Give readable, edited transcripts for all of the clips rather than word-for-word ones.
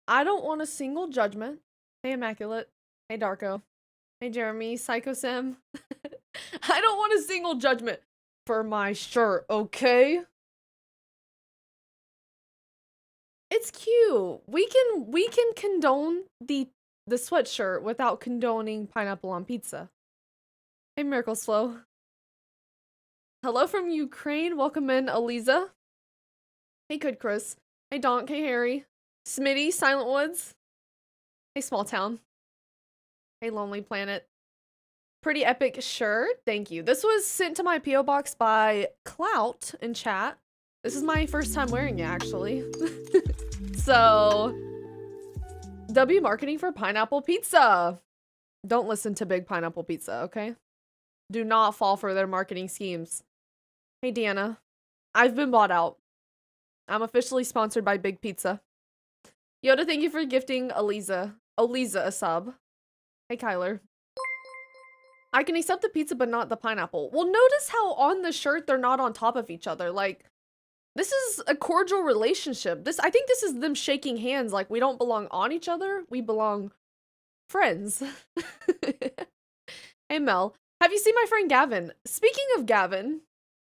I don't want a single judgment. Hey, Immaculate. Hey, Darko. Hey, Jeremy. Psycho Sim. I don't want a single judgment for my shirt, okay? It's cute. We can condone the sweatshirt without condoning pineapple on pizza. Hey, Miracles Flow. Hello from Ukraine. Welcome in, Aliza. Hey, Good Chris. Hey, Donk. Hey, Harry. Smitty. Silent Woods. Hey, Small Town. Hey, Lonely Planet. Pretty epic shirt. Thank you. This was sent to my P.O. box by Clout in chat. This is my first time wearing it, actually. So, W marketing for pineapple pizza. Don't listen to Big Pineapple Pizza, okay? Do not fall for their marketing schemes. Hey, Deanna. I've been bought out. I'm officially sponsored by Big Pizza. Yoda, thank you for gifting Aliza a sub. Hey, Kyler. I can accept the pizza, but not the pineapple. Well, notice how on the shirt they're not on top of each other. Like, this is a cordial relationship. I think this is them shaking hands. Like, we don't belong on each other. We belong friends. Hey, Mel. Have you seen my friend Gavin? Speaking of Gavin.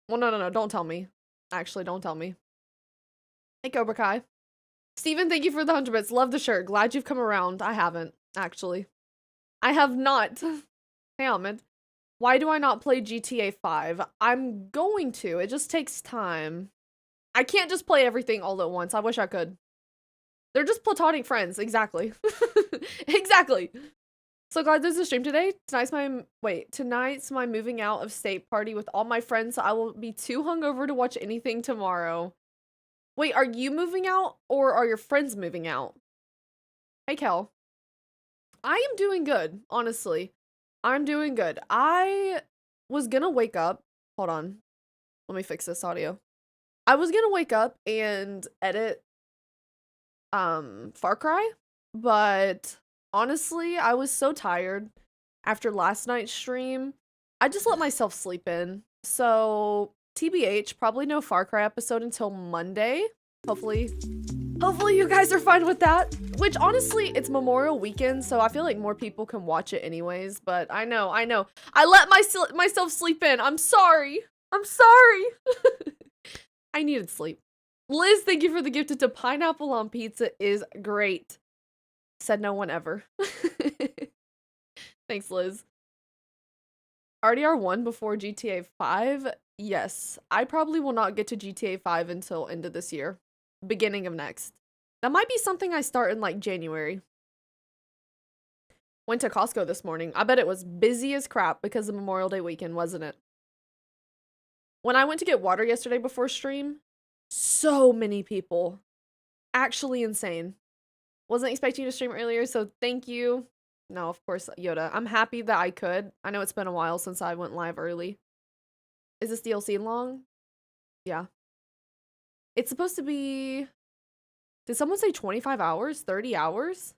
Well, no. Don't tell me. Actually, don't tell me. Hey, Cobra Kai. Steven, thank you for the 100 bits. Love the shirt. Glad you've come around. I haven't, actually. I have not. Hey, Ahmed. Why do I not play GTA 5? I'm going to. It just takes time. I can't just play everything all at once. I wish I could. They're just platonic friends. Exactly. Exactly. So glad there's a stream today. Tonight's my moving out of state party with all my friends. So I will be too hungover to watch anything tomorrow. Wait, are you moving out or are your friends moving out? Hey, Kel. I am doing good, honestly. I'm doing good. I was gonna wake up. Hold on. Let me fix this audio. I was gonna wake up and edit Far Cry, but honestly, I was so tired after last night's stream. I just let myself sleep in. So, TBH, probably no Far Cry episode until Monday. Hopefully you guys are fine with that. Which, honestly, it's Memorial Weekend, so I feel like more people can watch it anyways. But I know. I let myself sleep in. I'm sorry. I needed sleep. Liz, thank you for the gifted to pineapple on pizza is great. Said no one ever. Thanks, Liz. RDR1 before GTA 5? Yes. I probably will not get to GTA 5 until end of this year. Beginning of next. That might be something I start in like January. Went to Costco this morning. I bet it was busy as crap because of Memorial Day weekend, wasn't it? When I went to get water yesterday before stream, so many people. Actually insane. Wasn't expecting you to stream earlier, so thank you. No, of course, Yoda. I'm happy that I could. I know it's been a while since I went live early. Is this DLC long? Yeah. It's supposed to be... Did someone say 25 hours? 30 hours?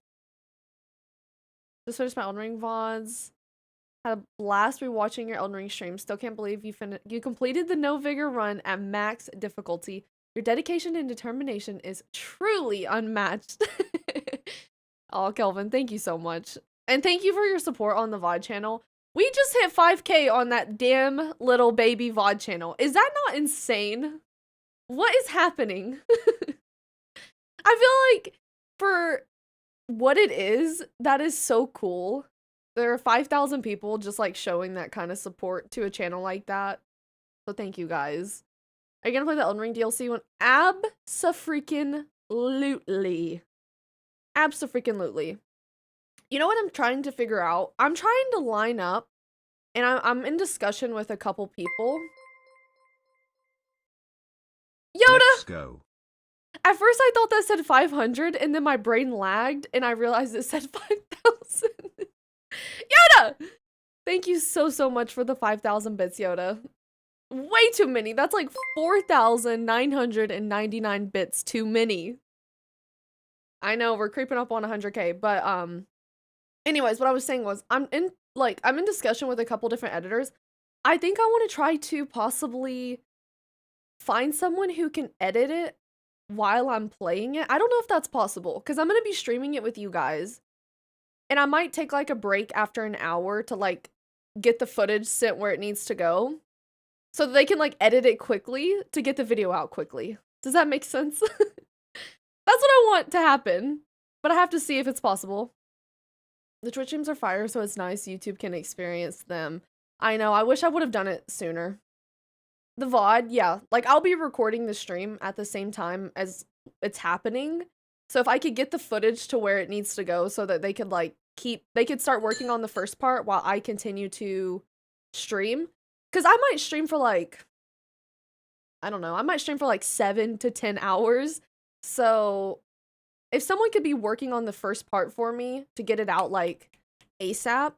Just finished my Elden Ring VODs. Had a blast rewatching your Elden Ring stream. Still can't believe you completed the No Vigor run at max difficulty. Your dedication and determination is truly unmatched. Oh, Kelvin, thank you so much. And thank you for your support on the VOD channel. We just hit 5K on that damn little baby VOD channel. Is that not insane? What is happening? I feel like for what it is, that is so cool. There are 5,000 people just like showing that kind of support to a channel like that. So thank you guys. Are you gonna play the Elden Ring DLC one? Abso-freaking-lutely. Abso-freaking-lutely. You know what I'm trying to figure out? I'm trying to line up, and I'm in discussion with a couple people. Yoda! Let's go. At first I thought that said 500, and then my brain lagged, and I realized it said 5,000. Yoda! Thank you so much for the 5,000 bits, Yoda. Way too many. That's like 4,999 bits too many. I know, we're creeping up on 100K, but anyways, what I was saying was I'm in discussion with a couple different editors. I think I want to try to possibly find someone who can edit it while I'm playing it. I don't know if that's possible because I'm gonna be streaming it with you guys. And I might take like a break after an hour to like get the footage sent where it needs to go so that they can like edit it quickly to get the video out quickly. Does that make sense? That's what I want to happen, but I have to see if it's possible. The Twitch streams are fire, so it's nice YouTube can experience them. I know, I wish I would have done it sooner. The VOD, yeah. Like, I'll be recording the stream at the same time as it's happening. So if I could get the footage to where it needs to go so that they could, like, they could start working on the first part while I continue to stream. Because I might stream for, like, I don't know. I might stream for, like, 7 to 10 hours. So if someone could be working on the first part for me to get it out, like, ASAP,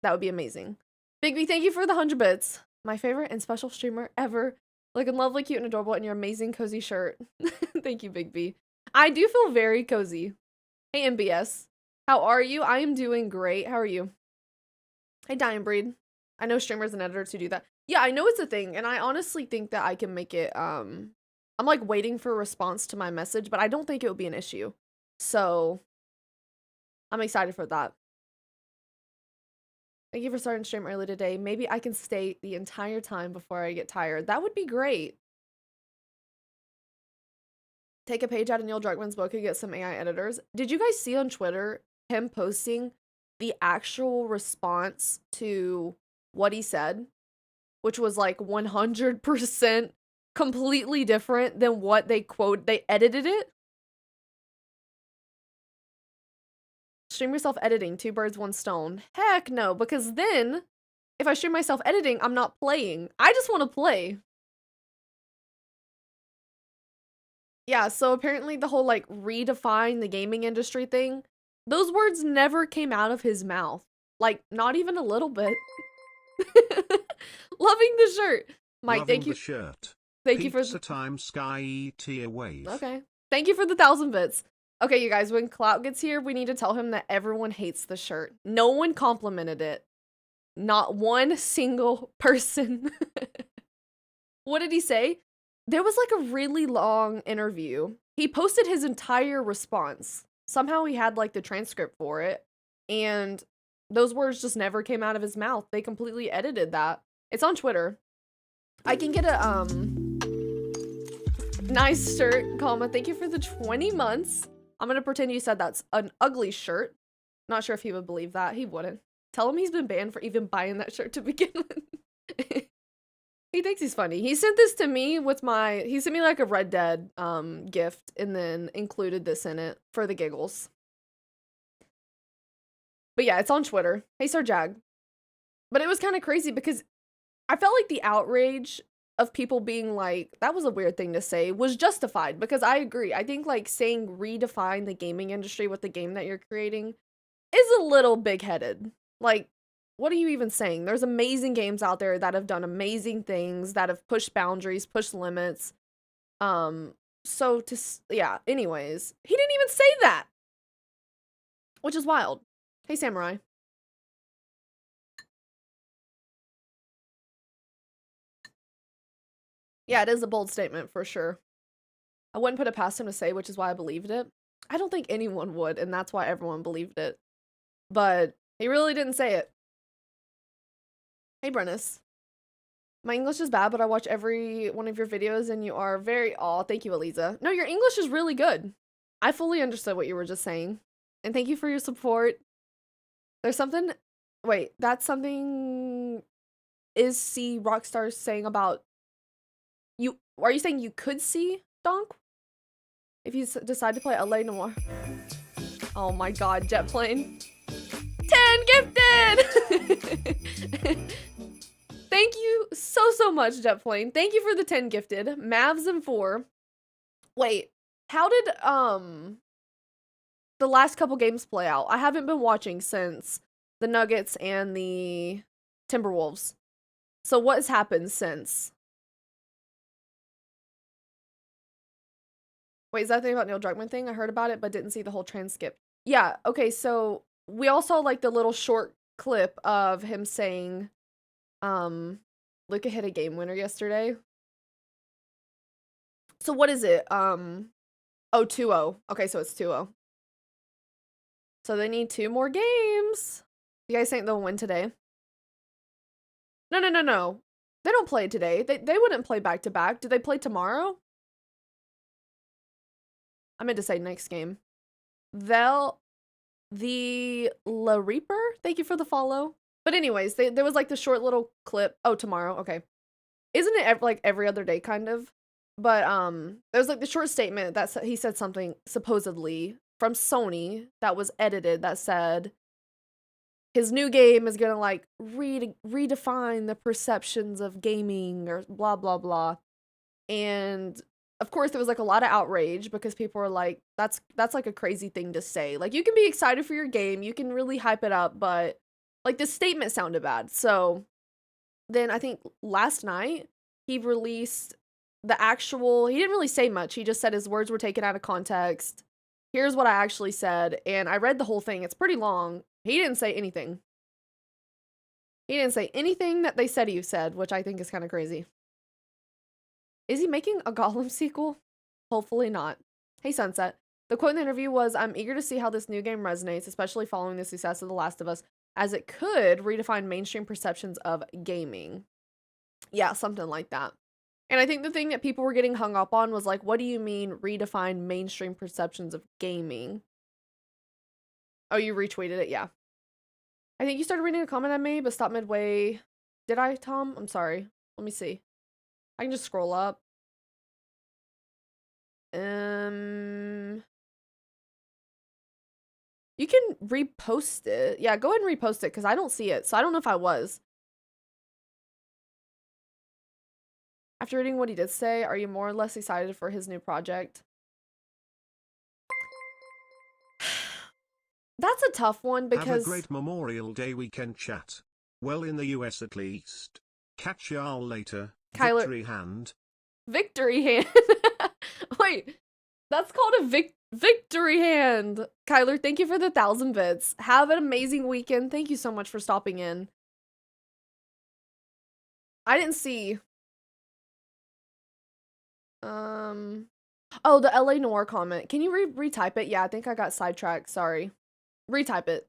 that would be amazing. Big B, thank you for the 100 bits. My favorite and special streamer ever. Looking lovely, cute, and adorable in your amazing cozy shirt. Thank you, Big B. I do feel very cozy. Hey, MBS. How are you? I am doing great. How are you? Hey, Dying Breed. I know streamers and editors who do that. Yeah, I know it's a thing, and I honestly think that I can make it, I'm like waiting for a response to my message, but I don't think it would be an issue. So, I'm excited for that. Thank you for starting stream early today. Maybe I can stay the entire time before I get tired. That would be great. Take a page out of Neil Druckmann's book and get some AI editors. Did you guys see on Twitter him posting the actual response to what he said? Which was like 100% completely different than what they edited it. Stream yourself editing, 2 birds, 1 stone. Heck no, because then if I stream myself editing, I'm not playing. I just want to play. Yeah, so apparently the whole like redefine the gaming industry thing, those words never came out of his mouth. Like, not even a little bit. Loving the shirt. Mike, Loving thank you. The shirt. Thank you for the time Skyytea wave. Okay. Thank you for the 1,000 bits. Okay, you guys, when Clout gets here, we need to tell him that everyone hates the shirt. No one complimented it. Not one single person. What did he say? There was like a really long interview. He posted his entire response. Somehow he had like the transcript for it. And those words just never came out of his mouth. They completely edited that. It's on Twitter. I can get a, nice shirt, comma. Thank you for the 20 months. I'm gonna pretend you said that's an ugly shirt. Not sure if he would believe that. He wouldn't. Tell him he's been banned for even buying that shirt to begin with. He thinks he's funny. He sent this to me with he sent me like a Red Dead gift and then included this in it for the giggles. But yeah, it's on Twitter. Hey, Sir Jag. But it was kind of crazy because I felt like the outrage of people being like, that was a weird thing to say, was justified, because I agree. I think like saying redefine the gaming industry with the game that you're creating is a little big-headed. Like, what are you even saying? There's amazing games out there that have done amazing things, that have pushed boundaries, pushed limits. So yeah, anyways, he didn't even say that, which is wild. Hey, Samurai. Yeah, it is a bold statement for sure. I wouldn't put it past him to say, which is why I believed it. I don't think anyone would, and that's why everyone believed it. But he really didn't say it. Hey, Brennis. My English is bad, but I watch every one of your videos, and you are very... Aw, thank you, Eliza. No, your English is really good. I fully understood what you were just saying. And thank you for your support. There's something... Wait, that's something... Is C Rockstar saying about... You... Are you saying you could see, Donk? If you decide to play LA Noire. Oh my god, jet plane. 10 gifted! Thank you so much, jet plane. Thank you for the 10 gifted. Mavs and 4. Wait, how did the last couple games play out? I haven't been watching since the Nuggets and the Timberwolves. So what has happened since? Wait, is that the thing about Neil Druckmann thing? I heard about it, but didn't see the whole transcript. Yeah, okay, so we all saw like the little short clip of him saying, Luka hit a game winner yesterday. So what is it? Oh, 2-0. Okay, so it's 2-0. So they need 2 more games. You guys think they'll win today? No, no, no, no. They don't play today. They wouldn't play back to back. Do they play tomorrow? I meant to say next game. The La Reaper? Thank you for the follow. But anyways, there was like the short little clip. Oh, tomorrow. Okay. Isn't it like every other day kind of? But there's like the short statement that he said something supposedly from Sony that was edited that said his new game is gonna like redefine the perceptions of gaming or blah blah blah. And of course there was like a lot of outrage because people were like, that's like a crazy thing to say. Like you can be excited for your game, you can really hype it up, but like this statement sounded bad. So then I think last night he released the actual, he didn't really say much. He just said his words were taken out of context. Here's what I actually said. And I read the whole thing. It's pretty long. He didn't say anything. He didn't say anything that they said he said, which I think is kind of crazy. Is he making a Gollum sequel? Hopefully not. Hey, Sunset. The quote in the interview was, I'm eager to see how this new game resonates, especially following the success of The Last of Us, as it could redefine mainstream perceptions of gaming. Yeah, something like that. And I think the thing that people were getting hung up on was like, what do you mean redefine mainstream perceptions of gaming? Oh, you retweeted it? Yeah. I think you started reading a comment I made, but stopped midway. Did I, Tom? I'm sorry. Let me see. I can just scroll up. You can repost it. Yeah, go ahead and repost it because I don't see it. So I don't know if I was. After reading what he did say, are you more or less excited for his new project? That's a tough one because... Have a great Memorial Day weekend, chat. Well, in the US at least. Catch y'all later. Kyler... Victory hand. Victory hand? Wait, that's called a victory hand. Kyler, thank you for the 1,000 bits. Have an amazing weekend. Thank you so much for stopping in. I didn't see... Oh, the LA Noir comment. Can you retype it? Yeah, I think I got sidetracked. Sorry. Retype it.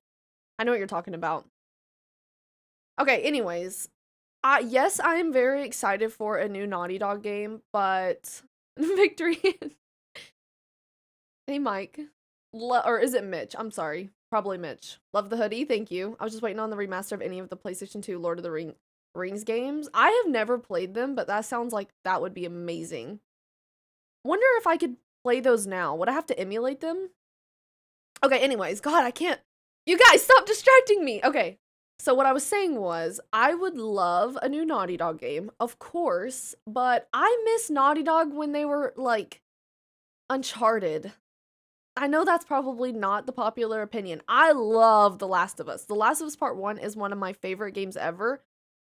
I know what you're talking about. Okay, anyways. Yes, I am very excited for a new Naughty Dog game, but... Victory. Hey, Mike. Or is it Mitch? I'm sorry. Probably Mitch. Love the hoodie. Thank you. I was just waiting on the remaster of any of the PlayStation 2 Lord of the Rings games. I have never played them, but that sounds like that would be amazing. Wonder if I could play those now. Would I have to emulate them? Okay, anyways. God, I can't. You guys, stop distracting me. Okay. So what I was saying was, I would love a new Naughty Dog game, of course, but I miss Naughty Dog when they were, like, Uncharted. I know that's probably not the popular opinion. I love The Last of Us. The Last of Us Part 1 is one of my favorite games ever,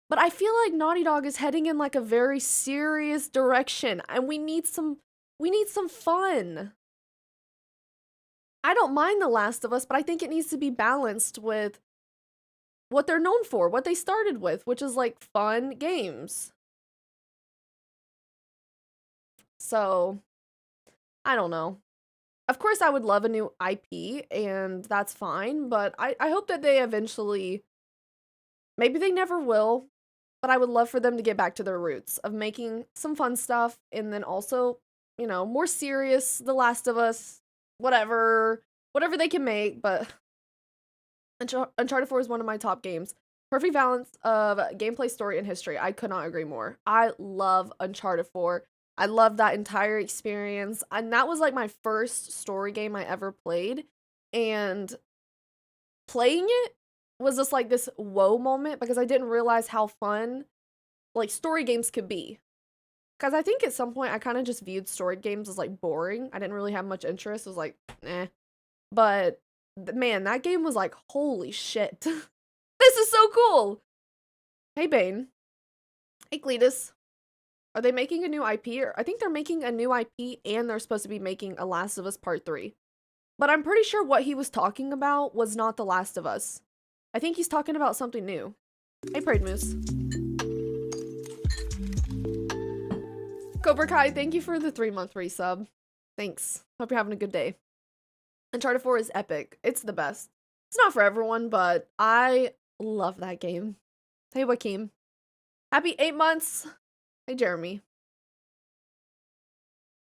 but I feel like Naughty Dog is heading in, like, a very serious direction, and we need some fun. I don't mind The Last of Us, but I think it needs to be balanced with what they're known for, what they started with, which is like fun games. So, I don't know. Of course, I would love a new IP, and that's fine, but I hope that they eventually, maybe they never will, but I would love for them to get back to their roots of making some fun stuff, and then also, you know, more serious, The Last of Us, whatever they can make, but Uncharted 4 is one of my top games. Perfect balance of gameplay, story, and history. I could not agree more. I love Uncharted 4. I love that entire experience. And that was like my first story game I ever played. And playing it was just like this whoa moment because I didn't realize how fun like story games could be. Because I think at some point I kind of just viewed story games as like boring. I didn't really have much interest. It was like, eh. But man, that game was like, holy shit. This is so cool. Hey, Bane. Hey, Cletus. Are they making a new IP? I think they're making a new IP and they're supposed to be making a Last of Us Part 3. But I'm pretty sure what he was talking about was not The Last of Us. I think he's talking about something new. Hey, Prayed Moose. Cobra Kai, thank you for the 3-month resub. Thanks. Hope you're having a good day. Uncharted 4 is epic. It's the best. It's not for everyone, but I love that game. Hey, Joaquin. Happy 8 months. Hey, Jeremy.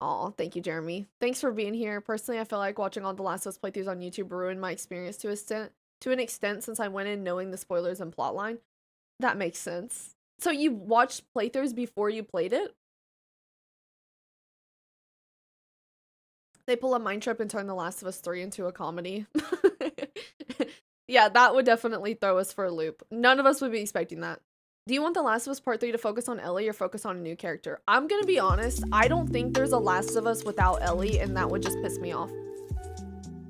Aw, thank you, Jeremy. Thanks for being here. Personally, I feel like watching all the Last of Us playthroughs on YouTube ruined my experience to an extent since I went in knowing the spoilers and plotline. That makes sense. So you watched playthroughs before you played it? They pull a mind trip and turn The Last of Us 3 into a comedy. Yeah, that would definitely throw us for a loop. None of us would be expecting that. Do you want The Last of Us Part 3 to focus on Ellie or focus on a new character? I'm gonna be honest, I don't think there's a Last of Us without Ellie, and that would just piss me off.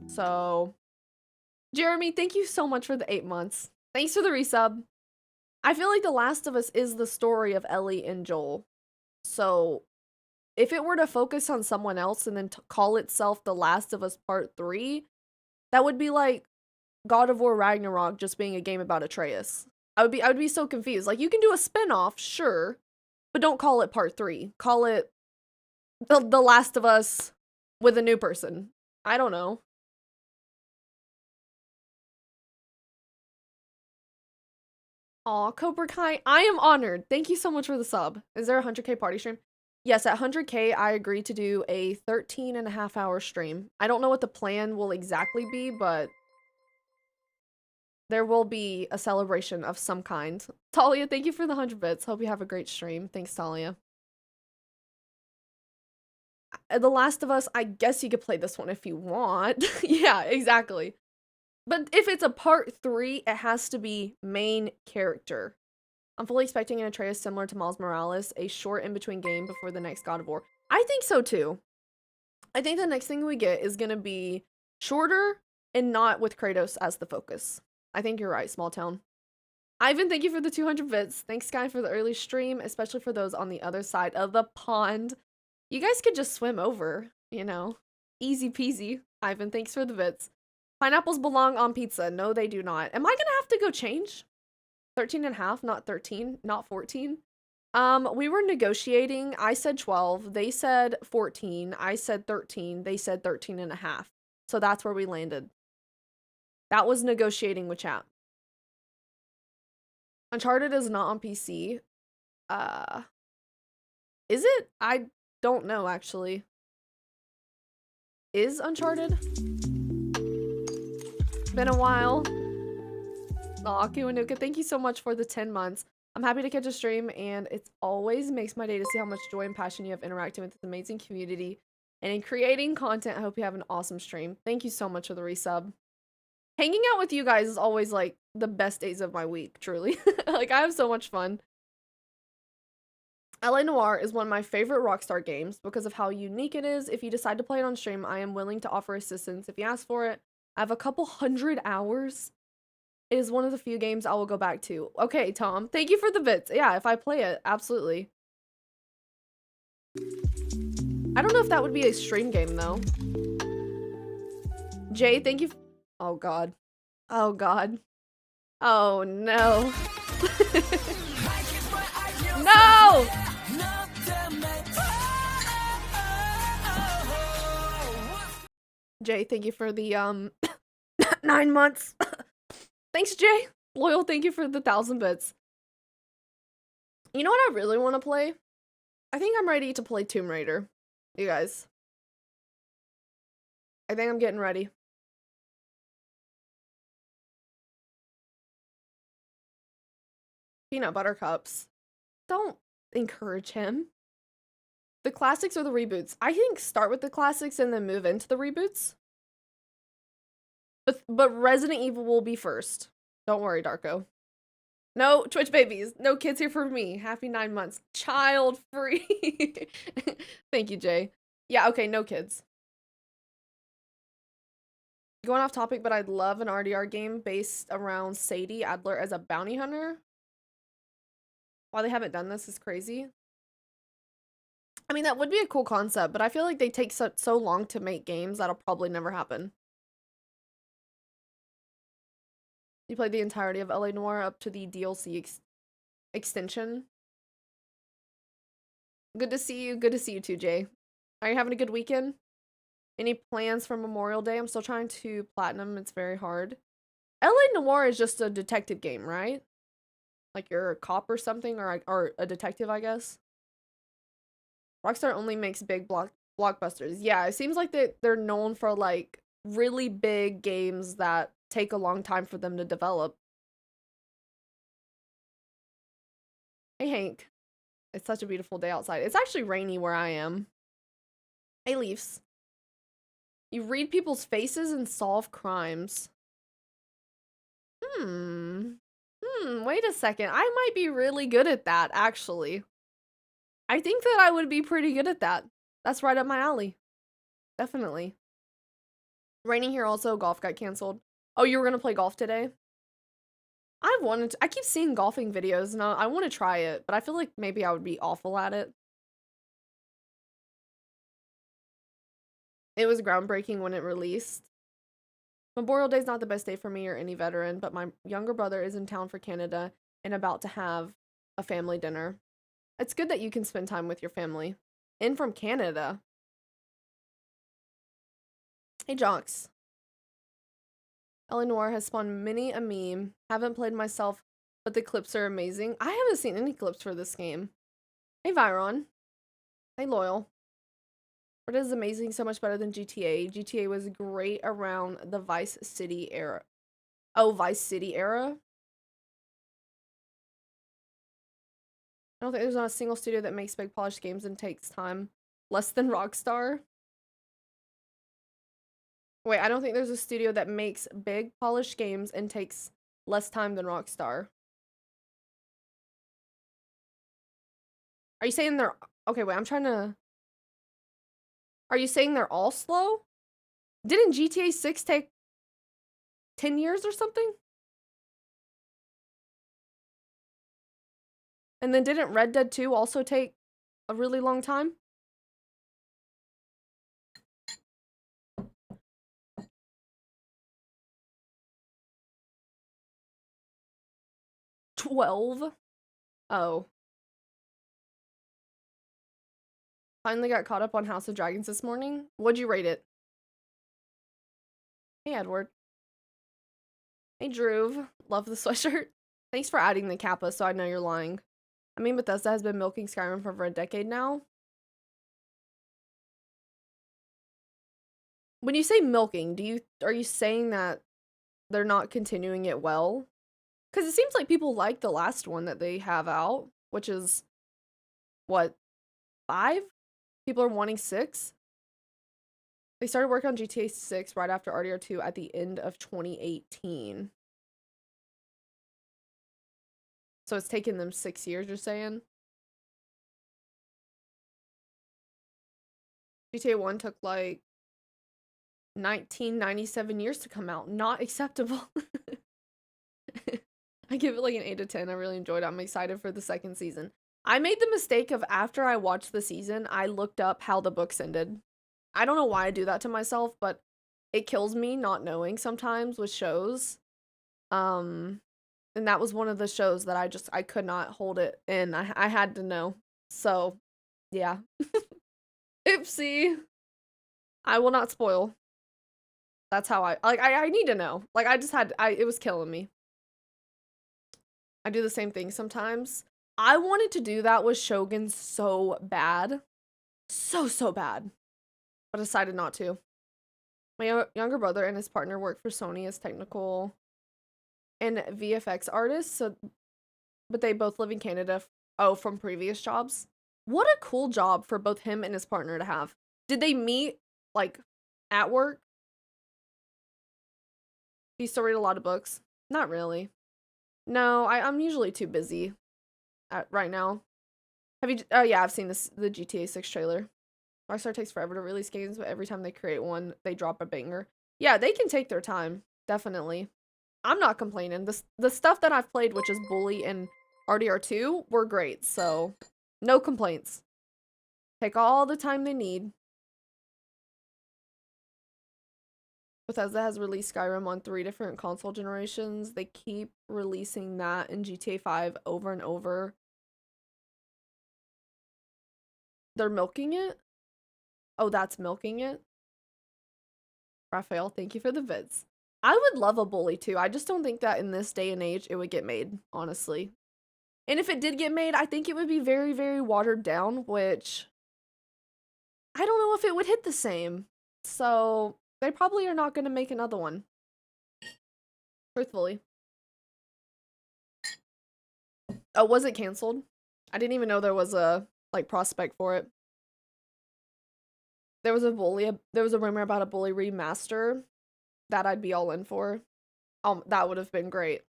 So, Jeremy, thank you so much for the 8 months. Thanks for the resub. I feel like The Last of Us is the story of Ellie and Joel. So, if it were to focus on someone else and then call itself The Last of Us Part 3, that would be like God of War Ragnarok just being a game about Atreus. I would be so confused. Like, you can do a spin-off, sure, but don't call it Part 3. Call it the Last of Us with a new person. I don't know. Aw, Cobra Kai, I am honored. Thank you so much for the sub. Is there a 100k party stream? Yes, at 100k, I agree to do a 13.5-hour stream. I don't know what the plan will exactly be, but there will be a celebration of some kind. Talia, thank you for the 100 bits. Hope you have a great stream. Thanks, Talia. The Last of Us, I guess you could play this one if you want. Yeah, exactly. But if it's a part 3, it has to be main character. I'm fully expecting an Atreus similar to Miles Morales, a short in-between game before the next God of War. I think so too. I think the next thing we get is gonna be shorter and not with Kratos as the focus. I think you're right, Small Town. Ivan, thank you for the 200 bits. Thanks, Sky, for the early stream, especially for those on the other side of the pond. You guys could just swim over, you know. Easy peasy. Ivan, thanks for the bits. Pineapples belong on pizza. No, they do not. Am I gonna have to go change? 13.5, not 13, not 14. We were negotiating. I said 12. They said 14. I said 13. They said 13.5. So that's where we landed. That was negotiating with chat. Uncharted is not on PC. Is it? I don't know, actually. Is Uncharted? Been a while. Aw, Kiwanuka, thank you so much for the 10 months. I'm happy to catch a stream, and it always makes my day to see how much joy and passion you have interacting with this amazing community and in creating content. I hope you have an awesome stream. Thank you so much for the resub. Hanging out with you guys is always, like, the best days of my week, truly. Like, I have so much fun. LA Noire is one of my favorite Rockstar games because of how unique it is. If you decide to play it on stream, I am willing to offer assistance if you ask for it. I have a couple 100 hours. It is one of the few games I will go back to. Okay, Tom. Thank you for the bits. Yeah, if I play it, absolutely. I don't know if that would be a stream game, though. Jay, thank you. Oh, God. Oh, God. Oh, no. No! Jay, thank you for the, 9 months. Thanks, Jay. Loyal, thank you for the 1,000 bits. You know what I really want to play? I think I'm ready to play Tomb Raider. You guys. I think I'm getting ready. Peanut butter cups. Don't encourage him. The classics or the reboots? I think start with the classics and then move into the reboots. But Resident Evil will be first. Don't worry, Darko. No Twitch babies. No kids here for me. Happy 9 months. Child free. Thank you, Jay. Yeah, okay, no kids. Going off topic, but I'd love an RDR game based around Sadie Adler as a bounty hunter. Why they haven't done this is crazy. I mean, that would be a cool concept, but I feel like they take so long to make games that'll probably never happen. You played the entirety of LA Noire up to the DLC extension. Good to see you. Good to see you too, Jay. Are you having a good weekend? Any plans for Memorial Day? I'm still trying to platinum. It's very hard. LA Noire is just a detective game, right? Like you're a cop or something, or a detective, I guess. Rockstar only makes big blockbusters. Yeah, it seems like they're known for like really big games that take a long time for them to develop. Hey Hank, it's such a beautiful day outside. It's actually rainy where I am. Hey Leafs. You read people's faces and solve crimes. Hmm. Wait a second. I might be really good at that, actually. I think that I would be pretty good at that. That's right up my alley. Definitely. Raining here also, golf got canceled. Oh, you were gonna play golf today? I keep seeing golfing videos and I want to try it, but I feel like maybe I would be awful at it. It was groundbreaking when it released. Memorial Day is not the best day for me or any veteran, but my younger brother is in town for Canada and about to have a family dinner. It's good that you can spend time with your family. In from Canada. Hey, Jonks. Eleanor has spawned many a meme. Haven't played myself, but the clips are amazing. I haven't seen any clips for this game. Hey, Viron. Hey, Loyal. What is amazing so much better than GTA? GTA was great around the Vice City era. Oh, Vice City era? I don't think there's not a single studio that makes big polished games and takes time. Less than Rockstar. Wait, I don't think there's a studio that makes big polished games and takes less time than Rockstar. Are you saying they're okay? Wait, I'm trying to. Are you saying they're all slow? Didn't GTA 6 take 10 years or something? And then didn't Red Dead 2 also take a really long time? 12? Oh. Finally got caught up on House of Dragons this morning. What'd you rate it? Hey, Edward. Hey, Drew. Love the sweatshirt. Thanks for adding the kappa so I know you're lying. I mean, Bethesda has been milking Skyrim for over a decade now. When you say milking, are you saying that they're not continuing it well? Because it seems like people like the last one that they have out, which is what, 5? People are wanting 6. They started work on GTA 6 right after RDR2 at the end of 2018. So it's taken them 6 years, you're saying? GTA 1 took like 1997 years to come out. Not acceptable. I give it like an 8 to 10. I really enjoyed it. I'm excited for the second season. I made the mistake of after I watched the season, I looked up how the books ended. I don't know why I do that to myself, but it kills me not knowing sometimes with shows. Um, and that was one of the shows that I could not hold it in. I had to know. So, yeah. Oopsie. I will not spoil. That's how I need to know. Like I just had it was killing me. I do the same thing sometimes. I wanted to do that with Shogun so bad. So bad. But decided not to. My younger brother and his partner work for Sony as technical and VFX artists, so but they both live in Canada. Oh, from previous jobs. What a cool job for both him and his partner to have. Did they meet like at work? Do you still read a lot of books? Not really. No, I'm usually too busy right now. Have you? Oh yeah, I've seen the GTA 6 trailer. Rockstar takes forever to release games, but every time they create one, they drop a banger. Yeah, they can take their time, definitely. I'm not complaining. The stuff that I've played, which is Bully and RDR2, were great, so no complaints. Take all the time they need. Bethesda has released Skyrim on 3 different console generations. They keep releasing that in GTA 5 over and over. They're milking it? Oh, that's milking it? Raphael, thank you for the bits. I would love a bully too. I just don't think that in this day and age it would get made, honestly. And if it did get made, I think it would be very, very watered down, which I don't know if it would hit the same. So they probably are not going to make another one. Truthfully. Oh, was it canceled? I didn't even know there was a like prospect for it. There was a rumor about a bully remaster that I'd be all in for. That would have been great.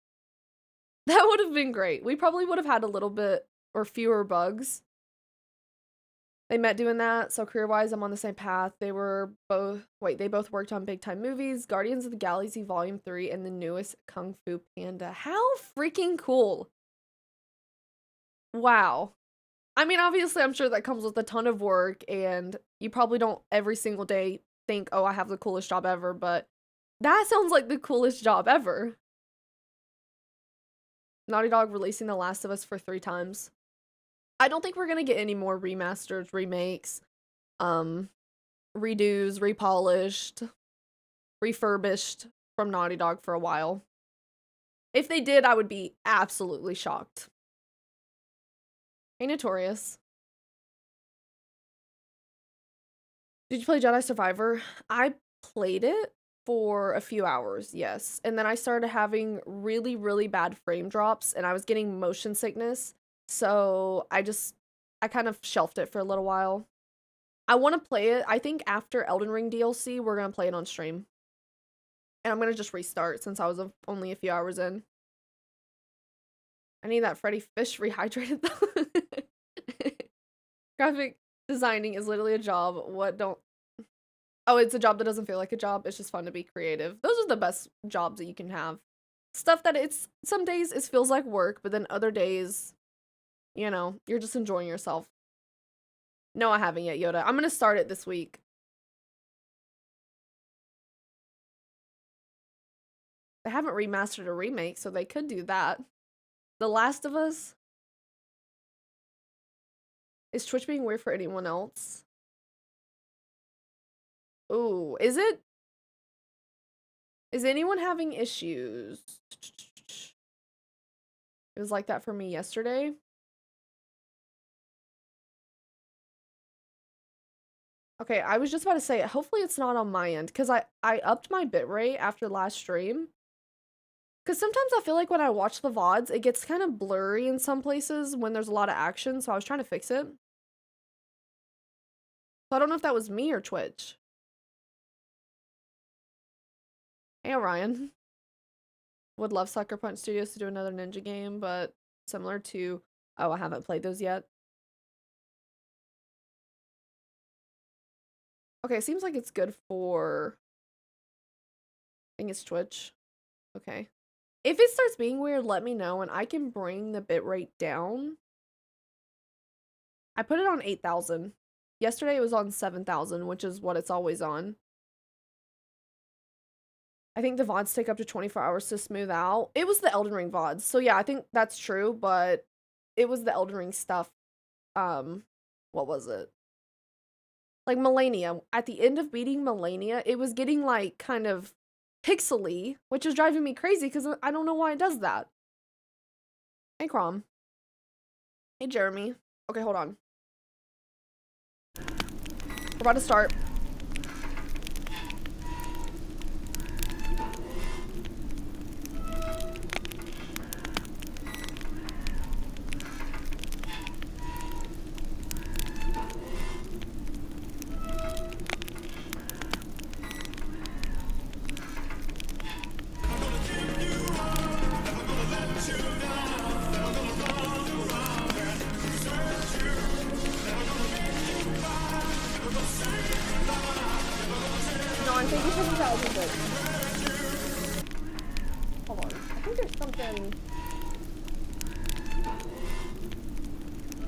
That would have been great. We probably would have had a little bit or fewer bugs. They met doing that, so career-wise, I'm on the same path. They both worked on big-time movies, Guardians of the Galaxy Volume 3, and the newest Kung Fu Panda. How freaking cool. Wow. I mean, obviously, I'm sure that comes with a ton of work, and you probably don't every single day think, oh, I have the coolest job ever, but that sounds like the coolest job ever. Naughty Dog releasing The Last of Us for 3 times. I don't think we're gonna get any more remasters, remakes, redos, repolished, refurbished from Naughty Dog for a while. If they did, I would be absolutely shocked. Hey, Notorious. Did you play Jedi Survivor? I played it for a few hours, yes. And then I started having really, really bad frame drops, and I was getting motion sickness. So I kind of shelved it for a little while. I want to play it. I think after Elden Ring DLC, we're going to play it on stream. And I'm going to just restart since I was only a few hours in. I need that Freddy fish rehydrated though. Graphic designing is literally a job. Oh, it's a job that doesn't feel like a job. It's just fun to be creative. Those are the best jobs that you can have. Stuff that some days it feels like work, but then other days, you know, you're just enjoying yourself. No, I haven't yet, Yoda. I'm gonna start it this week. They haven't remastered a remake, so they could do that. The Last of Us. Is Twitch being weird for anyone else? Ooh, is it? Is anyone having issues? It was like that for me yesterday. Okay, I was just about to say, hopefully it's not on my end, because I upped my bitrate after last stream. Because sometimes I feel like when I watch the VODs, it gets kind of blurry in some places when there's a lot of action, so I was trying to fix it. So I don't know if that was me or Twitch. Hey, Orion. Would love Sucker Punch Studios to do another ninja game, but similar to... Oh, I haven't played those yet. Okay, it seems like it's good for... I think it's Twitch. Okay. If it starts being weird, let me know, and I can bring the bitrate down. I put it on 8,000. Yesterday it was on 7,000, which is what it's always on. I think the VODs take up to 24 hours to smooth out. It was the Elden Ring VODs. So yeah, I think that's true, but it was the Elden Ring stuff. What was it? Like Melania. At the end of beating Melania, it was getting like kind of pixely, which is driving me crazy because I don't know why it does that. Hey, Crom. Hey, Jeremy. Okay, hold on. We're about to start. Hold on. I think there's something...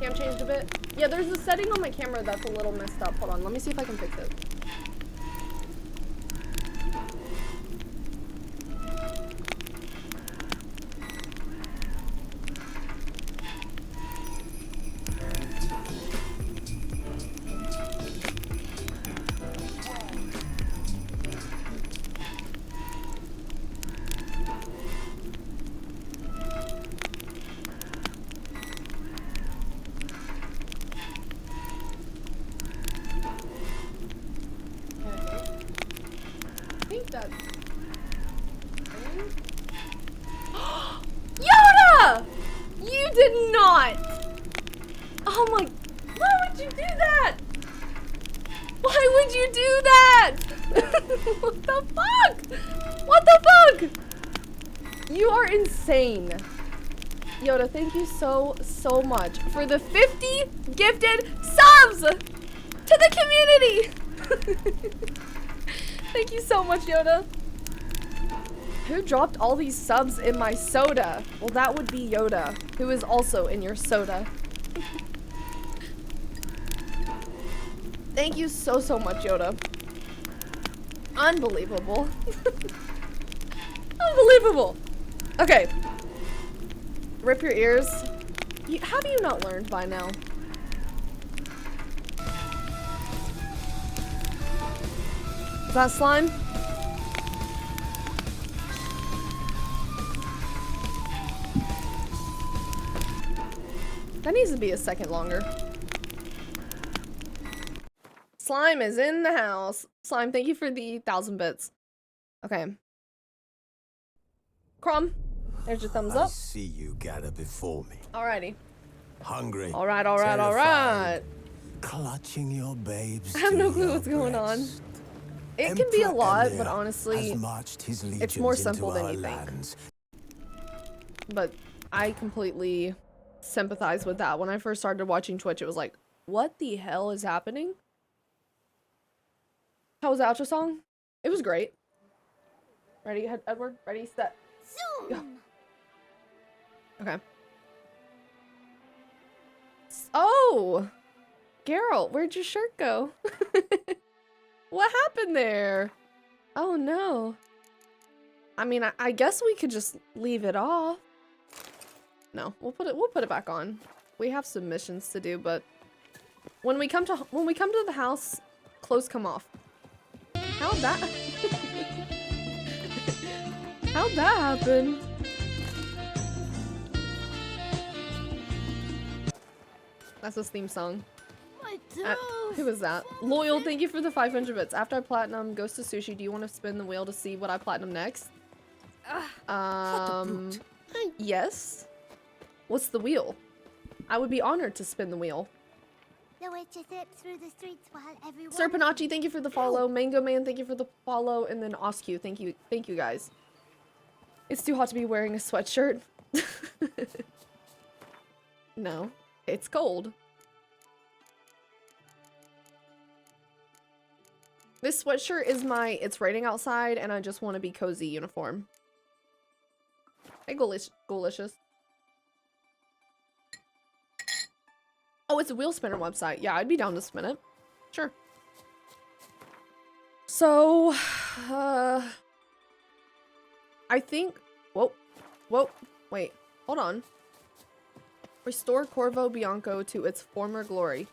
Cam changed a bit? Yeah, there's a setting on my camera that's a little messed up. Hold on, let me see if I can fix it. did not! Oh my, why would you do that? Why would you do that? What the fuck? What the fuck? You are insane. Yoda, thank you so much for the 50 gifted subs to the community. Thank you so much, Yoda. Who dropped all these subs in my soda? Well, that would be Yoda, who is also in your soda. Thank you so much, Yoda. Unbelievable. Unbelievable. Okay. Rip your ears. Have you not learned by now? Is that slime? That needs to be a second longer. Slime is in the house. Slime, thank you for the 1,000 bits. Okay. Crom, there's your thumbs up. I see you gather before me. Alrighty. Hungry. Alright. Terrified, clutching your babes. I have no clue what's going on. It can be a lot, but honestly, it's more simple than you think. But I completely sympathize with that. When I first started watching Twitch, it was like, what the hell is happening? How was the outro song? It was great. Ready, Edward? Ready, set. Go. Okay. Oh! Geralt, where'd your shirt go? What happened there? Oh no. I mean, I guess we could just leave it off. No, we'll put it back on. We have some missions to do, but when we come to the house, clothes come off. How'd that How'd that happen? That's his theme song. Who is that? Loyal, thank you for the 500 bits. After I platinum Ghost of Sushi, do you want to spin the wheel to see what I platinum next? Yes. What's the wheel? I would be honored to spin the wheel. Sir Panachi, thank you for the follow. Mango Man, thank you for the follow. And then Oscu, thank you guys. It's too hot to be wearing a sweatshirt. No, it's cold. This sweatshirt is my it's raining outside and I just want to be cozy uniform. Hey, Golicious. Oh, it's a wheel spinner website. Yeah, I'd be down to spin it. Sure. So, I think, whoa, wait, hold on. Restore Corvo Bianco to its former glory.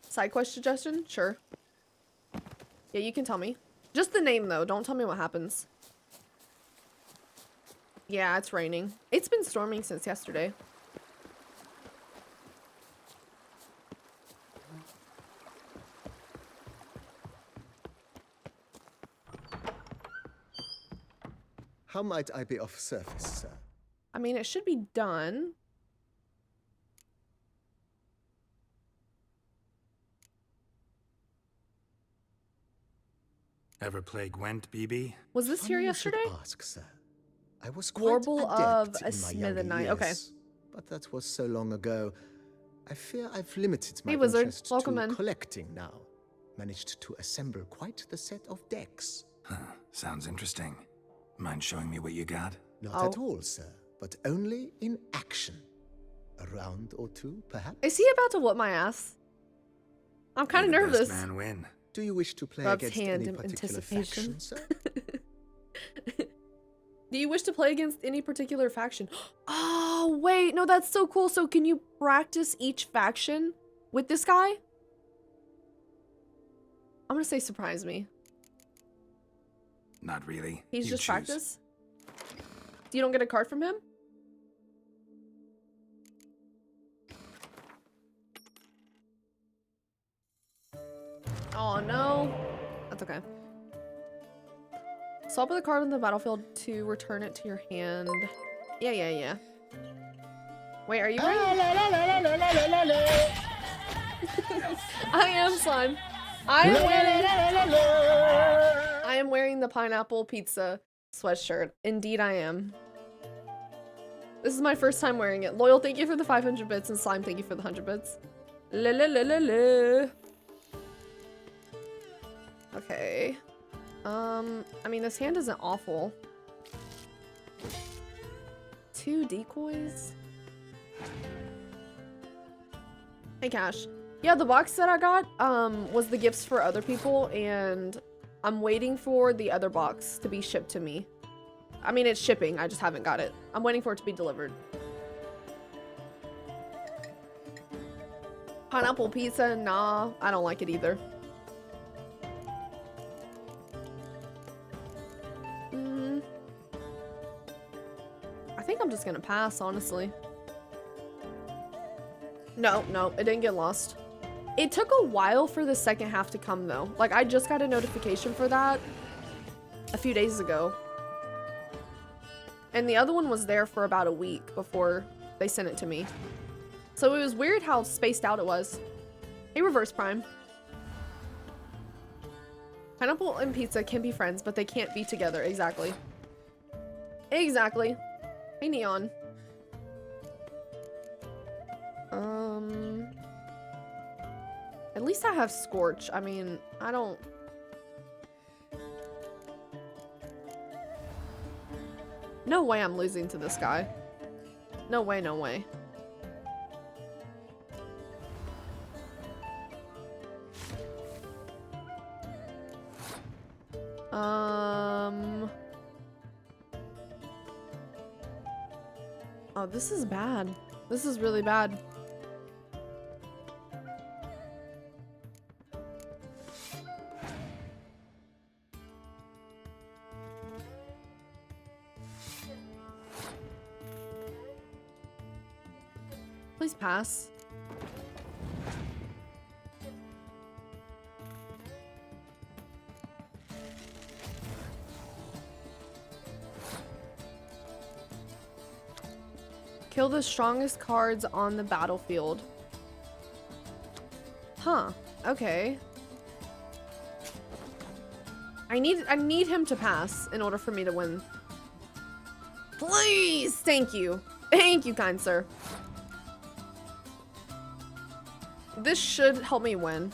Side quest suggestion? Sure. Yeah, you can tell me. Just the name though, don't tell me what happens. Yeah, it's raining. It's been storming since yesterday. How might I be of service, sir? I mean, it should be done. Ever play Gwent, BB? Was this here Funny you yesterday? should ask, sir. I was quite Warble of adept a in my Smith and younger Knight. Okay. years, but that was so long ago. I fear I've limited my Hey, Wizard. interest Welcome to in. collecting now. Managed to assemble quite the set of decks. Huh, sounds interesting. Mind showing me what you got? Not at all, sir, but only in action. A round or two, perhaps? Is he about to whoop my ass? I'm kind of May the best nervous. man win. Do you wish to play Rubs against hand any in particular anticipation. faction, sir? Do you wish to play against any particular faction? Oh, wait. No, that's so cool. So can you practice each faction with this guy? I'm going to say surprise me. Not really. He's You just choose. practice? You don't get a card from him? Oh, no. That's okay. Swap with a card on the battlefield to return it to your hand. Yeah. Wait, are you wearing? I am slime. I am wearing the pineapple pizza sweatshirt. Indeed I am. This is my first time wearing it. Loyal, thank you for the 500 bits, and Slime, thank you for the 100 bits. La la la la la. Okay. I mean, this hand isn't awful. 2 decoys? Hey, Cash. Yeah, the box that I got, was the gifts for other people, and I'm waiting for the other box to be shipped to me. I mean, it's shipping, I just haven't got it. I'm waiting for it to be delivered. Pineapple pizza? Nah, I don't like it either. I think I'm just gonna pass, honestly. No, it didn't get lost. It took a while for the second half to come, though. Like, I just got a notification for that a few days ago. And the other one was there for about a week before they sent it to me. So it was weird how spaced out it was. Hey, Reverse Prime. Pineapple and pizza can be friends, but they can't be together. Exactly. Exactly. Hey, Neon. At least I have Scorch. I mean, I don't... No way I'm losing to this guy. No way, no way. Oh, this is bad. This is really bad. Please pass. Kill the strongest cards on the battlefield. Huh. Okay. I need him to pass in order for me to win. Please! Thank you. Thank you, kind sir. This should help me win.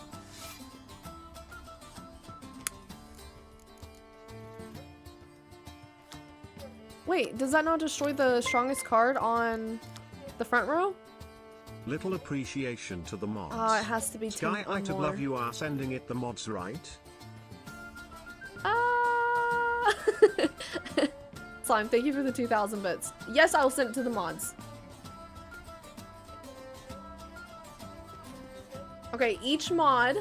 Wait, does that not destroy the strongest card on the front row? Little appreciation to the mods. It has to be 2 Sky, or I to more. love you are sending it the mods, right? Slime, thank you for the 2,000 bits. Yes, I will send it to the mods. Okay, each mod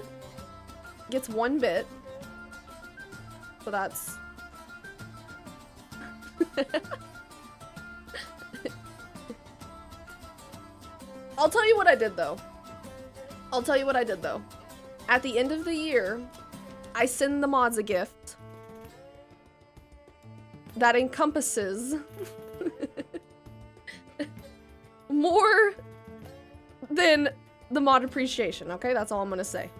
gets 1 bit. So that's... I'll tell you what I did, though. At the end of the year, I send the mods a gift that encompasses more than the mod appreciation, okay? That's all I'm gonna say.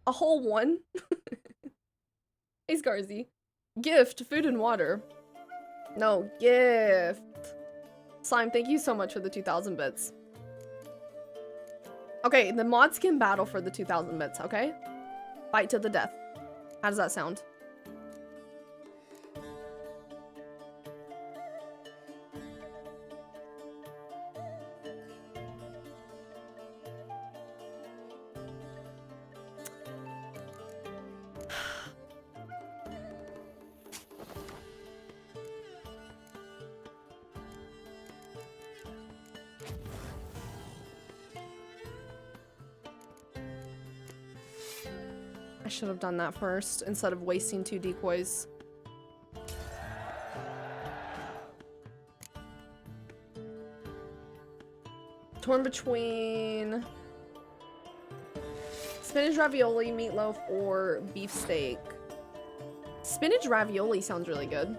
A whole 1. Hey, Scarzy. Gift, food and water. No, gift. Slime, thank you so much for the 2,000 bits. Okay, the mods can battle for the 2,000 bits, okay? Fight to the death. How does that sound? I should have done that first instead of wasting 2 decoys. Torn between spinach ravioli, meatloaf, or beefsteak. Spinach ravioli sounds really good.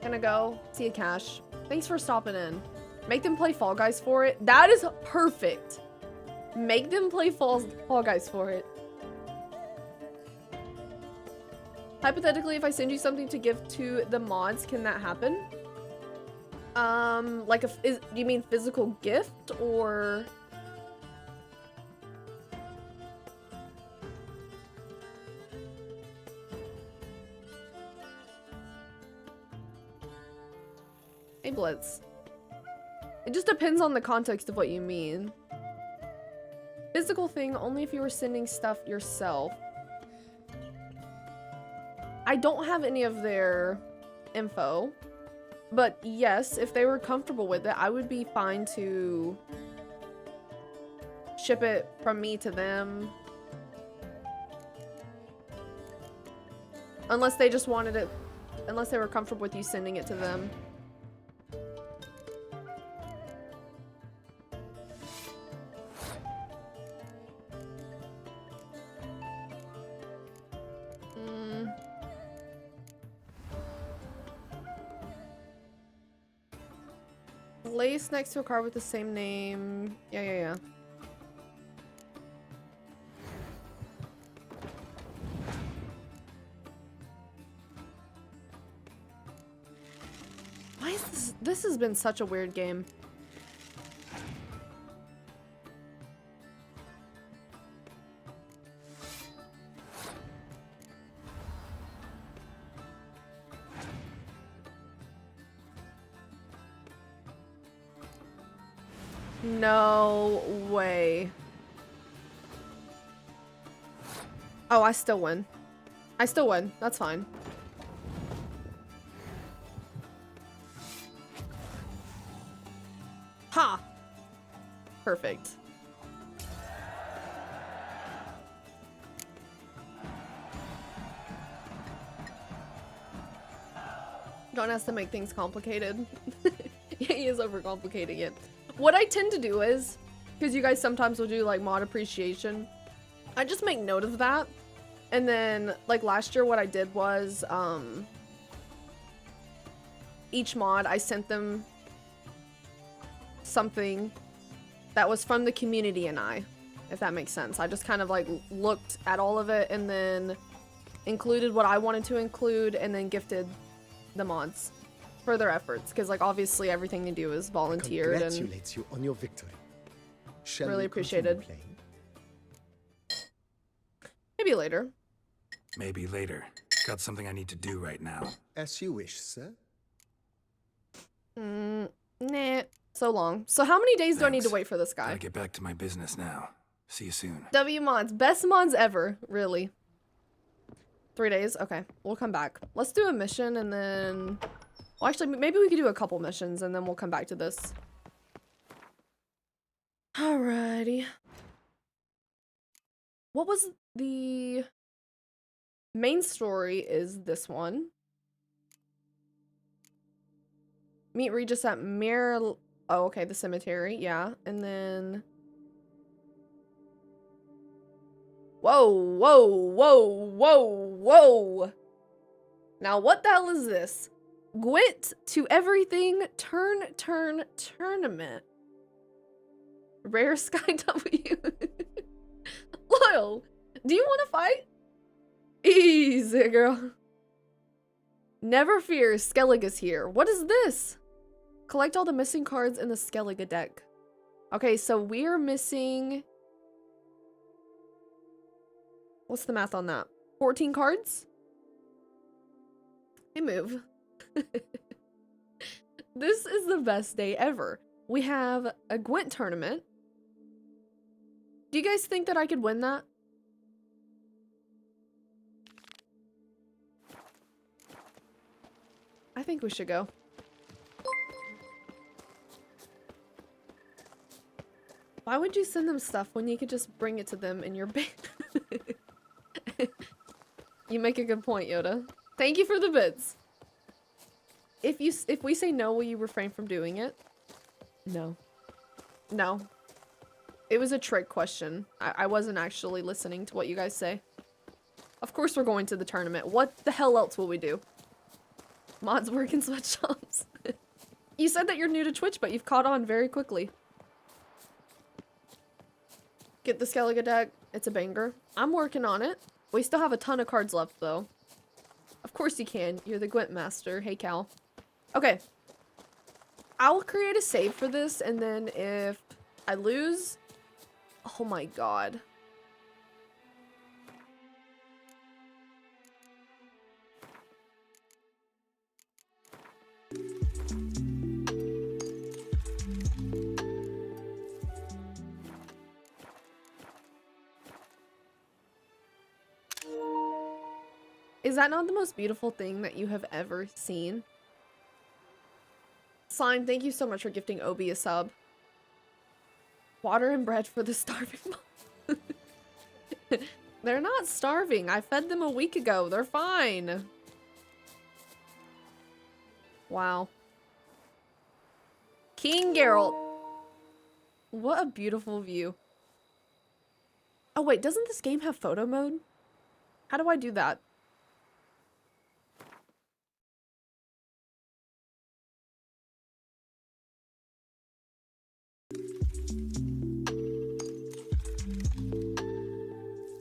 Gonna go see a cash. Thanks for stopping in. Make them play Fall Guys for it. That is perfect. Make them play Fall Guys for it. Hypothetically, if I send you something to give to the mods, can that happen? Like do you mean physical gift or? Hey, Blitz. It just depends on the context of what you mean. Physical thing only if you were sending stuff yourself. I don't have any of their info, but yes, if they were comfortable with it, I would be fine to ship it from me to them. Unless they just wanted it, unless they were comfortable with you sending it to them. Place next to a car with the same name. Yeah. Why is this? This has been such a weird game. No way. Oh, I still win. I still win. That's fine. Ha! Perfect. Don't ask to make things complicated. Yeah, he is overcomplicating it. What I tend to do is, because you guys sometimes will do like mod appreciation, I just make note of that. And then like last year what I did was each mod I sent them something that was from the community and if that makes sense. I just kind of like looked at all of it and then included what I wanted to include and then gifted the mods for their efforts, because like obviously everything they do is volunteered and congratulates you on your victory. Shall really we appreciated. continue playing? Maybe later. Maybe later. Got something I need to do right now. As you wish, sir. Nah, so long. So how many days do I need to Thanks. wait for this guy? Gotta get back to my business now. See you soon. W mods, best mods ever, really. 3 days, okay, we'll come back. Let's do a mission and then, well actually maybe we could do a couple missions and then we'll come back to this. Alrighty. What was the main story is this one. Meet Regis at oh okay, the cemetery, yeah, and then whoa. Now what the hell is this? Gwent to everything tournament. Rare Sky W. Loyal, do you want to fight? Easy, girl. Never fear, Skellige's here. What is this? Collect all the missing cards in the Skellige deck. Okay, so we are missing... What's the math on that? 14 cards? Hey, move. This is the best day ever. We have a Gwent tournament. Do you guys think that I could win that? I think we should go. Why would you send them stuff when you could just bring it to them in your bed? You make a good point, Yoda. Thank you for the bits. If we say no, will you refrain from doing it? No. No. It was a trick question. I wasn't actually listening to what you guys say. Of course we're going to the tournament. What the hell else will we do? Mods work in sweatshops. You said that you're new to Twitch, but you've caught on very quickly. Get the Skyytea deck. It's a banger. I'm working on it. We still have a ton of cards left, though. Of course you can. You're the Gwent master. Hey, Cal. Okay. I'll create a save for this, and then if I lose... Oh my god. Is that not the most beautiful thing that you have ever seen? Slime, thank you so much for gifting Obi a sub. Water and bread for the starving mom. They're not starving. I fed them a week ago. They're fine. Wow. King Geralt. What a beautiful view. Oh wait, doesn't this game have photo mode? How do I do that?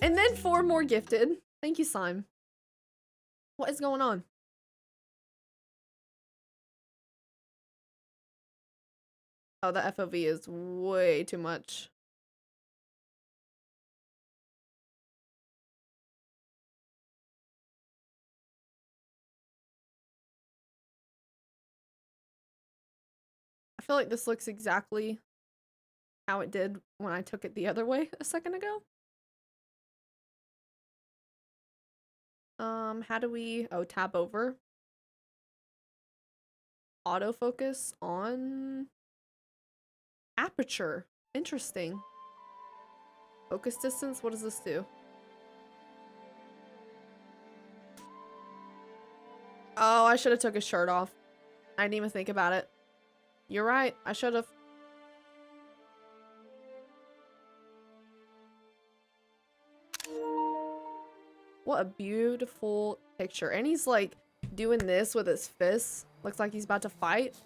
And then 4 more gifted. Thank you, Slime. What is going on? Oh, the FOV is way too much. I feel like this looks exactly how it did when I took it the other way a second ago. How do we... Oh, tab over. Autofocus on... Aperture. Interesting. Focus distance? What does this do? Oh, I should have took his shirt off. I didn't even think about it. You're right. I should have. What a beautiful picture. And he's like doing this with his fists. Looks like he's about to fight.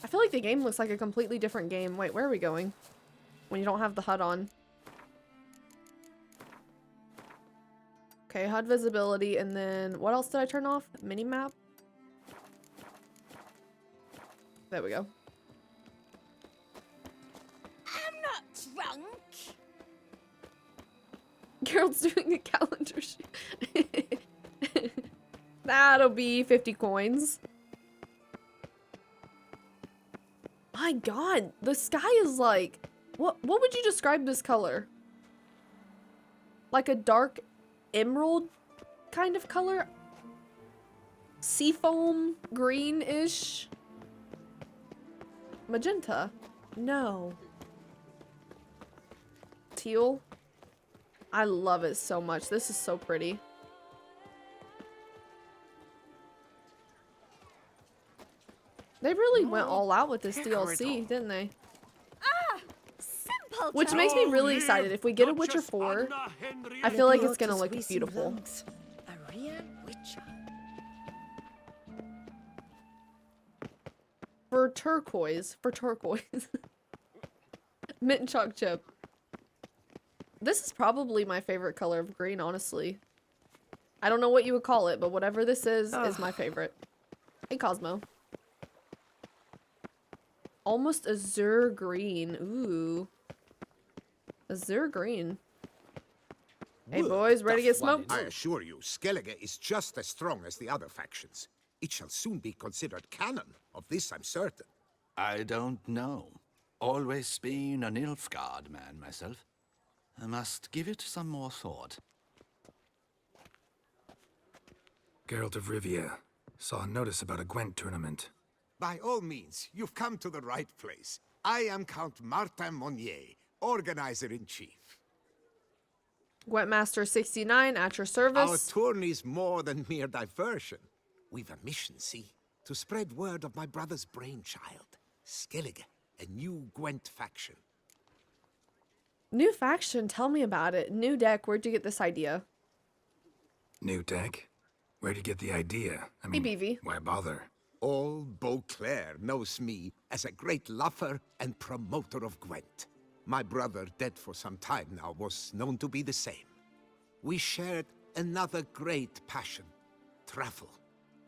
I feel like the game looks like a completely different game. Wait, where are we going? When you don't have the HUD on. Okay, HUD visibility, and then what else did I turn off? Minimap? There we go. I'm not drunk. Geralt's doing a calendar shoot. That'll be 50 coins. My god, the sky is like... What would you describe this color? Like a dark emerald kind of color? Seafoam green-ish? Magenta? No. Teal? I love it so much. This is so pretty. They really went all out with this DLC, didn't they? Ah, simple. Which makes me really excited. If we get a Witcher 4, I feel like it's gonna look beautiful. A real witcher. For turquoise. Mint and chalk chip. This is probably my favorite color of green, honestly. I don't know what you would call it, but whatever this is my favorite. Hey, Cosmo. Almost azure green. Ooh. Azure green. Hey, boys, ready to get smoked? I assure you, Skyytea is just as strong as the other factions. It shall soon be considered canon. Of this I'm certain. I don't know. Always been a Nilfgaard man myself. I must give it some more thought. Geralt of Rivia. Saw a notice about a Gwent tournament. By all means, you've come to the right place. I am Count Martin Monnier, organizer-in-chief. Gwentmaster 69 at your Our service. tourney's more than mere diversion. We've a mission, see? To spread word of my brother's brainchild, Skyytea, a new Gwent faction. New faction, tell me about it. New deck, where'd you get this idea? New deck? Where'd you get the idea? I Hey, mean, BV. why bother? All Beauclair knows me as a great lover and promoter of Gwent. My brother, dead for some time now, was known to be the same. We shared another great passion, travel.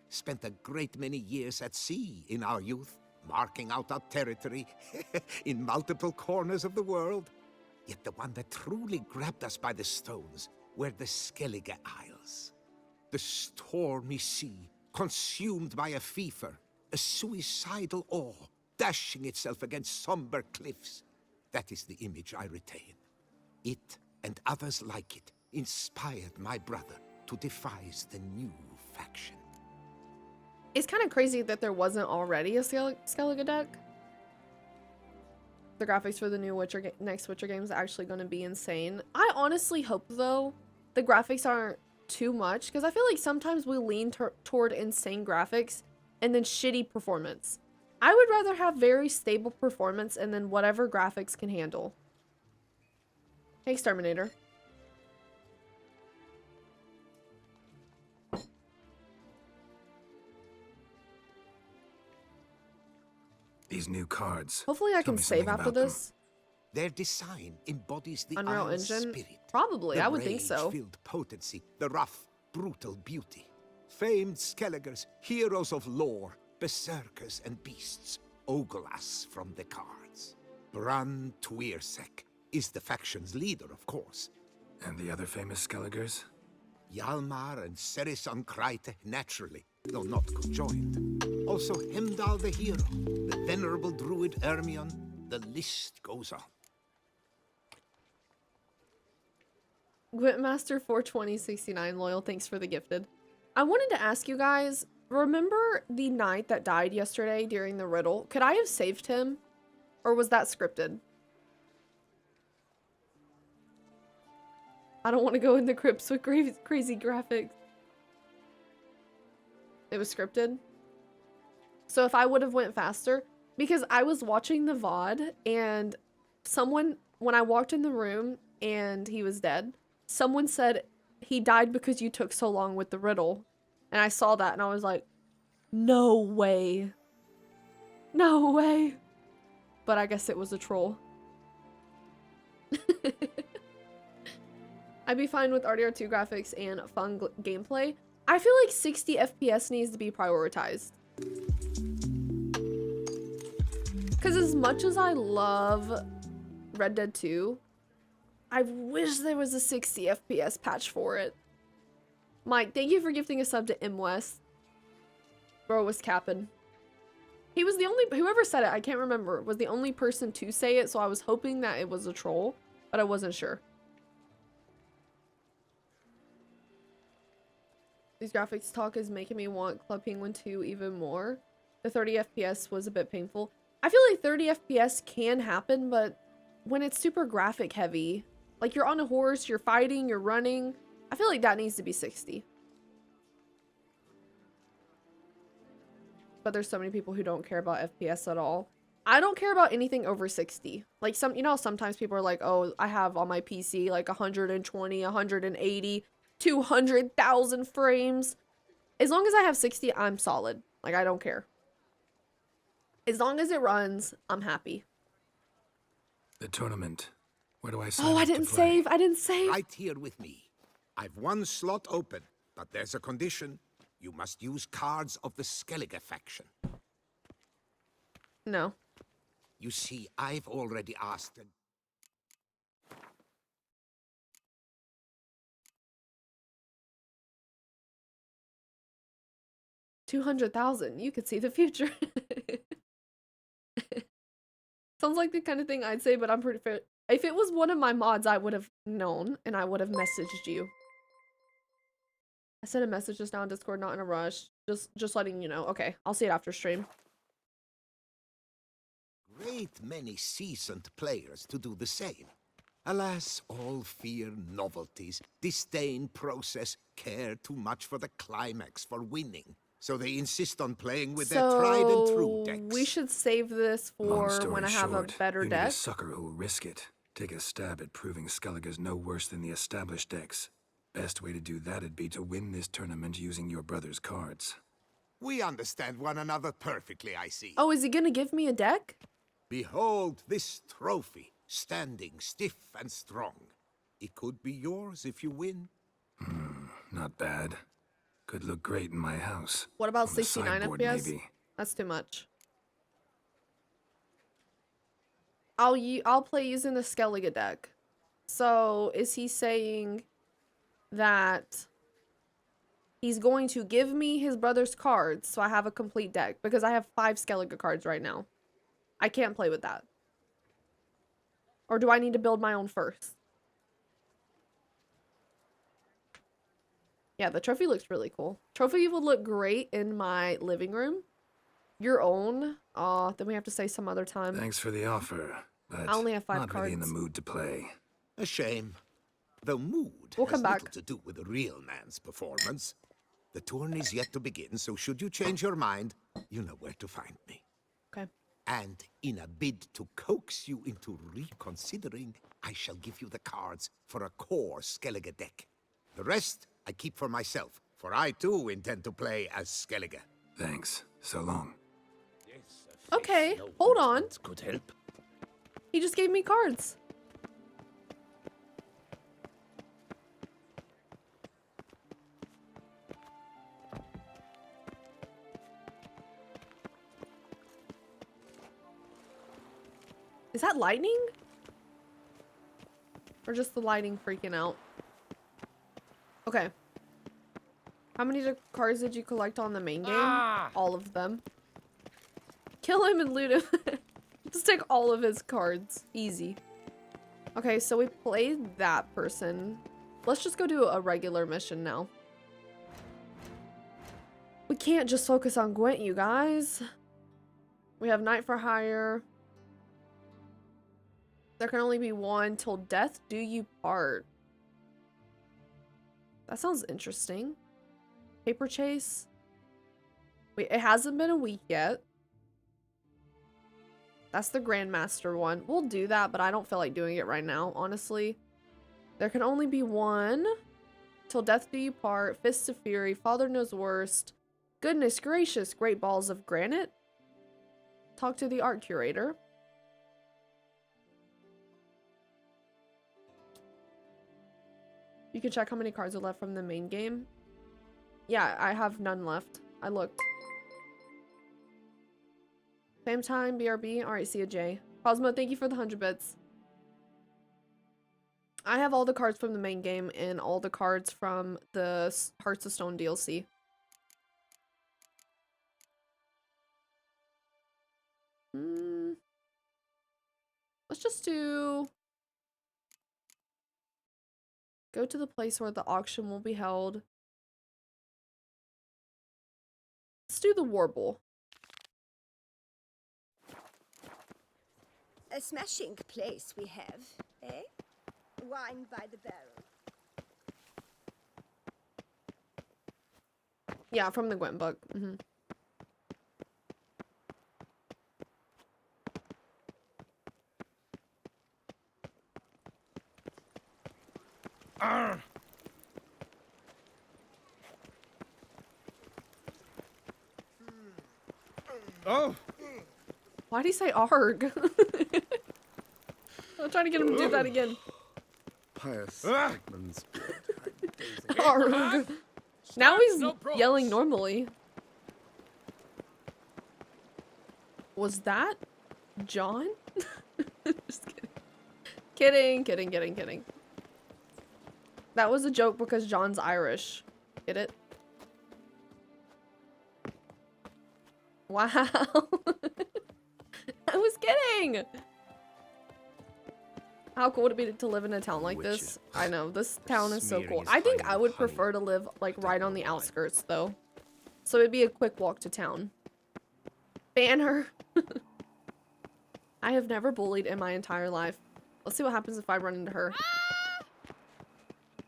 Spent a great many years at sea in our youth, marking out our territory in multiple corners of the world. Yet the one that truly grabbed us by the stones were the Skyytea Isles. The stormy sea, consumed by a fever, a suicidal awe, dashing itself against somber cliffs. That is the image I retain. It, and others like it, inspired my brother to devise the new faction. It's kind of crazy that there wasn't already a Skyytea deck. The graphics for the new next Witcher game is actually going to be insane. I honestly hope, though, the graphics aren't too much, because I feel like sometimes we lean toward insane graphics and then shitty performance. I would rather have very stable performance and then whatever graphics can handle. Hey, Exterminator. These new cards. Hopefully I Tell can me save something after about them. this. Their design embodies the Unreal Isle's Engine? spirit. Probably, The I would think so. rage-filled potency, the rough, brutal beauty. Famed Skelligers, heroes of lore, berserkers and beasts, ogle us from the cards. Bran Tuirsek is the faction's leader, of course. And the other famous Skelligers? Hjalmar and Serisan Kryte, naturally, though not conjoined. Also Hemdall the hero, the venerable druid Ermion, the list goes on. Gwentmaster 42069 loyal, thanks for the gifted. I wanted to ask you guys, remember the knight that died yesterday during the riddle? Could I have saved him? Or was that scripted? I don't want to go in the crypts with crazy graphics. It was scripted? So if I would have went faster, because I was watching the VOD and someone, when I walked in the room and he was dead, someone said he died because you took so long with the riddle. And I saw that and I was like, no way. No way. But I guess it was a troll. I'd be fine with RDR2 graphics and fun gameplay. I feel like 60 FPS needs to be prioritized. Because as much as I love Red Dead 2, I wish there was a 60 FPS patch for it. Mike, thank you for gifting a sub to M West. Bro was capping. He was the only, whoever said it, I can't remember, was the only person to say it, so I was hoping that it was a troll, but I wasn't sure. These graphics talk is making me want Club Penguin 2 even more. The 30 FPS was a bit painful. I feel like 30 FPS can happen, but when it's super graphic heavy, like you're on a horse, you're fighting, you're running, I feel like that needs to be 60. But there's so many people who don't care about FPS at all. I don't care about anything over 60. Like some, you know, sometimes people are like, oh, I have on my PC like 120, 180, 200,000 frames. As long as I have 60, I'm solid. Like, I don't care. As long as it runs, I'm happy. The tournament. Where do I sign Oh, I up to didn't play? save. I didn't save. Right here with me. I've one slot open, but there's a condition. You must use cards of the Skyytea faction. No. You see, I've already asked. 200,000. You could see the future. Sounds like the kind of thing I'd say, but I'm pretty fair. If it was one of my mods, I would have known and I would have messaged you. I sent a message just now on Discord, not in a rush. Just letting you know. Okay, I'll see it after stream. Great many seasoned players to do the same. Alas, all fear novelties, disdain process, care too much for the climax, for winning. So they insist on playing with their tried and true decks. We should save this Long for story when I have short, a better you need a deck. sucker who'll risk it. Take a stab at proving Skellige's no worse than the established decks. Best way to do that'd be to win this tournament using your brother's cards. We understand one another perfectly, I see. Oh, is he gonna give me a deck? Behold this trophy, standing stiff and strong. It could be yours if you win. Not bad. Could look great in my house. What about On the 69 sideboard, FPS? maybe. That's too much. I'll play using the Skellige deck. So, is he saying that he's going to give me his brother's cards so I have a complete deck? Because I have 5 Skellige cards right now. I can't play with that. Or do I need to build my own first? Yeah, the trophy looks really cool. Trophy would look great in my living room. Your own? Aw, then we have to say some other time. Thanks for the offer, but I only have 5 not cards. really in the mood to play. A shame. The mood We'll has come back. little to do with a real man's performance. The tourney's yet to begin, so should you change your mind, you know where to find me. Okay. And in a bid to coax you into reconsidering, I shall give you the cards for a core Skellige deck. The rest I keep for myself, for I too intend to play as Skellige. Thanks. So long. Okay, hold on. Could help. He just gave me cards. Is that lightning? Or just the lighting freaking out? Okay. How many cards did you collect on the main game? All of them. Kill him and loot him. Just take all of his cards. Easy. Okay, so we played that person. Let's just go do a regular mission now. We can't just focus on Gwent, you guys. We have Night for Hire. There can only be one till death do you part. That sounds interesting. Paper chase. Wait, it hasn't been a week yet. That's the Grandmaster one. We'll do that, but I don't feel like doing it right now, honestly. There can only be one. Till death do you part. Fists of Fury. Father knows worst. Goodness gracious. Great balls of granite. Talk to the art curator. You can check how many cards are left from the main game. Yeah, I have none left. I looked. Same time, BRB. Alright, see ya, Jay. Cosmo, thank you for the 100 bits. I have all the cards from the main game and all the cards from the Hearts of Stone DLC. Let's just do... Go to the place where the auction will be held. Let's do the Warble. A smashing place we have, eh? Wine by the barrel. Yeah, from the Gwent book. Oh! Why'd he say arg? I'm trying to get him to do that again. Pious Ah! Ekman's Arg. Now he's yelling normally. Was that John? Just kidding. Kidding. That was a joke because John's Irish. Get it? Wow. I was kidding. How cool would it be to live in a town like this? I know, this town is so cool. I think I would prefer to live like right on the outskirts though. So it'd be a quick walk to town. Banner. I have never bullied in my entire life. Let's see what happens if I run into her.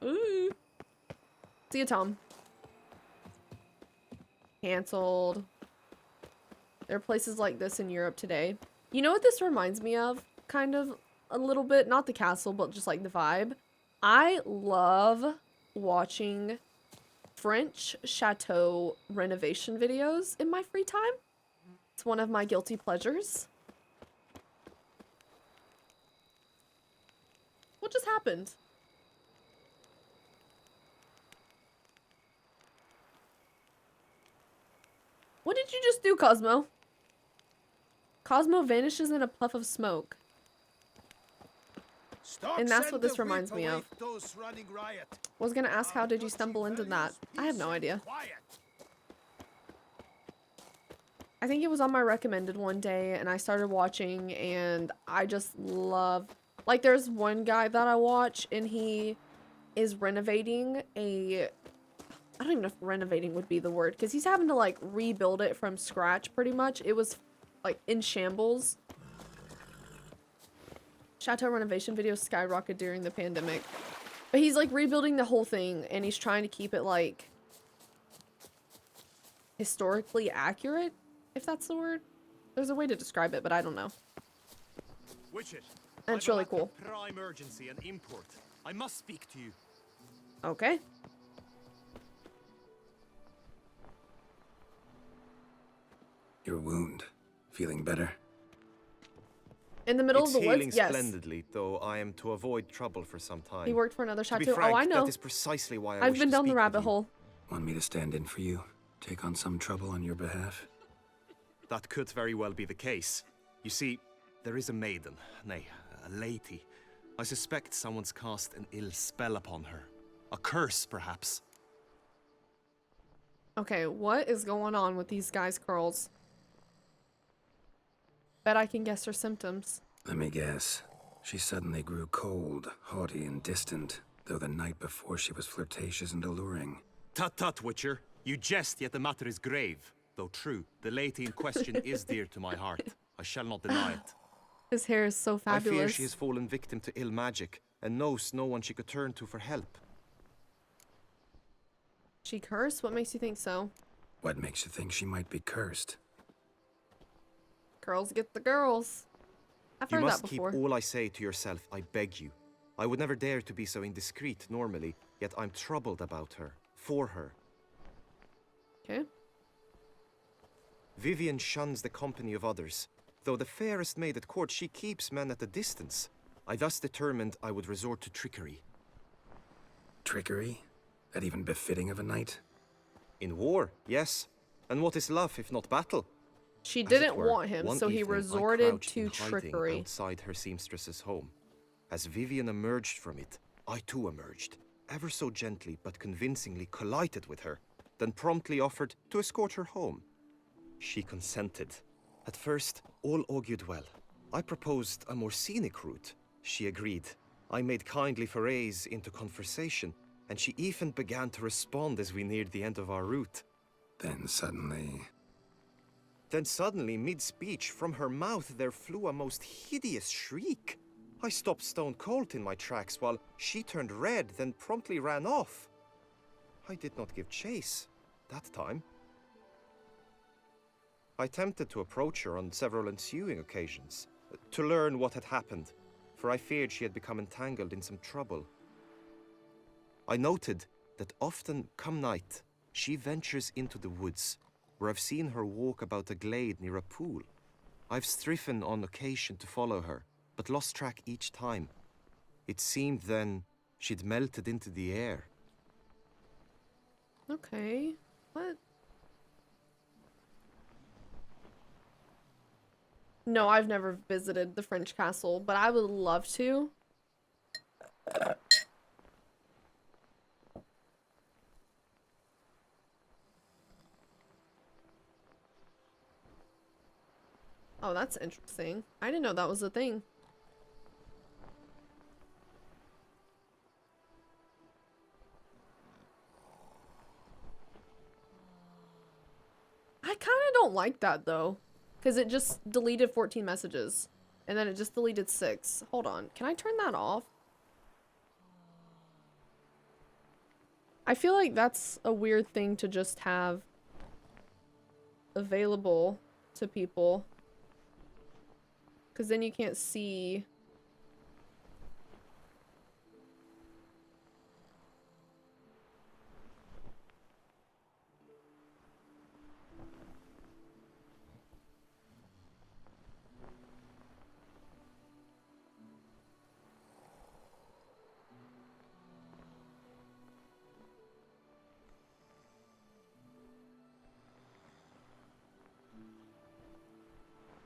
Ooh. See ya, Tom. Cancelled. There are places like this in Europe today. You know what this reminds me of? Kind of a little bit. Not the castle, but just like the vibe. I love watching French chateau renovation videos in my free time. It's one of my guilty pleasures. What just happened? What did you just do, Cosmo? Cosmo vanishes in a puff of smoke. And that's what this reminds me of. Was gonna ask, how did you stumble into that? I have no idea. I think it was on my recommended one day and I started watching and I just love, like there's one guy that I watch and he is renovating a, I don't even know if renovating would be the word, because he's having to like rebuild it from scratch pretty much. It was like in shambles. Chateau renovation videos skyrocketed during the pandemic. But he's like rebuilding the whole thing and he's trying to keep it like historically accurate, if that's the word. There's a way to describe it, but I don't know. And it's really cool. Prime urgency and import. I must speak to you. Okay. Your wound. Feeling better? In the middle of the healing woods? Yes. Splendidly, though I am to avoid trouble for some time. He worked for another To be chateau. frank, Oh, I know. that is precisely why I've been down the rabbit with hole. Want me to stand in for you? Take on some trouble on your behalf? That could very well be the case. You see, there is a maiden, nay, a lady. I suspect someone's cast an ill spell upon her. A curse, perhaps. Okay, what is going on with these guys' curls? Bet I can guess her symptoms. Let me guess. She suddenly grew cold, haughty, and distant, though the night before she was flirtatious and alluring. Tut tut, Witcher. You jest, yet the matter is grave. Though true, the lady in question is dear to my heart. I shall not deny it. His hair is so fabulous. I fear she has fallen victim to ill magic, and knows no one she could turn to for help. She cursed? What makes you think so? What makes you think she might be cursed? Girls get the girls. I've You heard must that keep before. all I say to yourself, I beg you. I would never dare to be so indiscreet normally, yet I'm troubled about her, for her. Okay. Vivian shuns the company of others. Though the fairest maid at court, she keeps men at a distance. I thus determined I would resort to trickery. Trickery? That even befitting of a knight? In war, yes. And what is love if not battle? She As it didn't were, want him, one so he evening I resorted crouched to in hiding trickery. outside her seamstress's home. As Vivian emerged from it, I too emerged, ever so gently but convincingly collided with her, then promptly offered to escort her home. She consented. At first, all augured well. I proposed a more scenic route. She agreed. I made kindly forays into conversation, and she even began to respond as we neared the end of our route. Then suddenly, mid-speech, from her mouth there flew a most hideous shriek. I stopped stone cold in my tracks while she turned red, then promptly ran off. I did not give chase that time. I attempted to approach her on several ensuing occasions, to learn what had happened, for I feared she had become entangled in some trouble. I noted that often, come night, she ventures into the woods, where I've seen her walk about a glade near a pool. I've striven on occasion to follow her, but lost track each time. It seemed then she'd melted into the air. Okay. What? No, I've never visited the French castle, but I would love to. Oh, that's interesting. I didn't know that was a thing. I kind of don't like that though, because it just deleted 14 messages and then it just deleted 6. Hold on, can I turn that off? I feel like that's a weird thing to just have available to people, because then you can't see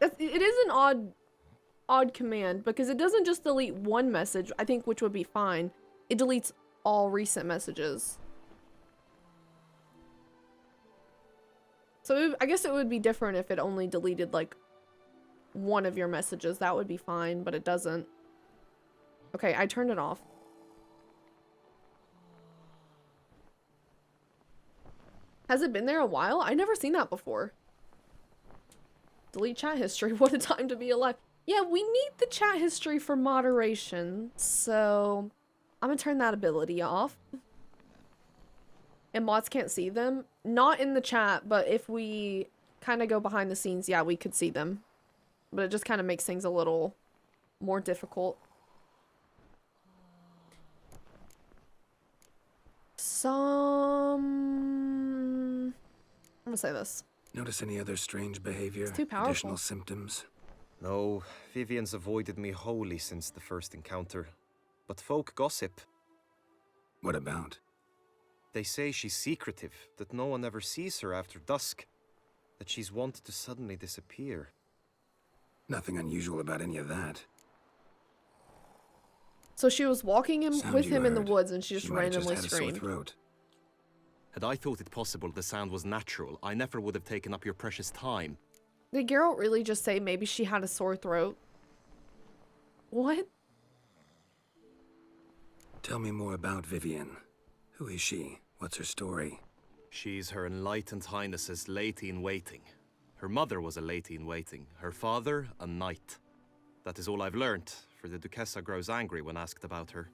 It is an odd command because it doesn't just delete one message, I think, which would be fine. It deletes all recent messages. So I guess it would be different if it only deleted like one of your messages. That would be fine, but it doesn't. Okay, I turned it off. Has it been there a while? I've never seen that before. Delete chat history. What a time to be alive. Yeah, we need the chat history for moderation, so I'm gonna turn that ability off. And mods can't see them. Not in the chat, but if we kind of go behind the scenes, yeah, we could see them. But it just kind of makes things a little more difficult. I'm gonna say this. Notice any other strange behavior? It's too powerful. Additional symptoms? No, Vivian's avoided me wholly since the first encounter. But folk gossip. What about? They say she's secretive, that no one ever sees her after dusk. That she's wanted to suddenly disappear. Nothing unusual about any of that. So she was walking with him in the heard. woods and she just She might have randomly just had a sore screamed. throat. Had I thought it possible the sound was natural, I never would have taken up your precious time. Did Geralt really just say maybe she had a sore throat? What? Tell me more about Vivian. Who is she? What's her story? She's Her Enlightened Highness's lady-in-waiting. Her mother was a lady-in-waiting, her father a knight. That is all I've learnt, for the Duchessa grows angry when asked about her.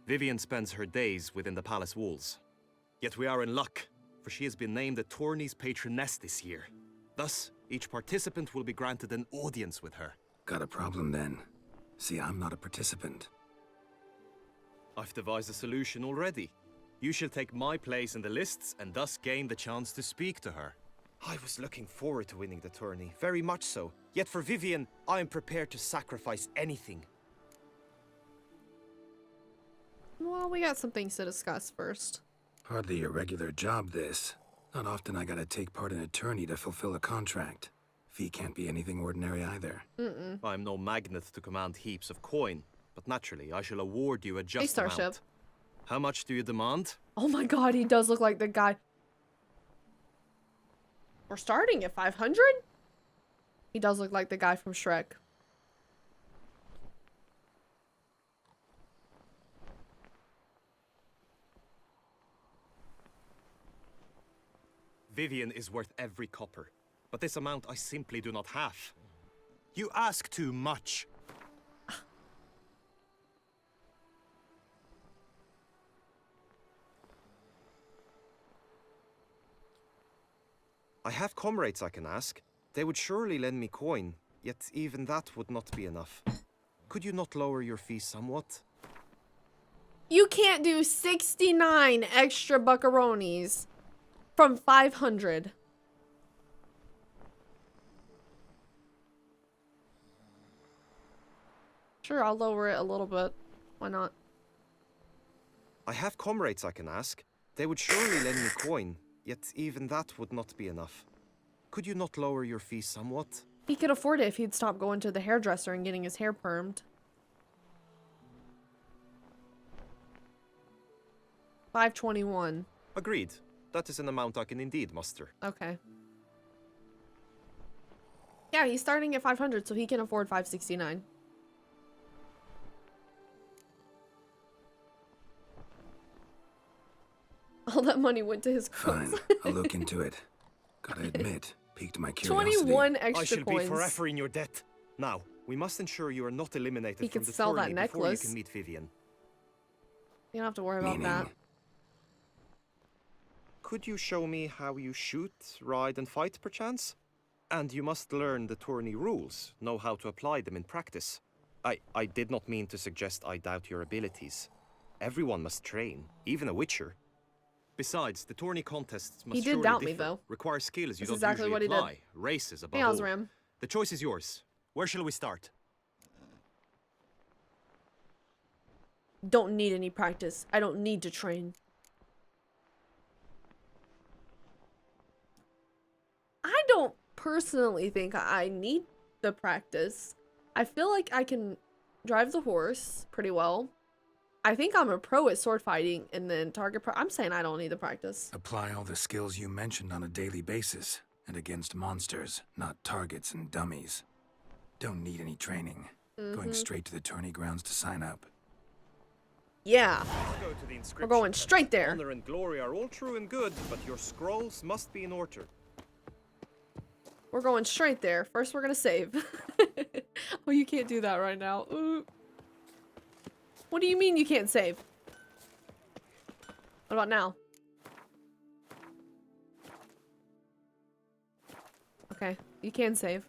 Vivian spends her days within the palace walls. Yet we are in luck, for she has been named the tourney's patroness this year. Thus, each participant will be granted an audience with her. Got a problem then. See, I'm not a participant. I've devised a solution already. You shall take my place in the lists and thus gain the chance to speak to her. I was looking forward to winning the tourney, very much so. Yet for Vivian, I am prepared to sacrifice anything. Well, we got some things to discuss first. Hardly a regular job, this. Not often I gotta take part in a tourney to fulfill a contract. Fee can't be anything ordinary either. I'm no magnet to command heaps of coin, but naturally I shall award you a just Starship. amount. How much do you demand? Oh my god, he does look like the guy. We're starting at 500? He does look like the guy from Shrek. Vivian is worth every copper, but this amount I simply do not have. You ask too much. I have comrades I can ask. They would surely lend me coin, yet even that would not be enough. Could you not lower your fee somewhat? You can't do 69 extra buckaronis from 500. Sure, I'll lower it a little bit. Why not? I have comrades I can ask. They would surely lend me coin, yet even that would not be enough. Could you not lower your fee somewhat? He could afford it if he'd stop going to the hairdresser and getting his hair permed. 521. Agreed. That is an amount I can indeed muster. Okay. Yeah, he's starting at 500, so he can afford 569. All that money went to his Fine, clothes. I'll look into it. Gotta admit, piqued my curiosity. 21 I extra shall coins. be forever in your debt. Now, we must ensure you are not eliminated He from could the sell that tourney before you necklace. can meet Vivian. You don't have to worry about that. Meaning? Could you show me how you shoot, ride, and fight, perchance? And you must learn the tourney rules, know how to apply them in practice. I did not mean to suggest I doubt your abilities. Everyone must train, even a witcher. Besides, the tourney contests must He did surely doubt me, differ. though. Require skills you That's don't exactly usually what he did. apply. Races above Hey, all. Osram. The choice is yours. Where shall we start? Don't need any practice. I don't need to train. I don't personally think I need the practice. I feel like I can drive the horse pretty well. I think I'm a pro at sword fighting, and then I'm saying I don't need the practice. Apply all the skills you mentioned on a daily basis, and against monsters, not targets and dummies. Don't need any training. Going straight to the tourney grounds to sign up. Yeah, Go to the we're inscription. going straight there. Honor and glory are all true and good, but your scrolls must be in order. We're going straight there. First, we're gonna save. Oh, you can't do that right now. Ooh. What do you mean you can't save? What about now? Okay, you can save.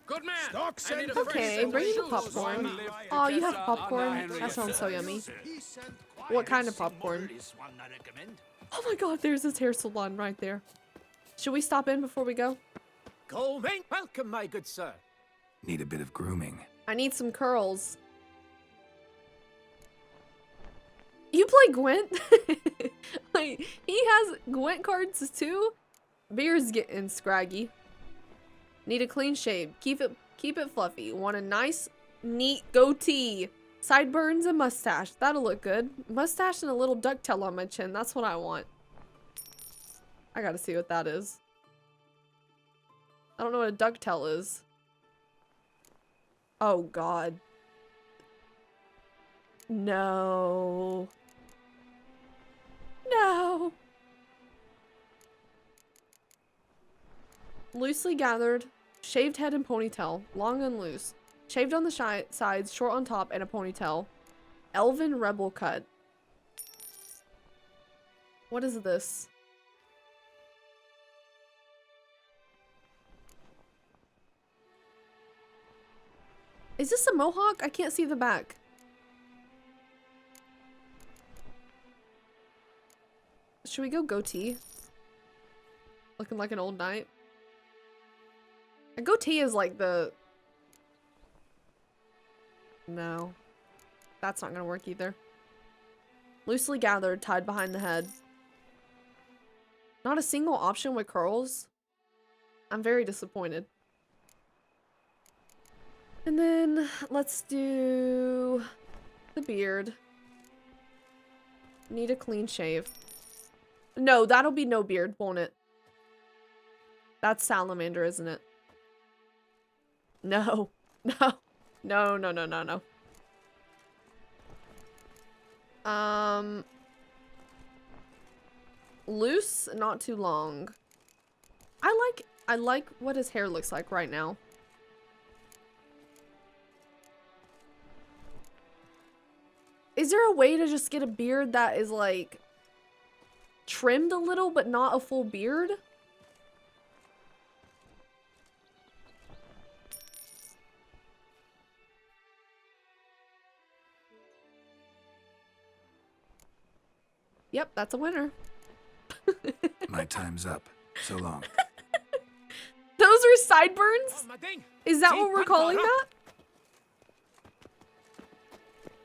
Good man. Okay, bring in the popcorn. Oh, you have popcorn? That sounds so yummy. What kind of popcorn? Oh my god, there's this hair salon right there. Should we stop in before we go? Welcome, my good sir. Need a bit of grooming. I need some curls. You play Gwent? Like, he has Gwent cards too? Beard's getting scraggy. Need a clean shave. Keep it fluffy. Want a nice, neat goatee. Sideburns and mustache. That'll look good. Mustache and a little ducktail on my chin. That's what I want. I gotta see what that is. I don't know what a ducktail is. Oh god. No. No. Loosely gathered, shaved head and ponytail, long and loose. Shaved on the sides, short on top, and a ponytail. Elven rebel cut. What is this? Is this a mohawk? I can't see the back. Should we go goatee? Looking like an old knight. A goatee is like the... No. That's not gonna work either. Loosely gathered, tied behind the head. Not a single option with curls. I'm very disappointed. And then let's do the beard. Need a clean shave. No, that'll be no beard, won't it? That's salamander, isn't it? No. No. No, no, no, no, no. Loose, not too long. I like what his hair looks like right now. Is there a way to just get a beard that is like trimmed a little but not a full beard? Yep, that's a winner. My time's up. So long. Those are sideburns? Is that what we're calling that?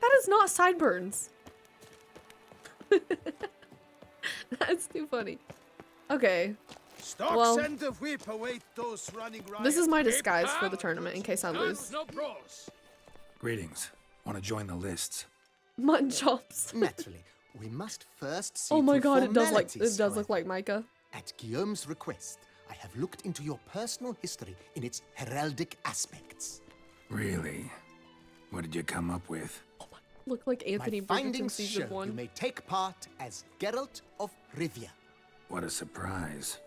That is not sideburns. That's too funny. Okay. Well, this is my disguise for the tournament in case I lose. Greetings. Want to join the lists? Mutton chops. Naturally, we must first see Oh my to god, it does formalities, look like Micah. At Guillaume's request, I have looked into your personal history in its heraldic aspects. Really? What did you come up with? Look like Anthony My Bridgerton findings season show 1. you may take part as Geralt of Rivia, What a surprise.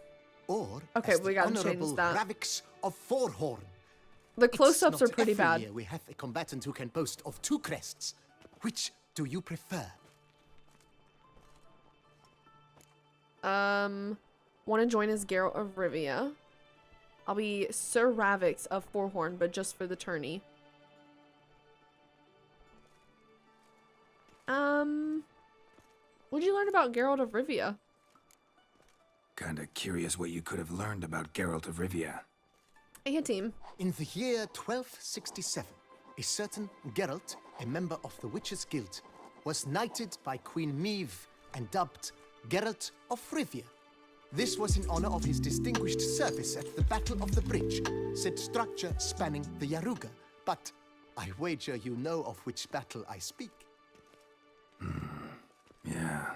or Okay, as we the gotta change Honorable that. Ravix of Forhorn. The It's close-ups are not pretty every bad. year we have a combatant who can boast of 2 crests. Which do you prefer? Want to join as Geralt of Rivia. I'll be Sir Ravix of Forhorn, but just for the tourney. What'd you learn about Geralt of Rivia? Kinda curious what you could have learned about Geralt of Rivia. Hey, team. In the year 1267, a certain Geralt, a member of the Witches' Guild, was knighted by Queen Meve and dubbed Geralt of Rivia. This was in honor of his distinguished service at the Battle of the Bridge, said structure spanning the Yaruga. But I wager you know of which battle I speak. Yeah,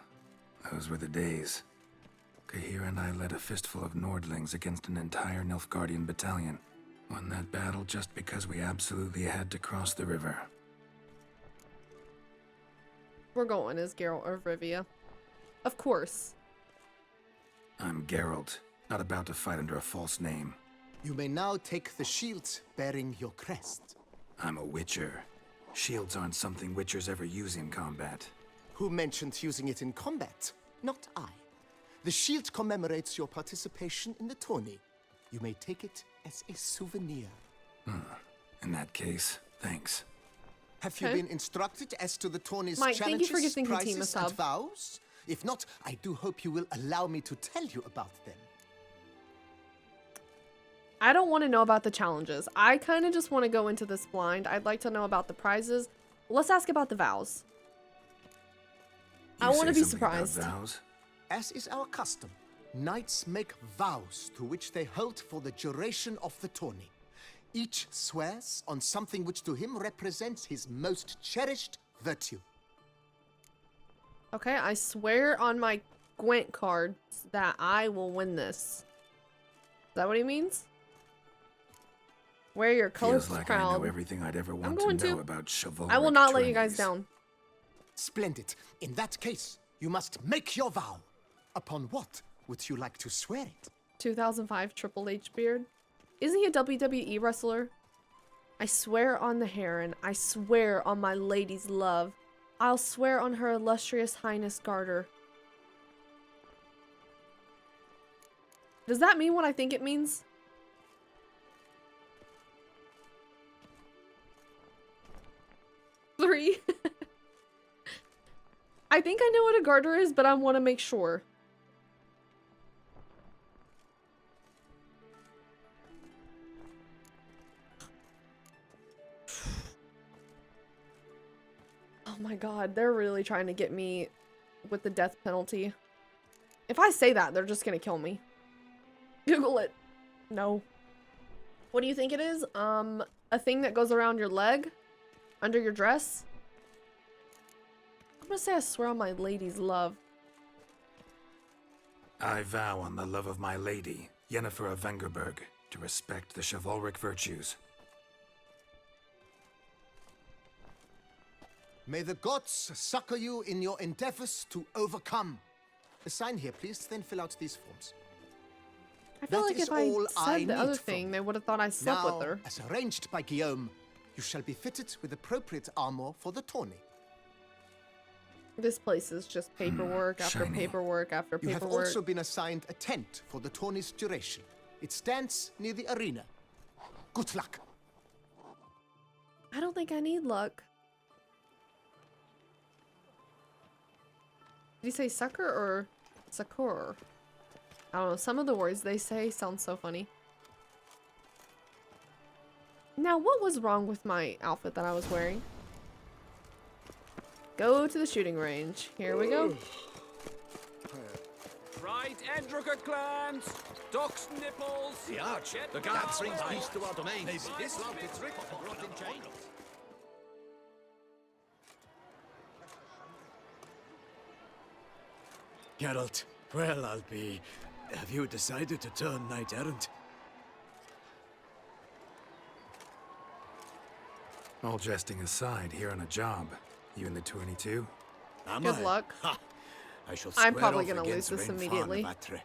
those were the days. Kahira and I led a fistful of Nordlings against an entire Nilfgaardian battalion. Won that battle just because we absolutely had to cross the river. We're going as Geralt or Rivia. Of course. I'm Geralt, not about to fight under a false name. You may now take the shields bearing your crest. I'm a Witcher. Shields aren't something Witchers ever use in combat. Who mentioned using it in combat? Not I. The shield commemorates your participation in the tourney. You may take it as a souvenir. In that case, thanks. Have you been instructed as to the tourney's Mike, thank you challenges, for gifting Hatima prizes, sub. and vows? If not, I do hope you will allow me to tell you about them. I don't want to know about the challenges. I kind of just want to go into this blind. I'd like to know about the prizes. Let's ask about the vows. I You want to say be something about surprised. vows? As is our custom, knights make vows to which they hold for the duration of the tourney. Each swears on something which to him represents his most cherished virtue. Okay, I swear on my Gwent cards that I will win this. Is that what he means? Wear your Feels colorful like I crown. know everything I'd ever want going to know to. about chivalric I will not let you guys tourneys. down. Splendid. In that case, you must make your vow. Upon what would you like to swear it? 2005 Triple H beard. Isn't he a WWE wrestler? I swear on the Heron. I swear on my lady's love. I'll swear on her illustrious highness Garter. Does that mean what I think it means? Three. I think I know what a garter is, but I want to make sure. Oh my god, they're really trying to get me with the death penalty. If I say that, they're just gonna kill me. Google it. No. What do you think it is? A thing that goes around your leg? Under your dress? I'm gonna say I swear on my lady's love. I vow on the love of my lady, Yennefer of Vengerberg, to respect the chivalric virtues. May the gods succor you in your endeavors to overcome. Sign here, please, then fill out these forms. I feel That like is if I all I said the other need from thing, you. they would have thought I slept Now, with her. as arranged by Guillaume, you shall be fitted with appropriate armor for the tourney. This place is just paperwork after shiny. paperwork after You have paperwork. also been assigned a tent for the tourney's duration. It stands near the arena. Good luck. I don't think I need luck. Did he say sucker or succor? I don't know. Some of the words they say sound so funny. Now, what was wrong with my outfit that I was wearing? Go to the shooting range. Here we go. Right, Endrugger clans, ducks nipples. The arch, the guard brings peace to our domains. Maybe this loud it's rip and brought in chains. Geralt, well, I'll be. Have you decided to turn knight errant? All jesting aside, here on a job. You in the tourney too? Am Good I? luck. Ha! I shall I'm square probably off gonna lose against this Rainfarn immediately. of Atre.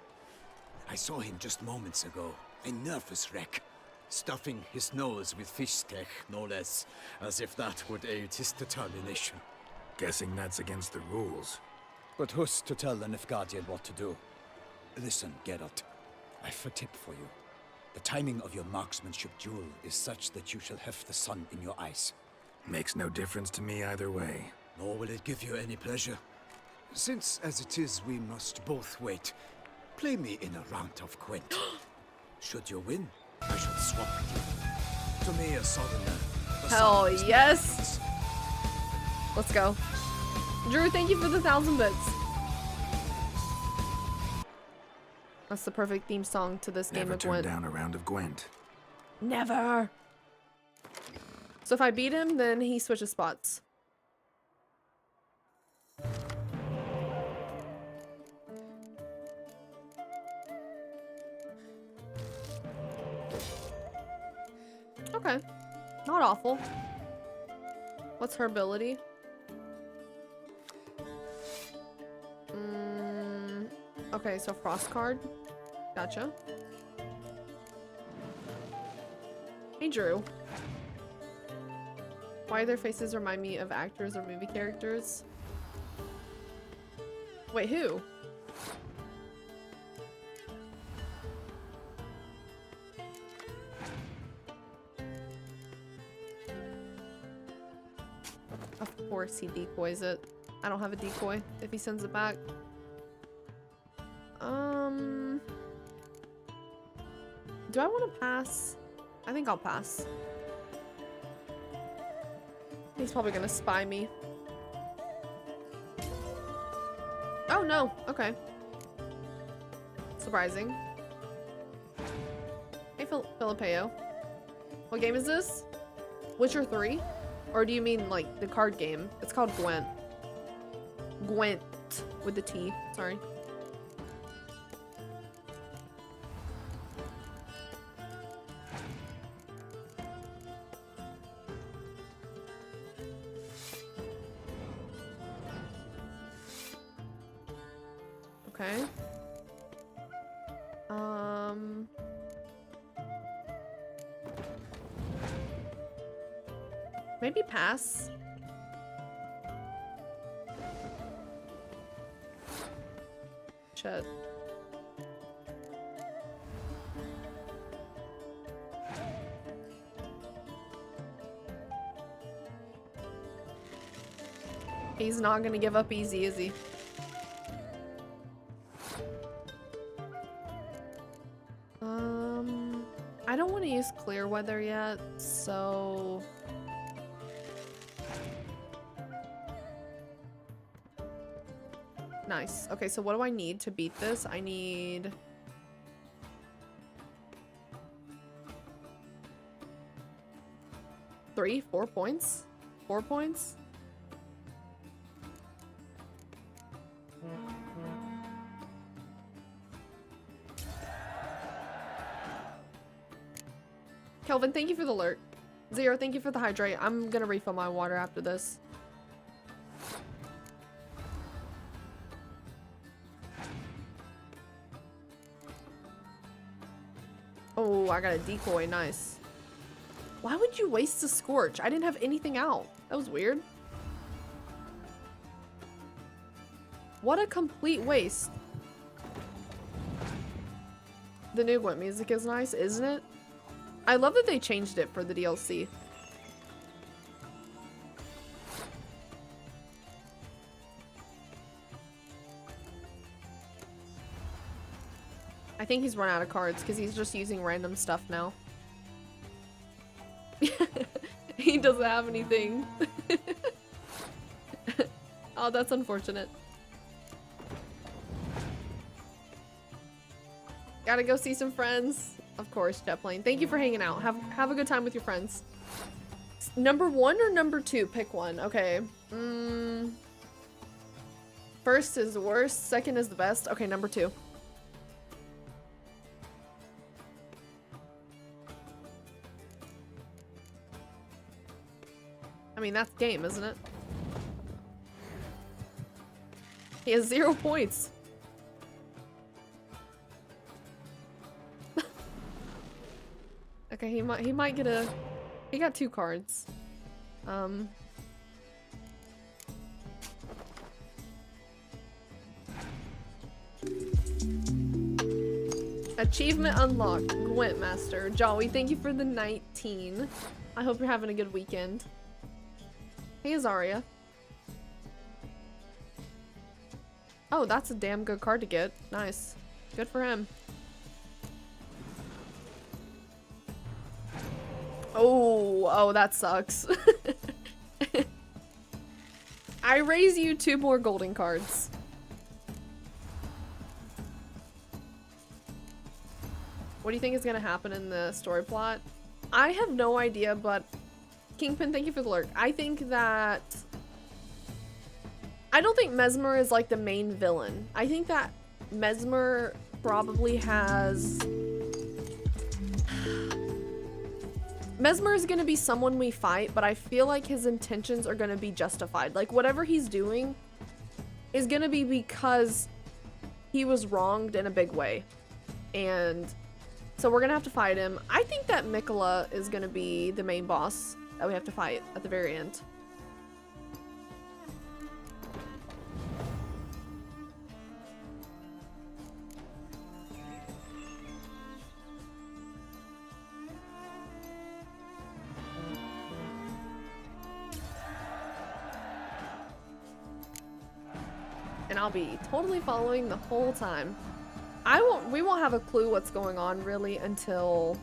I saw him just moments ago. A nervous wreck. Stuffing his nose with fish steak, no less. As if that would aid his determination. Guessing that's against the rules. But who's to tell the Nilfgaardian what to do? Listen, Geralt. I've a tip for you. The timing of your marksmanship duel is such that you shall have the sun in your eyes. Makes no difference to me either way. Nor will it give you any pleasure. Since, as it is, we must both wait, play me in a round of Gwent. Should you win, I shall swap with you. To me, a southerner. the Hell sun is my yes. preference. Let's go. Drew, thank you for the 1,000 bits. That's the perfect theme song to this game Never of turn Gwent. down a round of Gwent. Never! So if I beat him, then he switches spots. Okay. Not awful. What's her ability? Okay, so Frost card. Gotcha. Hey, Drew. Why their faces remind me of actors or movie characters? Wait, who? Of course he decoys it. I don't have a decoy if he sends it back. Do I want to pass? I think I'll pass. He's probably gonna spy me. Oh no, okay. Surprising. Hey Filipeo. What game is this? Witcher 3? Or do you mean like the card game? It's called Gwent. Gwent with the T, sorry. Okay. Maybe pass. Shit. He's not gonna give up easy, is he? I don't want to use clear weather yet, so nice. Okay, so what do I need to beat this? I need 4 points? 4 points? Kelvin, thank you for the alert. Zero, thank you for the hydrate. I'm gonna refill my water after this. Oh, I got a decoy. Nice. Why would you waste the Scorch? I didn't have anything out. That was weird. What a complete waste. The new Gwent music is nice, isn't it? I love that they changed it for the DLC. I think he's run out of cards because he's just using random stuff now. He doesn't have anything. Oh, that's unfortunate. Gotta go see some friends. Of course, Jetplane. Thank you for hanging out. Have a good time with your friends. Number 1 or number 2? Pick one. Okay. First is the worst. Second is the best. Okay, number 2. I mean, that's game, isn't it? He has 0 points. Okay, he might get a... He got 2 cards. Achievement unlocked. Gwent Master. Jolly, thank you for the 19. I hope you're having a good weekend. Hey, Azaria. Oh, that's a damn good card to get. Nice. Good for him. Oh, that sucks. I raise you 2 more golden cards. What do you think is gonna happen in the story plot? I have no idea, but Kingpin, thank you for the lurk. I think that I don't think Mesmer is like the main villain. I think that Mesmer probably has Mesmer is gonna be someone we fight, but I feel like his intentions are gonna be justified. Like whatever he's doing is gonna be because he was wronged in a big way. And so we're gonna have to fight him. I think that Mikola is gonna be the main boss that we have to fight at the very end. And I'll be totally following the whole time. We won't have a clue what's going on really until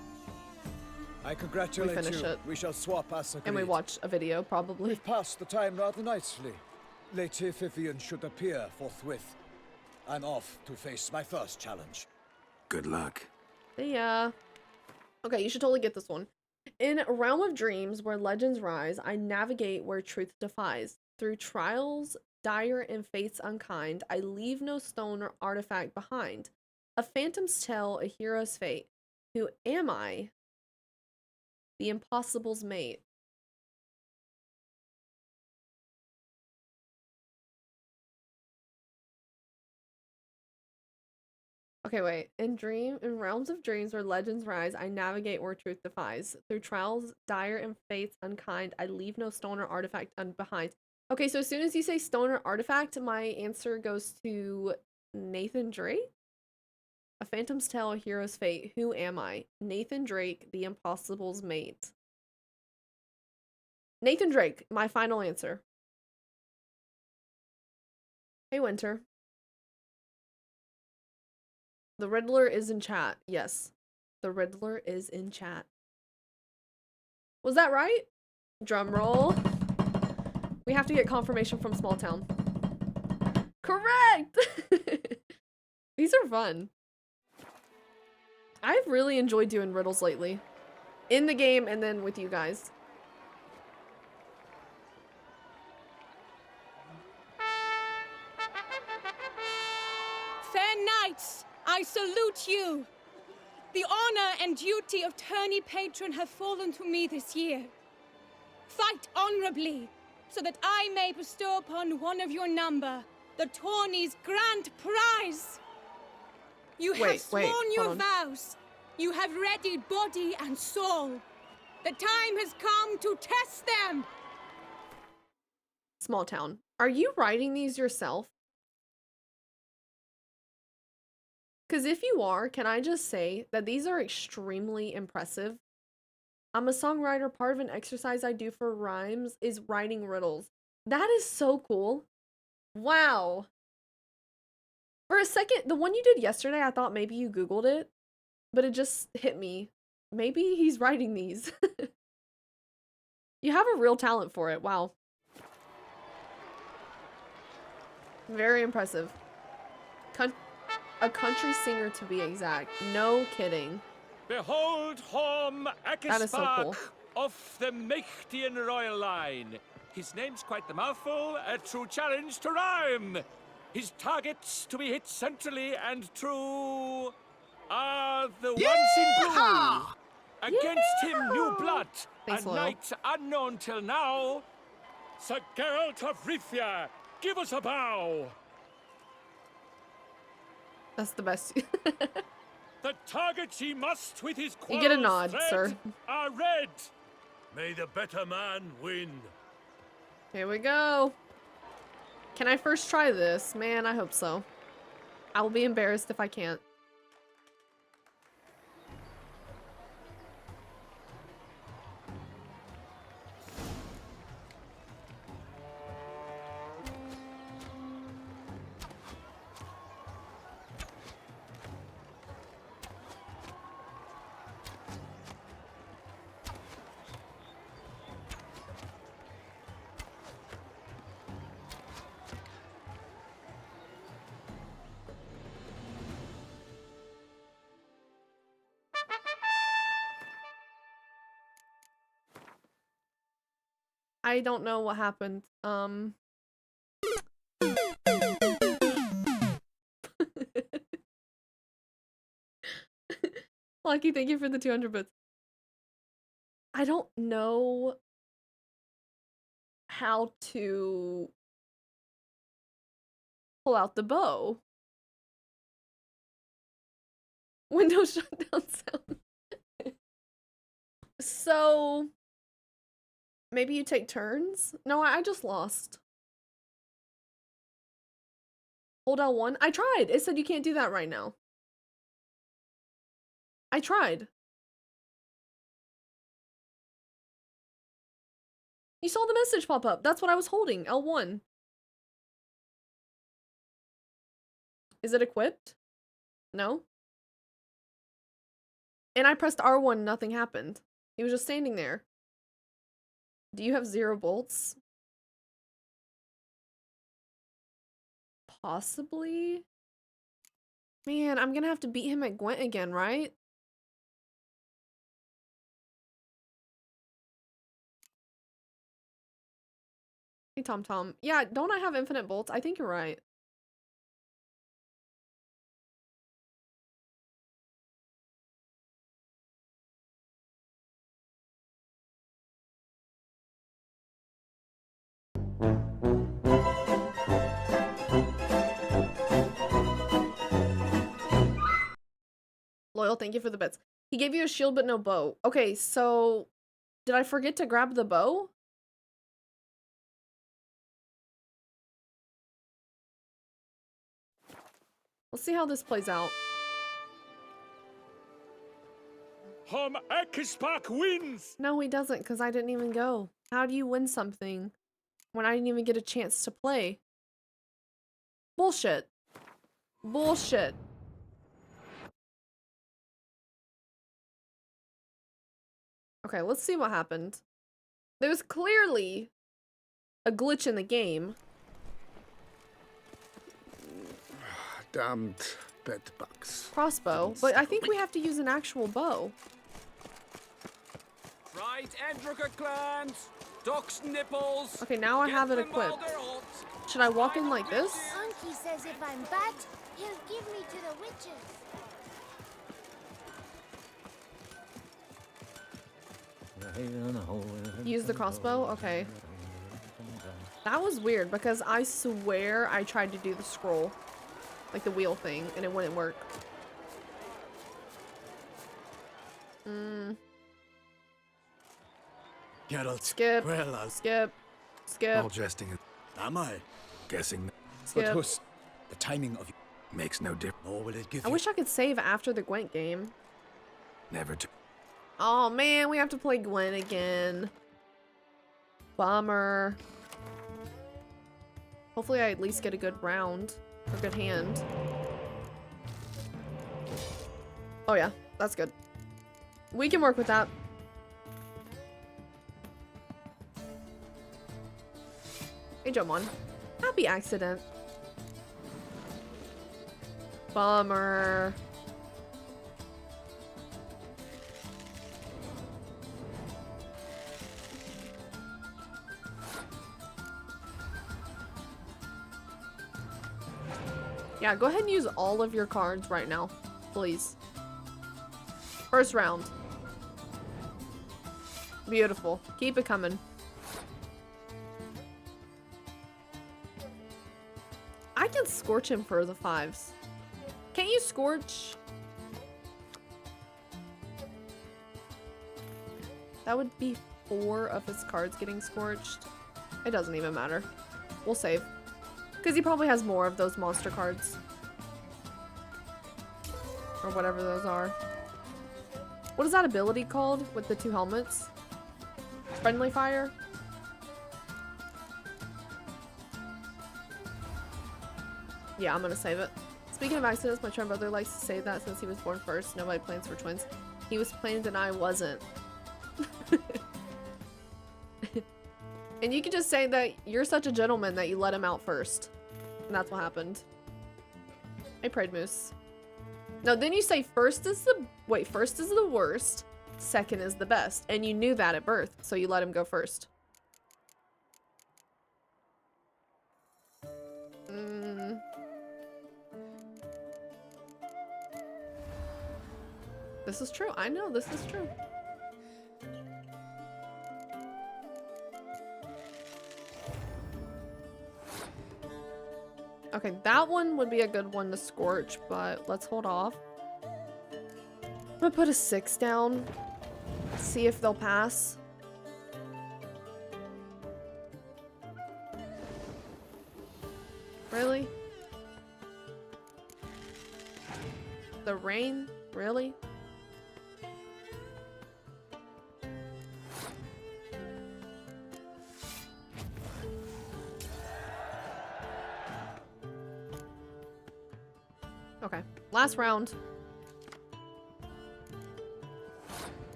I congratulate we finish you. it. We shall swap as agreed. And we watch a video probably. We've passed the time rather nicely. Lady Vivian should appear forthwith. I'm off to face my first challenge. Good luck. Yeah. Okay, you should totally get this one. In a realm of dreams where legends rise, I navigate where truth defies. Through trials dire and fates unkind, I leave no stone or artifact behind. A phantom's tale, a hero's fate. Who am I? The impossible's mate. Okay, wait. In realms of dreams where legends rise, I navigate where truth defies. Through trials dire and fates unkind, I leave no stone or artifact behind. Okay, so as soon as you say stone or artifact, my answer goes to Nathan Drake. A phantom's tale, a hero's fate. Who am I? Nathan Drake, the impossible's mate. Nathan Drake, my final answer. Hey, Winter. The Riddler is in chat. Yes. The Riddler is in chat. Was that right? Drum roll. We have to get confirmation from Small Town. Correct! These are fun. I've really enjoyed doing riddles lately. In the game and then with you guys. Fair knights, I salute you. The honor and duty of tourney patron have fallen to me this year. Fight honorably, so that I may bestow upon one of your number the tourney's grand prize. You have sworn your vows. You have readied body and soul. The time has come to test them. Small Town. Are you writing these yourself? Because if you are, can I just say that these are extremely impressive. I'm a songwriter. Part of an exercise I do for rhymes is writing riddles. That is so cool. Wow. For a second, the one you did yesterday, I thought maybe you Googled it, but it just hit me. Maybe he's writing these. You have a real talent for it. Wow. Very impressive. A country singer to be exact. No kidding. Behold Horm That is so cool. of the Mechtian royal line. His name's quite the mouthful, a true challenge to rhyme. His targets to be hit centrally and true are the ones in blue. Against him, new blood, Thanks, a Loyal. knight unknown till now. Sir Geralt of Rivia, give us a bow. That's the best. The targets he must with his You get a quarrels nod, thread sir. are red. May the better man win. Here we go. Can I first try this? Man, I hope so. I will be embarrassed if I can't. I don't know what happened. Lucky, thank you for the 200 bits. I don't know how to pull out the bow. Windows shutdown sound. So maybe you take turns? No, I just lost. Hold L1. I tried. It said you can't do that right now. I tried. You saw the message pop up. That's what I was holding. L1. Is it equipped? No. And I pressed R1, nothing happened. He was just standing there. Do you have 0 bolts? Possibly? Man, I'm gonna have to beat him at Gwent again, right? Hey, Tom Tom. Yeah, don't I have infinite bolts? I think you're right. Loyal, thank you for the bits. He gave you a shield but no bow. Okay, so did I forget to grab the bow? Let's see how this plays out. Ekispak wins! No, he doesn't, because I didn't even go. How do you win something when I didn't even get a chance to play? Bullshit. Bullshit. Okay, let's see what happened. There was clearly a glitch in the game. Damned bedbugs. Crossbow, but I think we have to use an actual bow. Right, Endrucker clans! Ducks nipples! Okay, now I have it equipped. Should I walk in like this? Unky says if I'm bad, he'll give me to the witches. Use the crossbow? Okay. That was weird because I swear I tried to do the scroll. Like the wheel thing, and it wouldn't work. Geralt. Skip. Well, I'll Skip. Skip. All jesting. Am I? Guessing Skip. But Hus, the timing of you makes no difference. nor will it give I you. wish I could save after the Gwent game. Never to. Oh man, we have to play Gwent again. Bummer. Hopefully I at least get a good round. Or good hand. Oh yeah, that's good. We can work with that. Hey, Jomon. Happy accident. Bummer. Yeah, go ahead and use all of your cards right now, please. First round. Beautiful. Keep it coming. I can scorch him for the 5s. Can't you scorch? That would be 4 of his cards getting scorched. It doesn't even matter. We'll save. Because he probably has more of those monster cards. Or whatever those are. What is that ability called with the 2 helmets? Friendly fire? Yeah, I'm gonna save it. Speaking of accidents, my twin brother likes to say that since he was born first. Nobody plans for twins. He was planned and I wasn't. And you can just say that you're such a gentleman that you let him out first. And that's what happened. I prayed moose. No, then you say first is the worst, second is the best. And you knew that at birth, so you let him go first. This is true. I know this is true. Okay, that one would be a good one to scorch, but let's hold off. I'm gonna put a 6 down. See if they'll pass. Really? The rain? Really? Okay, last round.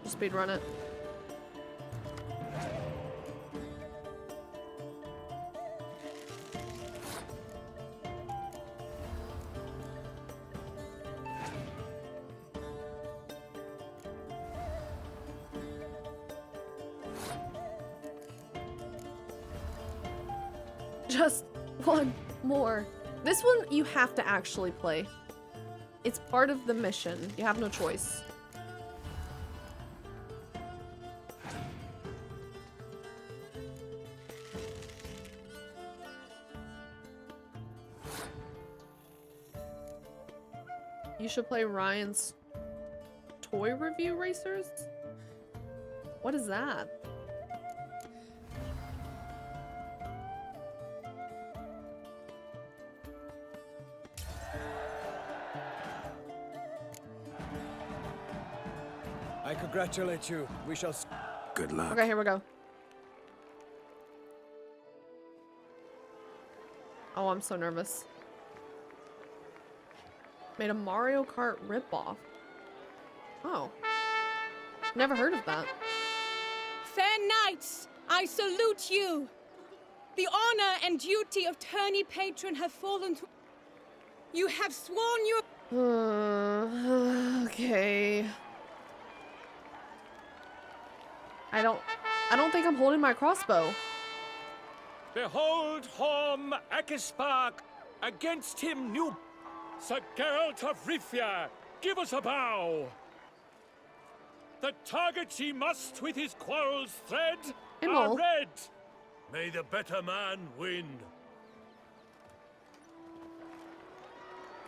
Just speed run it. Just one more. This one you have to actually play. It's part of the mission. You have no choice. You should play Ryan's Toy Review Racers? What is that? I congratulate you. We shall. Good luck. Okay, here we go. Oh, I'm so nervous. Made a Mario Kart ripoff. Oh. Never heard of that. Fair knights, I salute you. The honor and duty of tourney patron have fallen to... You have sworn your... Okay. I don't think I'm holding my crossbow. Behold Horm Akispark, against him new Sir Geralt of Rivia, give us a bow. The targets he must with his quarrels thread are red. May the better man win.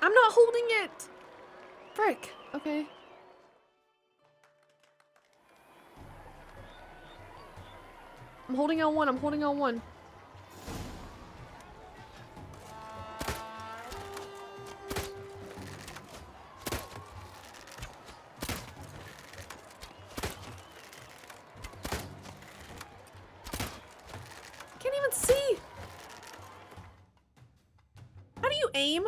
I'm not holding it! Frick. Okay. I'm holding L1, I'm holding L1. Can't even see! How do you aim?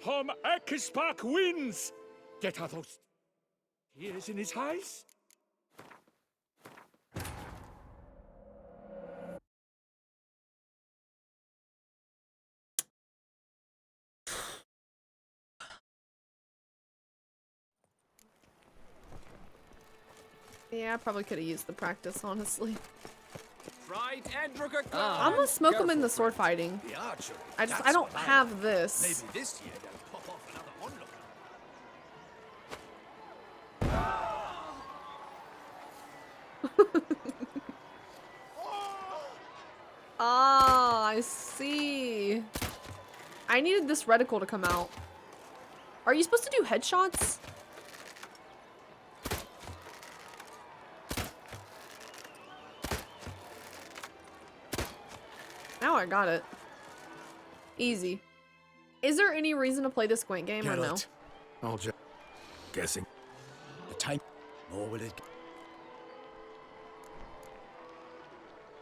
Horm Akispark wins! Get are those tears in his eyes? Yeah, I probably could have used the practice, honestly. Right, Andrika, I'm gonna smoke him in the sword fighting. The archery. I don't have this. Maybe this year they'll pop off another onlooker. Ah, I see. I needed this reticle to come out. Are you supposed to do headshots? Now I got it. Easy. Is there any reason to play this Gwent game or no? I'll just guessing. The time. More will it.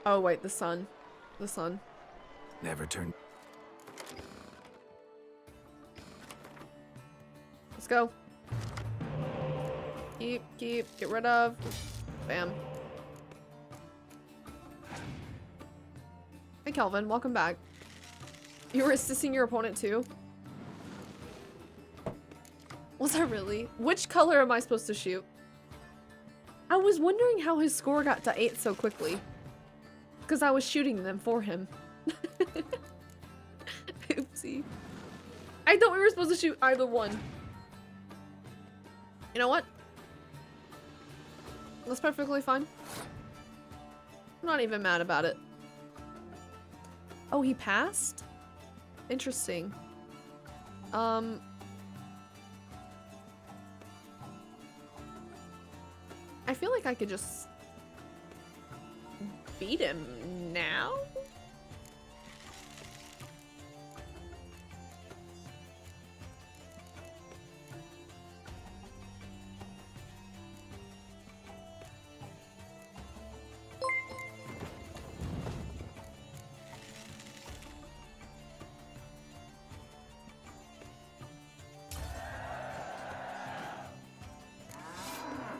Oh wait, the sun. The sun. Never turn. Let's go. Keep, get rid of. Bam. Hey Kelvin, welcome back. You were assisting your opponent too? Was I really? Which color am I supposed to shoot? I was wondering how his score got to 8 so quickly. Because I was shooting them for him. Oopsie. I thought we were supposed to shoot either one. You know what? That's perfectly fine. I'm not even mad about it. Oh, he passed? Interesting. I feel like I could just beat him now?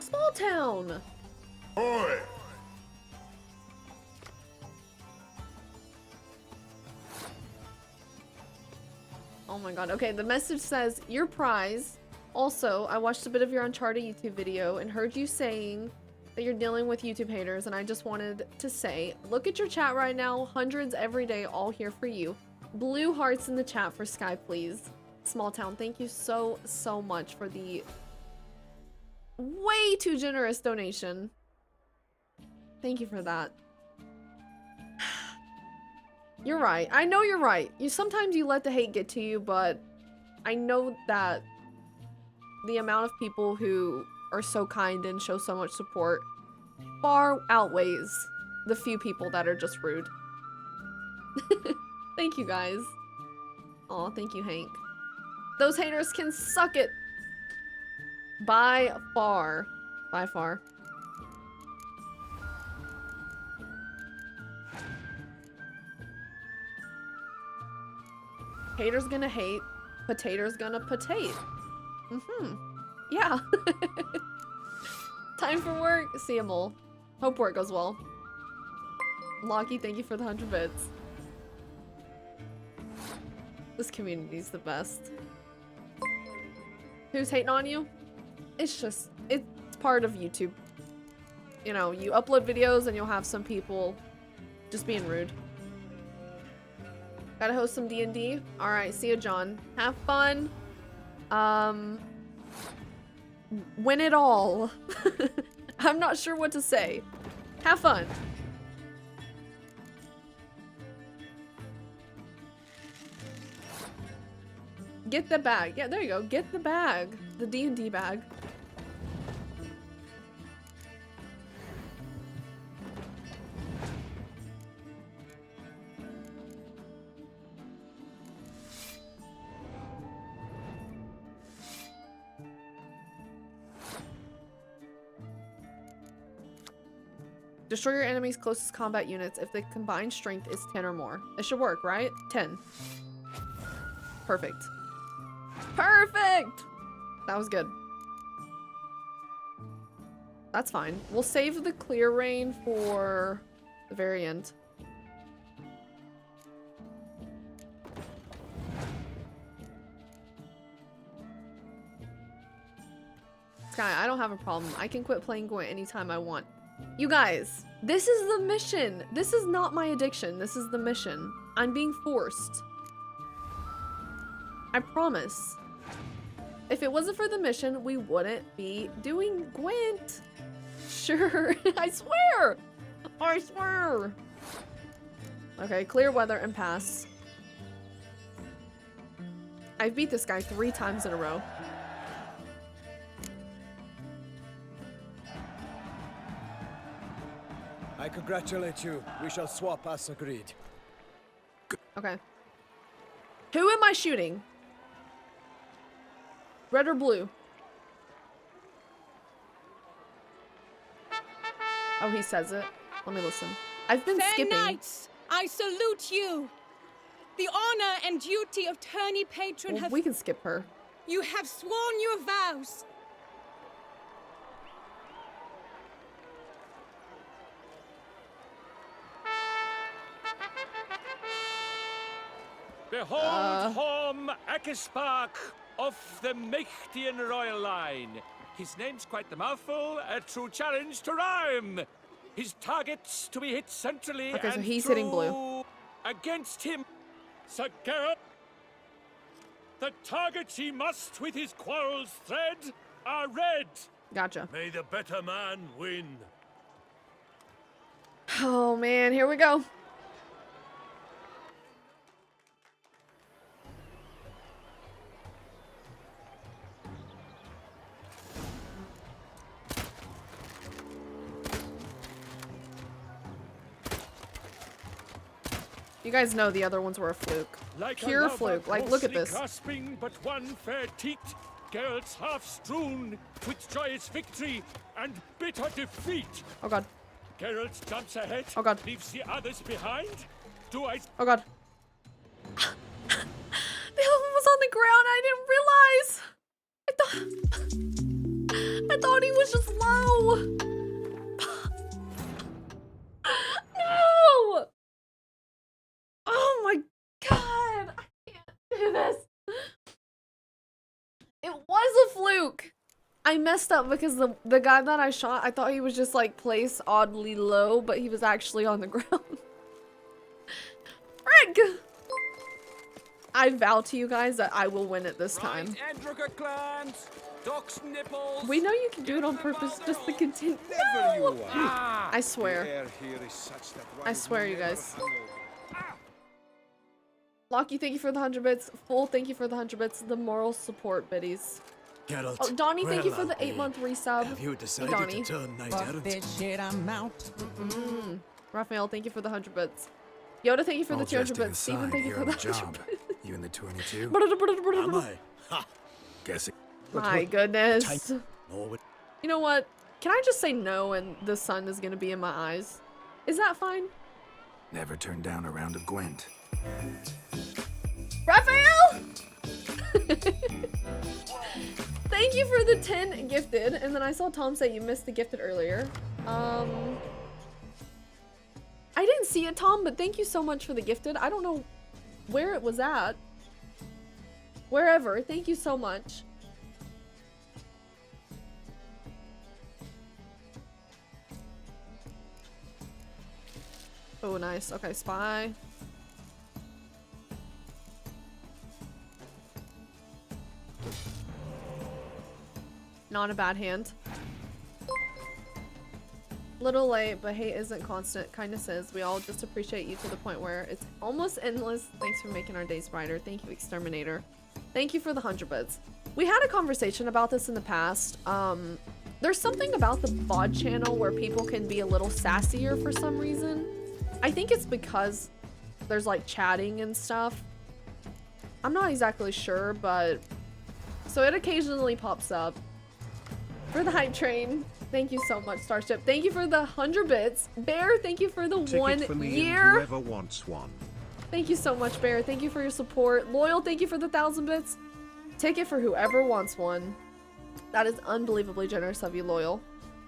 Small town. Oi! Oh my god. Okay, the message says, your prize. Also, I watched a bit of your Uncharted YouTube video and heard you saying that you're dealing with YouTube haters, and I just wanted to say, look at your chat right now. Hundreds every day, all here for you. Blue hearts in the chat for Sky, please. Small town, thank you so much for the way too generous donation. Thank you for that. You're right. I know you're right. Sometimes you let the hate get to you, but I know that the amount of people who are so kind and show so much support far outweighs the few people that are just rude. Thank you, guys. Aw, thank you, Hank. Those haters can suck it. By far. By far. Haters gonna hate. Potatoes gonna potate. Yeah. Time for work. See ya, Mole. Hope work goes well. Locky, thank you for the 100 bits. This community's the best. Who's hating on you? It's just, it's part of YouTube. You know, you upload videos and you'll have some people just being rude. Gotta host some D&D. Alright, see ya, John. Have fun. Win it all. I'm not sure what to say. Have fun. Get the bag. Yeah, there you go. Get the bag. The D&D bag. Destroy your enemy's closest combat units if the combined strength is 10 or more. It should work, right? 10. Perfect. Perfect! That was good. That's fine. We'll save the clear rain for the very end. Sky, I don't have a problem. I can quit playing Gwent anytime I want. You guys, this is the mission. This is not my addiction. This is the mission. I'm being forced. I promise. If it wasn't for the mission, we wouldn't be doing Gwent. Sure, I swear. I swear. Okay, clear weather and pass. I've beat this guy 3 times in a row. I congratulate you. We shall swap as agreed. Okay. Who am I shooting? Red or blue? Oh, he says it. Let me listen. I've been skipping. Knights, I salute you. The honor and duty of tourney patron Well, we can skip her. You have sworn your vows. Behold home Akispark of the Mechtian royal line. His name's quite the mouthful, a true challenge to rhyme. His target's to be hit centrally Okay, so and he's hitting blue. Against him, Sir Geralt. The targets he must with his quarrels thread are red. Gotcha. May the better man win. Oh man, here we go. You guys know the other ones were a fluke. Like Pure fluke. Like, look at this. Grasping but one fair teat, Geralt's half strewn with joyous victory and bitter defeat. Oh god. Geralt jumps ahead, Oh god. leaves the others behind. Do I? Oh god. The other one was on the ground. I didn't realize. I thought he was just low. No. Oh my god. I can't do this. It was a fluke. I messed up because the guy that I shot, I thought he was just like placed oddly low, but he was actually on the ground. Frick! I vow to you guys that I will win it this time. We know you can do it on purpose just to continue. No! I swear. I swear, you guys. Locky, thank you for the 100 bits. Full, thank you for the 100 bits. The moral support biddies. Geralt, Oh, Donnie, thank you for the well, 8-month resub. Have you decided Donnie. to turn knight errant? Shit, I'm out. Raphael, thank you for the 100 bits. Yoda, thank you for All the 200 jesting bits. Steven, aside, thank you you're for on the the 100 job. bits. You in the 22? Am I? Ha! Guessing. My goodness. No, You know what? Can I just say no and the sun is gonna be in my eyes? Is that fine? Never turn down a round of Gwent. Raphael! Thank you for the 10 gifted. And then I saw Tom say you missed the gifted earlier. I didn't see it, Tom, but thank you so much for the gifted. I don't know where it was at. Wherever. Thank you so much. Oh, nice. Okay, spy. Not a bad hand. Little late, but hate isn't constant. Kindness is. We all just appreciate you to the point where it's almost endless. Thanks for making our days brighter. Thank you, Exterminator. Thank you for the 100 bits. We had a conversation about this in the past. There's something about the VOD channel where people can be a little sassier for some reason. I think it's because there's like chatting and stuff. I'm not exactly sure, but so it occasionally pops up. For the hype train, thank you so much, Starship. Thank you for the 100 bits. Bear, thank you for the Ticket 1 for me and year. whoever wants one. Thank you so much, Bear. Thank you for your support. Loyal, thank you for the 1,000 bits. Ticket for whoever wants one. That is unbelievably generous of you, Loyal.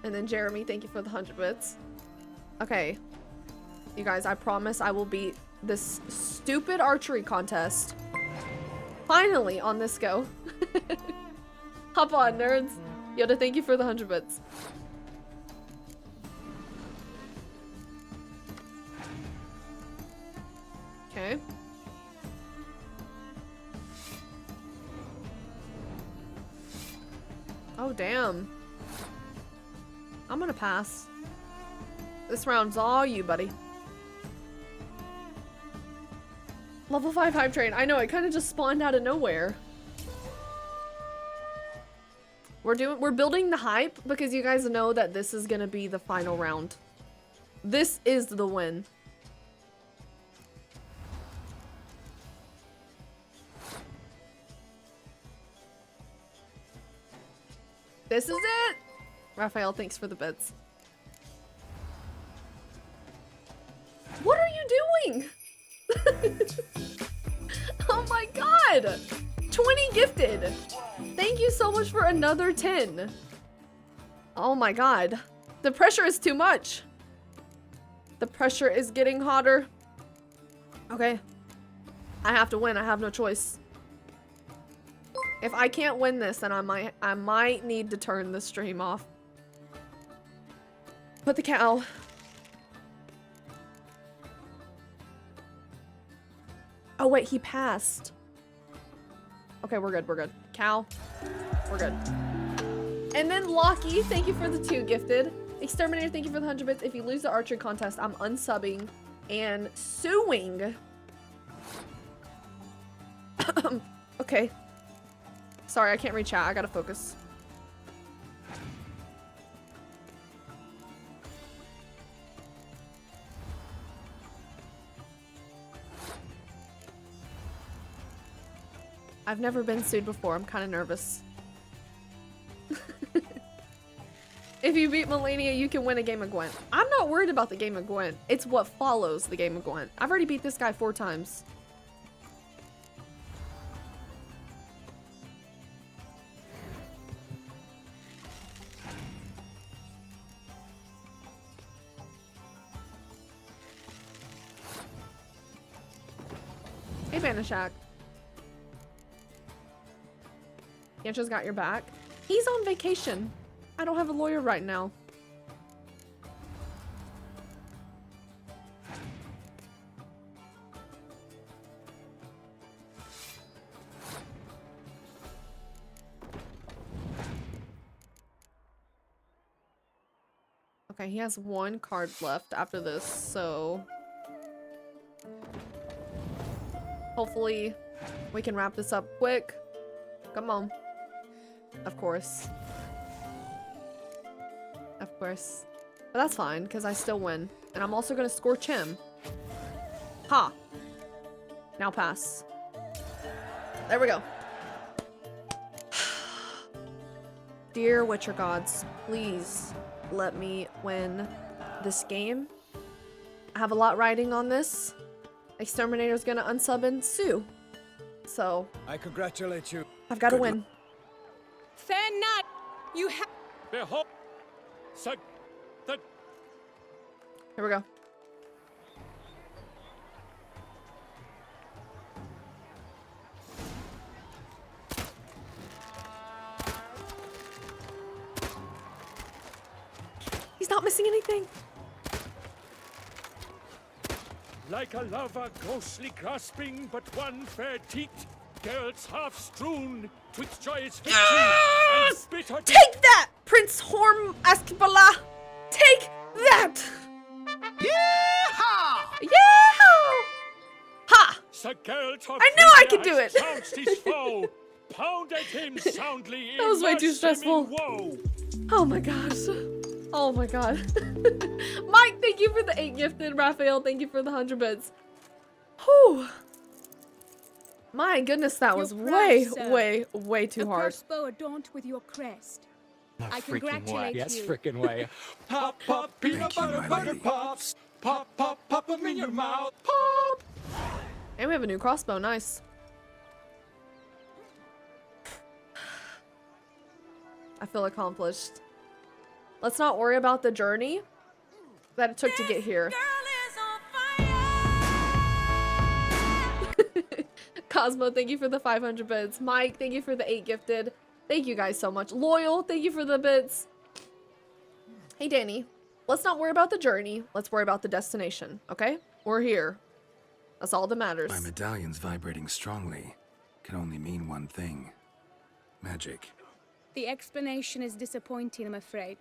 And then Jeremy, thank you for the 100 bits. Okay. You guys, I promise I will beat this stupid archery contest. Finally on this go. Hop on, nerds. Yoda, thank you for the 100 bits. Okay. Oh, damn. I'm gonna pass. This round's all you, buddy. Level 5 hype train. I know, it kind of just spawned out of nowhere. We're building the hype because you guys know that this is gonna be the final round. This is the win. This is it! Raphael, thanks for the bits. What are you doing? Oh my god! 20 gifted! Thank you so much for another 10. Oh my god. The pressure is too much. The pressure is getting hotter. Okay. I have to win. I have no choice. If I can't win this, then I might need to turn the stream off. Put the cow. Oh wait, he passed. Okay, we're good, we're good. Cow, we're good. And then Locky, thank you for the 2 gifted. Exterminator, thank you for the 100 bits. If you lose the archery contest, I'm unsubbing and suing. Okay. Sorry, I can't read chat. I gotta focus. I've never been sued before. I'm kind of nervous. If you beat Melania, you can win a game of Gwent. I'm not worried about the game of Gwent. It's what follows the game of Gwent. I've already beat this guy 4 times. Hey, Banishak. Yancha's got your back. He's on vacation. I don't have a lawyer right now. Okay, he has 1 card left after this, so hopefully we can wrap this up quick. Come on. Of course. Of course. But that's fine, because I still win. And I'm also going to scorch him. Ha! Now pass. There we go. Dear Witcher gods, please let me win this game. I have a lot riding on this. Exterminator's gonna unsub and sue. So I congratulate you. I've got to win. Fair night. You have. Behold, Here we go. He's not missing anything. like a lover ghostly grasping but one fair teat, girls half strewn, twixt joyous victory and bitter Take that, Prince Horm Askbala! Take that! Yeehaw! Yeah! Ha! Sir Geralt of I knew I could do Rivia it! trounced his foe, pounded him soundly That was way too stressful. woe. Oh my gosh. Oh my god. Mike, thank you for the 8 gifted. Raphael, thank you for the 100 bits. Whew. My goodness, that was prize, sir. way too hard. Crossbow adorned with your crest. I congratulate you. Yes, frickin' way. Pop, pop, peanut butter pops. Pop, pop, pop them in your mouth. Pop. And we have a new crossbow. Nice. I feel accomplished. Let's not worry about the journey that it took to get here. Cosmo, thank you for the 500 bits. Mike, thank you for the 8 gifted. Thank you guys so much. Loyal, thank you for the bits. Hey, Danny. Let's not worry about the journey. Let's worry about the destination, okay? We're here. That's all that matters. My medallion's vibrating strongly. Can only mean one thing. Magic. The explanation is disappointing, I'm afraid.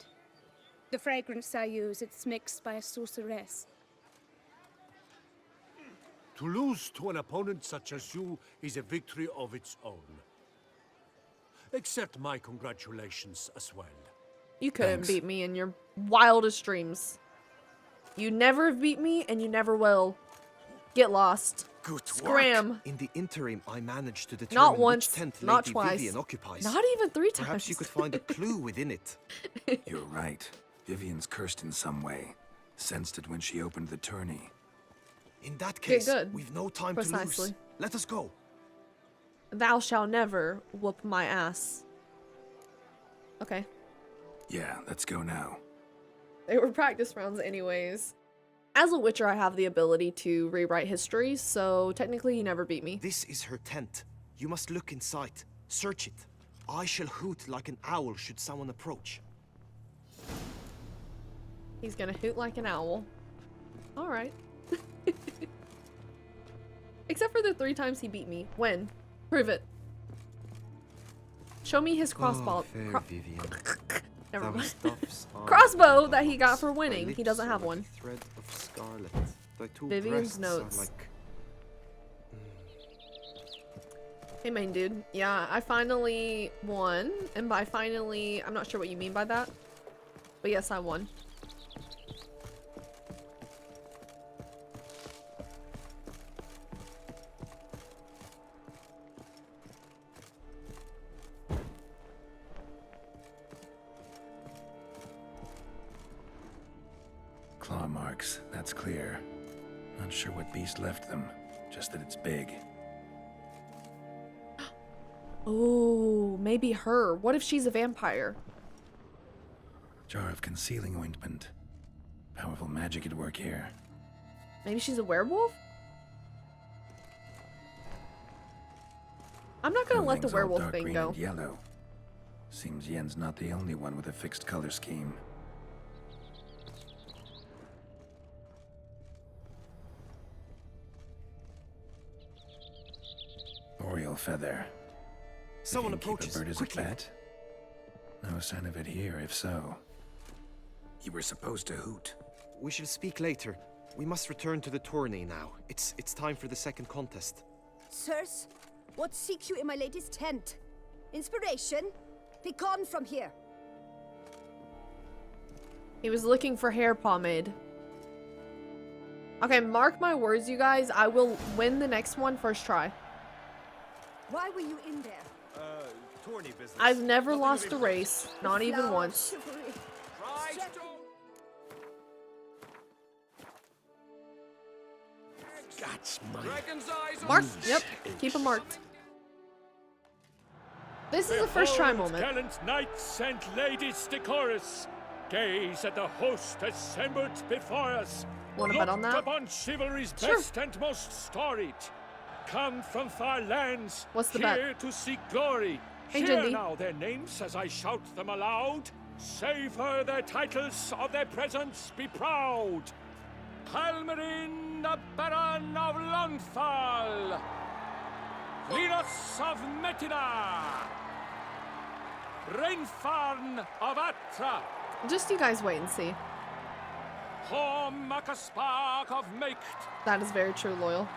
The fragrance I use, it's mixed by a sorceress. To lose to an opponent such as you is a victory of its own. Accept my congratulations as well. You couldn't beat me in your wildest dreams. You never have beat me, and you never will. Get lost. Good Scram. work. In the interim, I managed to determine Not once, which tent not Lady twice, Vivian occupies. not even 3 times. Perhaps you could find a clue within it. You're right. Vivian's cursed in some way. Sensed it when she opened the tourney. In that Okay, case, good. we've no time Precisely. to lose. Let us go. Thou shalt never whoop my ass. Okay. Yeah, let's go now. They were practice rounds anyways. As a Witcher, I have the ability to rewrite history, so technically you never beat me. This is her tent. You must look inside. Search it. I shall hoot like an owl should someone approach. He's gonna hoot like an owl. Alright. Except for the 3 times he beat me. When? Prove it. Show me his crossbow. Fair Vivian. Never Thou mind. stuffs on Crossbow thy that he got lips, for thy winning. He lips doesn't are have like one. a thread of scarlet. Thy 2 Vivian's breasts notes. are like... Hey, main dude. Yeah, I finally won. And by finally, I'm not sure what you mean by that. But yes, I won. Claw marks, that's clear. Not sure what beast left them, just that it's big. Oh, maybe her. What if she's a vampire? Jar of concealing ointment. Powerful magic at work here. Maybe she's a werewolf? I'm not gonna let the Clothing's all werewolf dark thing green go. and yellow. Seems Yen's not the only one with a fixed color scheme. Oriole feather. Someone You can approaches. keep a bird as Quickly. a pet? No sign of it here, if so. You were supposed to hoot. We shall speak later. We must return to the tourney now. It's time for the second contest. Sirs, what seek you in my lady's tent? Inspiration? Begone from here. He was looking for hair pomade. Okay, mark my words, you guys. I will win the next one first try. Why were you in there? Tourney business. I've never Nothing lost of a race, not even Flower of once. chivalry. Right, That's my Dragon's eyes on Marked. Yep. Keep them marked. This is a first try Behold, moment. Gallant knights and ladies decorous, gaze at the host assembled before us. Wanna bet on Look that? upon chivalry's Sure. best and most storied. Come from far lands, What's the here bet? to seek glory. Hey, Hear Jindy. now their names as I shout them aloud. Savor their titles, of their presence be proud. Halmarin, the Baron of Lonthal. Linus of Metina. Rainfarn of Atra. Just you guys wait and see. Hom Makaspark of Maked. That is very true, Loyal.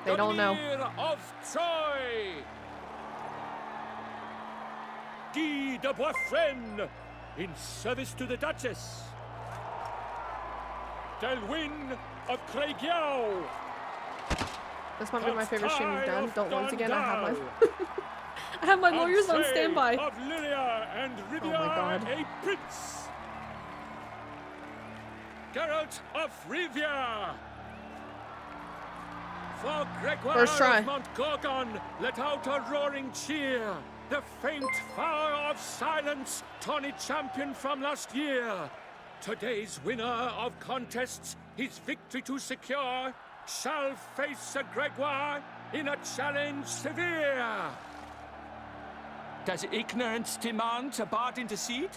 They don't know. Domineer of Troy. Guy de Boisfren, in service to the Duchess. Delwyn of Craigiau. This might be my favorite stream you've done. Of Don't once again. I have my Dondal. I have my lawyers on Ansay standby. Of Lilia and Rivia, God. a prince. Geralt of Rivia. For Gregoire First try. of Montgorgon, let out a roaring cheer. The faint fire of silence, Tawny champion from last year. Today's winner of contests, his victory to secure, shall face Sir Gregoire in a challenge severe. Does ignorance demand a bard intercede?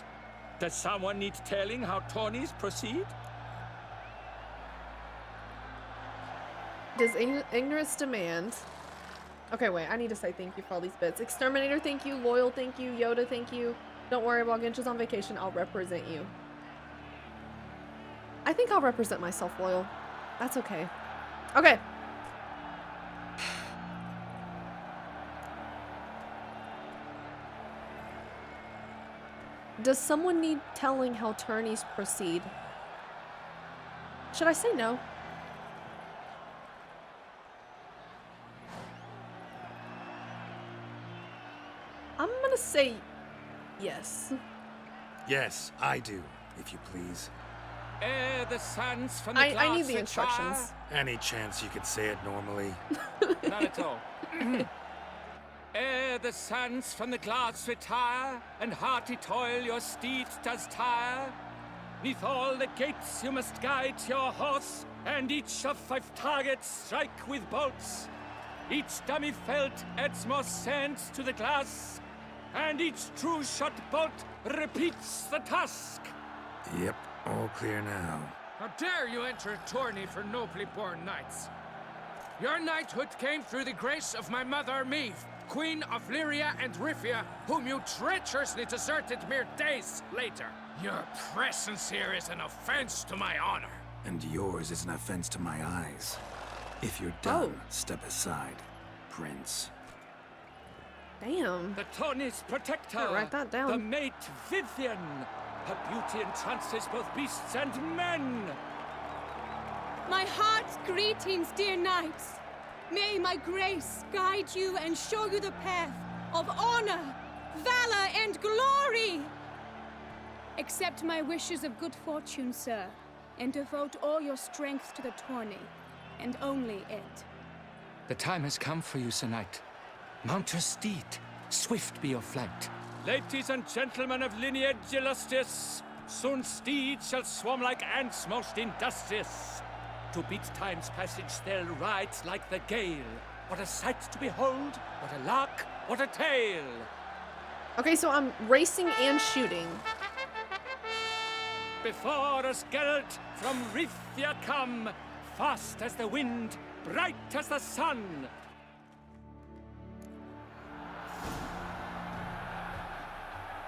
Does someone need telling how tourneys proceed? Does ignorance demand? Okay, wait. I need to say thank you for all these bits. Exterminator, thank you. Loyal, thank you. Yoda, thank you. Don't worry about Gincha's on vacation. I'll represent you. I think I'll represent myself, Loyal. That's okay. Okay. Does someone need telling how tourneys proceed? Should I say no? I'm gonna say yes. Yes, I do, if you please. Ere the sands from the I need the glass instructions. Any chance you could say it normally? None at all. Ere the sands from the glass retire, and hearty toil your steed does tire, neath all the gates you must guide your horse, and each of 5 targets strike with bolts. Each dummy felt adds more sand to the glass, and each true shot bolt repeats the task. Yep, all clear now. How dare you enter a tourney for nobly born knights? Your knighthood came through the grace of my mother, Meve, Queen of Lyria and Rifia, whom you treacherously deserted mere days later. Your presence here is an offense to my honor. And yours is an offense to my eyes. If you're done, step aside, Prince. Damn. The tourney's protector. Gotta write that down. The mate Vivian. Her beauty entrances both beasts and men. My heart's greetings, dear knights. May my grace guide you and show you the path of honor, valor, and glory. Accept my wishes of good fortune, sir, and devote all your strength to the tourney, and only it. The time has come for you, Sir Knight. Mount your steed. Swift be your flight. Ladies and gentlemen of lineage illustrious, soon steeds shall swarm like ants most industrious. To beat time's passage they'll ride like the gale. What a sight to behold, what a lark, what a tale. Okay, so I'm racing and shooting. Before us Geralt from Rithia come, fast as the wind, bright as the sun.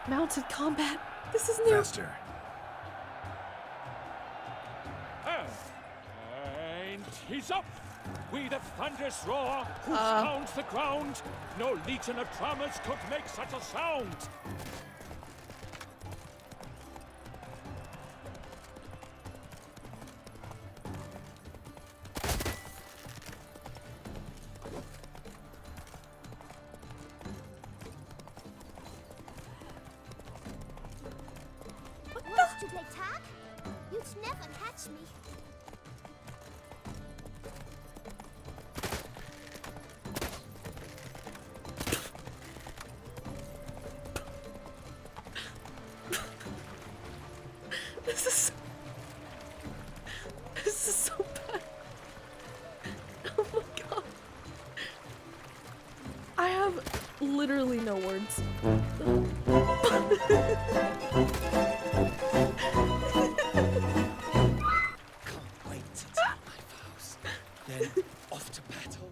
Mounted combat. This is new. Faster. And he's up. We the thunderous roar, who pounds the ground. No legion of drummers could make such a sound. Want to play tag? You'd never catch me. This is so bad. Oh my god. I have literally no words. Can't wait to take my vows. Then off to battle.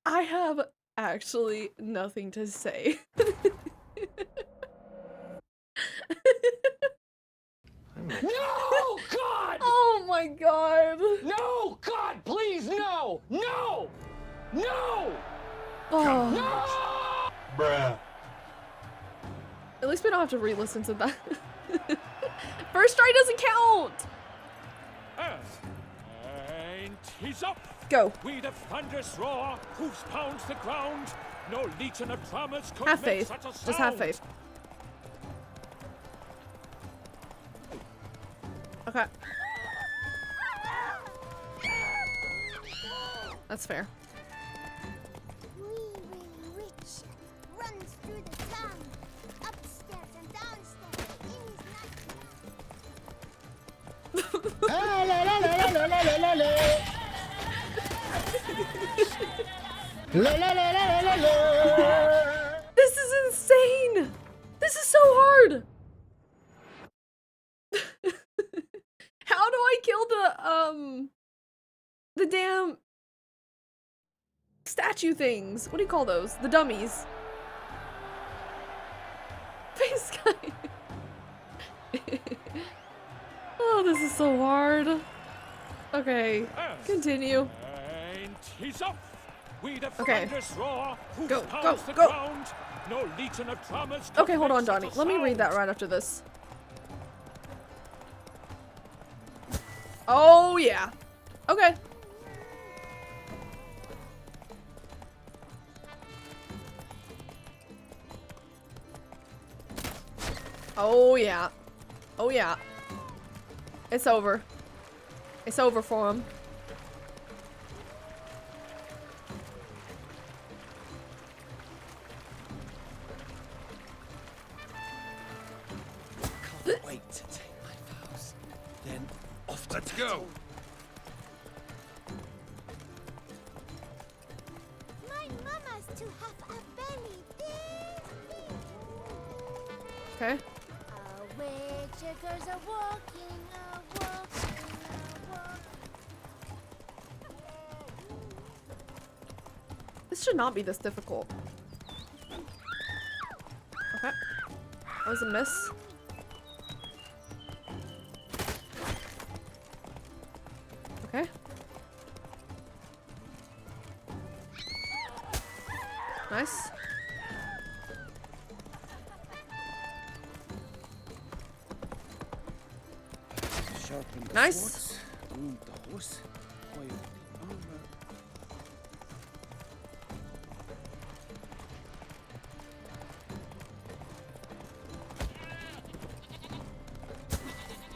I have actually nothing to say. No, God! Oh my god! No, God, please, no! No! No! Oh. Bruh. At least we don't have to re-listen to that. First try doesn't count! And he's up. Go. We the thunderous roar, hoofs pounds the ground. No legion of drummers could Have make faith. such a sound. Just have faith. Okay. That's fair. Really rich. Runs through the town. Upstairs and downstairs. In his This is insane! This is so hard! How do I kill the damn statue things? What do you call those? The dummies. Face guy. Oh, this is so hard. Okay, continue. And he's up. We the Okay. thunderous roar, hoofs Go, pounds go, the go. ground. No legion of drummers could Okay, hold make on, such a Donnie. Let me read that sound. right after this. Oh, yeah. Okay. Oh, yeah. Oh, yeah. It's over. It's over for him. Can't wait to take my vows. Then off to Let's battle. go. Okay. Witchers are walking, walking. This should not be this difficult. Okay. That was a miss. Okay. Nice. Sharpen the Nice. swords, groom the horse, oil the armor.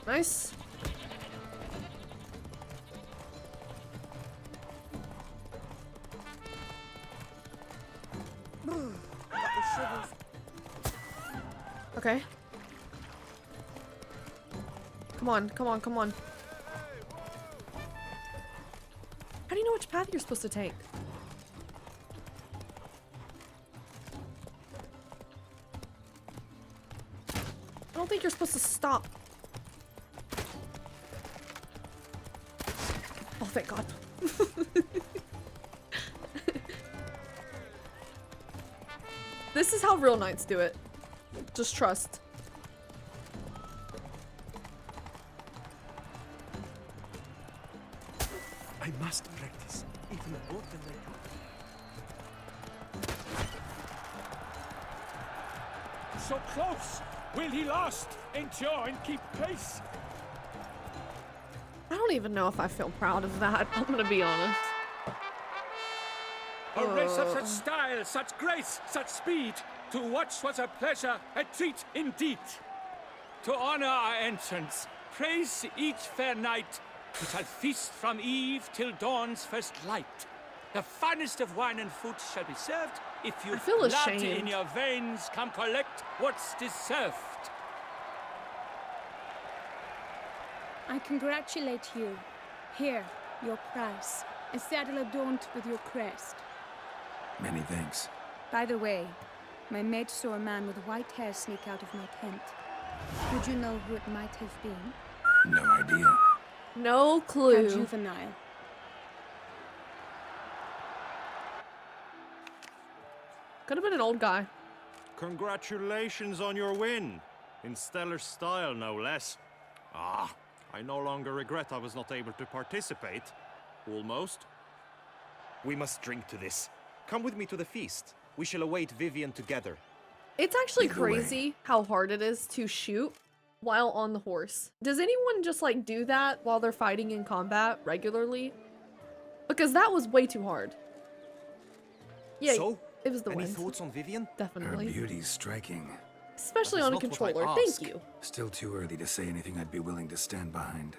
Nice. Okay. Come on, come on, come on. How do you know which path you're supposed to take? I don't think you're supposed to stop. Oh, thank God. This is how real knights do it. Just trust. I must practice, even more than I So close! Will he last? Endure and keep pace? I don't even know if I feel proud of that. I'm gonna be honest. A race of such style, such grace, such speed. To watch was a pleasure, a treat indeed. To honor our entrance, praise each fair knight who shall feast from eve till dawn's first light. The finest of wine and food shall be served. If you I feel blood ashamed. in your veins, come collect what's deserved. I congratulate you. Here, your prize. A saddle adorned with your crest. Many thanks. By the way, my maid saw a man with white hair sneak out of my tent. Would you know who it might have been? No idea. No How clue. juvenile. Could have been an old guy. Congratulations on your win. In stellar style, no less. Ah, I no longer regret I was not able to participate. Almost. We must drink to this. Come with me to the feast. We shall await Vivian together. It's actually Either way. crazy how hard it is to shoot while on the horse. Does anyone just like do that while they're fighting in combat regularly? Because that was way too hard. Yeah, So, it was the any wind. thoughts on Vivian? Her Definitely. beauty's striking. Especially That on is a not what I controller. Thank asked. you. Still too early to say anything I'd be willing to stand behind.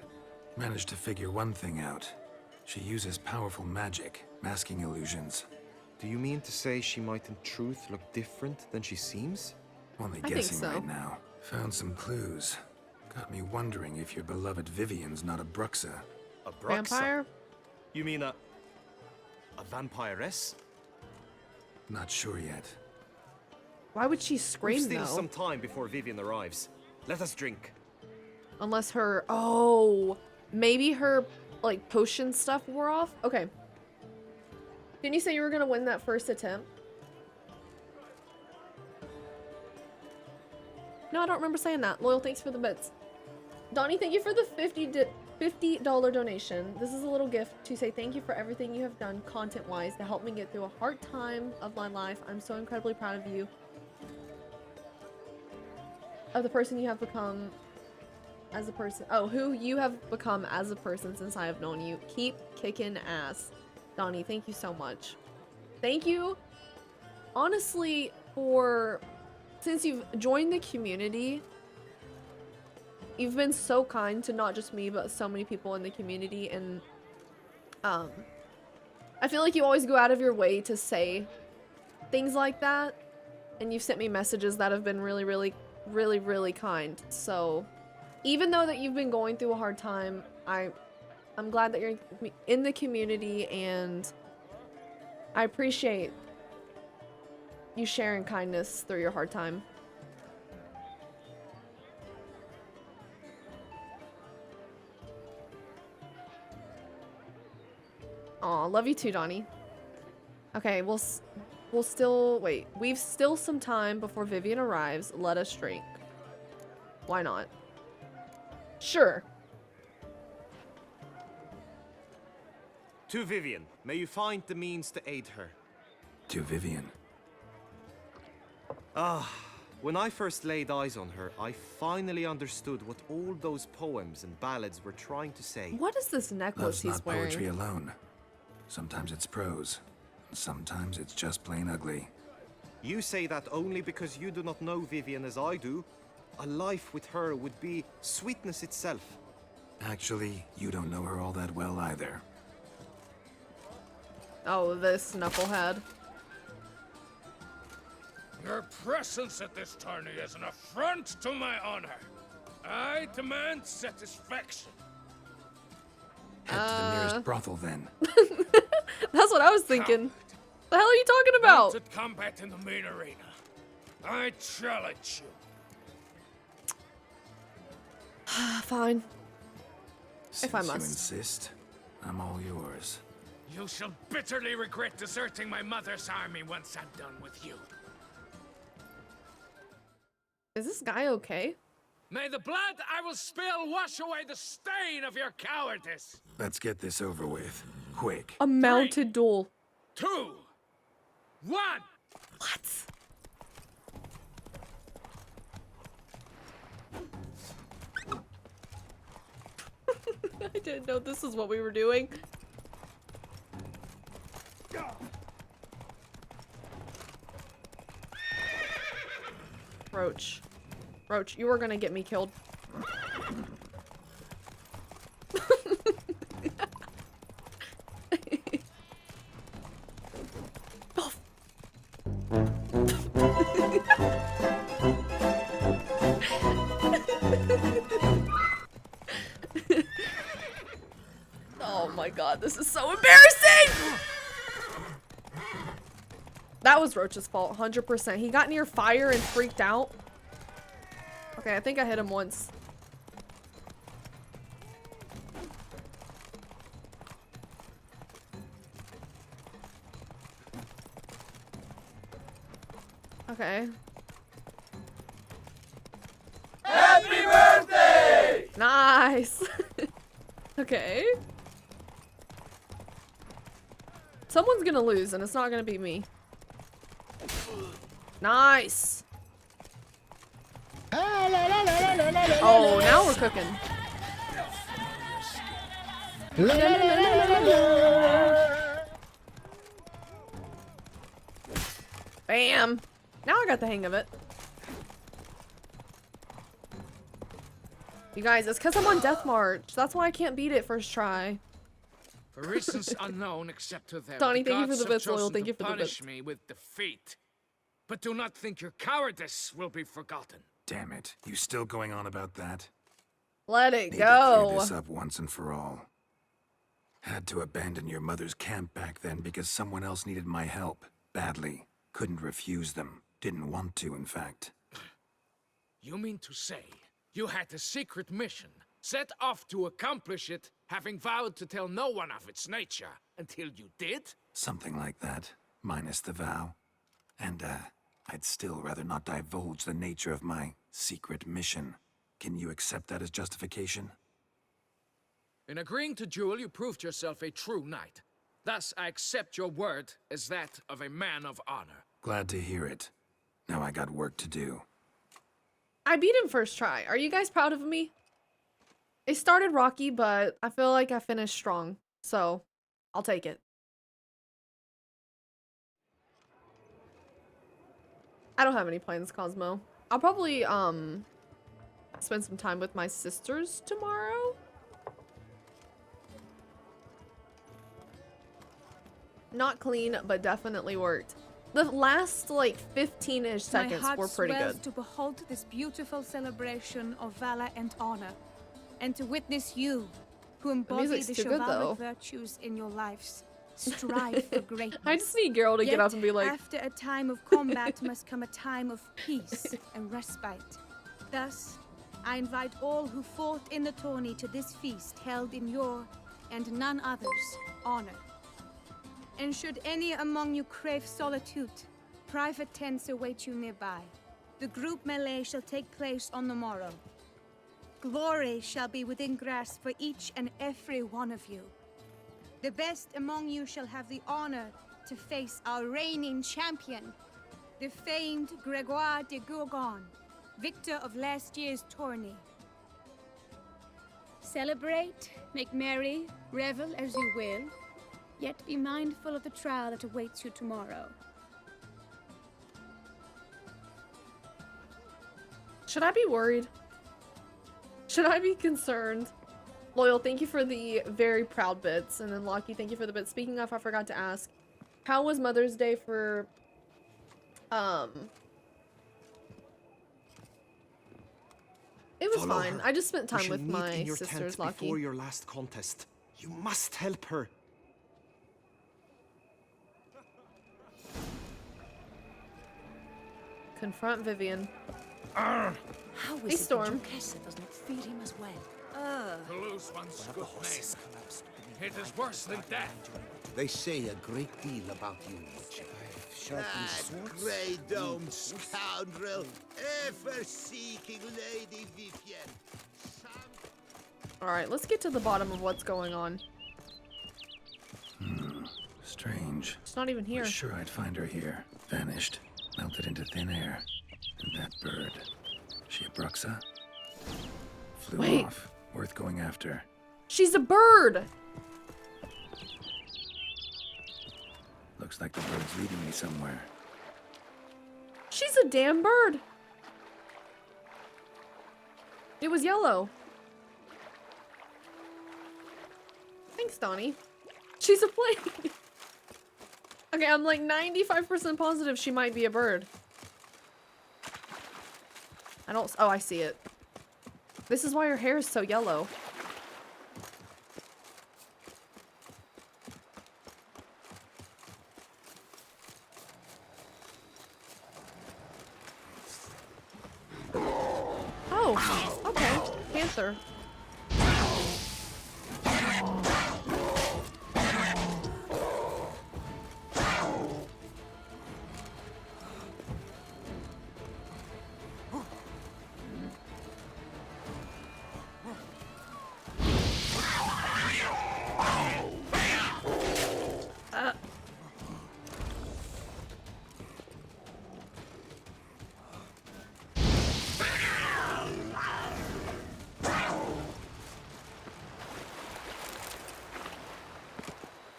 Managed to figure one thing out. She uses powerful magic, masking illusions. Do you mean to say she might in truth look different than she seems? Only I think guessing so. right now. Found some clues. Got me wondering if your beloved Vivian's not a Bruxa. A Bruxa? Vampire? You mean a vampiress? Not sure yet. Why would she We've scream still though? some time before Vivian arrives. Let us drink. Unless her, oh, maybe her like potion stuff wore off? Okay. Didn't you say you were gonna win that first attempt? No, I don't remember saying that. Loyal, thanks for the bits. Donnie, thank you for the $50 donation. This is a little gift to say thank you for everything you have done content-wise to help me get through a hard time of my life. I'm so incredibly proud of you. Of the person you have become as a person. Oh, who you have become as a person since I have known you. Keep kicking ass. Donnie, thank you so much. Thank you, honestly, for... Since you've joined the community, you've been so kind to not just me, but so many people in the community, and I feel like you always go out of your way to say things like that, and you've sent me messages that have been really, really, really, really kind. So even though that you've been going through a hard time, I'm glad that you're in the community, and I appreciate you sharing kindness through your hard time. Aw, love you too, Donnie. Okay, we'll still wait. We've still some time before Vivian arrives. Let us drink. Why not? Sure. To Vivian, may you find the means to aid her. To Vivian. When I first laid eyes on her, I finally understood what all those poems and ballads were trying to say. What is this necklace Love's he's not wearing? poetry alone. Sometimes it's prose. Sometimes it's just plain ugly. You say that only because you do not know Vivian as I do. A life with her would be sweetness itself. Actually, you don't know her all that well either. Oh, this knucklehead. Your presence at this tourney is an affront to my honor. I demand satisfaction. Head to the nearest brothel, then. That's what I was thinking. The hell are you talking about? Mounted combat in the main arena. I challenge you. Fine. Since If I you must. insist, I'm all yours. You shall bitterly regret deserting my mother's army once I'm done with you. Is this guy okay? May the blood I will spill wash away the stain of your cowardice. Let's get this over with. Quick. A mounted duel. 2, 1. What? I didn't know this is what we were doing. Roach. Roach, you are gonna get me killed. Oh my god, this is so embarrassing! That was Roach's fault, 100%. He got near fire and freaked out. Okay, I think I hit him once. Okay. Happy birthday! Nice! Okay. Someone's gonna lose, and it's not gonna be me. Nice! Oh, now we're cooking. Bam! Now I got the hang of it. You guys, it's because I'm on Death March. That's why I can't beat it first try. For reasons unknown except to them, Donnie, the thank you gods for the have bits, Loyal. chosen Thank to you for the punish bits. me with defeat. But do not think your cowardice will be forgotten. Damn it. You still going on about that? Let it Need to clear go. this up once and for all. Had to abandon your mother's camp back then because someone else needed my help. Badly. Couldn't refuse them. Didn't want to, in fact. You mean to say you had a secret mission, set off to accomplish it, having vowed to tell no one of its nature, until you did? Something like that. Minus the vow. And, I'd still rather not divulge the nature of my secret mission. Can you accept that as justification? In agreeing to duel, you proved yourself a true knight. Thus, I accept your word as that of a man of honor. Glad to hear it. Now I got work to do. I beat him first try. Are you guys proud of me? It started rocky, but I feel like I finished strong. So, I'll take it. I don't have any plans, Cosmo. I'll probably, spend some time with my sisters tomorrow. Not clean, but definitely worked. The last, like, 15-ish seconds were pretty My heart swells good. to behold this beautiful celebration of valor and honor, and to witness you, who embody music's the too good, though. chivalric virtues in your lives, strive for greatness. I just need Geralt to get Yet, up and be like... after a time of combat must come a time of peace and respite. Thus, I invite all who fought in the tourney to this feast held in your, and none other's, honor. And should any among you crave solitude, private tents await you nearby. The group melee shall take place on the morrow. Glory shall be within grasp for each and every one of you. The best among you shall have the honor to face our reigning champion, the famed Gregoire de Gourgon, victor of last year's tourney. Celebrate, make merry, revel as you will, yet be mindful of the trial that awaits you tomorrow. Should I be worried? Should I be concerned? Loyal, thank you for the very proud bits. And then Lockie, thank you for the bits. Speaking of, I forgot to ask, how was Mother's Day for, it was Follow fine. her. I just spent We time shall with meet my in your sisters, tent Lockie. before your last contest. You must help her. Confront Vivian. How Hey, is it Storm. that Duquesa does not feed him as well? Toulouse once good name. It is worse than death. They say a great deal about you, Witcher. That grey-domed scoundrel, ever seeking Lady Vivian. Alright, let's get to the bottom of what's going on. Strange. It's not even here. Was sure I'd find her here. Vanished. Melted into thin air. And that bird. She a Bruxa? Flew Wait. off. Worth going after. She's a bird! Looks like the bird's leading me somewhere. She's a damn bird! It was yellow. Thanks, Donnie. She's a plane. Okay, I'm like 95% positive she might be a bird. I don't. Oh, I see it. This is why her hair is so yellow. Oh, okay. Panther.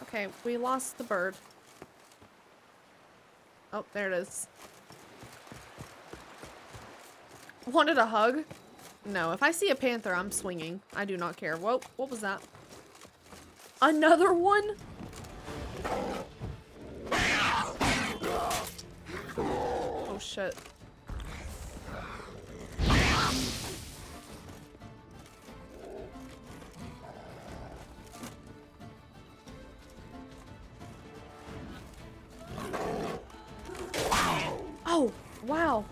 Okay, we lost the bird. Oh, there it is. Wanted a hug? No, if I see a panther, I'm swinging. I do not care. Whoa, what was that? Another one? Oh, shit. Oh, wow.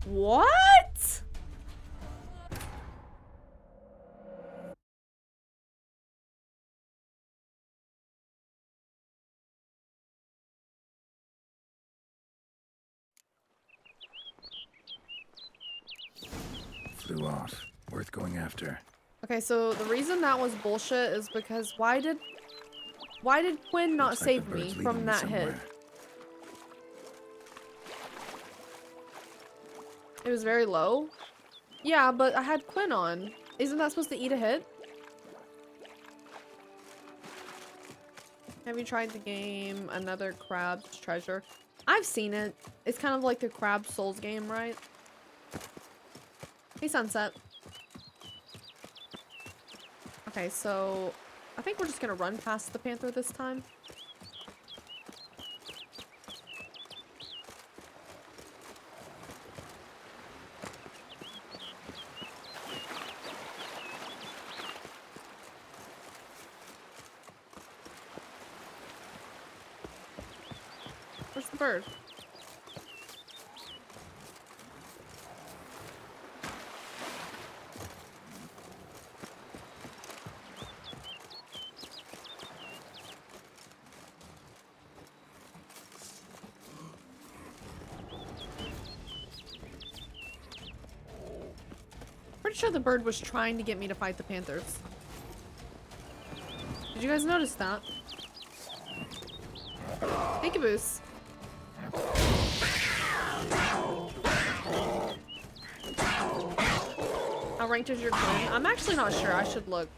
What? Flew off. Worth going after. Okay, so the reason that was bullshit is because why did Quinn not Looks like save the me bird's from leading me that hit? somewhere. It was very low. Yeah, but I had Quinn on. Isn't that supposed to eat a hit? Have you tried the game Another Crab's Treasure? I've seen it. It's kind of like the Crab Souls game, right? Hey, Sunset. Okay, so I think we're just gonna run past the panther this time. the bird? Pretty sure the bird was trying to get me to fight the panthers. Did you guys notice that? Peekaboos. How ranked is your Quinn? I'm actually not sure. I should look.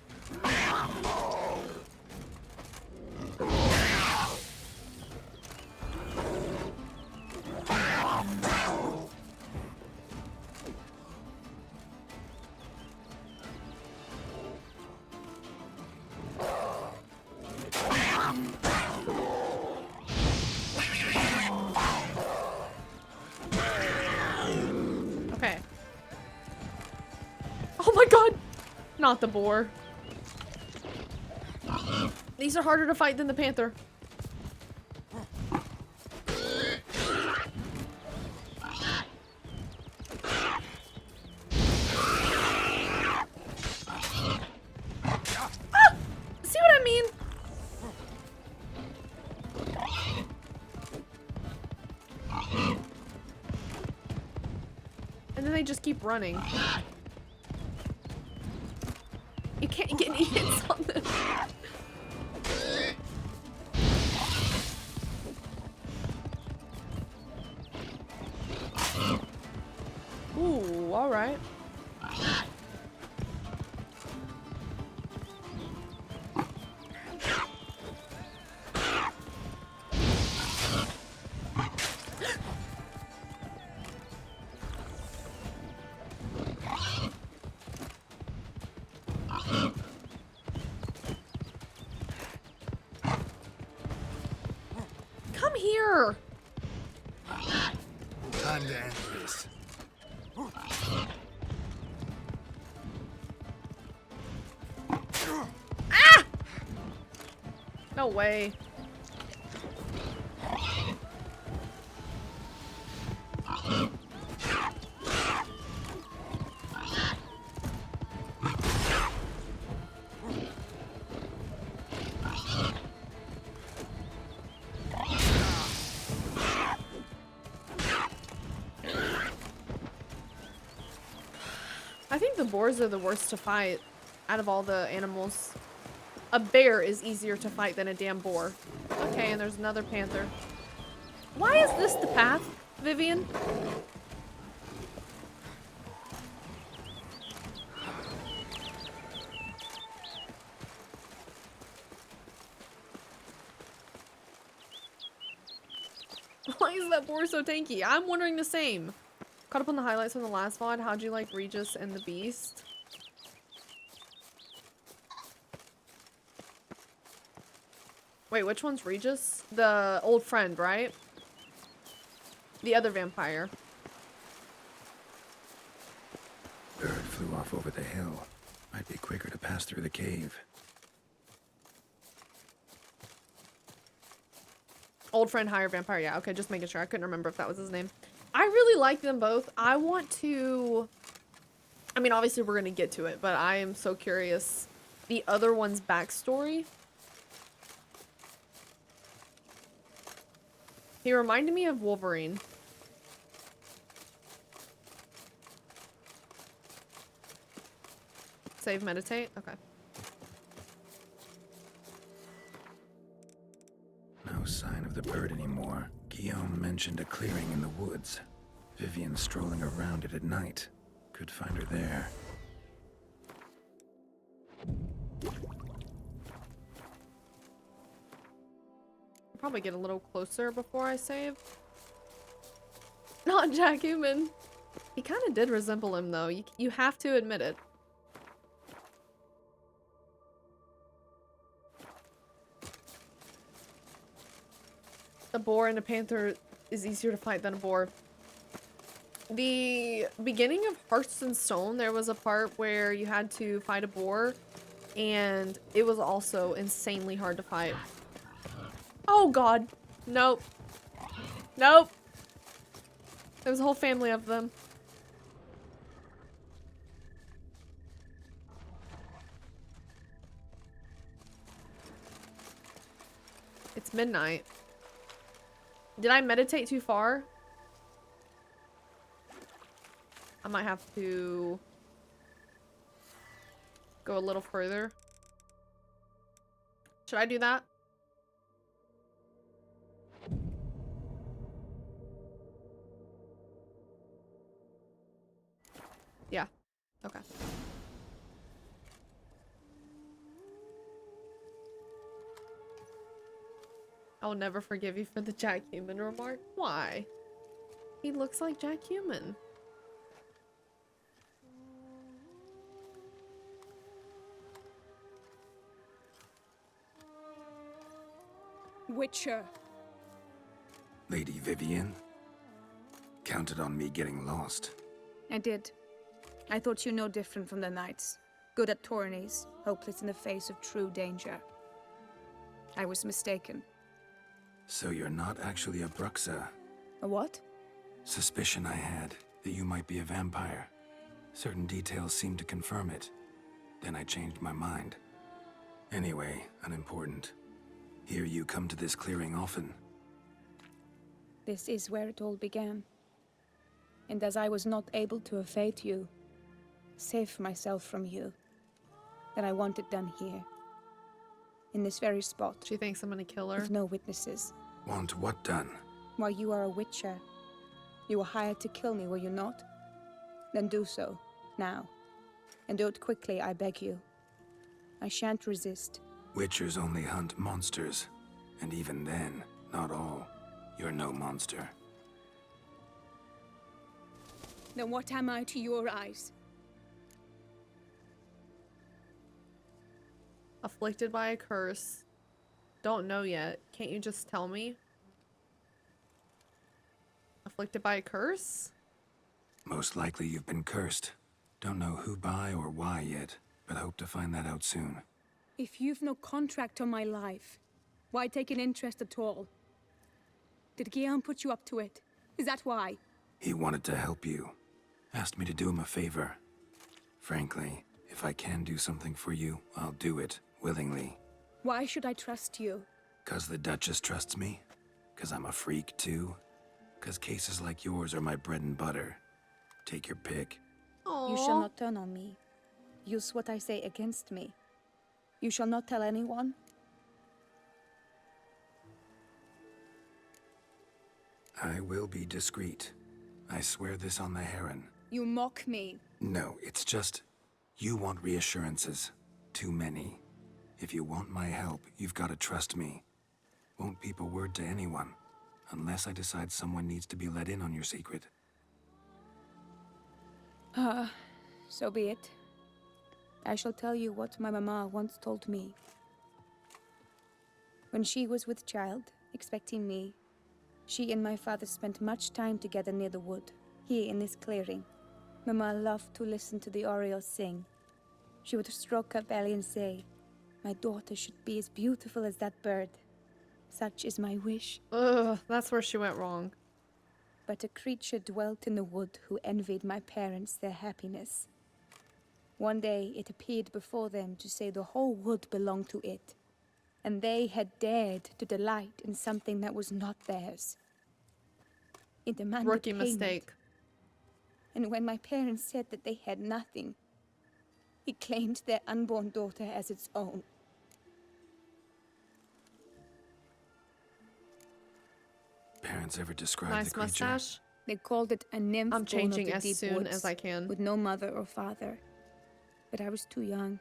Okay. Oh my god! Not the boar. These are harder to fight than the panther. Ah! See what I mean? And then they just keep running. You can't get any hits on them. Ooh, alright. Come here! Time to end this. Ah! No way. I think the boars are the worst to fight out of all the animals. A bear is easier to fight than a damn boar. Okay, and there's another panther. Why is this the path, Vivian? Why is that boar so tanky? I'm wondering the same. Caught up on the highlights from the last VOD. How'd you like Regis and the Beast? Wait, which one's Regis? The old friend, right? The other vampire. Bird flew off over the hill. Might be quicker to pass through the cave. Old friend, higher vampire. Yeah, okay, just making sure. I couldn't remember if that was his name. I really like them both. I want to... I mean, obviously we're going to get to it, but I am so curious. The other one's backstory. He reminded me of Wolverine. Save, meditate? Okay. No sign of the bird anymore. Guillaume mentioned a clearing in the woods. Vivian strolling around it at night. Could find her there. I'll probably get a little closer before I save. Not Jack Human. He kind of did resemble him, though. You have to admit it. A boar and a panther is easier to fight than a boar. The beginning of Hearts and Stone, there was a part where you had to fight a boar, and it was also insanely hard to fight. Oh god. Nope. Nope. There's a whole family of them. It's midnight. Did I meditate too far? I might have to go a little further. Should I do that? Yeah. Okay. I will never forgive you for the Jack Human remark. Why? He looks like Jack Human. Witcher. Lady Vivian? Counted on me getting lost. I did. I thought you no different from the knights. Good at tourneys, hopeless in the face of true danger. I was mistaken. So you're not actually a Bruxa. A what? Suspicion I had, that you might be a vampire. Certain details seemed to confirm it. Then I changed my mind. Anyway, unimportant. Hear you come to this clearing often. This is where it all began. And as I was not able to evade you, save myself from you, then I want it done here. In this very spot. She thinks I'm gonna kill her. With no witnesses. Want what done? Why, you are a witcher. You were hired to kill me, were you not? Then do so, now. And do it quickly, I beg you. I shan't resist. Witchers only hunt monsters. And even then, not all. You're no monster. Then what am I to your eyes? Afflicted by a curse. Don't know yet. Can't you just tell me? Afflicted by a curse? Most likely you've been cursed. Don't know who by or why yet, but hope to find that out soon. If you've no contract on my life, why take an interest at all? Did Guillaume put you up to it? Is that why? He wanted to help you. Asked me to do him a favor. Frankly, if I can do something for you, I'll do it, willingly. Why should I trust you? 'Cause the Duchess trusts me? 'Cause I'm a freak, too? 'Cause cases like yours are my bread and butter. Take your pick. You shall not turn on me. Use what I say against me. You shall not tell anyone. I will be discreet. I swear this on the Heron. You mock me. No, it's just... You want reassurances. Too many. If you want my help, you've got to trust me. Won't peep a word to anyone. Unless I decide someone needs to be let in on your secret. So be it. I shall tell you what my mama once told me. When she was with child, expecting me, she and my father spent much time together near the wood, here in this clearing. Mama loved to listen to the orioles sing. She would stroke her belly and say, "My daughter should be as beautiful as that bird. Such is my wish." Ugh, that's where she went wrong. But a creature dwelt in the wood who envied my parents their happiness. One day it appeared before them to say the whole wood belonged to it, and they had dared to delight in something that was not theirs. It demanded Rookie payment. mistake. And when my parents said that they had nothing, it claimed their unborn daughter as its own. Parents ever describe Nice the creature? mustache. They called it a nymph I'm born of changing the as deep soon woods, as I can. with no mother or father. But I was too young,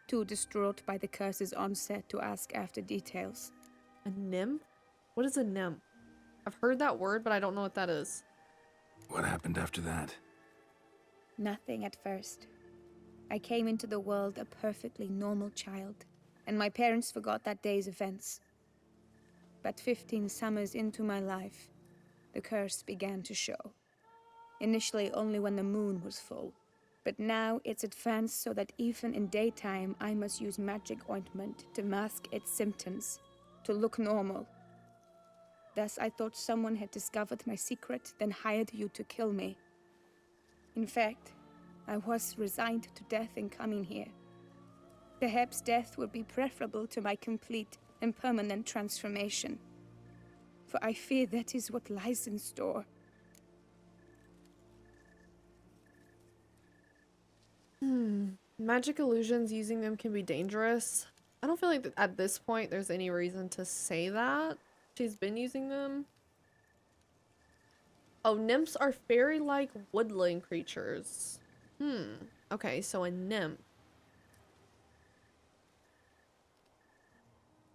too distraught by the curse's onset to ask after details. A nymph? What is a nymph? I've heard that word, but I don't know what that is. What happened after that? Nothing at first. I came into the world a perfectly normal child, and my parents forgot that day's events. But 15 summers into my life, the curse began to show. Initially only when the moon was full, but now it's advanced so that even in daytime I must use magic ointment to mask its symptoms, to look normal. Thus I thought someone had discovered my secret, then hired you to kill me. In fact, I was resigned to death in coming here. Perhaps death would be preferable to my complete and permanent transformation. For I fear that is what lies in store. Magic illusions, using them can be dangerous. I don't feel like at this point there's any reason to say that. She's been using them. Oh, nymphs are fairy-like woodland creatures. Okay, so a nymph.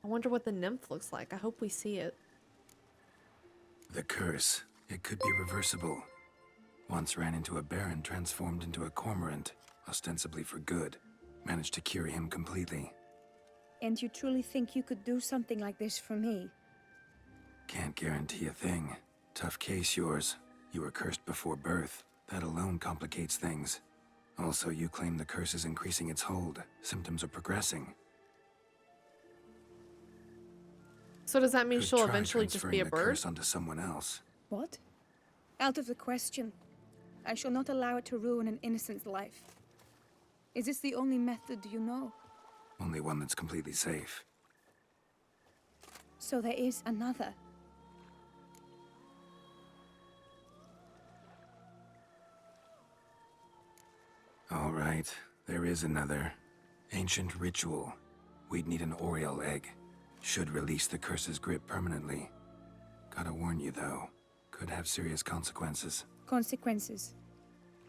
I wonder what the nymph looks like. I hope we see it. The curse. It could be reversible. Once ran into a baron transformed into a cormorant, ostensibly for good. Managed to cure him completely. And you truly think you could do something like this for me? Can't guarantee a thing. Tough case, yours. You were cursed before birth. That alone complicates things. Also, you claim the curse is increasing its hold. Symptoms are progressing. So does that mean Could she'll try eventually just be a transferring the bird? curse onto someone else. What? Out of the question. I shall not allow it to ruin an innocent's life. Is this the only method you know? Only one that's completely safe. So there is another. All right, there is another. Ancient ritual. We'd need an Oriole egg. Should release the curse's grip permanently. Gotta warn you though, could have serious consequences. Consequences?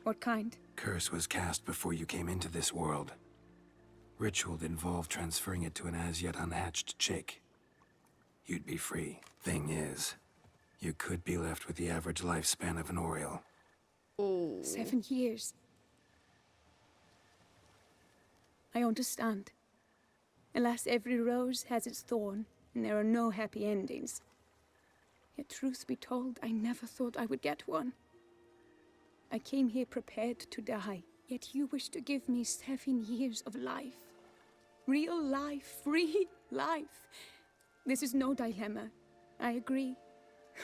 What kind? Curse was cast before you came into this world. Ritual involved transferring it to an as-yet unhatched chick. You'd be free. Thing is, you could be left with the average lifespan of an Oriole. Oh. 7 years. I understand. Alas, every rose has its thorn, and there are no happy endings. Yet truth be told, I never thought I would get one. I came here prepared to die, yet you wish to give me 7 years of life. Real life, free life. This is no dilemma. I agree,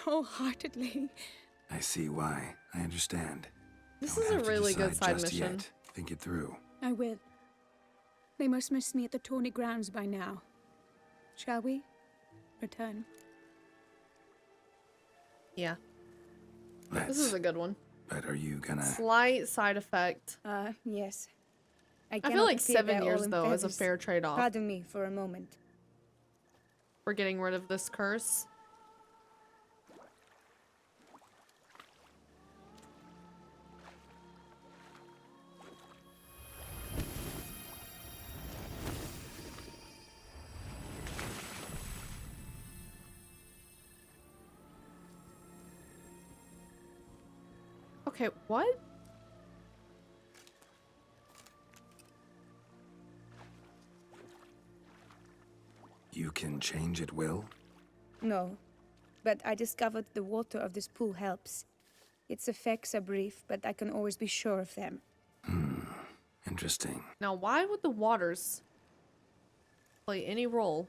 wholeheartedly. I see why. I understand. This Don't is a have to really good decide side just mission. Yet. Think it through. I will. They must miss me at the tourney grounds by now. Shall we? Return. Yeah. Let's. This is a good one. But are you gonna... Slight side effect. Yes. I cannot feel like appear 7 there all years, in though, is a feathers. fair trade-off. Pardon me for a moment. For getting rid of this curse. Okay, what? You can change at will? No, but I discovered the water of this pool helps. Its effects are brief, but I can always be sure of them. Interesting. Now, why would the waters play any role?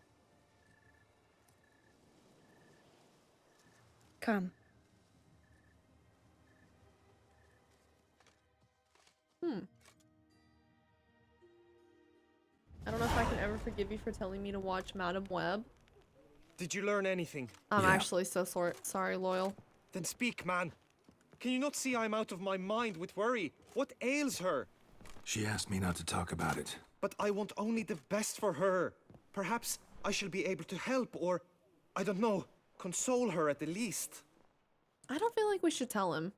Come. I don't know if I can ever forgive you for telling me to watch Madam Web. Did you learn anything? I'm actually so sorry, Loyal. Then speak, man. Can you not see I'm out of my mind with worry? What ails her? She asked me not to talk about it. But I want only the best for her. Perhaps I shall be able to help or, I don't know, console her at the least. I don't feel like we should tell him.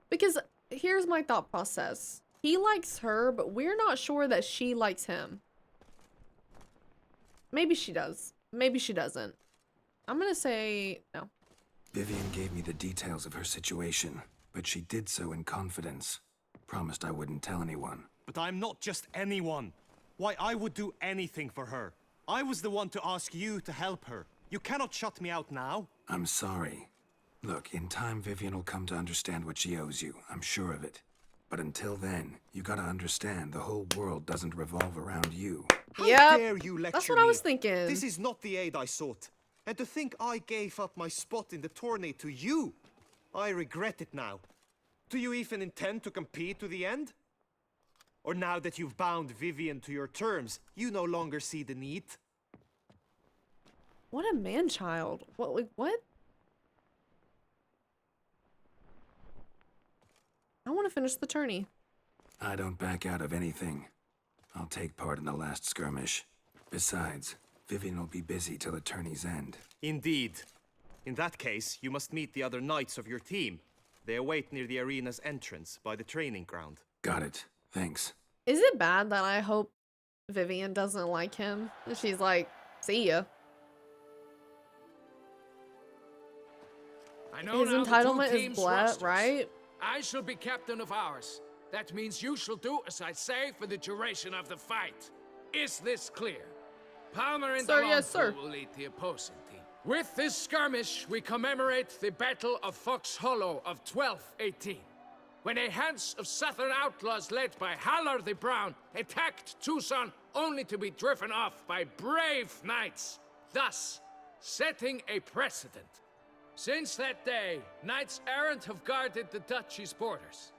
Because here's my thought process. He likes her, but we're not sure that she likes him. Maybe she does. Maybe she doesn't. I'm gonna say no. Vivian gave me the details of her situation, but she did so in confidence. Promised I wouldn't tell anyone. But I'm not just anyone. Why, I would do anything for her. I was the one to ask you to help her. You cannot shut me out now. I'm sorry. Look, in time Vivian will come to understand what she owes you. I'm sure of it. But until then, you gotta understand the whole world doesn't revolve around you. How dare you lecture That's what I was me? thinking. This is not the aid I sought. And to think I gave up my spot in the tourney to you. I regret it now. Do you even intend to compete to the end? Or now that you've bound Vivian to your terms, you no longer see the need? What a man-child. What, like, what? I want to finish the tourney. I don't back out of anything. I'll take part in the last skirmish. Besides, Vivian will be busy till the tourney's end. Indeed. In that case, you must meet the other knights of your team. They await near the arena's entrance, by the training ground. Got it. Thanks. Is it bad that I hope Vivian doesn't like him? She's like, see ya. I know His now the entitlement two is teams' Blet, rosters. right? I shall be captain of ours. That means you shall do as I say for the duration of the fight. Is this clear? Palmer and Sir, Alonso yes, sir. will lead the opposing team. With this skirmish, we commemorate the Battle of Fox Hollow of 1218, when a hands of southern outlaws led by Haller the Brown attacked Tucson only to be driven off by brave knights, thus setting a precedent. Since that day, knights errant have guarded the duchy's borders.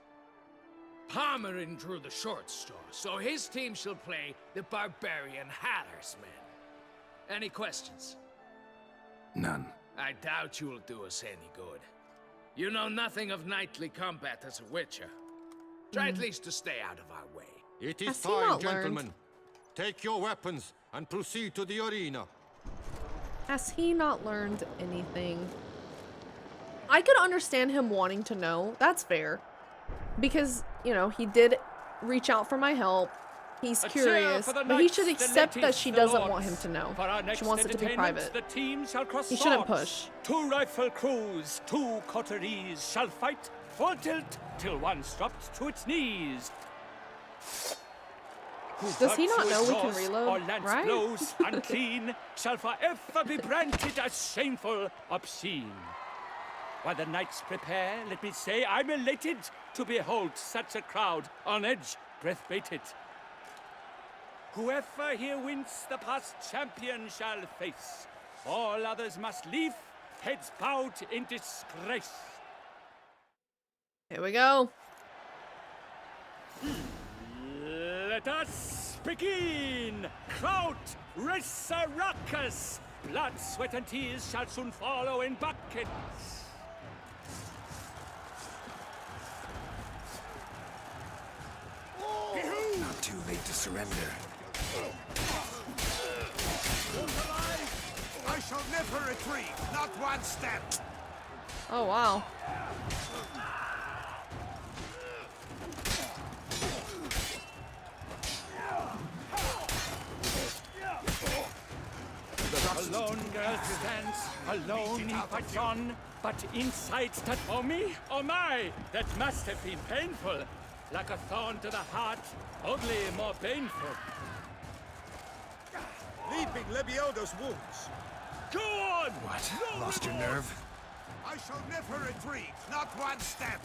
Palmerin drew the short straw, so his team shall play the barbarian Haller's men. Any questions? None. I doubt you'll do us any good. You know nothing of knightly combat as a witcher. Try at least to stay out of our way. It Has is he time, not gentlemen. learned? Take your weapons and proceed to the arena. Has he not learned anything? I could understand him wanting to know. That's fair. Because, you know, he did reach out for my help. He's curious. For the But he knights, should the accept that ladies, she the doesn't lords. want him to know. For our next She wants it to be entertainment, private. The teams shall cross He shouldn't swords. push. 2 rifle crews, 2 coteries shall fight full tilt till one's dropped to its knees. Does he not know we can Whoso reload? or lance Right? blows unclean shall forever be branded as shameful, obscene. While the knights prepare, let me say I'm elated to behold such a crowd on edge, breath baited. Whoever here wins the past champion shall face. All others must leave, heads bowed in disgrace. Here we go. Let us begin! Crowd, race a ruckus! Blood, sweat, and tears shall soon follow in buckets. Not too late to surrender. I shall never retreat, not one step. Oh, wow. Alone girl stands, alone he fights on. But inside that for me, oh my, that must have been painful. Like a thorn to the heart, only more painful. Leaping Lebiodo's wounds. Go on! What? No Lost your remorse. nerve? I shall never retreat, not one step.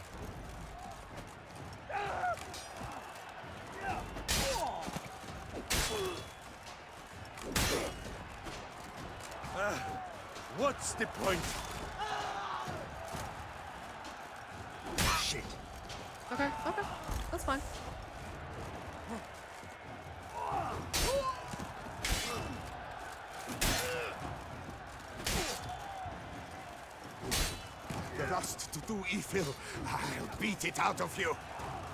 What's the point? Shit. Okay, okay. That's fine. The lust to do evil, I'll beat it out of you.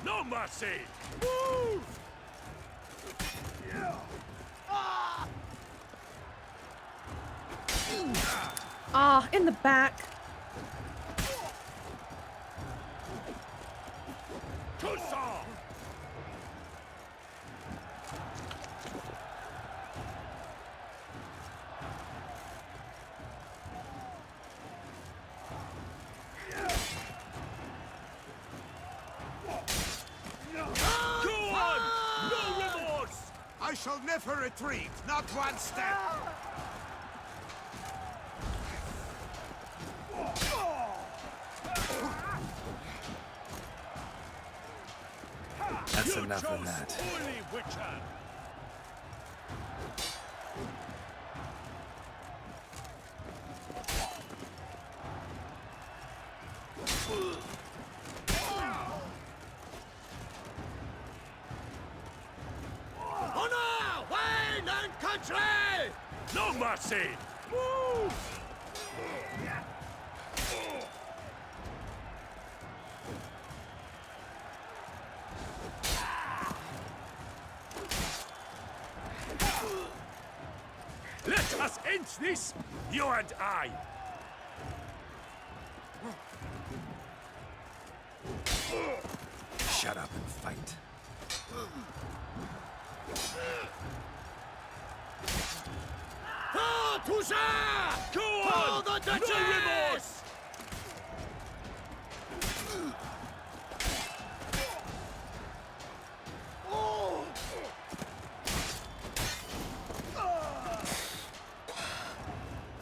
No mercy! Move! Ah, in the back. Tucson! Go on! No remorse! I shall never retreat, not one step. That's enough of that. Holy Witcher! infantry! No mercy! Move! Let us end this, you and I! Shut up and fight. To that! Go on! For the No Duchess! remorse!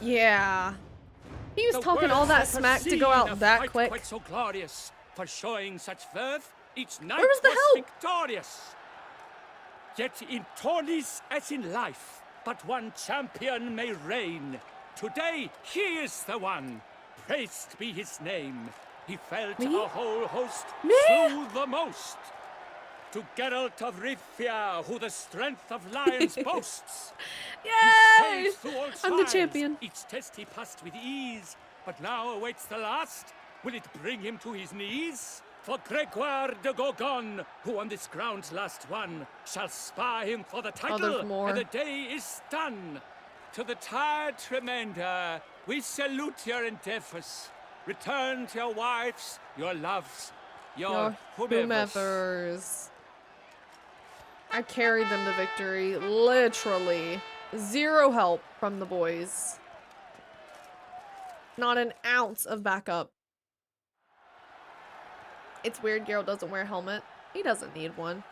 Yeah. He was The talking all world's that never smack to seen go a out that fight quick. Quite so glorious for showing such verve. Each knight Where was the help? victorious. Yet in tourneys as in life, but one champion may reign. Today he is the one. Praised be his name. He felt Me? a whole host Me? slew the most. To Geralt of Rivia, who the strength of lions boasts. Yay! He sailed through all I'm the trials. champion. Each test he passed with ease, but now awaits the last. Will it bring him to his knees? For Gregoire de Gorgon, who on this ground last won, shall spar him for the title, there's more. and the day is done. To the tired remainder, we salute your endeavors. Return to your wives, your loves, your whomevers. whomevers. I carried them to victory, literally. Zero help from the boys. Not an ounce of backup. It's weird Geralt doesn't wear a helmet. He doesn't need one.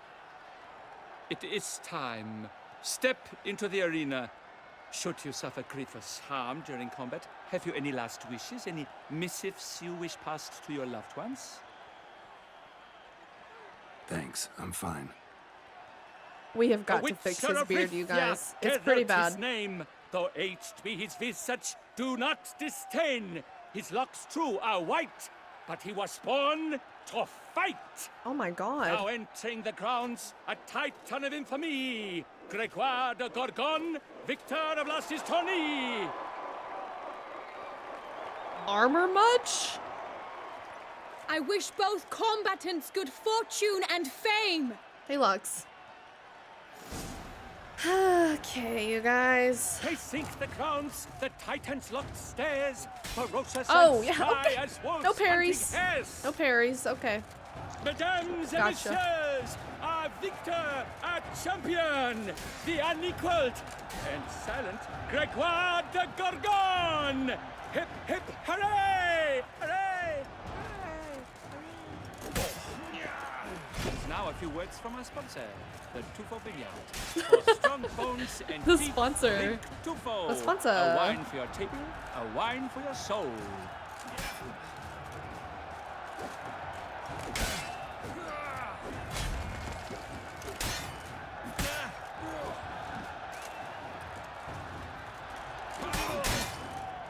It is time. Step into the arena. Should you suffer grievous harm during combat, have you any last wishes? Any missives you wish passed to your loved ones? Thanks, I'm fine. We have got The to fix Witcher his of beard, you Rivia, guys. It's pretty Geralt his bad. name, though aged be his visage, do not disdain. His locks true are white, but he was born to fight. Oh my god. Now entering the grounds, a titan of infamy, Gregoire de Gorgon, victor of last his tourney. Armor much? I wish both combatants good fortune and fame. Hey, Lux. Okay, you guys. They sink the grounds, the titans locked stairs, ferocious Oh, and yeah, spry okay. as wolves No hunting parries. hares. No parries, okay. Mesdames et Gotcha. messieurs, our victor, our champion, the unequaled and silent Gregoire de Gorgon! Hip, hip, hooray! Hooray! Now a few words from our sponsor, the Tufo Vineyard. For strong bones and The teeth, sponsor. drink Tufo. The sponsor. A wine for your table, a wine for your soul.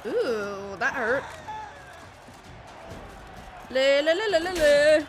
Ooh, that hurt. Le le le le le le.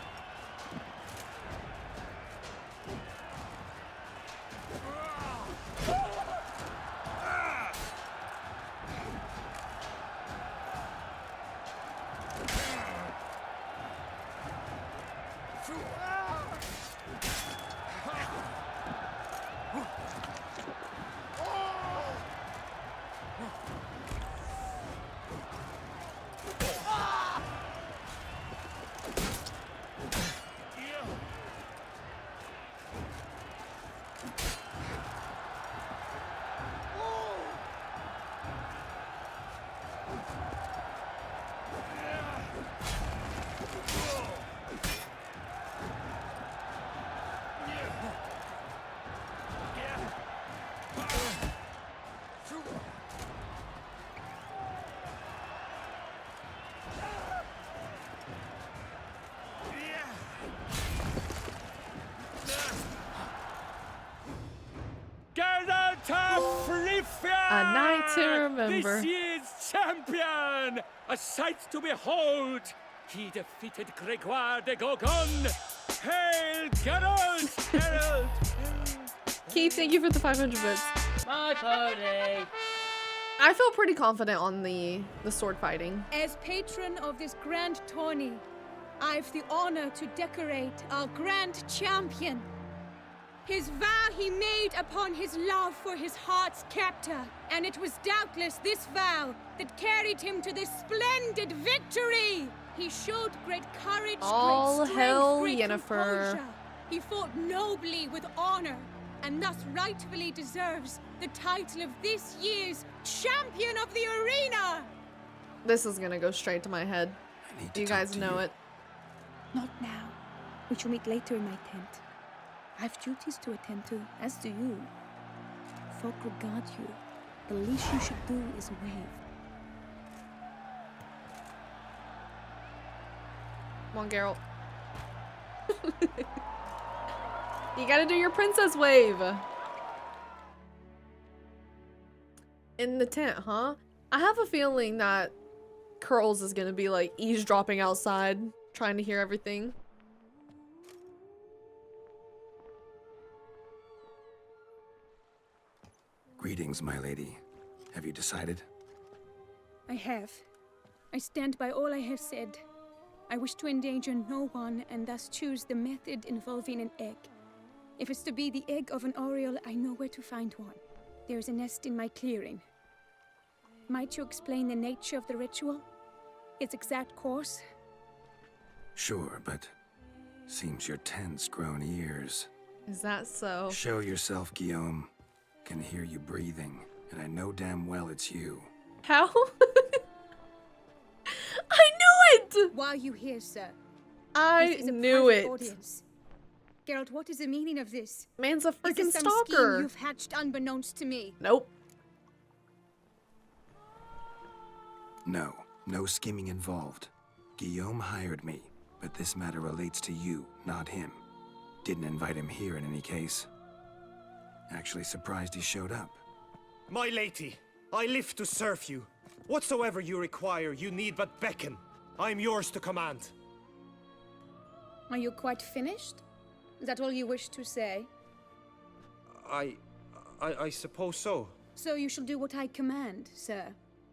Geralt of Rivia! A night to remember. This year's champion! A sight to behold! He defeated Gregoire de Gorgon! Hail, Geralt! Herald! Keith, thank you for the 500 bits. My pony. I feel pretty confident on the sword fighting. As patron of this grand tourney, I've the honor to decorate our grand champion. His vow he made upon his love for his heart's captor, and it was doubtless this vow that carried him to this splendid victory. He showed great courage, All great strength, hell, great Yennefer. composure. He fought nobly with honor, and thus rightfully deserves the title of this year's champion of the arena. This is gonna go straight to my head. You guys know it. Not now. We shall meet later in my tent. I have duties to attend to, as do you. Folk regard you. The least you should do is wave. Come on, Geralt. You gotta do your princess wave. In the tent, huh? I have a feeling that Curls is gonna be like eavesdropping outside, trying to hear everything. Greetings, my lady. Have you decided? I have. I stand by all I have said. I wish to endanger no one and thus choose the method involving an egg. If it's to be the egg of an oriole, I know where to find one. There is a nest in my clearing. Might you explain the nature of the ritual? Its exact course? Sure, but seems your tent's grown ears. Is that so? Show yourself, Guillaume. Can hear you breathing, and I know damn well it's you. How? I knew it! Why are you here, sir? I This is a knew private it. Audience. Geralt, what is the meaning of this? Man's a Is freaking this some stalker. scheme you've hatched unbeknownst to me? Nope. No, no scheming involved. Guillaume hired me, but this matter relates to you, not him. Didn't invite him here in any case. Actually surprised he showed up. My lady, I live to serve you. Whatsoever you require, you need but beckon. I am yours to command. Are you quite finished? Is that all you wish to say? I suppose so. So you shall do what I command, sir.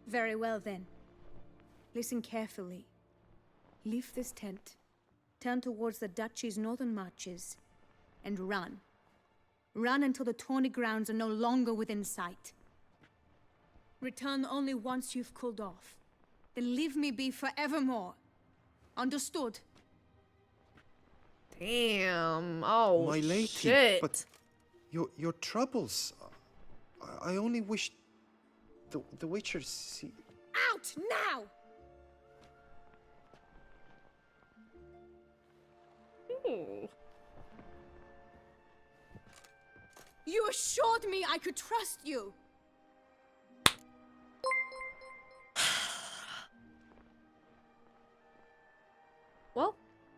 Very well then. Listen carefully. Leave this tent, turn towards the duchy's northern marches, and run. Run until the tourney grounds are no longer within sight. Return only once you've cooled off. Then leave me be forevermore. Understood? Damn. Oh, My lady, shit. but your troubles. I only wish the Witcher see. Out now! Ooh. You assured me I could trust you. Well,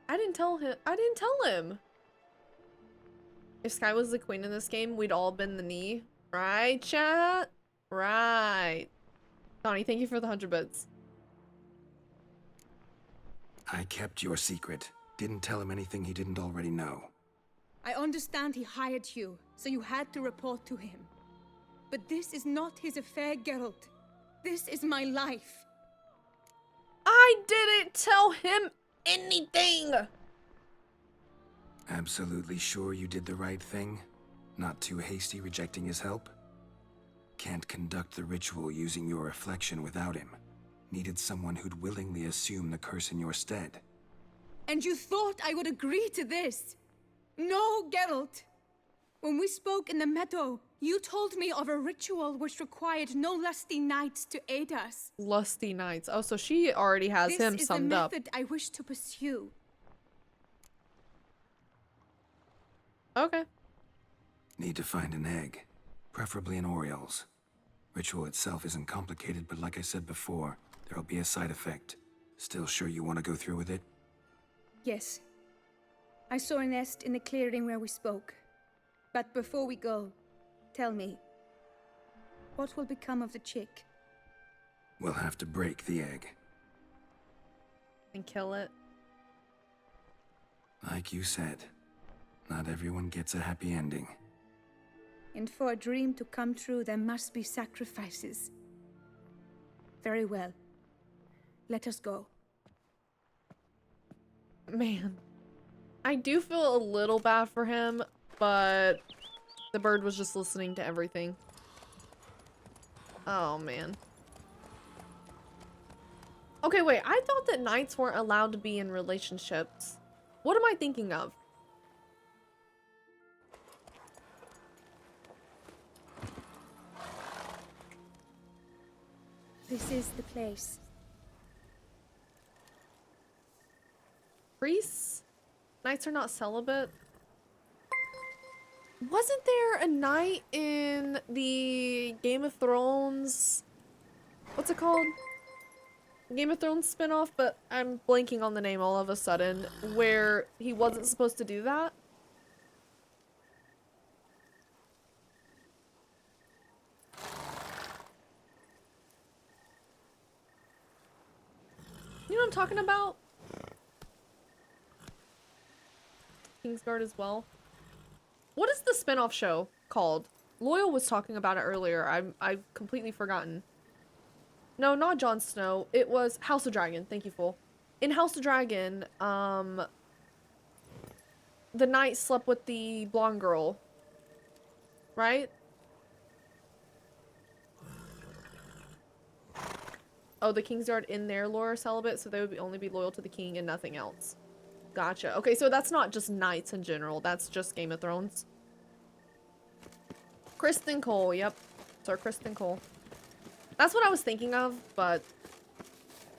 I didn't tell him. If Skye was the queen in this game, we'd all been the knee. Right, chat? Right. Donnie, thank you for the 100 bits. I kept your secret. Didn't tell him anything he didn't already know. I understand he hired you, so you had to report to him. But this is not his affair, Geralt. This is my life. I didn't tell him anything! Absolutely sure you did the right thing? Not too hasty rejecting his help? Can't conduct the ritual using your reflection without him. Needed someone who'd willingly assume the curse in your stead. And you thought I would agree to this? No, Geralt. When we spoke in the meadow, you told me of a ritual which required no lusty knights to aid us. Lusty knights. Oh, so she already has him summed up. This is the method I wish to pursue. Okay. Need to find an egg. Preferably an oriole's. Ritual itself isn't complicated, but like I said before, there'll be a side effect. Still sure you want to go through with it? Yes. I saw a nest in the clearing where we spoke. But before we go, tell me, what will become of the chick? We'll have to break the egg. And kill it. Like you said, not everyone gets a happy ending. And for a dream to come true, there must be sacrifices. Very well. Let us go. Man. I do feel a little bad for him, but the bird was just listening to everything. Oh, man. Okay, wait. I thought that knights weren't allowed to be in relationships. What am I thinking of? This is the place. Priests? Knights are not celibate? Wasn't there a knight in the Game of Thrones? What's it called? Game of Thrones spinoff, but I'm blanking on the name all of a sudden, where he wasn't supposed to do that? You know what I'm talking about? Kingsguard as well. What is the spinoff show called? Loyal was talking about it earlier. I've completely forgotten. No, not Jon Snow. It was House of Dragon. Thank you, Fool. In House of Dragon, the knight slept with the blonde girl. Right? Oh, the Kingsguard in their lore are celibate, so they would only be loyal to the king and nothing else. Gotcha. Okay, so that's not just knights in general. That's just Game of Thrones. Kristen Cole. Yep. Sir Kristen Cole. That's what I was thinking of, but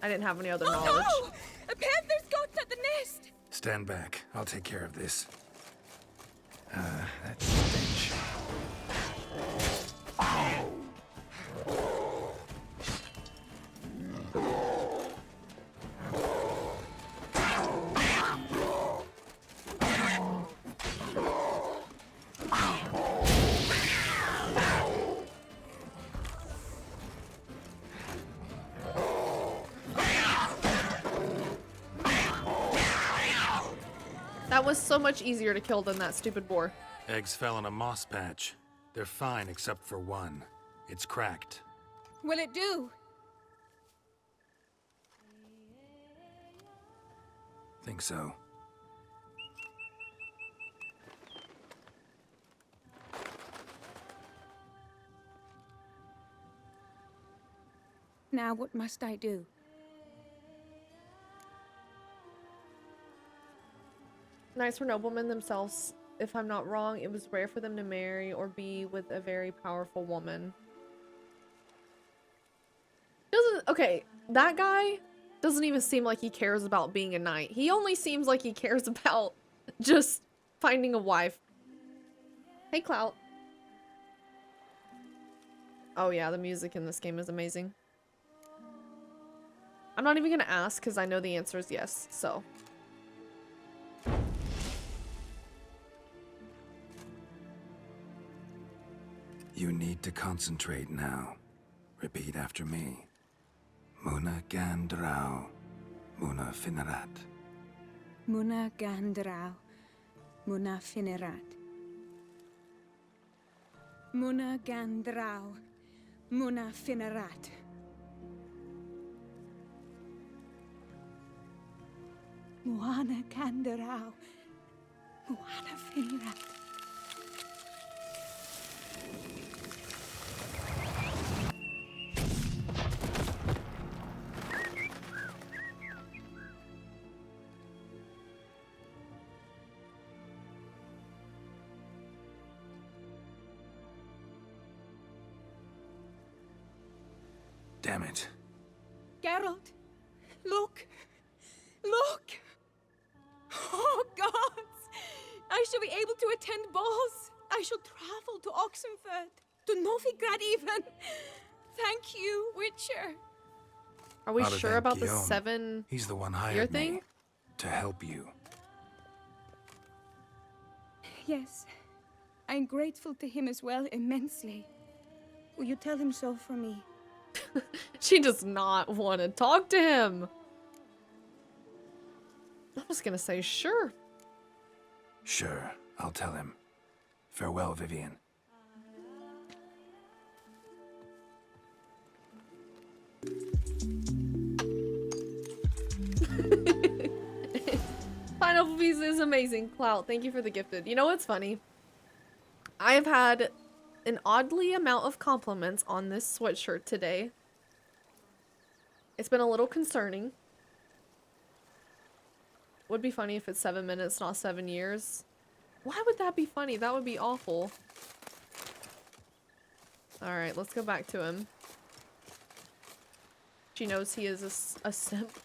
I didn't have any other knowledge. No! A panther's got at the nest! Stand back. I'll take care of this. That stench. That was so much easier to kill than that stupid boar. Eggs fell in a moss patch. They're fine except for one. It's cracked. Will it do? Think so. Now what must I do? Knights were noblemen themselves. If I'm not wrong, it was rare for them to marry or be with a very powerful woman. Okay, that guy doesn't even seem like he cares about being a knight. He only seems like he cares about just finding a wife. Hey, Clout. Oh yeah, the music in this game is amazing. I'm not even gonna ask because I know the answer is yes, so. You need to concentrate now. Repeat after me. Muna Gandrau, Muna Finerat. Muna Gandrau, Muna Finerat. Muna Gandrau, Muna Finerat. Muana Gandrau, Muana Finerat. Damn it. Geralt, look! Look! Oh, gods! I shall be able to attend balls. I shall travel to Oxenfurt, to Novigrad even. Thank you, Witcher. Are we Other sure than about the Guillaume, 7 He's the one year hired thing? me to help you. Yes, I'm grateful to him as well, immensely. Will you tell him so for me? She does not want to talk to him. I was gonna say sure. Sure, I'll tell him. Farewell, Vivian. Pineapple pizza is amazing. Clout, thank you for the gifted. You know what's funny? I have had an oddly amount of compliments on this sweatshirt today. It's been a little concerning. Would be funny if it's 7 minutes, not 7 years. Why would that be funny? That would be awful. Alright, let's go back to him. She knows he is a simp.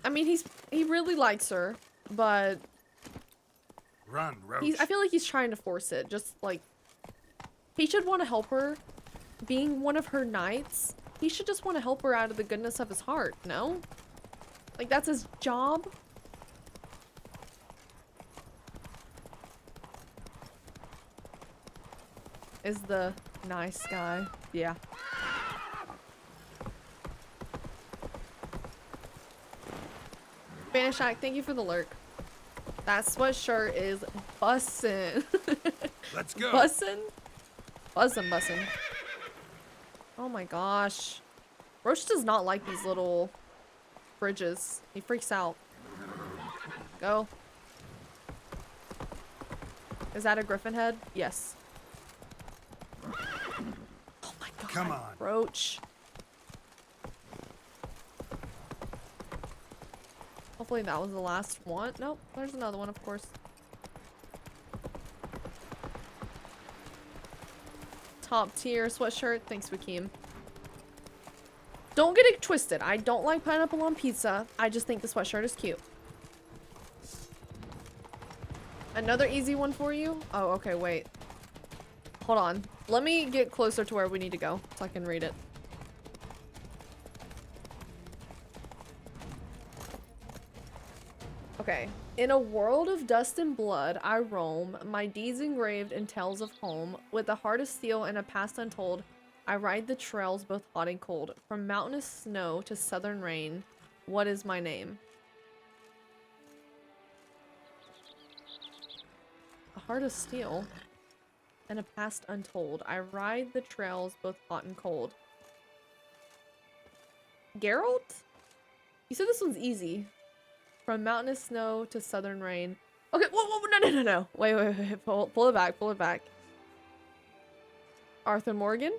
I mean, he really likes her, but Run, Roach. I feel like he's trying to force it. Just like he should want to help her. Being one of her knights, he should just want to help her out of the goodness of his heart. No, like that's his job. Is the nice guy? Yeah. Spanish Shack, thank you for the lurk. That sweatshirt is bussin'. Let's go. Bussin'? Bussin'. Oh my gosh. Roach does not like these little bridges. He freaks out. Go. Is that a griffin head? Yes. Oh my god. Come on. Roach. Hopefully that was the last one. Nope, there's another one, of course. Top tier sweatshirt. Thanks, Wakeem. Don't get it twisted. I don't like pineapple on pizza. I just think the sweatshirt is cute. Another easy one for you? Oh, okay, wait. Hold on. Let me get closer to where we need to go so I can read it. Okay. In a world of dust and blood, I roam, my deeds engraved in tales of home. With a heart of steel and a past untold, I ride the trails both hot and cold. From mountainous snow to southern rain, what is my name? A heart of steel and a past untold. I ride the trails both hot and cold. Geralt? You said this one's easy. From mountainous snow to southern rain. Okay, whoa, no. Wait. Pull it back. Arthur Morgan?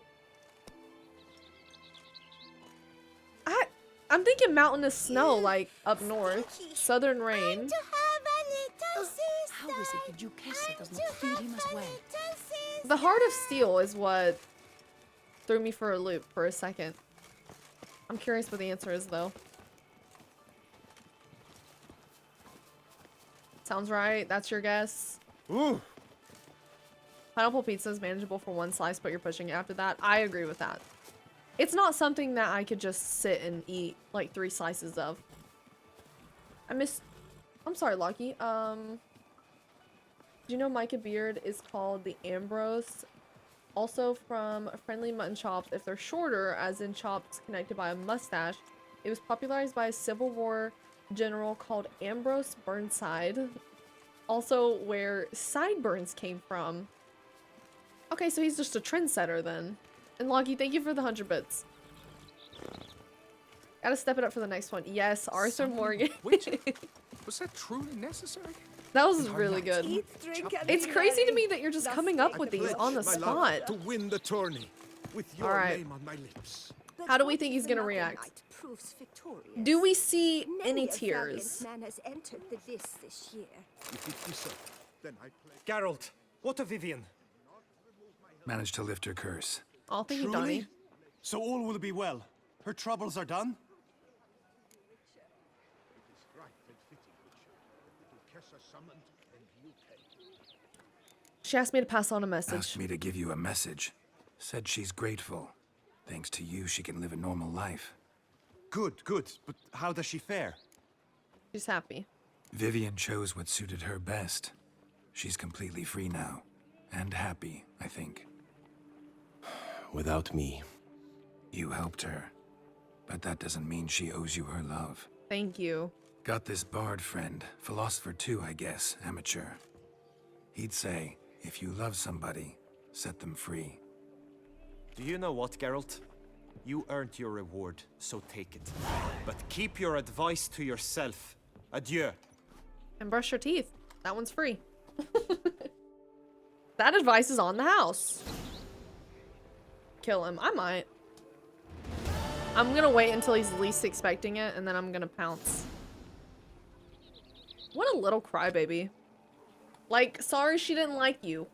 I'm thinking mountainous snow, like up north. Southern rain. How is it the Duchessa does not feed him as well? The Heart of Steel is what threw me for a loop for a second. I'm curious what the answer is, though. Sounds right. That's your guess. Ooh. Pineapple pizza is manageable for one slice, but you're pushing it after that. I agree with that. It's not something that I could just sit and eat like 3 slices of. I'm sorry, Lucky. Do you know Micah Beard is called the Ambrose? Also from friendly mutton chops, if they're shorter, as in chops connected by a mustache. It was popularized by a Civil War general called Ambrose Burnside. Also where sideburns came from. Okay, so he's just a trendsetter then. And Loggy, thank you for the 100 bits. Gotta step it up for the next one. Yes, Arthur Morgan. Was that truly necessary? That was really good. It's crazy to me that you're just coming up with these on the spot. To win the tourney with your Alright. name on my lips. How do we think he's gonna react? Do we see any tears? Man has entered the list this year. If it be so, then I play. Geralt, what of Vivian? Managed to lift her curse. I'll think Truly? Donnie. So all will be well. Her troubles are done? She asked me to pass on a message. Asked me to give you a message. Said she's grateful. Thanks to you, she can live a normal life. Good. But how does she fare? She's happy. Vivian chose what suited her best. She's completely free now. And happy, I think. Without me. You helped her. But that doesn't mean she owes you her love. Thank you. Got this bard friend. Philosopher too, I guess. Amateur. He'd say, if you love somebody, set them free. Do you know what, Geralt? You earned your reward, so take it. But keep your advice to yourself. Adieu. And brush your teeth. That one's free. That advice is on the house. Kill him. I might. I'm gonna wait until he's least expecting it, and then I'm gonna pounce. What a little crybaby. Like, sorry she didn't like you.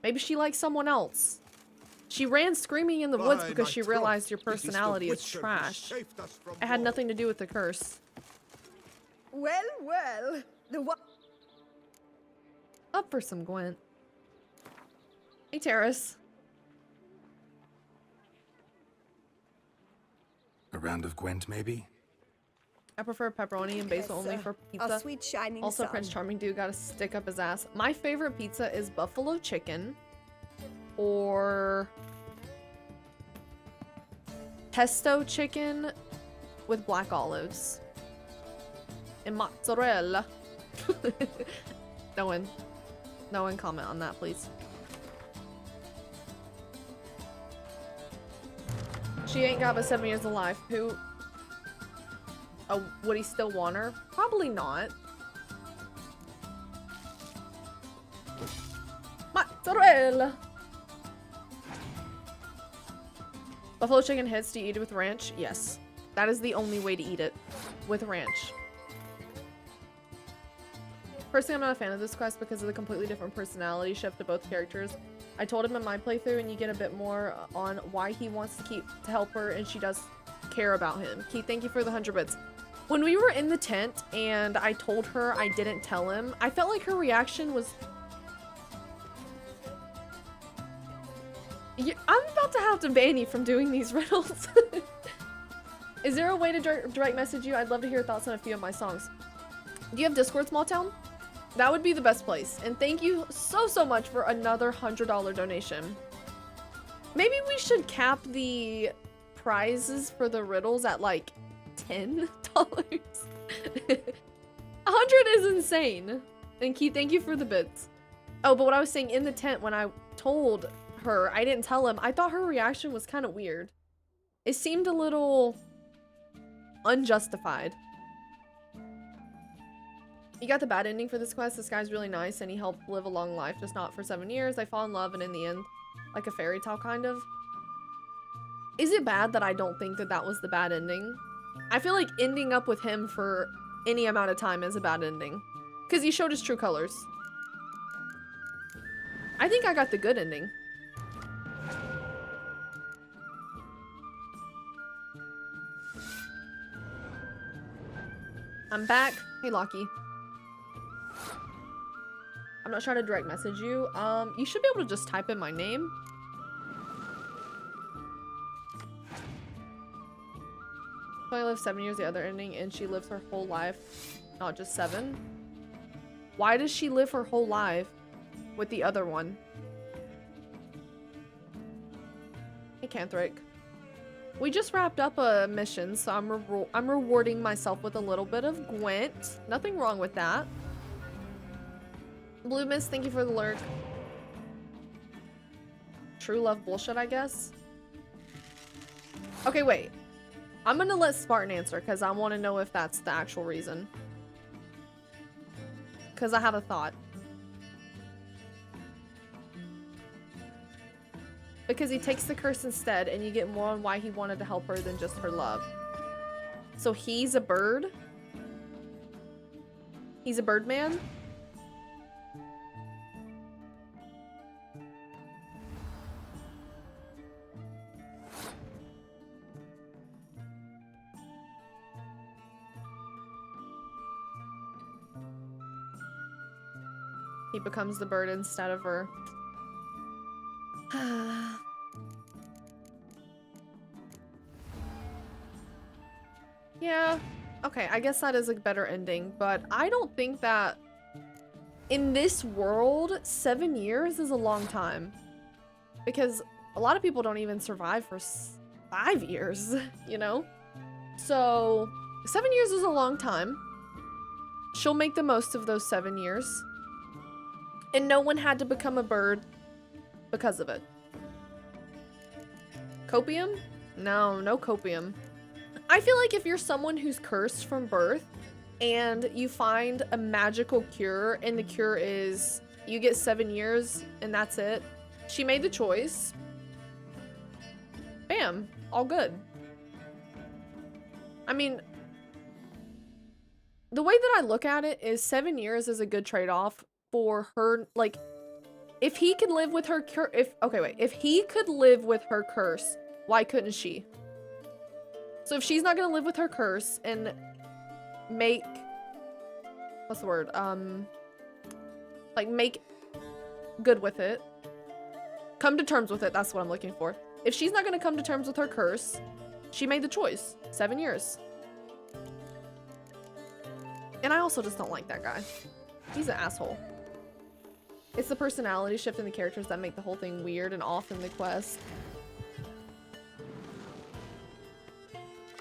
Maybe she likes someone else. She ran screaming in the woods because she realized your personality is trash. It had nothing to do with the curse. Well, well. The what? Up for some Gwent. Hey, Terrace. A round of Gwent, maybe? I prefer pepperoni and basil only for pizza. A sweet shining Also, sun. Prince Charming dude gotta stick up his ass. My favorite pizza is buffalo chicken or pesto chicken with black olives and mozzarella. No one comment on that, please. She ain't got but 7 years of life. Who? Oh, would he still want her? Probably not. Mozzarella. Buffalo chicken hits. Do you eat it with ranch? Yes. That is the only way to eat it. With ranch. Personally, I'm not a fan of this quest because of the completely different personality shift to both characters. I told him in my playthrough, and you get a bit more on why he wants to help her, and she does care about him. Keith, thank you for the 100 bits. When we were in the tent and I told her I didn't tell him, I felt like her reaction was... I'm about to have to ban you from doing these riddles. Is there a way to direct message you? I'd love to hear your thoughts on a few of my songs. Do you have Discord, Small Town? That would be the best place. And thank you so much for another $100 donation. Maybe we should cap the prizes for the riddles at like $10. 100 is insane. And Keith, thank you for the bits. Oh, but what I was saying in the tent when I told her, I didn't tell him, I thought her reaction was kind of weird. It seemed a little unjustified. You got the bad ending for this quest. This guy's really nice and he helped live a long life, just not for 7 years. I fall in love and in the end, like a fairy tale kind of. Is it bad that I don't think that that was the bad ending? I feel like ending up with him for any amount of time is a bad ending. Because he showed his true colors. I think I got the good ending. I'm back. Hey, Lockie. I'm not trying to direct message you. You should be able to just type in my name. So I lived 7 years, the other ending, and she lives her whole life, not just 7. Why does she live her whole life with the other one? Hey, Canthric. We just wrapped up a mission, so I'm rewarding myself with a little bit of Gwent. Nothing wrong with that. Blue Mist, thank you for the lurk. True love bullshit, I guess. Okay, wait. I'm gonna let Spartan answer because I want to know if that's the actual reason. Because I have a thought. Because he takes the curse instead and you get more on why he wanted to help her than just her love. So he's a bird? He's a bird man? He becomes the bird instead of her. Yeah, okay, I guess that is a better ending, but I don't think that in this world, 7 years is a long time. Because a lot of people don't even survive for 5 years, you know? So, 7 years is a long time. She'll make the most of those 7 years. And no one had to become a bird because of it. Copium? No, no copium. I feel like if you're someone who's cursed from birth, and you find a magical cure, and the cure is you get 7 years and that's it. She made the choice. Bam, all good. I mean, the way that I look at it is 7 years is a good trade-off for her. Like, if he could live with her if he could live with her curse, why couldn't she? So if she's not gonna live with her curse and make, what's the word? Like make good with it, come to terms with it, that's what I'm looking for. If she's not gonna come to terms with her curse, she made the choice. 7 years. And I also just don't like that guy. He's an asshole. It's the personality shift in the characters that make the whole thing weird and off in the quest.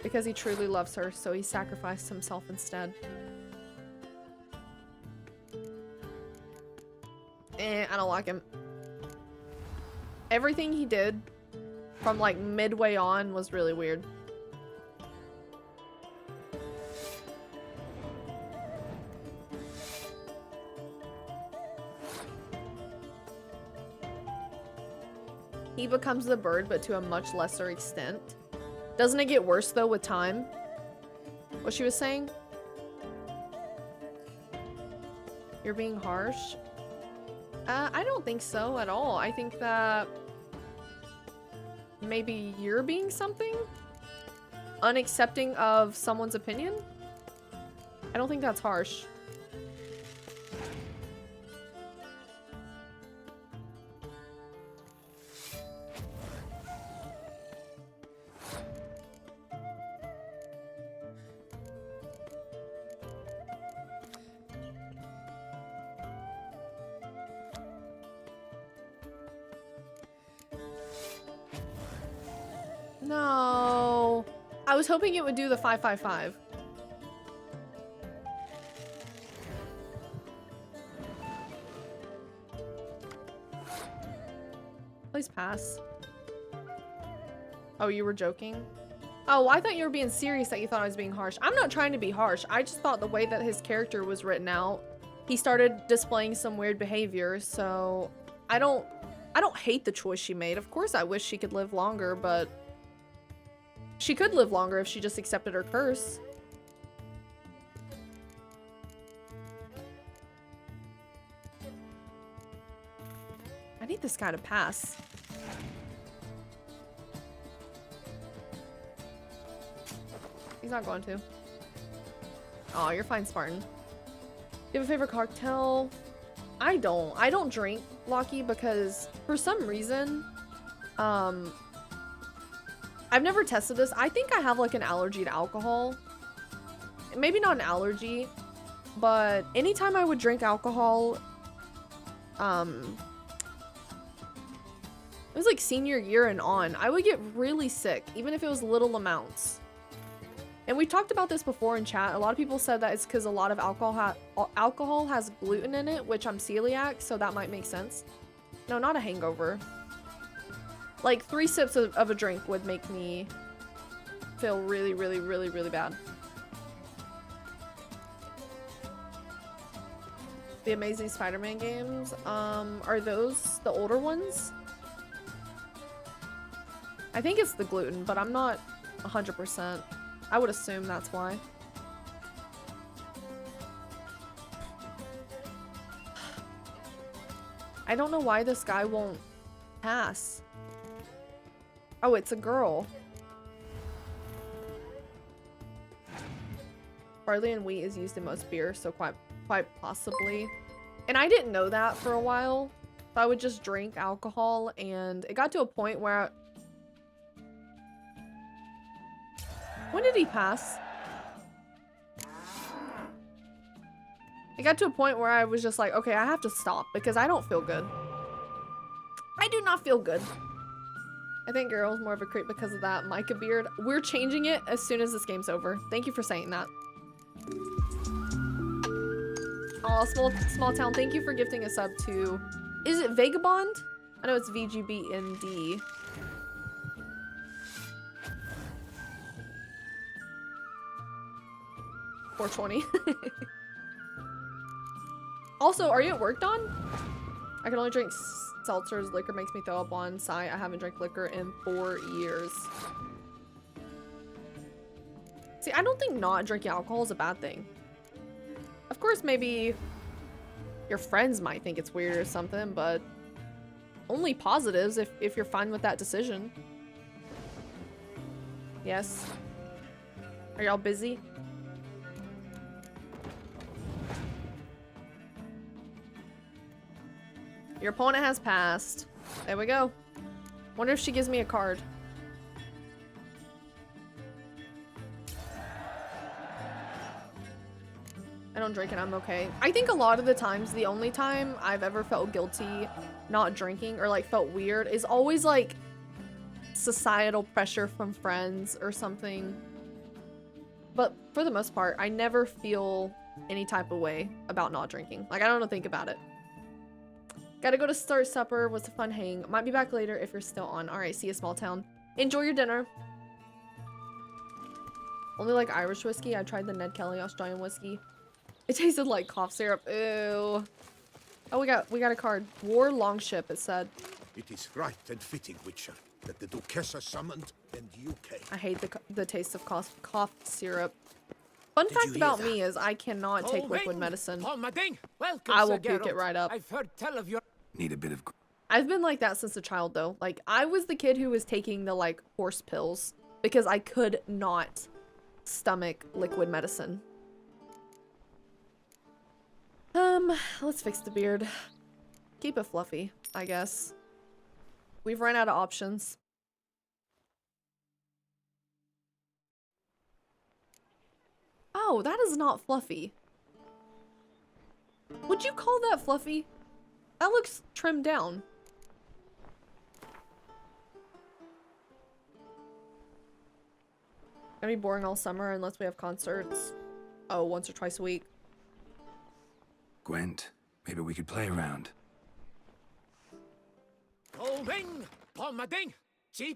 Because he truly loves her, so he sacrificed himself instead. I don't like him. Everything he did from like midway on was really weird. He becomes the bird, but to a much lesser extent. Doesn't it get worse though with time? What she was saying? You're being harsh? I don't think so at all. I think that maybe you're being something? Unaccepting of someone's opinion? I don't think that's harsh. No. I was hoping it would do the 555. Please pass. Oh, you were joking? Oh, I thought you were being serious that you thought I was being harsh. I'm not trying to be harsh. I just thought the way that his character was written out, he started displaying some weird behavior, so I don't hate the choice she made. Of course I wish she could live longer, but she could live longer if she just accepted her curse. I need this guy to pass. He's not going to. Oh, you're fine, Spartan. Do you have a favorite cocktail? I don't. I don't drink, Lockie, because for some reason, I've never tested this. I think I have like an allergy to alcohol. Maybe not an allergy, but anytime I would drink alcohol, it was like senior year and on, I would get really sick, even if it was little amounts. And we talked about this before in chat. A lot of people said that it's because a lot of alcohol has gluten in it, which I'm celiac, so that might make sense. No, not a hangover. Like 3 sips of a drink would make me feel really, really, really, really bad. The Amazing Spider-Man games, are those the older ones? I think it's the gluten, but I'm not 100%. I would assume that's why. I don't know why this guy won't pass. Oh, it's a girl. Barley and wheat is used in most beer, so quite possibly. And I didn't know that for a while. So I would just drink alcohol, and it got to a point where when did he pass? It got to a point where I was just like, okay, I have to stop because I don't feel good. I do not feel good. I think Girl's more of a creep because of that Micah beard. We're changing it as soon as this game's over. Thank you for saying that. Aw, small town, thank you for gifting a sub to... Is it Vagabond? I know it's VGBND. 420. Also, are you at work, Dawn? I can only drink seltzers. Liquor makes me throw up on. Sigh, I haven't drank liquor in 4 years. See, I don't think not drinking alcohol is a bad thing. Of course, maybe your friends might think it's weird or something, but only positives if you're fine with that decision. Yes. Are y'all busy? Your opponent has passed. There we go. Wonder if she gives me a card. I don't drink and I'm okay. I think a lot of the times, the only time I've ever felt guilty not drinking or like felt weird is always like societal pressure from friends or something. But for the most part, I never feel any type of way about not drinking. Like, I don't think about it. Gotta go to start supper. Was a fun hang. Might be back later if you're still on. Alright, see you, small town. Enjoy your dinner. Only like Irish whiskey. I tried the Ned Kelly Australian whiskey. It tasted like cough syrup. Ew. Oh, we got a card. War Longship, it said. It is right and fitting, Witcher, that the Duchessa summoned and you came. I hate the taste of cough syrup. Fun fact about me is I cannot take liquid medicine. I will puke it right up. I've heard tell of your... Need a bit of... I've been like that since a child, though. Like, I was the kid who was taking the, like, horse pills because I could not stomach liquid medicine. Let's fix the beard. Keep it fluffy, I guess. We've run out of options. Oh, that is not fluffy. Would you call that fluffy? That looks trimmed down. Gonna be boring all summer unless we have concerts. Oh, once or twice a week. Gwent, maybe we could play around. I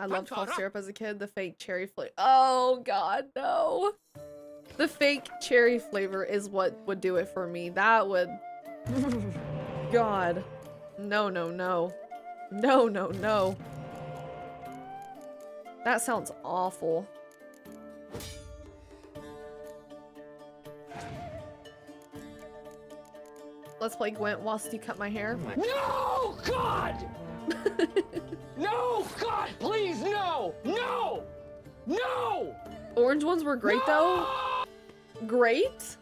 loved cough syrup as a kid. The fake cherry flavor. Oh god, no. The fake cherry flavor is what would do it for me. That would... God. No, no, no. No, no, no. That sounds awful. Let's play Gwent whilst you cut my hair. No, God! No, God, please, no! No! No! Orange ones were great, though. Great?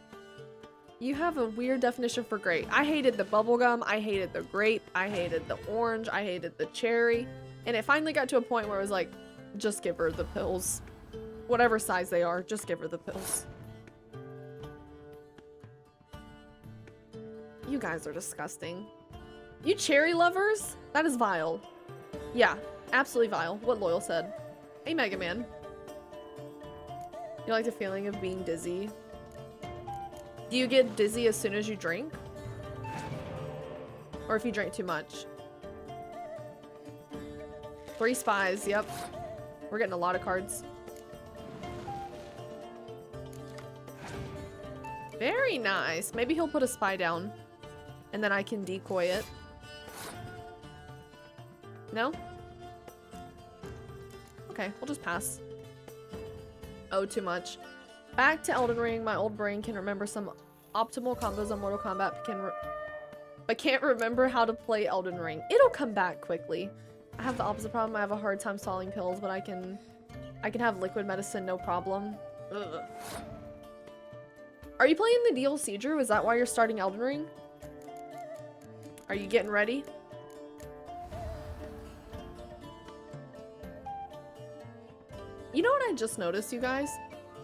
You have a weird definition for great. I hated the bubblegum, I hated the grape, I hated the orange, I hated the cherry. And it finally got to a point where it was like, just give her the pills. Whatever size they are, just give her the pills. You guys are disgusting. You cherry lovers? That is vile. Yeah, absolutely vile. What Loyal said. Hey, Mega Man. You like the feeling of being dizzy? Do you get dizzy as soon as you drink? Or if you drink too much? 3 spies, yep. We're getting a lot of cards. Very nice. Maybe he'll put a spy down. And then I can decoy it. No? Okay, we'll just pass. Oh, too much. Back to Elden Ring. My old brain can remember some optimal combos on Mortal Kombat, but can't remember how to play Elden Ring. It'll come back quickly. I have the opposite problem. I have a hard time swallowing pills, but I can have liquid medicine, no problem. Ugh. Are you playing the DLC, Drew? Is that why you're starting Elden Ring? Are you getting ready? You know what I just noticed, you guys?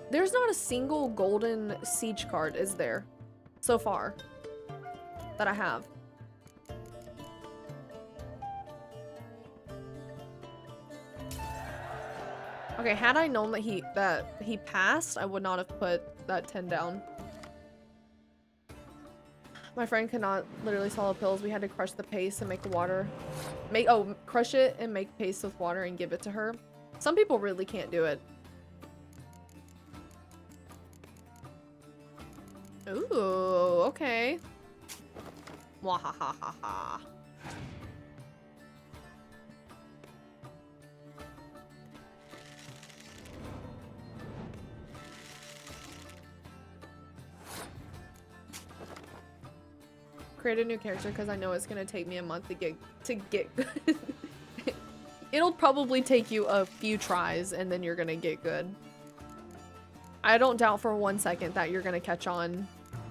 There's not a single golden siege card, is there? So far. That I have. Okay, had I known that he passed, I would not have put that 10 down. My friend could not literally swallow pills. We had to crush the paste and make the water. Crush it and make paste with water and give it to her. Some people really can't do it. Ooh, okay. Wahahaha. Create a new character because I know it's gonna take me a month to get good. It'll probably take you a few tries and then you're gonna get good. I don't doubt for 1 second that you're gonna catch on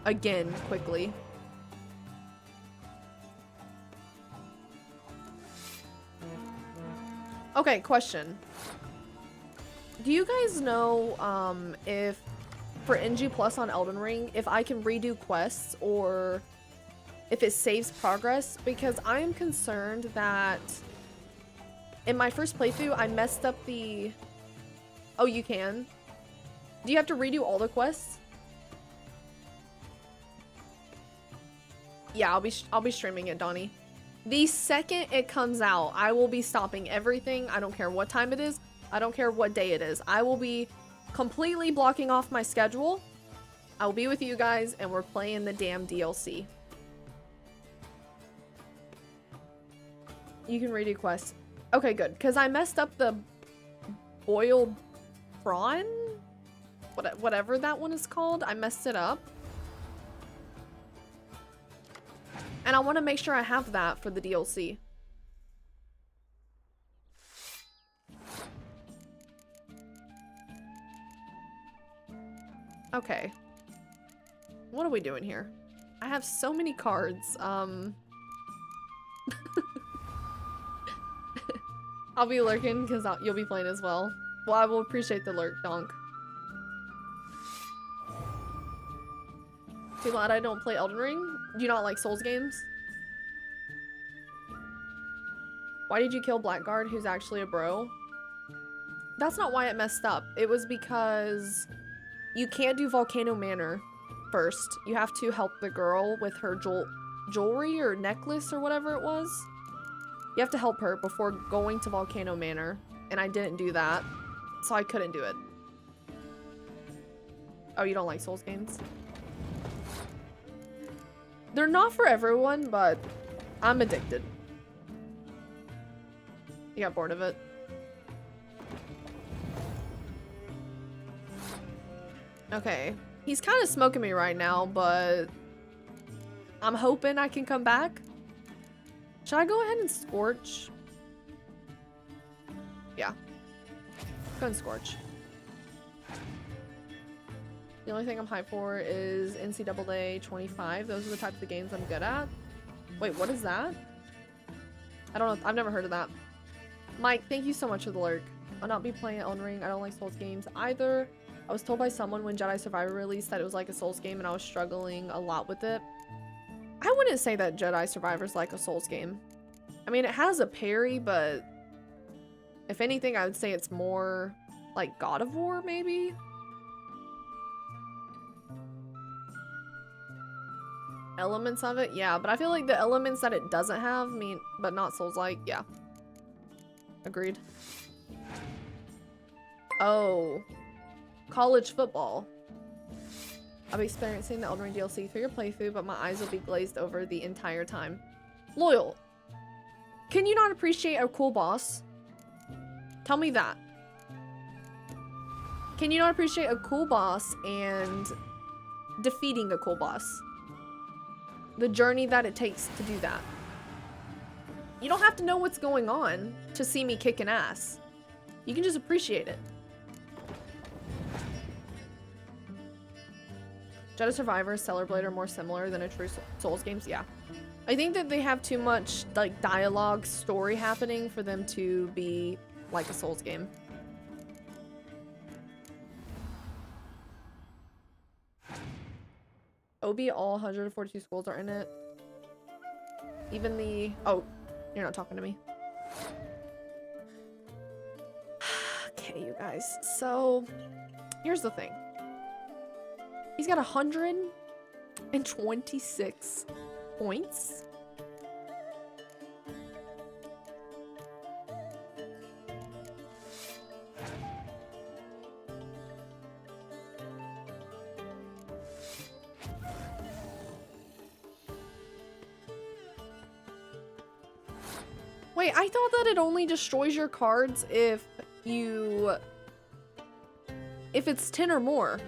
again quickly. Okay, question. Do you guys know if for NG Plus on Elden Ring, if I can redo quests or if it saves progress? Because I am concerned that in my first playthrough, I messed up the... Oh, you can? Do you have to redo all the quests? Yeah, I'll be streaming it, Donnie. The second it comes out, I will be stopping everything. I don't care what time it is. I don't care what day it is. I will be completely blocking off my schedule. I will be with you guys and we're playing the damn DLC. You can redo quests. Okay, good. Because I messed up the boiled prawn? Whatever that one is called. I messed it up. And I want to make sure I have that for the DLC. Okay. What are we doing here? I have so many cards. I'll be lurking because you'll be playing as well. Well, I will appreciate the lurk, Donk. Too glad I don't play Elden Ring. Do you not like Souls games? Why did you kill Blackguard, who's actually a bro? That's not why it messed up. It was because you can't do Volcano Manor first. You have to help the girl with her jewelry or necklace or whatever it was. You have to help her before going to Volcano Manor. And I didn't do that, so I couldn't do it. Oh, you don't like Souls games? They're not for everyone, but I'm addicted. You got bored of it? Okay. He's kind of smoking me right now, but I'm hoping I can come back. Should I go ahead and Scorch? Yeah. Go and Scorch. The only thing I'm hyped for is NCAA 25. Those are the types of games I'm good at. Wait, what is that? I don't know. I've never heard of that. Mike, thank you so much for the lurk. I'll not be playing Elden Ring. I don't like Souls games either. I was told by someone when Jedi Survivor released that it was like a Souls game and I was struggling a lot with it. I wouldn't say that Jedi Survivor's like a Souls game. I mean, it has a parry, but if anything, I would say it's more like God of War, maybe? Elements of it, yeah, but I feel like the elements that it doesn't have mean, but not Souls-like, yeah. Agreed. Oh. College football. I'll be experiencing the Elden Ring DLC through your playthrough, but my eyes will be glazed over the entire time. Loyal. Can you not appreciate a cool boss? Tell me that. Can you not appreciate a cool boss and defeating a cool boss? The journey that it takes to do that. You don't have to know what's going on to see me kicking ass. You can just appreciate it. Jedi Survivor, Stellar Blade are more similar than a true Souls games. Yeah. I think that they have too much like dialogue story happening for them to be like a Souls game. OB, all 142 schools are in it. Even the... Oh, you're not talking to me. Okay, you guys. So, here's the thing. He's got 126 points. Wait, I thought that it only destroys your cards if it's 10 or more.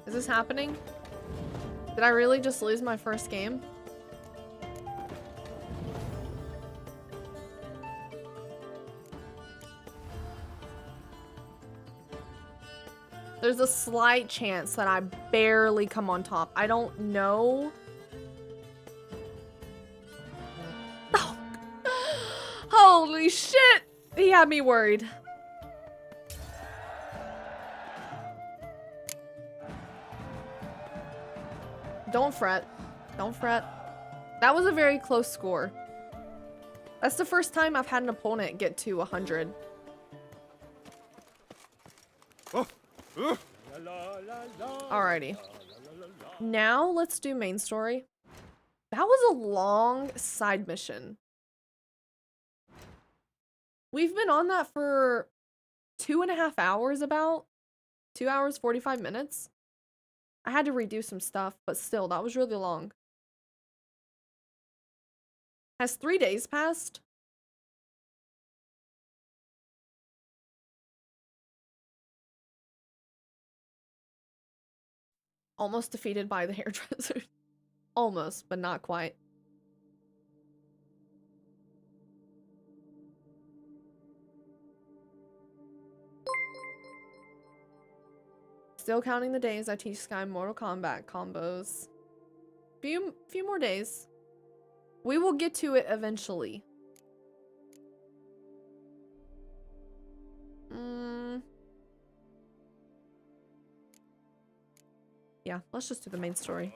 Is this happening? Did I really just lose my first game? There's a slight chance that I barely come on top. I don't know. Oh. Holy shit! He had me worried. Don't fret. Don't fret. That was a very close score. That's the first time I've had an opponent get to 100. Alrighty. Now let's do main story. That was a long side mission. We've been on that for 2.5 hours about. 2 hours, 45 minutes. I had to redo some stuff, but still, that was really long. Has 3 days passed? Almost defeated by the hairdresser. Almost, but not quite. Still counting the days I teach Sky Mortal Kombat combos. Few more days. We will get to it eventually. Yeah, let's just do the main story.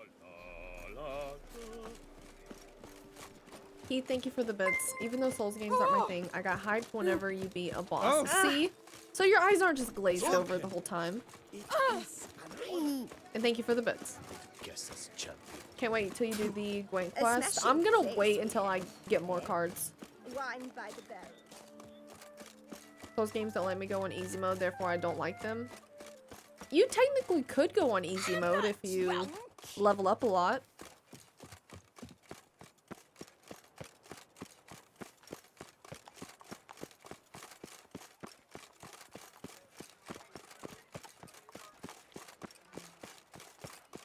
Keith, thank you for the bits. Even though Souls games aren't my thing, I got hyped whenever you beat a boss. See? So your eyes aren't just glazed over the whole time. And thank you for the bits. Can't wait till you do the Gwent quest. I'm gonna wait until I get more cards. Wine by the bell. Those games don't let me go on easy mode, therefore I don't like them. You technically could go on easy mode if you level up a lot.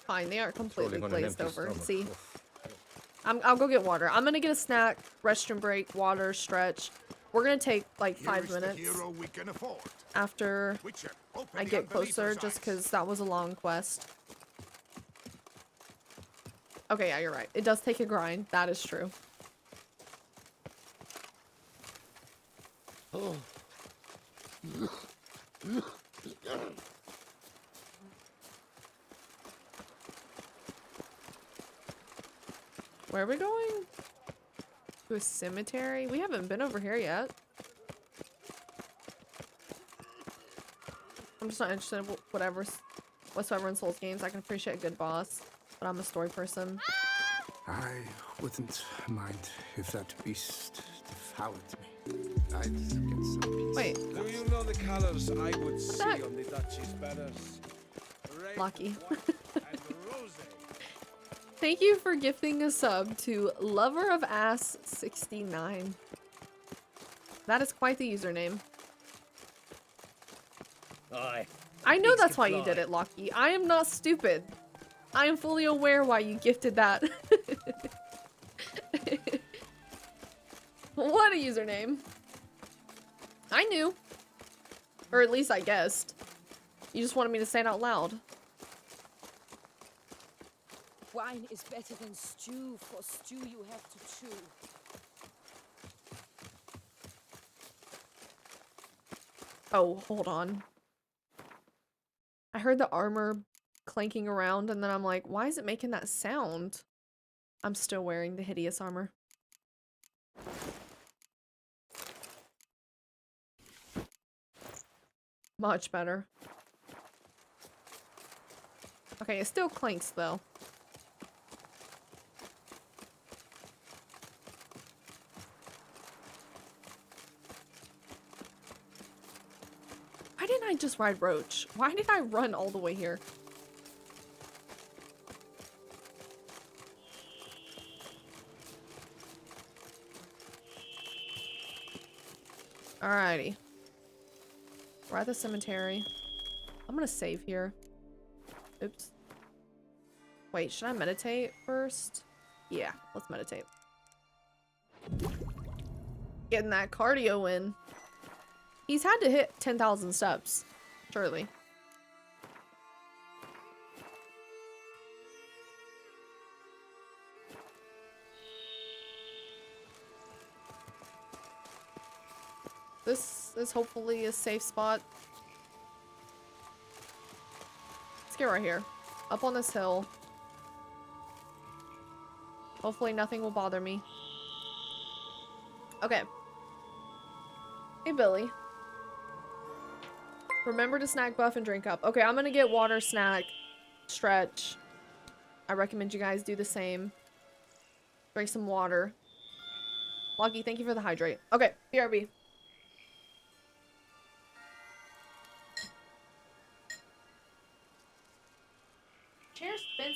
Fine, they aren't completely glazed over. See? I'll go get water. I'm gonna get a snack, restroom break, water, stretch. We're gonna take like 5 minutes after I get closer, just because that was a long quest. Okay, yeah, you're right. It does take a grind. That is true. Oh. Where are we going? To a cemetery? We haven't been over here yet. I'm just not interested in whatsoever in Souls games. I can appreciate a good boss, but I'm a story person. I wouldn't mind if that beast devoured me. I'd get some peace. Wait. Do you know the colors I would see that? on the Duchy's banners? Red, Lucky. white, and rose. Thank you for gifting a sub to Lover of Ass 69. That is quite the username. Aye. I know that's why you did it, Lucky. I am not stupid. I am fully aware why you gifted that. What a username. I knew. Or at least I guessed. You just wanted me to say it out loud. Wine is better than stew. For stew you have to chew. Oh, hold on. I heard the armor clanking around and then I'm like, why is it making that sound? I'm still wearing the hideous armor. Much better. Okay, it still clinks though. Why didn't I just ride Roach? Why did I run all the way here? Alrighty. We're at the cemetery. I'm gonna save here. Oops. Wait, should I meditate first? Yeah, let's meditate. Getting that cardio in. He's had to hit 10,000 steps, surely. This is hopefully a safe spot. Let's get right here. Up on this hill. Hopefully nothing will bother me. Okay. Hey, Billy. Remember to snack, buff, and drink up. Okay, I'm gonna get water, snack, stretch. I recommend you guys do the same. Drink some water. Lucky, thank you for the hydrate. Okay, BRB. Cheers, Vince.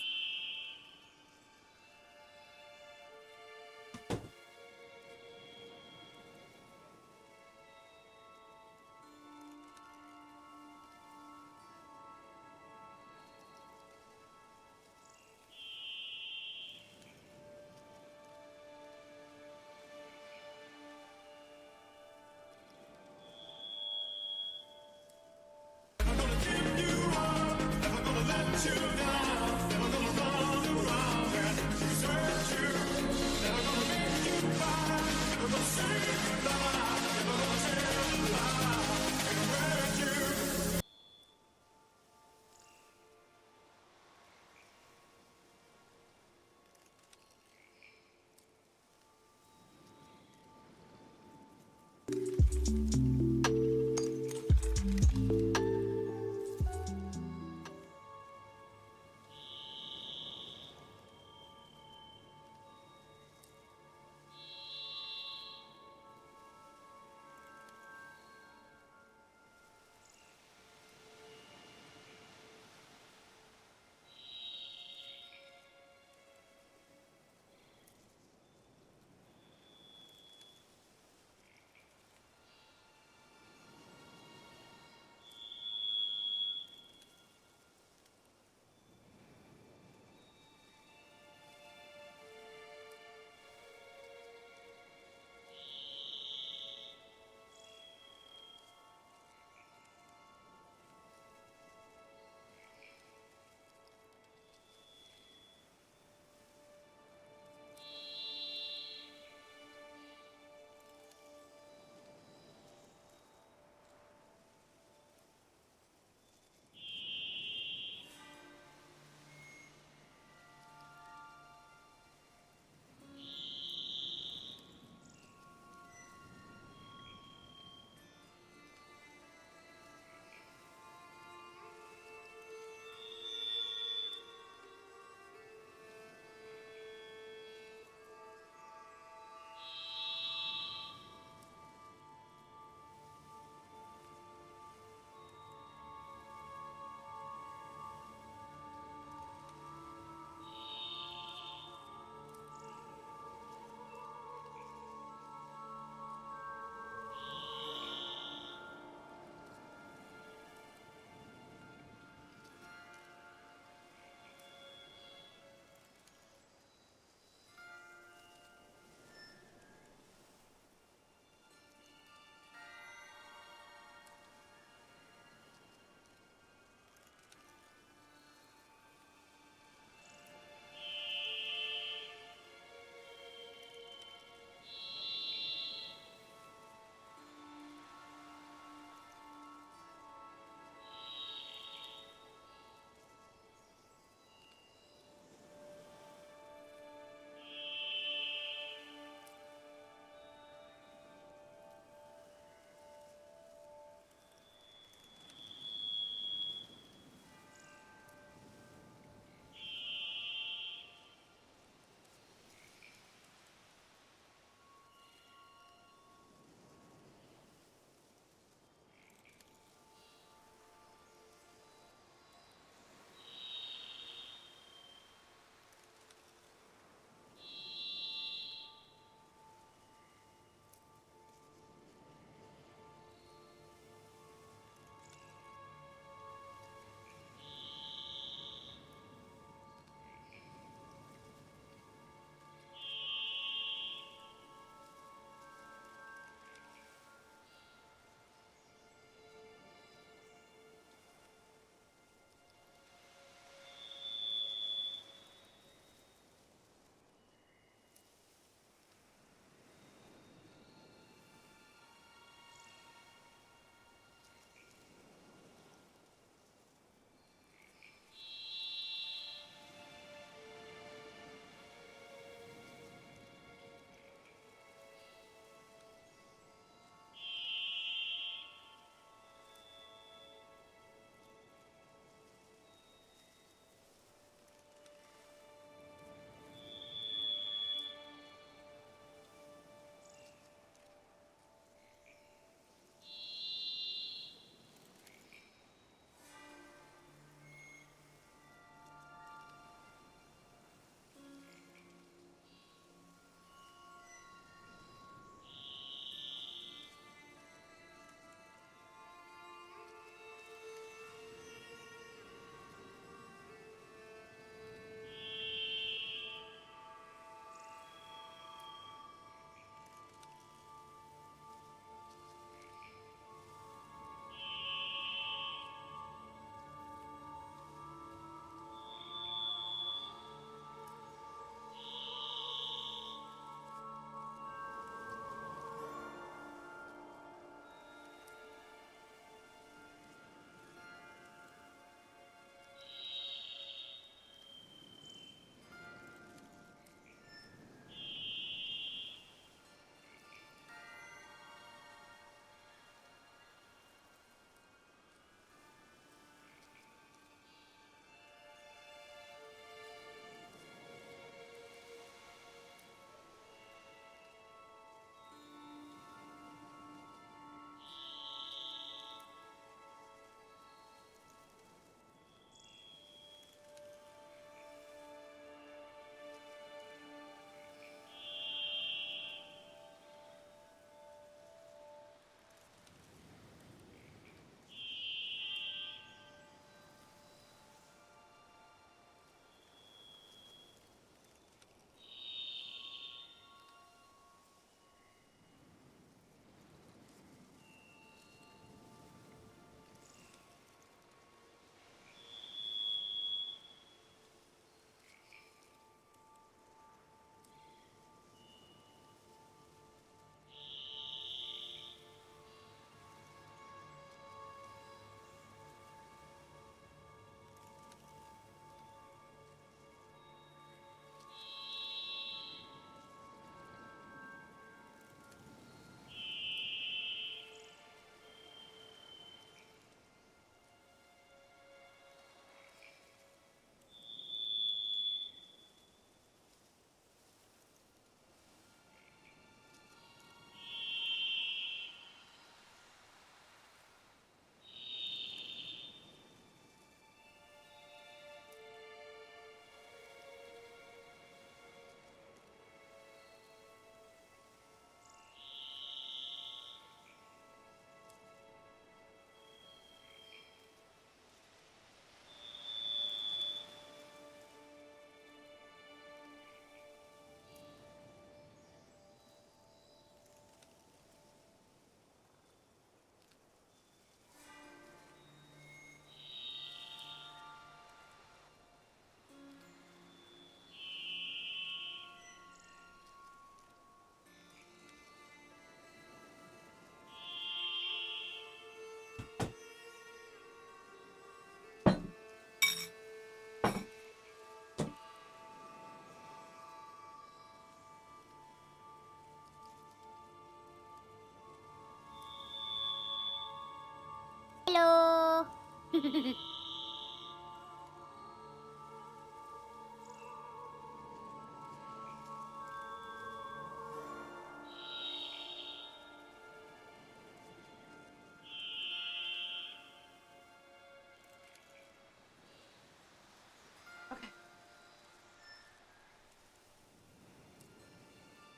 Hello.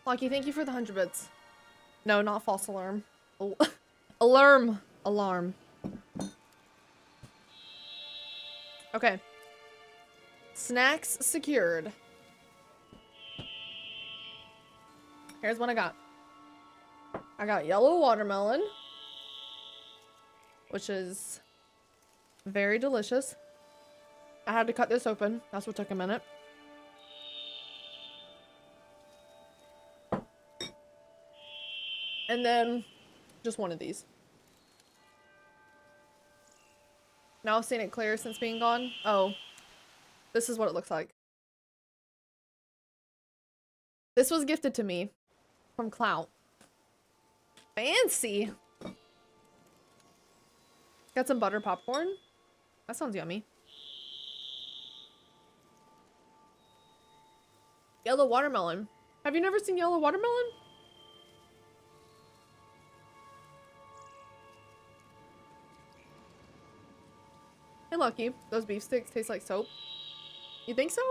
Lucky, thank you for the 100 bits. No, not false alarm. Alarm. Alarm. Okay. Snacks secured. Here's what I got. I got yellow watermelon, which is very delicious. I had to cut this open. That's what took a minute. And then just one of these. Now I've seen it clear since being gone. Oh, this is what it looks like. This was gifted to me from Clout. Fancy. Got some butter popcorn. That sounds yummy. Yellow watermelon. Have you never seen yellow watermelon? Hey, Lucky. Those beef sticks taste like soap. You think so?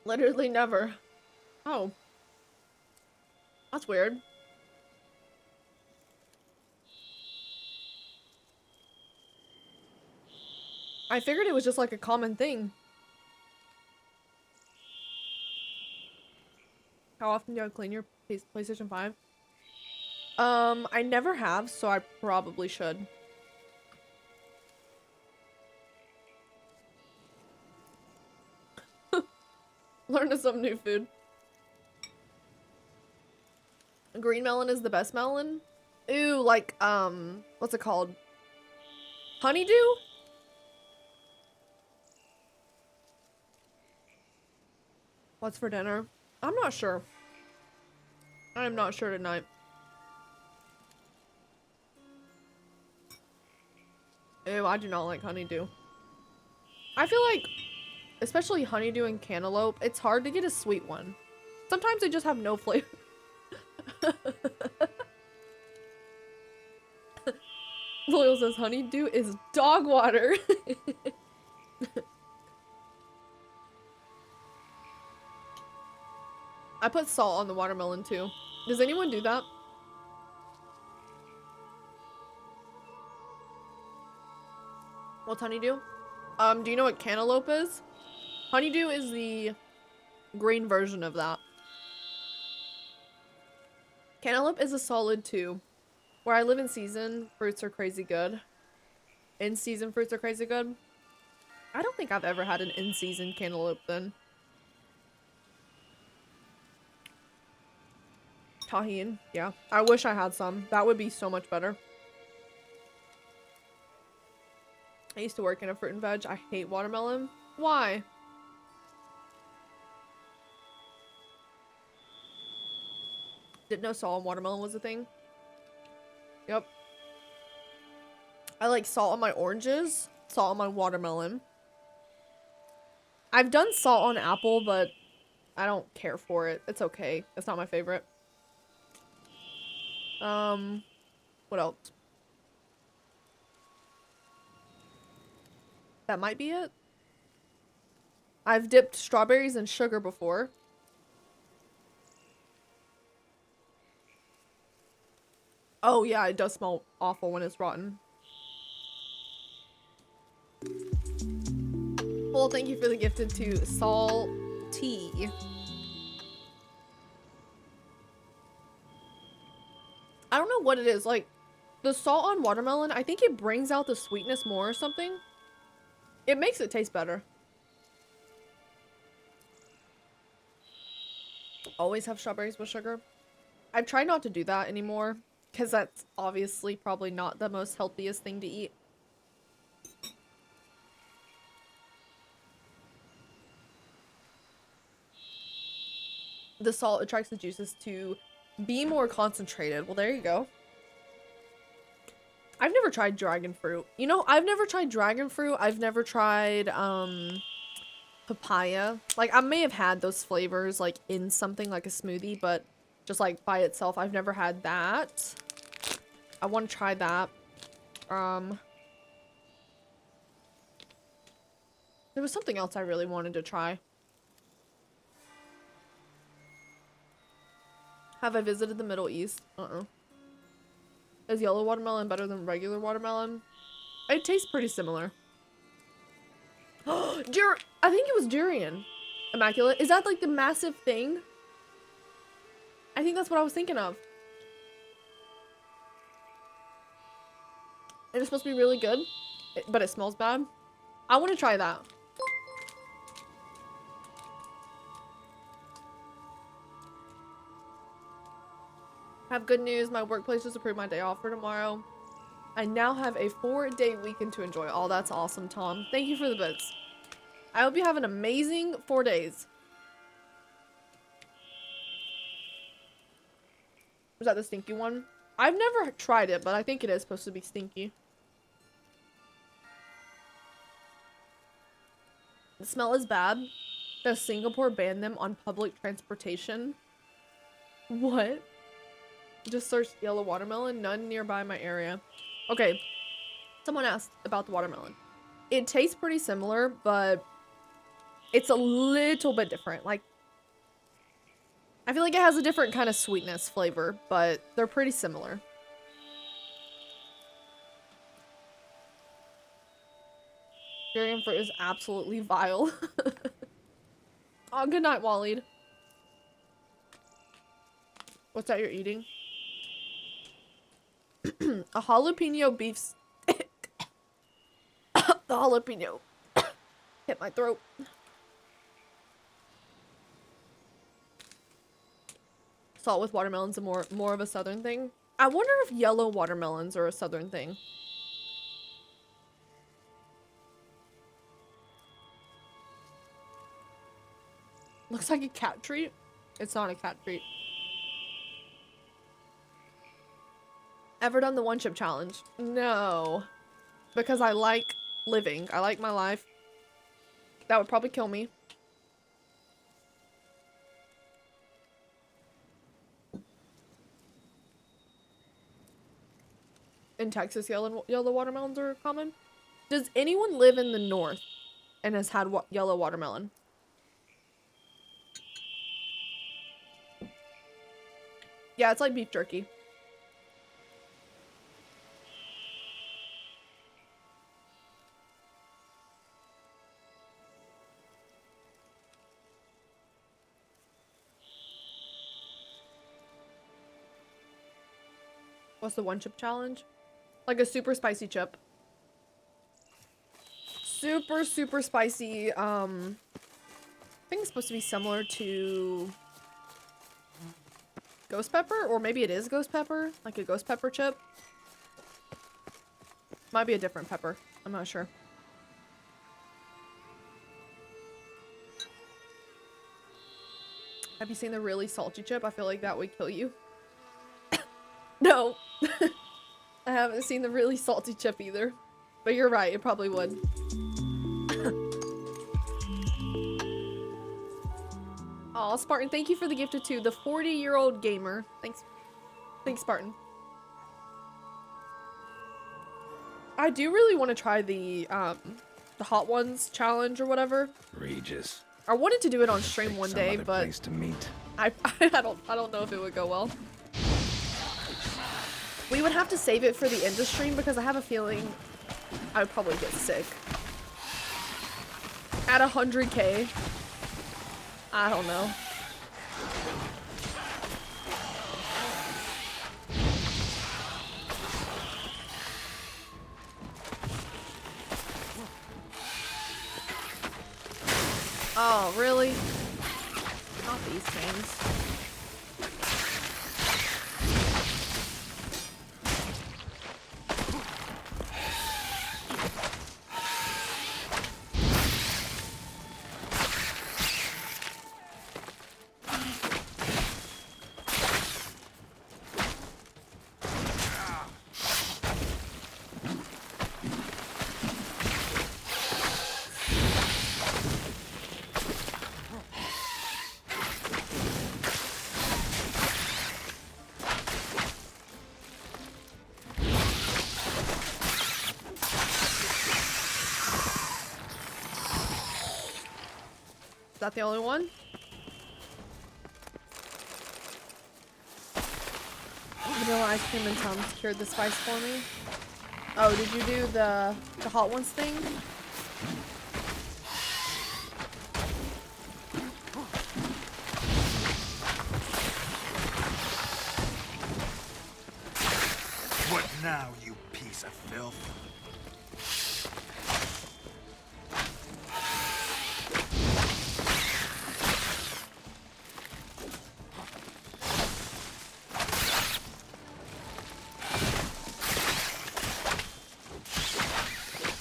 Literally never. Oh. That's weird. I figured it was just like a common thing. How often do you clean your PlayStation 5? I never have, so I probably should. Learn some new food. Green melon is the best melon. Ooh, like, what's it called? Honeydew? What's for dinner? I'm not sure. I'm not sure tonight. Ew, I do not like honeydew. I feel like, especially honeydew and cantaloupe, it's hard to get a sweet one. Sometimes they just have no flavor. Loyal says honeydew is dog water. I put salt on the watermelon too. Does anyone do that? What's honeydew? Do you know what cantaloupe is? Honeydew is the green version of that. Cantaloupe is a solid 2. Where I live in season, fruits are crazy good. In-season fruits are crazy good. I don't think I've ever had an in-season cantaloupe then. Tahini, yeah. I wish I had some. That would be so much better. I used to work in a fruit and veg. I hate watermelon. Why? Didn't know salt on watermelon was a thing. Yep. I like salt on my oranges, salt on my watermelon. I've done salt on apple, but I don't care for it. It's okay. It's not my favorite. What else? That might be it. I've dipped strawberries in sugar before. Oh yeah, it does smell awful when it's rotten. Well, thank you for the gifted to Saul T. I don't know what it is. Like, the salt on watermelon, I think it brings out the sweetness more or something. It makes it taste better. Always have strawberries with sugar. I've tried not to do that anymore, because that's obviously probably not the most healthiest thing to eat. The salt attracts the juices to Be more concentrated. Well, there you go. I've never tried dragon fruit. You know, I've never tried dragon fruit. I've never tried, papaya. Like, I may have had those flavors, like, in something like a smoothie, but just, like, by itself, I've never had that. I want to try that. There was something else I really wanted to try. Have I visited the Middle East? Is yellow watermelon better than regular watermelon? It tastes pretty similar. I think it was durian. Immaculate. Is that like the massive thing? I think that's what I was thinking of. And it's supposed to be really good, but it smells bad. I want to try that. Have good news. My workplace just approved my day off for tomorrow. I now have a 4-day weekend to enjoy. Oh, that's awesome, Tom. Thank you for the bits. I hope you have an amazing 4 days. Was that the stinky one? I've never tried it, but I think it is supposed to be stinky. The smell is bad. Does Singapore ban them on public transportation? What? Just searched yellow watermelon. None nearby my area. Okay. Someone asked about the watermelon. It tastes pretty similar, but it's a little bit different. Like, I feel like it has a different kind of sweetness flavor, but they're pretty similar. Durian fruit is absolutely vile. Oh, good night, Waleed. What's that you're eating? A jalapeno beef stick. The jalapeno hit my throat. Salt with watermelons are more of a southern thing. I wonder if yellow watermelons are a southern thing. Looks like a cat treat. It's not a cat treat. Ever done the one chip challenge? No. Because I like living. I like my life. That would probably kill me. In Texas, yellow watermelons are common. Does anyone live in the north and has had yellow watermelon? Yeah, it's like beef jerky. What's the one chip challenge? Like a super spicy chip. Super spicy. I think it's supposed to be similar to ghost pepper, or maybe it is ghost pepper, like a ghost pepper chip. Might be a different pepper. I'm not sure. Have you seen the really salty chip? I feel like that would kill you. No. I haven't seen the really salty chip either. But you're right, it probably would. Aw, Spartan, thank you for the gift of 2. The 40-year-old gamer. Thanks. Thanks, Spartan. I do really want to try the Hot Ones challenge or whatever. Regis. I wanted to do it on stream one day, but place to meet. I don't know if it would go well. We would have to save it for the end of stream because I have a feeling I would probably get sick. At 100K. I don't know. Oh, really? Not these things. that the only one? Vanilla ice cream and Tums cured the spice for me. Oh, did you do the hot ones thing? What now, you piece of filth?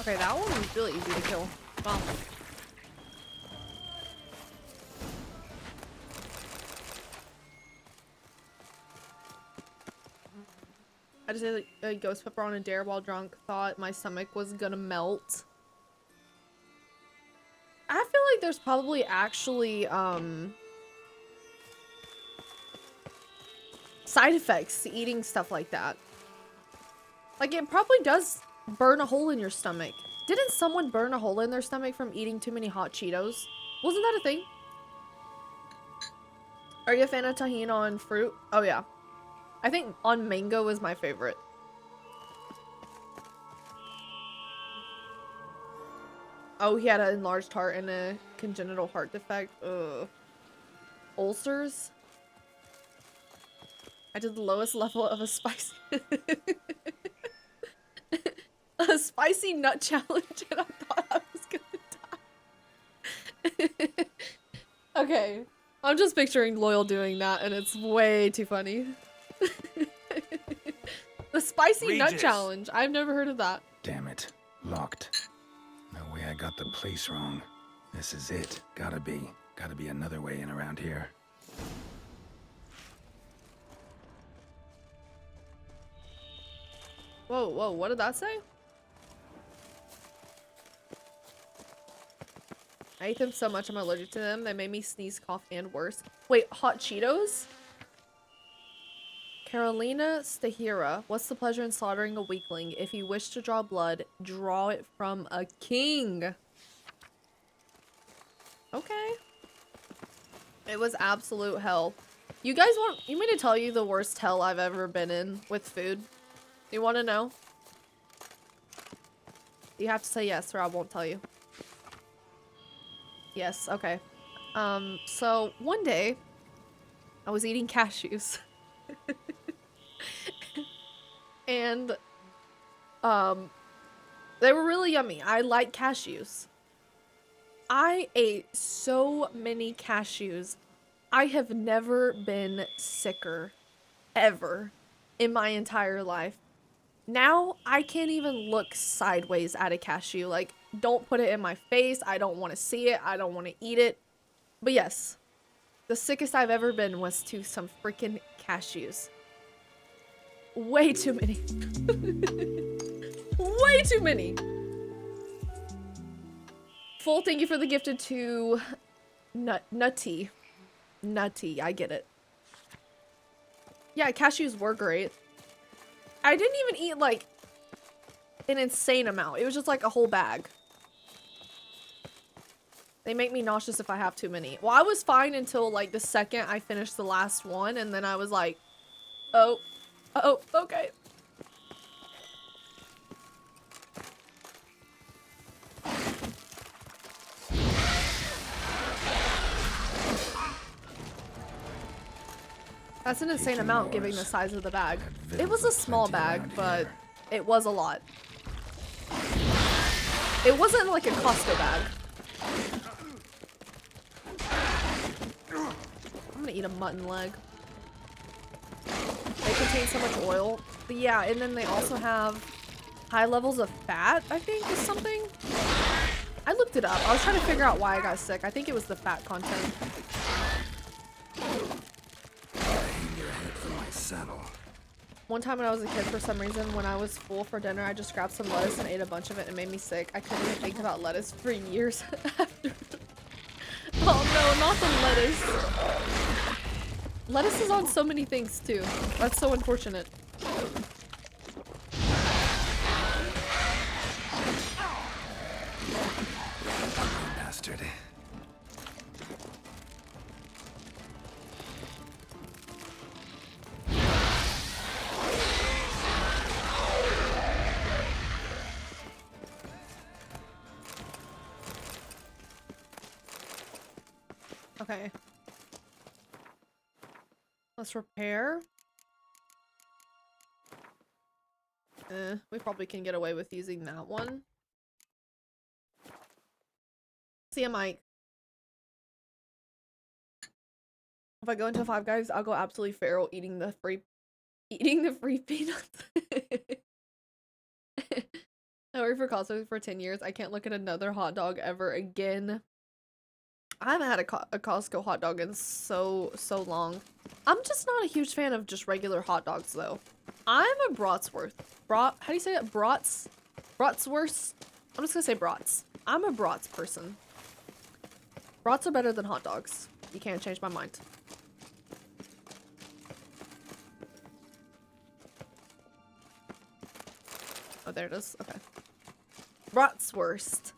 Okay, that one was really easy to kill. Wow. I just ate a ghost pepper on a dare while drunk. Thought my stomach was gonna melt. I feel like there's probably actually side effects to eating stuff like that. Like it probably does burn a hole in your stomach. Didn't someone burn a hole in their stomach from eating too many hot Cheetos? Wasn't that a thing? Are you a fan of tahini on fruit? Oh yeah. I think on mango is my favorite. Oh, he had an enlarged heart and a congenital heart defect. Ugh. Ulcers? I did the lowest level of a spicy... a spicy nut challenge and I thought I was gonna die. Okay. I'm just picturing Loyal doing that and it's way too funny. The spicy nut challenge. I've never heard of that. Damn it. Locked. No way I got the place wrong. This is it. Gotta be another way in around here. Whoa, whoa, what did that say? I ate them so much I'm allergic to them. They made me sneeze, cough, and worse. Wait, hot Cheetos? Carolina Stahira. What's the pleasure in slaughtering a weakling? If you wish to draw blood, draw it from a king. Okay. It was absolute hell. You guys want me to tell you the worst hell I've ever been in with food? You want to know? You have to say yes or I won't tell you. Yes, okay. So one day I was eating cashews. And they were really yummy. I like cashews. I ate so many cashews. I have never been sicker ever in my entire life. Now I can't even look sideways at a cashew. Like, don't put it in my face. I don't want to see it. I don't want to eat it. But yes, the sickest I've ever been was to some freaking cashews. Way too many. Way too many. Full thank you for the gifted to Nutty. Nutty, I get it. Yeah, cashews were great. I didn't even eat like an insane amount. It was just like a whole bag. They make me nauseous if I have too many. Well, I was fine until like the second I finished the last one and then I was like, oh, okay. That's an insane amount given the size of the bag. It was a small bag, but it was a lot. It wasn't like a Costco bag. I'm gonna eat a mutton leg. They contain so much oil. But yeah, and then they also have high levels of fat, I think, is something. I looked it up. I was trying to figure out why I got sick. I think it was the fat content. Saddle. One time when I was a kid, for some reason, when I was full for dinner, I just grabbed some lettuce and ate a bunch of it and it made me sick. I couldn't even think about lettuce for years after. Oh no, not the lettuce. Lettuce is on so many things too. That's so unfortunate. Bastard. Okay. Let's repair. We probably can get away with using that one. See ya, Mike. If I go into Five Guys, I'll go absolutely feral eating the free peanuts. I worked for Costco for 10 years. I can't look at another hot dog ever again. I haven't had a Costco hot dog in so long. I'm just not a huge fan of just regular hot dogs though. I'm a Bratwurst. How do you say it? Bratwurst? I'm just gonna say brats. I'm a brats person. Brats are better than hot dogs. You can't change my mind. Oh, there it is. Okay. Bratwurst.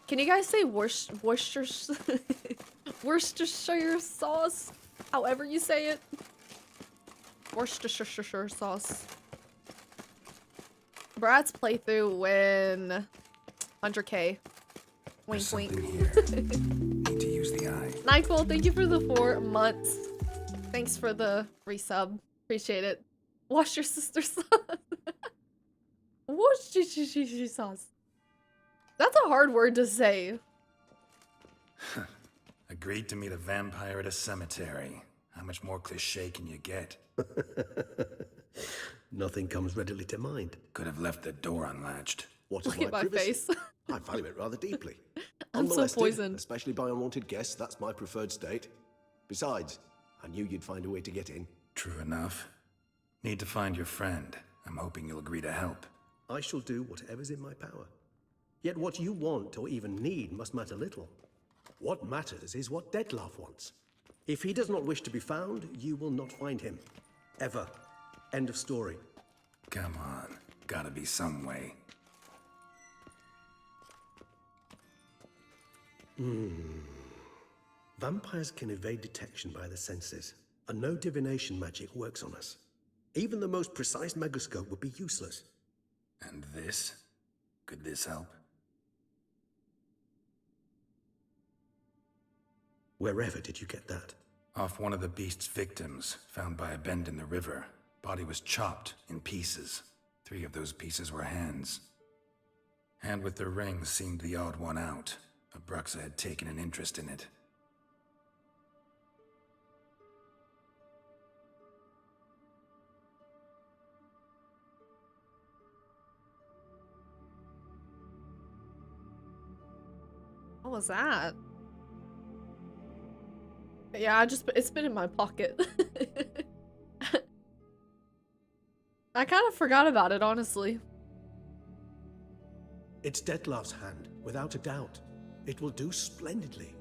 Can you guys say Worcestershire sauce? However you say it. Worcestershire sauce. Brad's playthrough when 100K. Wink, wink. Need to use the eye. Nyquil, thank you for the 4 months. Thanks for the resub. Appreciate it. Wash your sister's sauce. Worcestershire sauce. That's a hard word to say. Agreed to meet a vampire at a cemetery. How much more cliche can you get? Nothing comes readily to mind. Could have left the door unlatched. What Look is at my privacy? face. I value it rather deeply. I'm so Unmolested, poisoned. especially by unwanted guests, that's my preferred state. Besides, I knew you'd find a way to get in. True enough. Need to find your friend. I'm hoping you'll agree to help. I shall do whatever's in my power. Yet what you want or even need must matter little. What matters is what Dettlaff wants. If he does not wish to be found, you will not find him. Ever. End of story. Come on. Gotta be some way. Vampires can evade detection by the senses, and no divination magic works on us. Even the most precise megascope would be useless. And this? Could this help? Wherever did you get that? Off one of the beast's victims, found by a bend in the river. Body was chopped in pieces. 3 of those pieces were hands. Hand with the ring seemed the odd one out. Abruxa had taken an interest in it. What was that? Yeah, it's been in my pocket. I kind of forgot about it, honestly. It's Dettlaff's hand, without a doubt. It will do splendidly.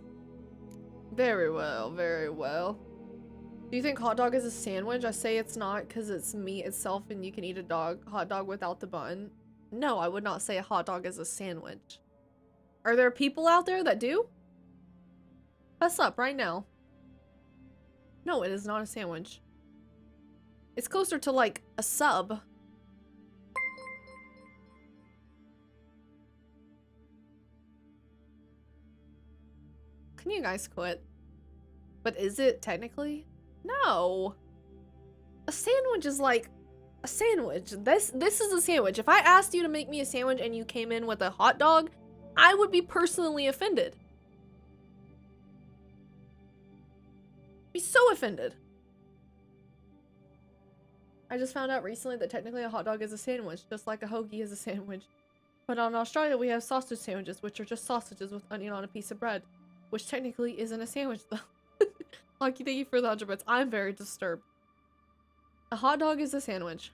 Very well, very well. Do you think hot dog is a sandwich? I say it's not because it's meat itself and you can eat a hot dog without the bun. No, I would not say a hot dog is a sandwich. Are there people out there that do? Fess up right now. No, it is not a sandwich. It's closer to like a sub. Can you guys quit? But is it technically? No. A sandwich is like a sandwich. This is a sandwich. If I asked you to make me a sandwich and you came in with a hot dog, I would be personally offended. Be so offended. I just found out recently that technically a hot dog is a sandwich, just like a hoagie is a sandwich. But in Australia, we have sausage sandwiches, which are just sausages with onion on a piece of bread, which technically isn't a sandwich, though. Lucky, thank you for the 100 bits. I'm very disturbed. A hot dog is a sandwich.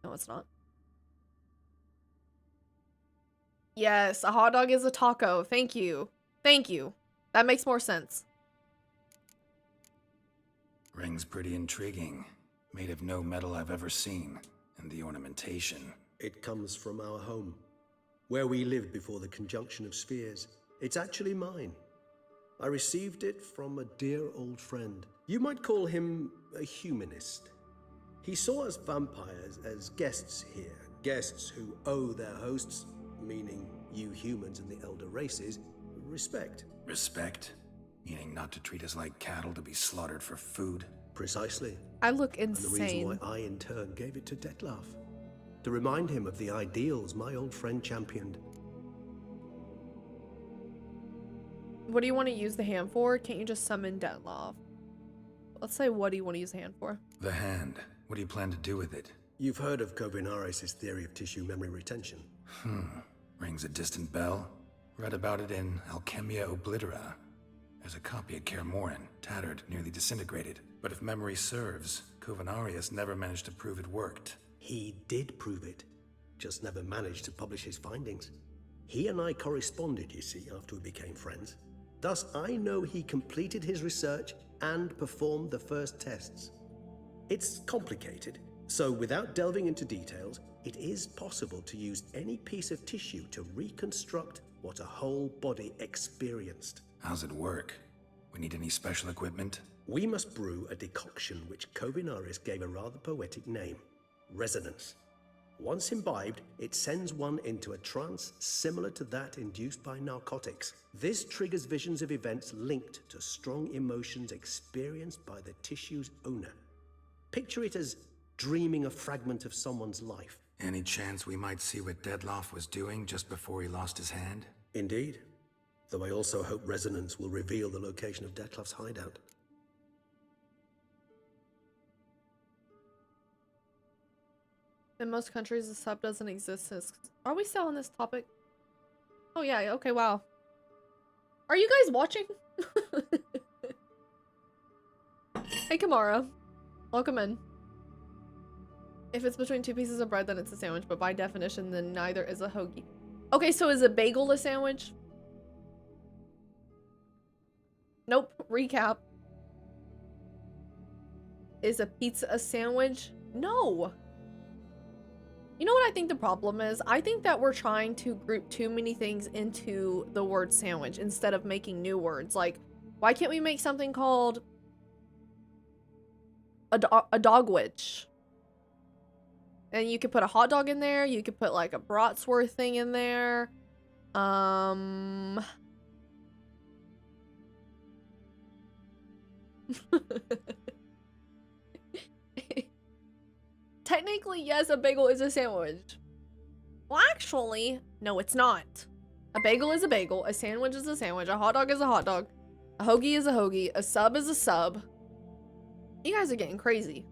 No, it's not. Yes, a hot dog is a taco. Thank you. Thank you. That makes more sense. Ring's pretty intriguing. Made of no metal I've ever seen. And the ornamentation. It comes from our home, where we lived before the conjunction of spheres. It's actually mine. I received it from a dear old friend. You might call him a humanist. He saw us vampires as guests here, guests who owe their hosts, meaning you humans and the elder races, Respect. Respect? Meaning not to treat us like cattle to be slaughtered for food? Precisely. I look And the reason insane. why I, in turn, gave it to Detlef. To remind him of the ideals my old friend championed. What do you want to use the hand for? Can't you just summon Detlef? Let's say, what do you want to use the hand for? The hand. What do you plan to do with it? You've heard of Kovinaris' theory of tissue memory retention. Rings a distant bell. Read about it in Alchemia Oblitera. There's a copy at Kaer Morhen, tattered, nearly disintegrated. But if memory serves, Kovinaris never managed to prove it worked. He did prove it, just never managed to publish his findings. He and I corresponded, you see, after we became friends. Thus, I know he completed his research and performed the first tests. It's complicated, so without delving into details, it is possible to use any piece of tissue to reconstruct what a whole body experienced. How's it work? We need any special equipment? We must brew a decoction which Kovinaris gave a rather poetic name, resonance. Once imbibed, it sends one into a trance similar to that induced by narcotics. This triggers visions of events linked to strong emotions experienced by the tissue's owner. Picture it as dreaming a fragment of someone's life. Any chance we might see what Detlef was doing just before he lost his hand? Indeed. Though I also hope resonance will reveal the location of Detlef's hideout. In most countries, the sub doesn't exist. Are we still on this topic? Oh yeah, okay, wow. Are you guys watching? Hey Kamara. Welcome in. If it's between two pieces of bread, then it's a sandwich, but by definition, then neither is a hoagie. Okay, so is a bagel a sandwich? Nope. Recap. Is a pizza a sandwich? No. You know what I think the problem is? I think that we're trying to group too many things into the word sandwich instead of making new words. Like, why can't we make something called a dogwich? And you could put a hot dog in there. You could put like a bratwurst thing in there. Technically, yes, a bagel is a sandwich. Well, actually, no, it's not. A bagel is a bagel. A sandwich is a sandwich. A hot dog is a hot dog. A hoagie is a hoagie. A sub is a sub. You guys are getting crazy.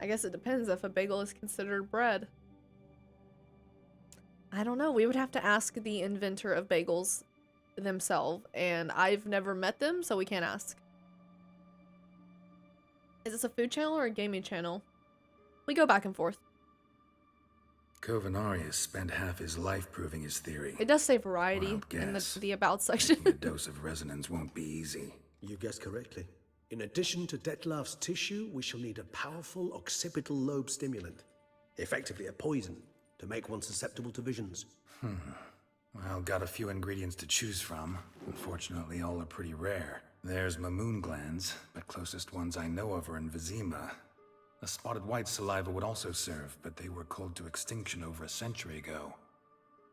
I guess it depends if a bagel is considered bread. I don't know. We would have to ask the inventor of bagels themselves, and I've never met them, so we can't ask. Is this a food channel or a gaming channel? We go back and forth. Kovinaris spent half his life proving his theory. It does say variety in the about section. A dose of resonance won't be easy. You guessed correctly. In addition to Detlef's tissue, we shall need a powerful occipital lobe stimulant. Effectively a poison, to make one susceptible to visions. Well, got a few ingredients to choose from. Unfortunately, all are pretty rare. There's Mamoon glands, but closest ones I know of are in Vizima. A spotted white saliva would also serve, but they were culled to extinction over a century ago.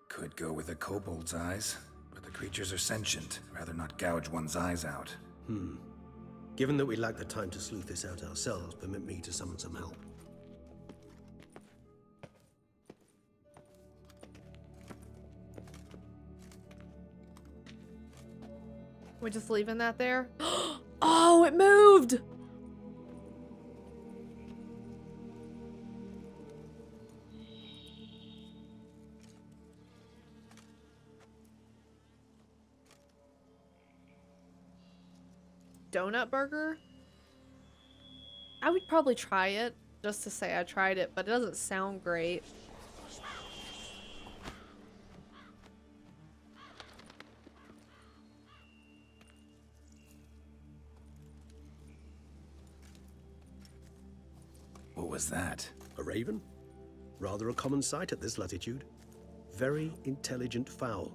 Could go with a kobold's eyes, but the creatures are sentient. Rather not gouge one's eyes out. Given that we lack the time to sleuth this out ourselves, permit me to summon some help. We're just leaving that there? Oh, it moved! Donut burger? I would probably try it, just to say I tried it, but it doesn't sound great. What was that? A raven? Rather a common sight at this latitude. Very intelligent fowl.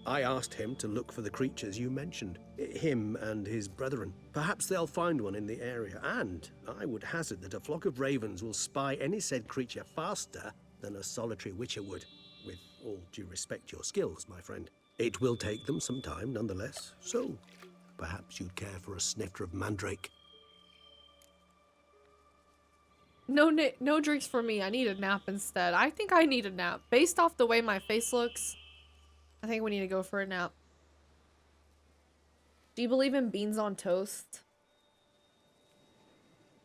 I asked him to look for the creatures you mentioned. Him and his brethren. Perhaps they'll find one in the area, and I would hazard that a flock of ravens will spy any said creature faster than a solitary witcher would, with all due respect to your skills, my friend. It will take them some time, nonetheless, so perhaps you'd care for a snifter of mandrake. No drinks for me. I need a nap instead. I think I need a nap. Based off the way my face looks, I think we need to go for a nap. Do you believe in beans on toast?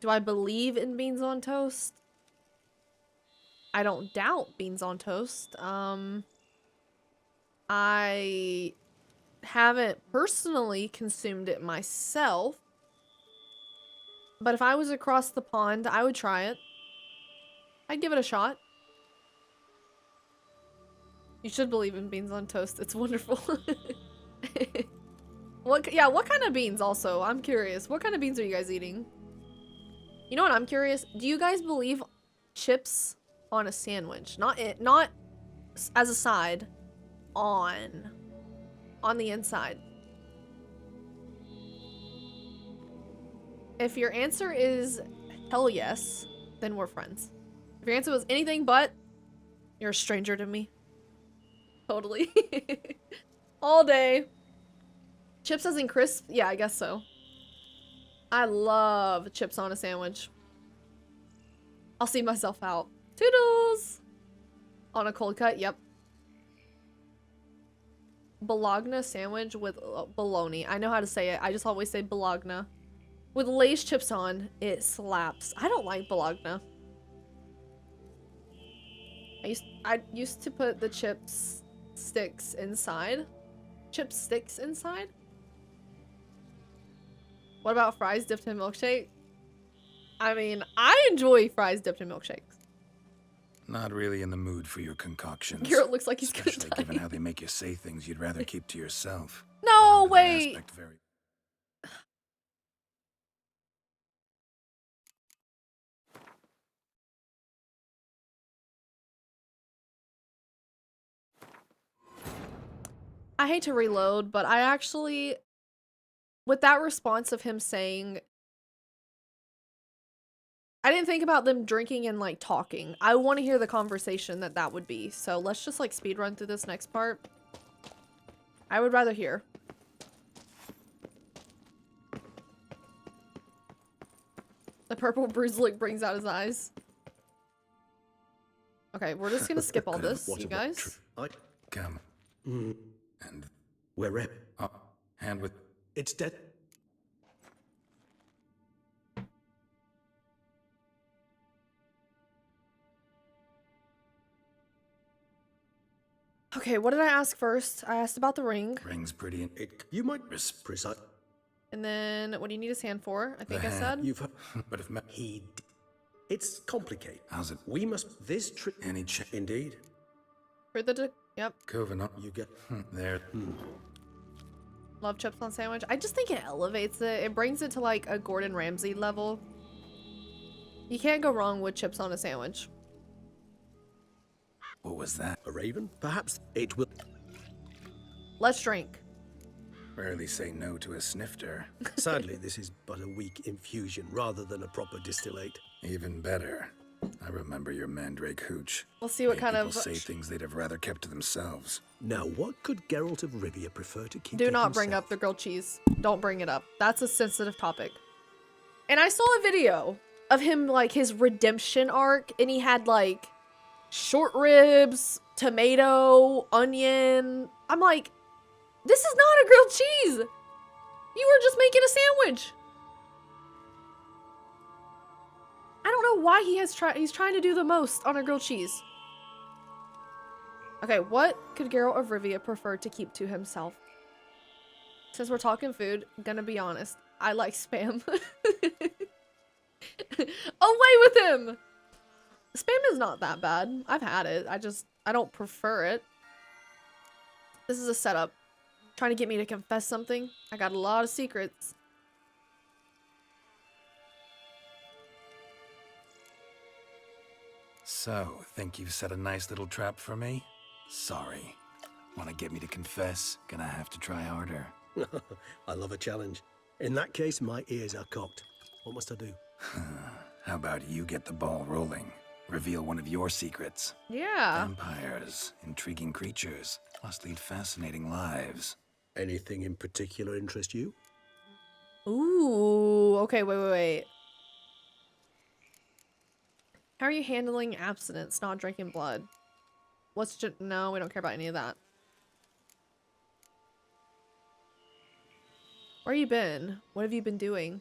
Do I believe in beans on toast? I don't doubt beans on toast. I haven't personally consumed it myself. But if I was across the pond, I would try it. I'd give it a shot. You should believe in beans on toast. It's wonderful. What kind of beans also? I'm curious. What kind of beans are you guys eating? You know what I'm curious? Do you guys believe chips on a sandwich? Not as a side, on the inside. If your answer is hell yes, then we're friends. If your answer was anything but, you're a stranger to me. Totally. All day. Chips as in crisp? Yeah, I guess so. I love chips on a sandwich. I'll see myself out. Toodles! On a cold cut, yep. Bologna sandwich with bologna. I know how to say it. I just always say bologna. With Lay's chips on, it slaps. I don't like bologna. I used to put the chips sticks inside. Chipsticks inside? What about fries dipped in milkshake? I mean, I enjoy fries dipped in milkshakes. Not really in the mood for your concoctions. Garrett looks like he's especially gonna die. given how they make you say things you'd rather keep to yourself. No, wait! I hate to reload, but I actually, with that response of him saying, I didn't think about them drinking and like talking. I want to hear the conversation that would be. So let's just like speed run through this next part. I would rather hear. The purple bruise look brings out his eyes. Okay, we're just gonna skip all this, you guys. Come. And we're rep. Hand with. It's dead. Okay, what did I ask first? I asked about the ring. Ring's pretty. You might precise. And then, what do you need his hand for? I think I said. You've but if he. It's complicated. How's it? We must. This trick. Any check. Indeed. For the. Yep. Covenant. You get. There. Love chips on sandwich. I just think it elevates it. It brings it to like a Gordon Ramsay level. You can't go wrong with chips on a sandwich. What was that? A raven? Perhaps it will. Let's drink. Rarely say no to a snifter. Sadly, this is but a weak infusion rather than a proper distillate. Even better. I remember your mandrake hooch. We'll see what Made kind people of. say things they'd have rather kept to themselves. Now, what could Geralt of Rivia prefer to keep Do to not bring himself? up the grilled cheese. Don't bring it up. That's a sensitive topic. And I saw a video of him, like, his redemption arc, and he had, like, short ribs, tomato, onion. I'm like, this is not a grilled cheese. You were just making a sandwich. I don't know why he's trying to do the most on a grilled cheese. Okay, what could Geralt of Rivia prefer to keep to himself? Since we're talking food, I'm gonna be honest. I like Spam. Away with him! Spam is not that bad. I've had it. I don't prefer it. This is a setup. Trying to get me to confess something. I got a lot of secrets. So, think you've set a nice little trap for me? Sorry. Want to get me to confess? Gonna have to try harder. I love a challenge. In that case, my ears are cocked. What must I do? How about you get the ball rolling? Reveal one of your secrets. Yeah. Vampires, intriguing creatures, must lead fascinating lives. Anything in particular interest you? Ooh. Okay, wait. How are you handling abstinence, not drinking blood? No, we don't care about any of that. Where you been? What have you been doing?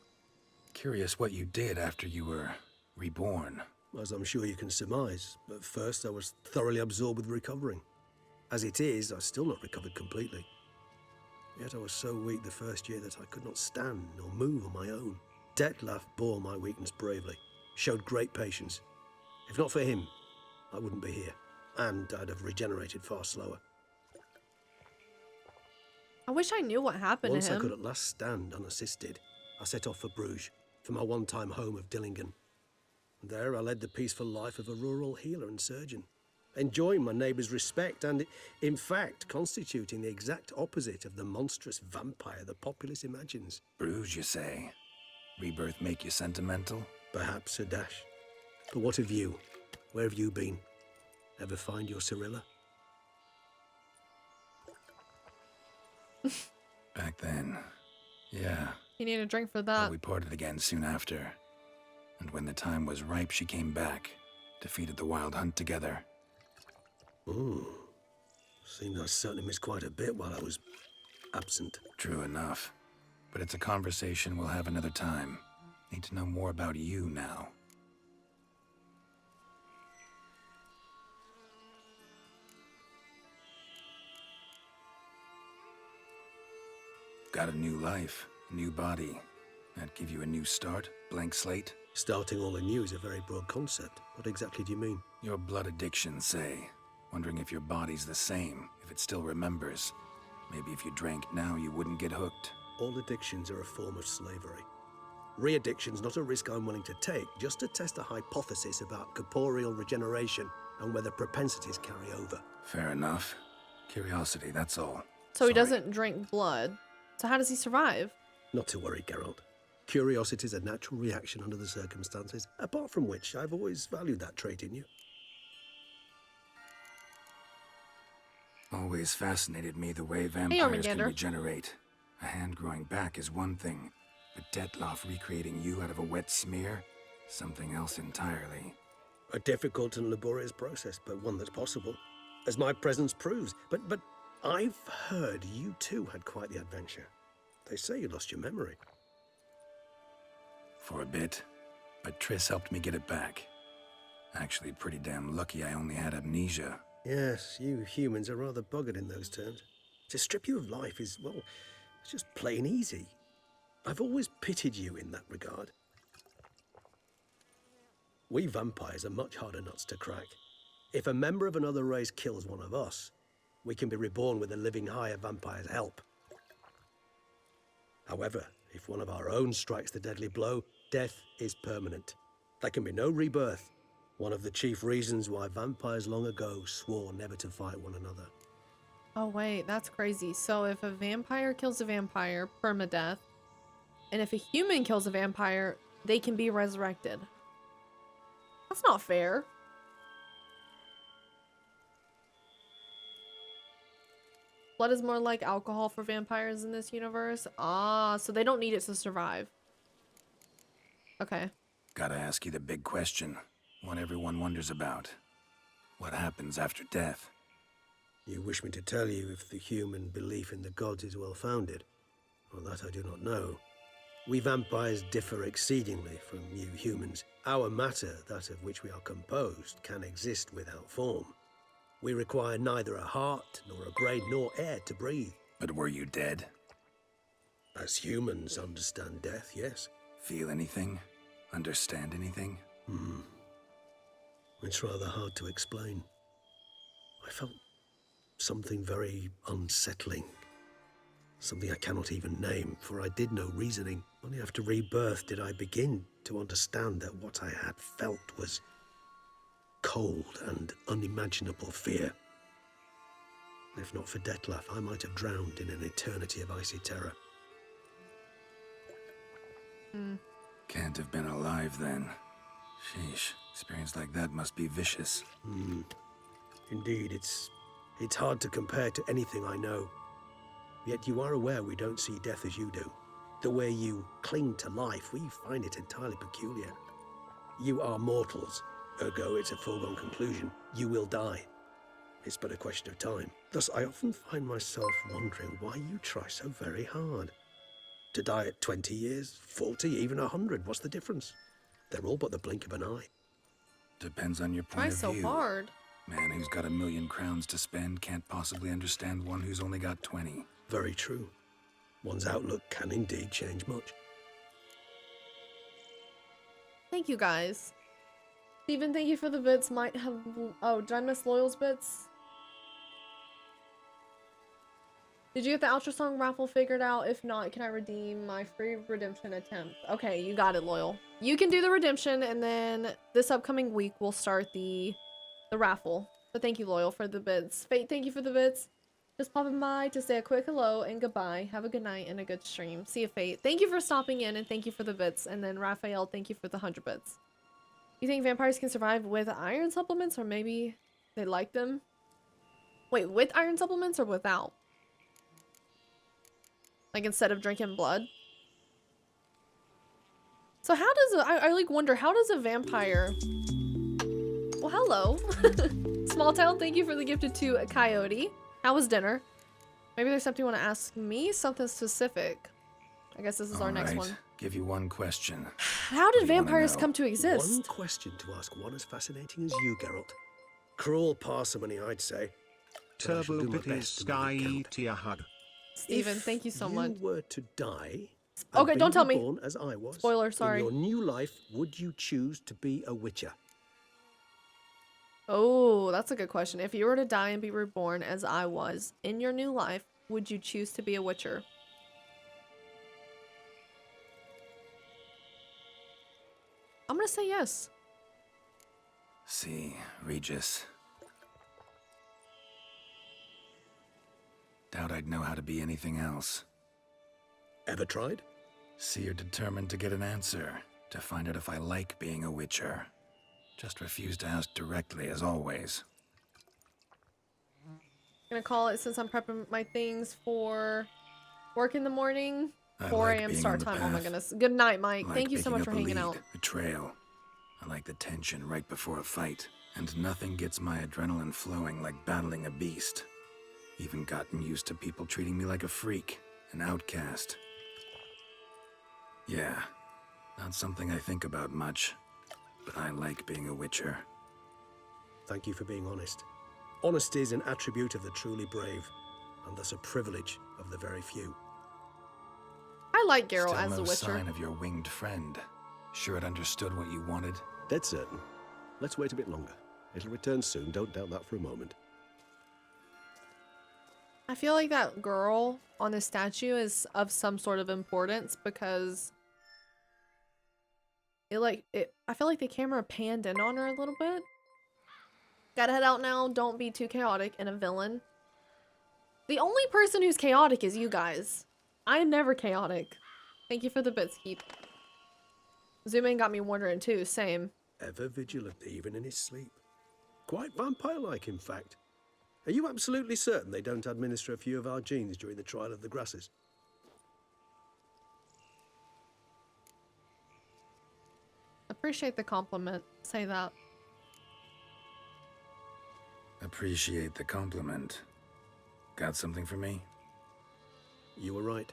Curious what you did after you were reborn. As I'm sure you can surmise, at first I was thoroughly absorbed with recovering. As it is, I've still not recovered completely. Yet I was so weak the first year that I could not stand or move on my own. Detlef bore my weakness bravely, showed great patience. If not for him, I wouldn't be here, and I'd have regenerated far slower. I wish I knew what happened Once to him. I could at last stand unassisted, I set off for Bruges, for my one-time home of Dillingen. There I led the peaceful life of a rural healer and surgeon, enjoying my neighbours' respect and, in fact, constituting the exact opposite of the monstrous vampire the populace imagines. Bruges, you say? Rebirth make you sentimental? Perhaps a dash. But what of you? Where have you been? Ever find your Cyrilla? Back then, yeah. You need a drink for But that. we parted again soon after. And when the time was ripe, she came back, defeated the Wild Hunt together. Ooh. Seems I certainly missed quite a bit while I was absent. True enough. But it's a conversation we'll have another time. Need to know more about you now. Got a new life, a new body. That give you a new start? Blank slate? Starting all anew is a very broad concept. What exactly do you mean? Your blood addiction, say. Wondering if your body's the same, if it still remembers. Maybe if you drank now, you wouldn't get hooked. All addictions are a form of slavery. Re-addiction's not a risk I'm willing to take, just to test a hypothesis about corporeal regeneration and whether propensities carry over. Fair enough. Curiosity, that's all. So he doesn't drink blood. So how does he survive? Not to worry, Geralt. Curiosity is a natural reaction under the circumstances, apart from which I've always valued that trait in you. Always fascinated me the way vampires can Jormungandr. regenerate. A hand growing back is one thing, but Detlef recreating you out of a wet smear? Something else entirely. A difficult and laborious process, but one that's possible, as my presence proves. But I've heard you too had quite the adventure. They say you lost your memory. For a bit, but Triss helped me get it back. Actually, pretty damn lucky I only had amnesia. Yes, you humans are rather buggered in those terms. To strip you of life is, well, it's just plain easy. I've always pitied you in that regard. We vampires are much harder nuts to crack. If a member of another race kills one of us, we can be reborn with a living higher vampire's help. However, if one of our own strikes the deadly blow, death is permanent. There can be no rebirth. One of the chief reasons why vampires long ago swore never to fight one another. Oh wait, that's crazy. So if a vampire kills a vampire, permadeath. And if a human kills a vampire, they can be resurrected. That's not fair. Blood is more like alcohol for vampires in this universe. Ah, so they don't need it to survive. Okay. Gotta ask you the big question. One everyone wonders about. What happens after death? You wish me to tell you if the human belief in the gods is well-founded? Well, that I do not know. We vampires differ exceedingly from you humans. Our matter, that of which we are composed, can exist without form. We require neither a heart, nor a brain, nor air to breathe. But were you dead? As humans understand death, yes. Feel anything? Understand anything? It's rather hard to explain. I felt something very unsettling. Something I cannot even name, for I did no reasoning. Only after rebirth did I begin to understand that what I had felt was cold and unimaginable fear. If not for Detlef, I might have drowned in an eternity of icy terror. Can't have been alive then. Sheesh. Experience like that must be vicious. Indeed, it's hard to compare to anything I know. Yet you are aware we don't see death as you do. The way you cling to life, we find it entirely peculiar. You are mortals, ergo it's a foregone conclusion. You will die. It's but a question of time. Thus, I often find myself wondering why you try so very hard. To die at 20 years, 40, even 100, what's the difference? They're all but the blink of an eye. Depends on your point Try of so view. hard. Man who's got 1,000,000 crowns to spend can't possibly understand one who's only got 20. Very true. One's outlook can indeed change much. Thank you, guys. Steven, thank you for the bits. Might have... Oh, did I miss Loyal's bits? Did you get the outro song raffle figured out? If not, can I redeem my free redemption attempt? Okay, you got it, Loyal. You can do the redemption, and then this upcoming week we'll start the raffle. But thank you, Loyal, for the bits. Fate, thank you for the bits. Just popping by to say a quick hello and goodbye. Have a good night and a good stream. See you, Fate. Thank you for stopping in, and thank you for the bits. And then Raphael, thank you for the 100 bits. You think vampires can survive with iron supplements, or maybe they like them? Wait, with iron supplements or without? Like instead of drinking blood? So how does I like wonder, how does a vampire... Well, hello. Small Town, thank you for the gifted to a coyote. How was dinner? Maybe there's something you want to ask me? Something specific. I guess this is our next one. Give you one question. How did vampires come to exist? One question to ask one as fascinating as you, Geralt. Cruel parsimony, I'd say. But I shall Turbo do my Bitty best to make it count. Skyytea hug. Steven, thank you so much. If you were to die, Okay, don't tell me. Born as I was, Spoiler, sorry. in your new life, would you choose to be a witcher? Oh, that's a good question. If you were to die and be reborn as I was in your new life, would you choose to be a witcher? I'm gonna say yes. See, Regis. Doubt I'd know how to be anything else. Ever tried? See, you're determined to get an answer, to find out if I like being a witcher. Just refuse to ask directly, as always. Gonna call it since I'm prepping my things for work in the morning. I 4 like a.m. being start on the time. Oh my path. goodness. Good night, Mike. Like Thank you so picking much for up a hanging lead, out. a trail. I like the tension right before a fight, and nothing gets my adrenaline flowing like battling a beast. Even gotten used to people treating me like a freak, an outcast. Yeah, not something I think about much, but I like being a witcher. Thank you for being honest. Honesty is an attribute of the truly brave, and thus a privilege of the very few. I like Geralt Still as no the Witcher. sign of your winged friend. Sure it understood what you wanted? Dead certain. Let's wait a bit longer. It'll return soon, don't doubt that for a moment. I feel like that girl on the statue is of some sort of importance because I feel like the camera panned in on her a little bit. Gotta head out now. Don't be too chaotic and a villain. The only person who's chaotic is you guys. I am never chaotic. Thank you for the bits, Keith. Zoom in got me wondering too. Same. Ever vigilant, even in his sleep. Quite vampire-like, in fact. Are you absolutely certain they don't administer a few of our genes during the trial of the grasses? Appreciate the compliment. Say that. Appreciate the compliment. Got something for me? You were right.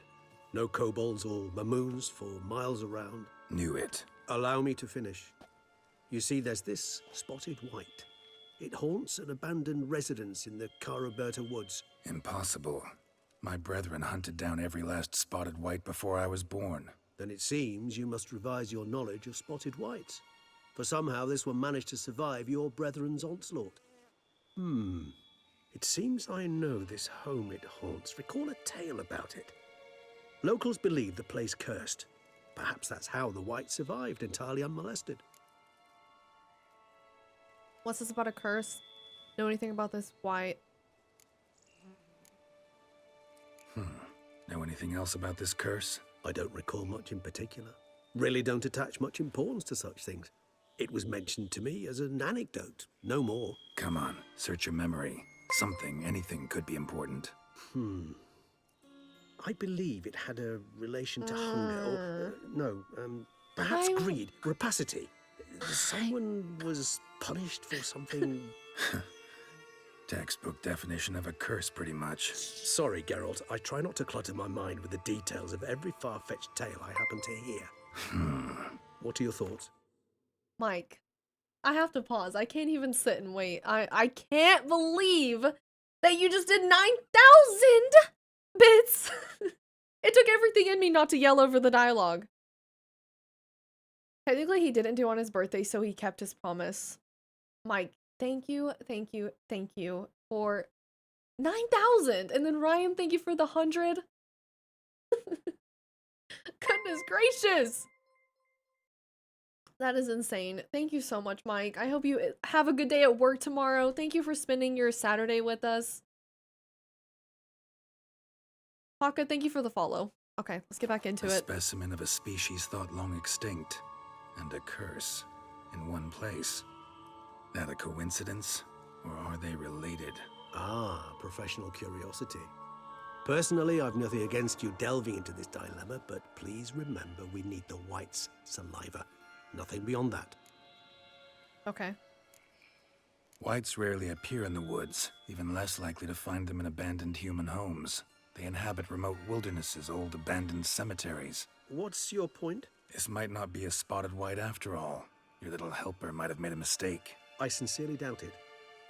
No kobolds or mamoons for miles around. Knew it. Allow me to finish. You see, there's this spotted white. It haunts an abandoned residence in the Caraberta woods. Impossible. My brethren hunted down every last spotted white before I was born. Then it seems you must revise your knowledge of spotted whites. For somehow this one managed to survive your brethren's onslaught. It seems I know this home it haunts. Recall a tale about it. Locals believe the place cursed. Perhaps that's how the white survived entirely unmolested. What's this about a curse? Know anything about this white? Know anything else about this curse? I don't recall much in particular. Really don't attach much importance to such things. It was mentioned to me as an anecdote, no more. Come on, search your memory. Something, anything could be important. I believe it had a relation to hunger, or perhaps greed, rapacity. Someone was punished for something. Textbook definition of a curse, pretty much. Sorry, Geralt. I try not to clutter my mind with the details of every far-fetched tale I happen to hear. What are your thoughts? Mike, I have to pause. I can't even sit and wait. I can't believe that you just did 9,000 bits. It took everything in me not to yell over the dialogue. Technically, he didn't do on his birthday, so he kept his promise. Mike, thank you for 9,000. And then Ryan, thank you for the 100. Goodness gracious. That is insane. Thank you so much, Mike. I hope you have a good day at work tomorrow. Thank you for spending your Saturday with us. Paka, thank you for the follow. Okay, let's get back into A it. specimen of a species thought long extinct, and a curse in one place. That a coincidence, or are they related? Ah, professional curiosity. Personally, I've nothing against you delving into this dilemma, but please remember we need the white's saliva. Nothing beyond that. Okay. Whites rarely appear in the woods, even less likely to find them in abandoned human homes. They inhabit remote wildernesses, old abandoned cemeteries. What's your point? This might not be a spotted white after all. Your little helper might have made a mistake. I sincerely doubt it.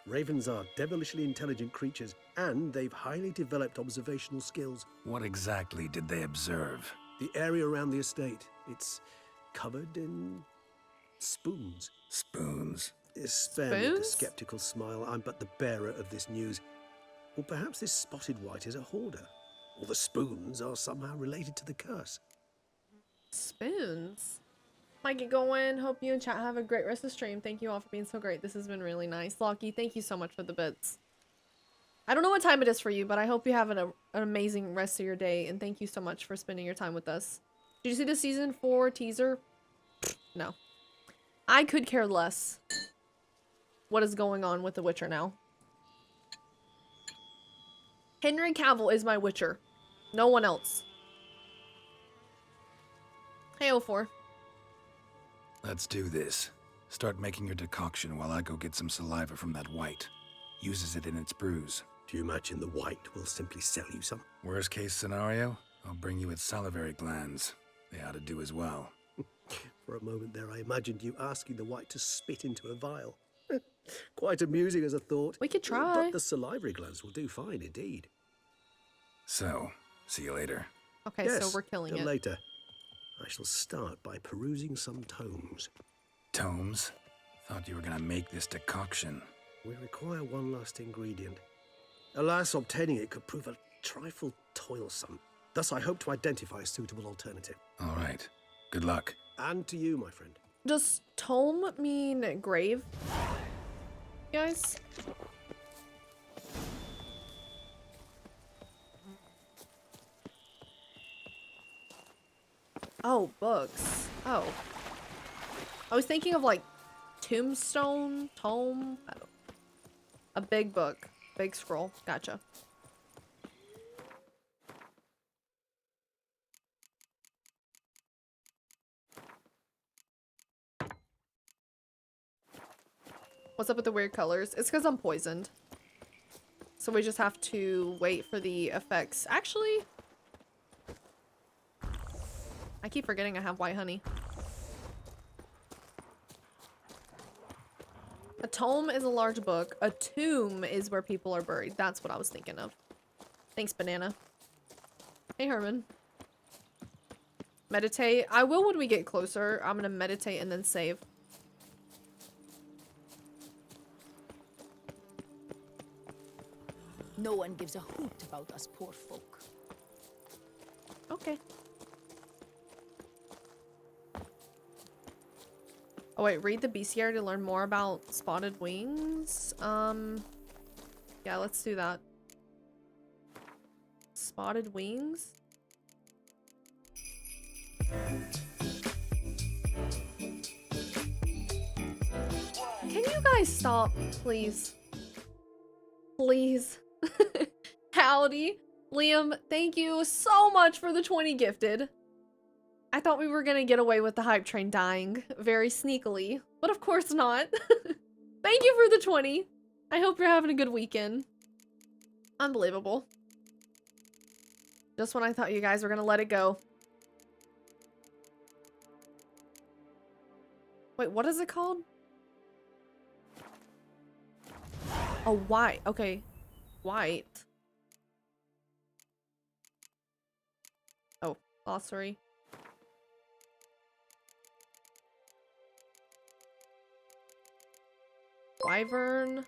Ravens are devilishly intelligent creatures, and they've highly developed observational skills. What exactly did they observe? The area around the estate. It's covered in spoons. Spoons? Spare me the skeptical smile. I'm but the bearer of this news. Or perhaps this spotted white is a hoarder. Or the spoons are somehow related to the curse. Spoons? Might get going. Hope you and chat have a great rest of the stream. Thank you all for being so great. This has been really nice. Lockie, thank you so much for the bits. I don't know what time it is for you, but I hope you have an amazing rest of your day. And thank you so much for spending your time with us. Did you see the season 4 teaser? No. I could care less what is going on with The Witcher now. Henry Cavill is my Witcher. No one else. Hey, 04. Let's do this. Start making your decoction while I go get some saliva from that white. Uses it in its brews. Do you imagine the white will simply sell you some? Worst case scenario, I'll bring you its salivary glands. They ought to do as well. For a moment there, I imagined you asking the white to spit into a vial. Quite amusing as a thought. We could try. But the salivary glands will do fine indeed. So, see you later. Okay, yes, so we're killing till it. later. I shall start by perusing some tomes. Tomes? Thought you were gonna make this decoction. We require one last ingredient. Alas, obtaining it could prove a trifle toilsome. Thus, I hope to identify a suitable alternative. All right. Good luck. And to you, my friend. Does tome mean grave? Guys? Oh, books. Oh. I was thinking of like tombstone, tome. I don't. A big book. Big scroll. Gotcha. What's up with the weird colors? It's because I'm poisoned. So we just have to wait for the effects. Actually, I keep forgetting I have white honey. A tome is a large book. A tomb is where people are buried. That's what I was thinking of. Thanks, Banana. Hey, Herman. Meditate. I will when we get closer. I'm gonna meditate and then save. No one gives a hoot about us poor folk. Okay. Oh wait, read the bestiary to learn more about spotted wings. Yeah, let's do that. Spotted wings? guys stop, please? Please. Howdy. Liam, thank you so much for the 20 gifted. I thought we were gonna get away with the hype train dying very sneakily, but of course not. Thank you for the 20. I hope you're having a good weekend. Unbelievable. Just when I thought you guys were gonna let it go. Wait, what is it called? Oh, white. Okay. White. Oh, glossary. Wyvern.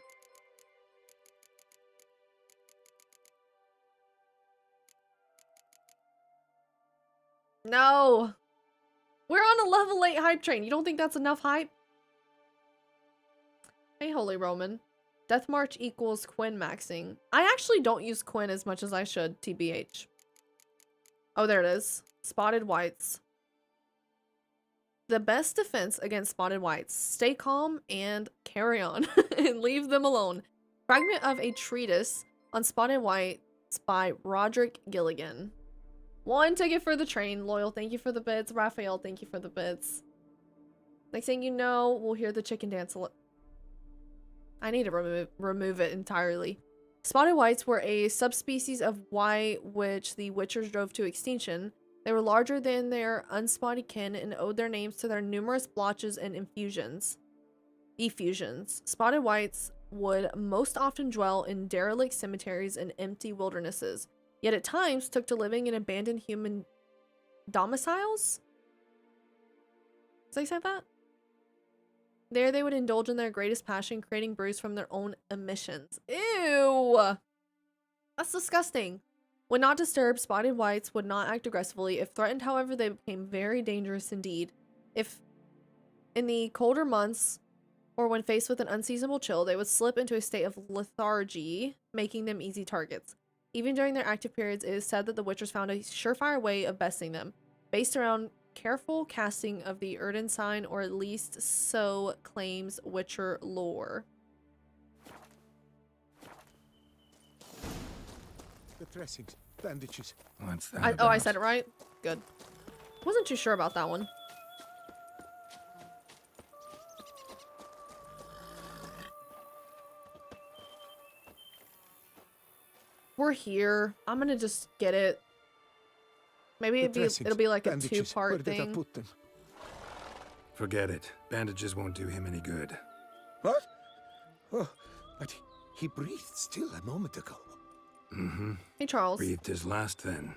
No. We're on a level 8 hype train. You don't think that's enough hype? Hey, Holy Roman. Death March equals Quinn maxing. I actually don't use Quinn as much as I should, TBH. Oh, there it is. Spotted Whites. The best defense against Spotted Whites. Stay calm and carry on. And leave them alone. Fragment of a treatise on Spotted Whites by Roderick Gilligan. 1 ticket for the train. Loyal, thank you for the bits. Raphael, thank you for the bits. Next thing you know, we'll hear the chicken dance. I need to remove it entirely. Spotted whites were a subspecies of white which the Witchers drove to extinction. They were larger than their unspotted kin and owed their names to their numerous blotches and effusions. Spotted whites would most often dwell in derelict cemeteries and empty wildernesses, yet at times took to living in abandoned human domiciles? Did I say that? There they would indulge in their greatest passion, creating brews from their own emissions. Ew! That's disgusting. When not disturbed, spotted whites would not act aggressively. If threatened, however, they became very dangerous indeed. If in the colder months, or when faced with an unseasonable chill, they would slip into a state of lethargy, making them easy targets. Even during their active periods, it is said that the Witchers found a surefire way of besting them, based around careful casting of the Erden sign, or at least so claims Witcher lore. The dressings, bandages. What's that? Oh, I said it right? Good. Wasn't too sure about that one. We're here. I'm gonna just get it. Maybe it'll be like a two-part thing. Where did I put them? Forget it. Bandages won't do him any good. What? Oh, but he breathed still a moment ago. Mm-hmm. Hey, Charles. Breathed his last then.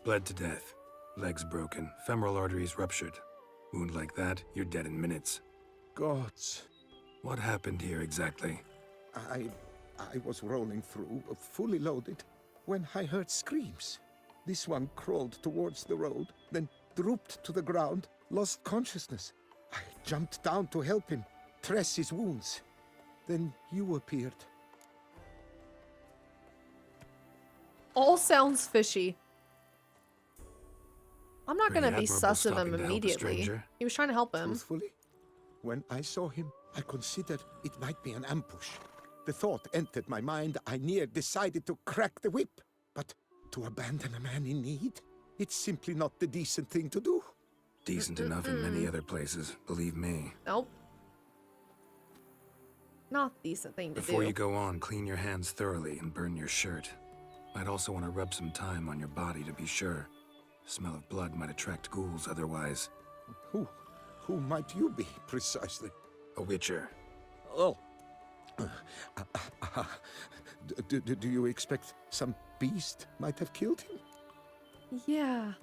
Bled to death. Legs broken. Femoral arteries ruptured. Wound like that, you're dead in minutes. Gods. What happened here exactly? I was rolling through, fully loaded, when I heard screams. This one crawled towards the road, then drooped to the ground, lost consciousness. I jumped down to help him, dress his wounds. Then you appeared. All sounds fishy. I'm not gonna be sus of him immediately. He was trying to help him. Truthfully, when I saw him, I considered it might be an ambush. The thought entered my mind, I near decided to crack the whip. But to abandon a man in need? It's simply not the decent thing to do. Decent enough in many other places, believe me. Nope. Not decent thing to do. Before you go on, clean your hands thoroughly and burn your shirt. Might also want to rub some thyme on your body to be sure. Smell of blood might attract ghouls otherwise. Who might you be, precisely? A witcher. Oh. Do you expect some beast might have killed him? Yeah.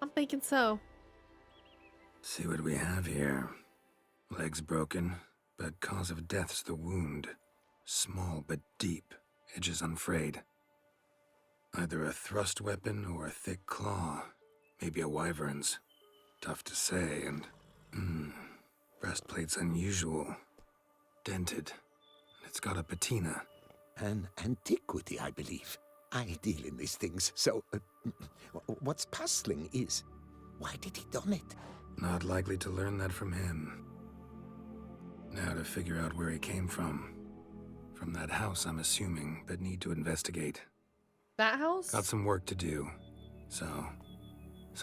I'm thinking so. See what we have here. Legs broken, but cause of death's the wound. Small but deep, edges unfrayed. Either a thrust weapon or a thick claw. Maybe a wyvern's. Tough to say, and... breastplate's unusual. Dented. It's got a patina. An antiquity, I believe. I deal in these things, so... what's puzzling is... why did he done it? Not likely to learn that from him. Now to figure out where he came from. From that house, I'm assuming, but need to investigate. That house? Got some work to do. So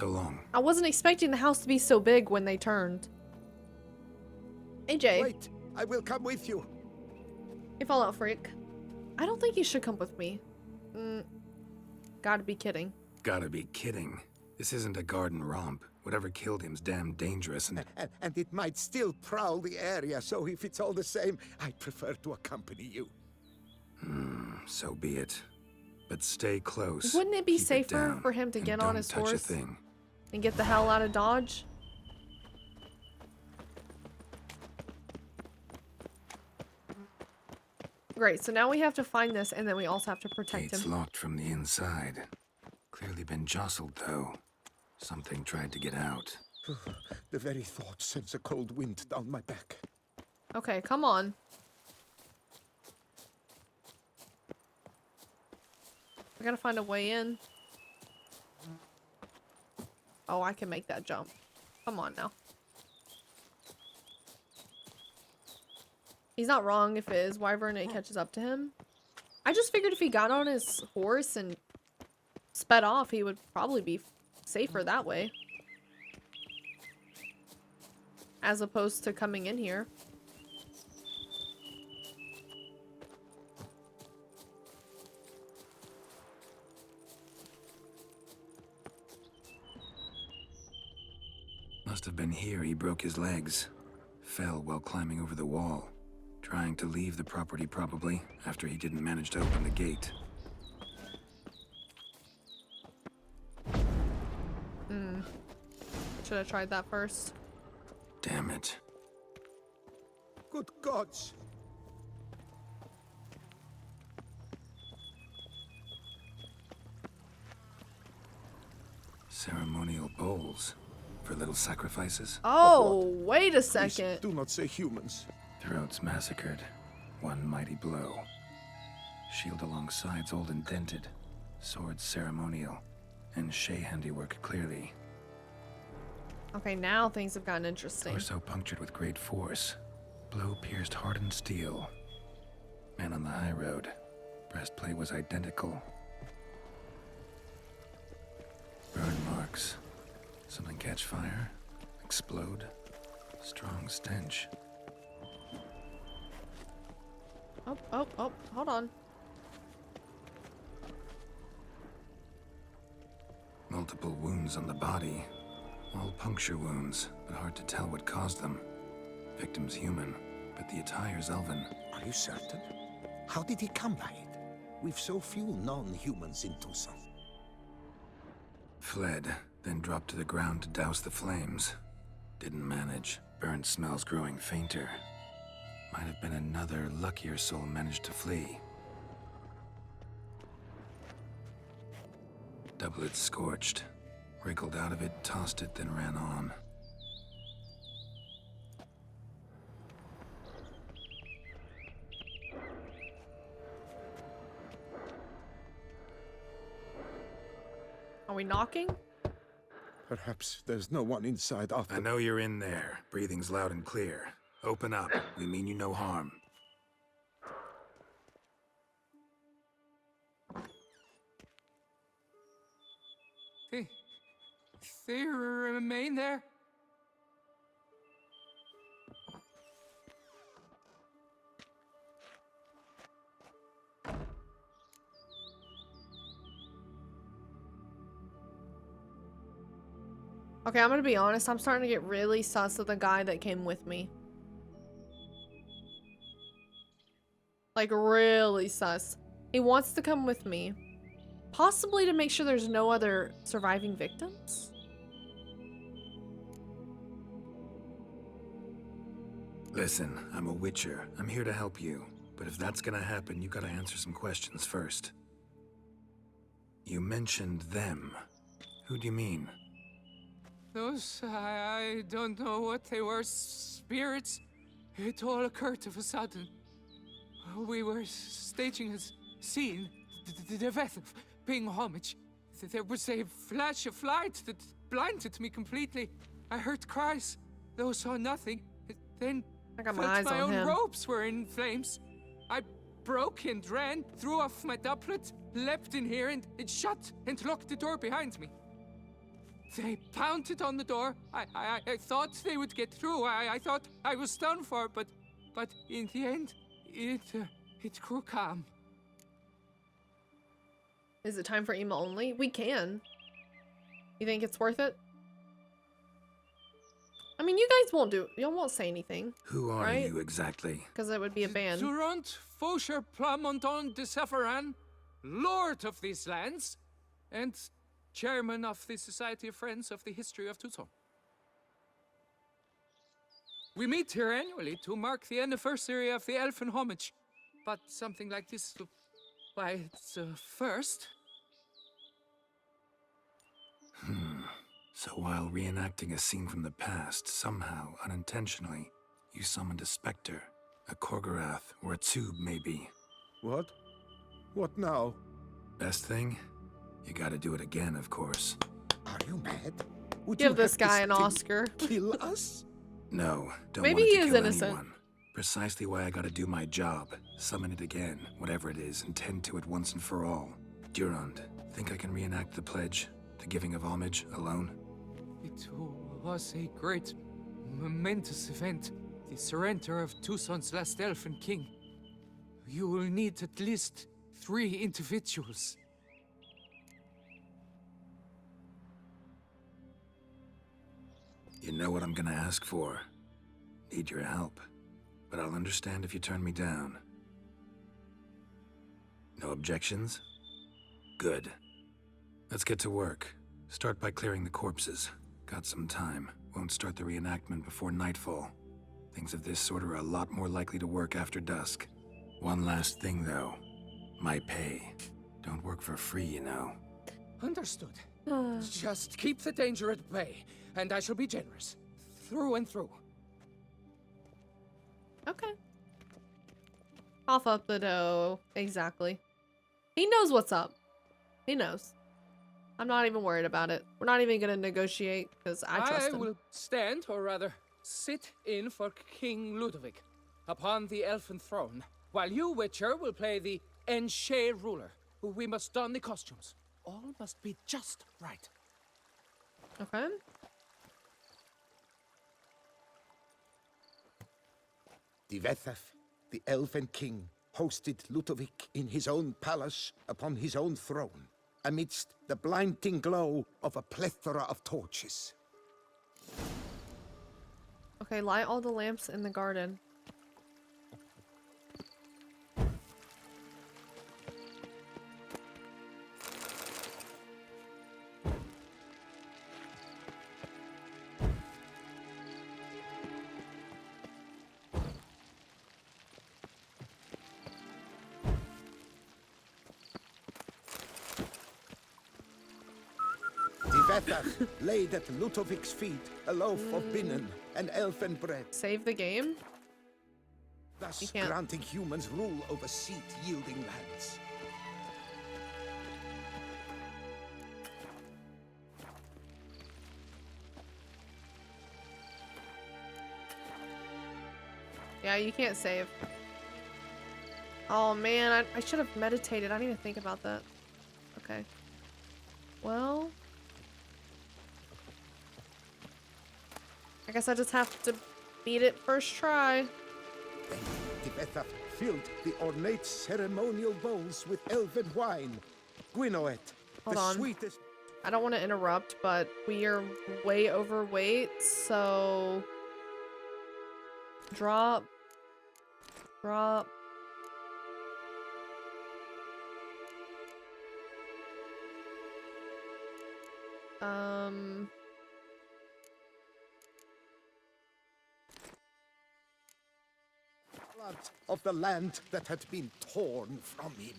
long. I wasn't expecting the house to be so big when they turned. AJ. Wait, I will come with you. Hey, Fallout Freak. I don't think you should come with me. Gotta be kidding. Gotta be kidding. This isn't a garden romp. Whatever killed him's damn dangerous and it might still prowl the area, so if it's all the same, I prefer to accompany you. So be it. But stay close. Wouldn't it be Keep safer down, for him to and get on don't his touch a horse thing. and get the hell out of Dodge? Great, so now we have to find this, and then we also have to protect Gate's him. locked from the inside. Clearly been jostled, though. Something tried to get out. The very thought sends a cold wind down my back. Okay, come on. I gotta find a way in. Oh, I can make that jump. Come on now. He's not wrong if his wyvern catches up to him. I just figured if he got on his horse and sped off, he would probably be safer that way. As opposed to coming in here. Must have been here he broke his legs. Fell while climbing over the wall. Trying to leave the property, probably, after he didn't manage to open the gate. Should have tried that first. Damn it. Good gods! Ceremonial bowls. For little sacrifices? Oh, wait a second. Please, do not say humans. Throats massacred. One mighty blow. Shield alongside's old and dented. Sword ceremonial. And Shay handiwork clearly. Okay, now things have gotten interesting. Torso punctured with great force. Blow pierced hardened steel. Man on the high road. Breastplate was identical. Burn marks. Something catch fire. Explode. Strong stench. Oh, hold on. Multiple wounds on the body. All puncture wounds, but hard to tell what caused them. Victim's human, but the attire's elven. Are you certain? How did he come by it? We've so few non-humans in Tucson. Fled, then dropped to the ground to douse the flames. Didn't manage. Burnt smells growing fainter. Might have been another luckier soul managed to flee. Doublet scorched. Wriggled out of it, tossed it, then ran on. Are we knocking? Perhaps there's no one inside after. I know you're in there. Breathing's loud and clear. Open up. We mean you no harm. They remain there? Okay, I'm gonna be honest. I'm starting to get really sus of the guy that came with me. Like, really sus. He wants to come with me. Possibly to make sure there's no other surviving victims? Listen, I'm a witcher. I'm here to help you. But if that's gonna happen, you gotta answer some questions first. You mentioned them. Who do you mean? Those, I don't know what they were. Spirits. It all occurred of a sudden. We were staging a scene. The death of paying homage. There was a flash of light that blinded me completely. I heard cries, though saw nothing. Then I got my Felt eyes my on own him. ropes were in flames. I broke and ran, threw off my doublet, leapt in here, and it shut and locked the door behind me. They pounded on the door. I thought they would get through. I thought I was done for, but in the end, it grew calm. Is it time for email only? We can. You think it's worth it? I mean, you guys won't do. Y'all won't say anything. Who are right? you exactly? Because it would be a ban. Durant Faucher Plamonton de Safaran, Lord of these lands, and Chairman of the Society of Friends of the History of Tucson. We meet here annually to mark the anniversary of the Elfin Homage, but something like this, why, it's a first. So while reenacting a scene from the past, somehow, unintentionally, you summoned a specter, a Korgorath, or a tube, maybe. What? What now? Best thing? You gotta do it again, of course. Are you mad? Would Give you this have guy an thing Oscar. Kill us? No, don't Maybe want it he to is kill innocent. anyone. Precisely why I gotta do my job. Summon it again, whatever it is, and tend to it once and for all. Durand, think I can reenact the pledge, the giving of homage, alone? It was a great, momentous event. The surrender of Tucson's last elfin king. You will need at least 3 individuals. You know what I'm gonna ask for. Need your help. But I'll understand if you turn me down. No objections? Good. Let's get to work. Start by clearing the corpses. Got some time. Won't start the reenactment before nightfall. Things of this sort are a lot more likely to work after dusk. One last thing, though. My pay. Don't work for free, you know. Understood. Just keep the danger at bay, and I shall be generous. Through and through. Okay. Cough up the dough. Exactly. He knows what's up. He knows. I'm not even worried about it. We're not even gonna negotiate because I trust him. will stand, or rather, sit in for King Ludovic upon the elfin throne, while you, Witcher, will play the Enche ruler. We must don the costumes. All must be just right. Okay. Divethaf, the Elven King, hosted Ludovic in his own palace upon his own throne, amidst the blinding glow of a plethora of torches. Okay, light all the lamps in the garden. Divethaf laid at Ludovic's feet a loaf of binnen and elfin bread, Save the game? thus can't. granting humans rule over seat-yielding lands. Yeah, you can't save. Oh man, I should have meditated. I didn't even think about that. Okay. Well, I guess I just have to beat it first try. Then Divethaf filled the ornate ceremonial bowls with elven wine, Gwinoet, Hold the on. sweetest. I don't want to interrupt, but we are way overweight, so drop. Blood of the land that had been torn from him.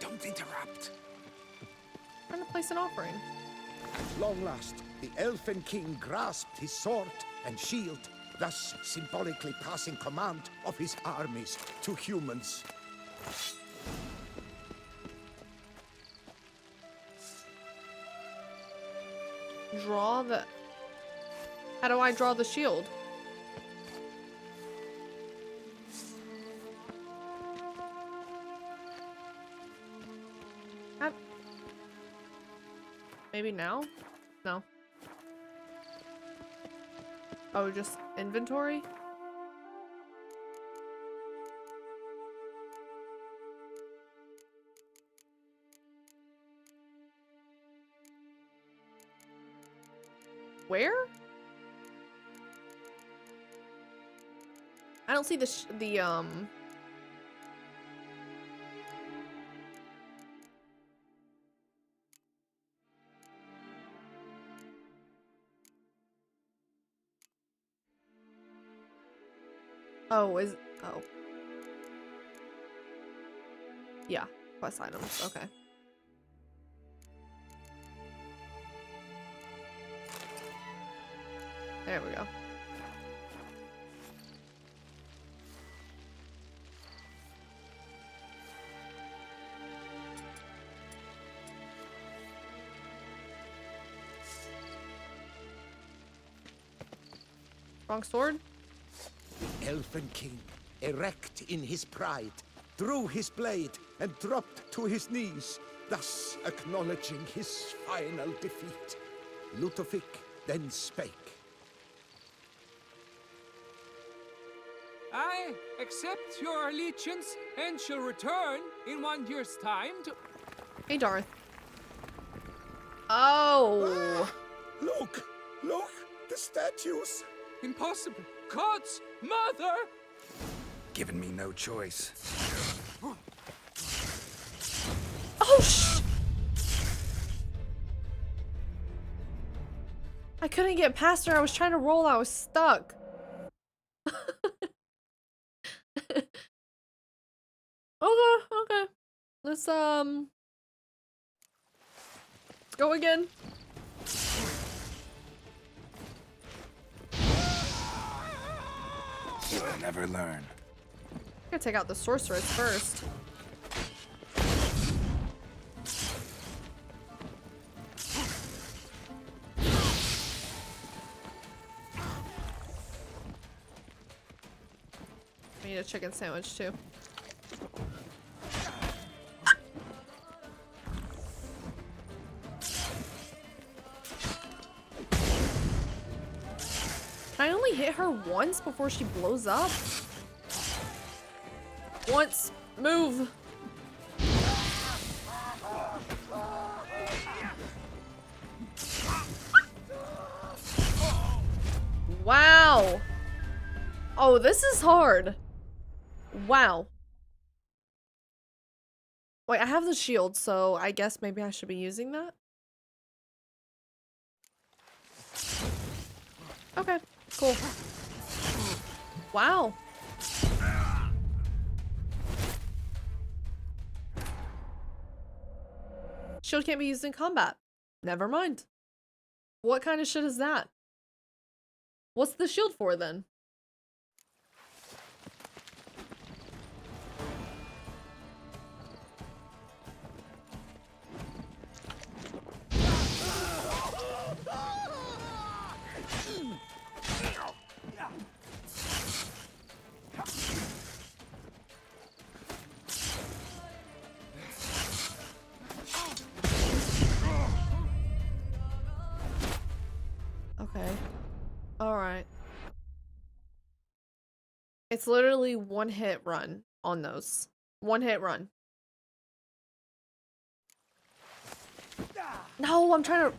Don't interrupt. Trying to place an offering. At long last, the Elfin King grasped his sword and shield, thus symbolically passing command of his armies to humans. Draw the... How do I draw the shield? Maybe now? No. Oh, just inventory? Where? I don't see the Oh, oh. Yeah, quest items, okay. There we go. Wrong sword? The Elven King, erect in his pride, drew his blade and dropped to his knees, thus acknowledging his final defeat. Ludovic then spake. I accept your allegiance and shall return in 1 year's time to... Hey, Darth. Oh! Look! Look! The statues! Impossible! God's mother! Given me no choice. Oh, sh! I couldn't get past her. I was trying to roll. I was stuck. Okay. Let's go again. You'll never learn. I gotta take out the sorceress first. I need a chicken sandwich too. Can I only hit her once before she blows up? Once. Move. Wow. Oh, this is hard. Wow. Wait, I have the shield, so I guess maybe I should be using that? Okay, cool. Wow. Shield can't be used in combat. Never mind. What kind of shit is that? What's the shield for then? Okay. Alright. It's literally one hit run on those. One hit run. No, I'm trying to...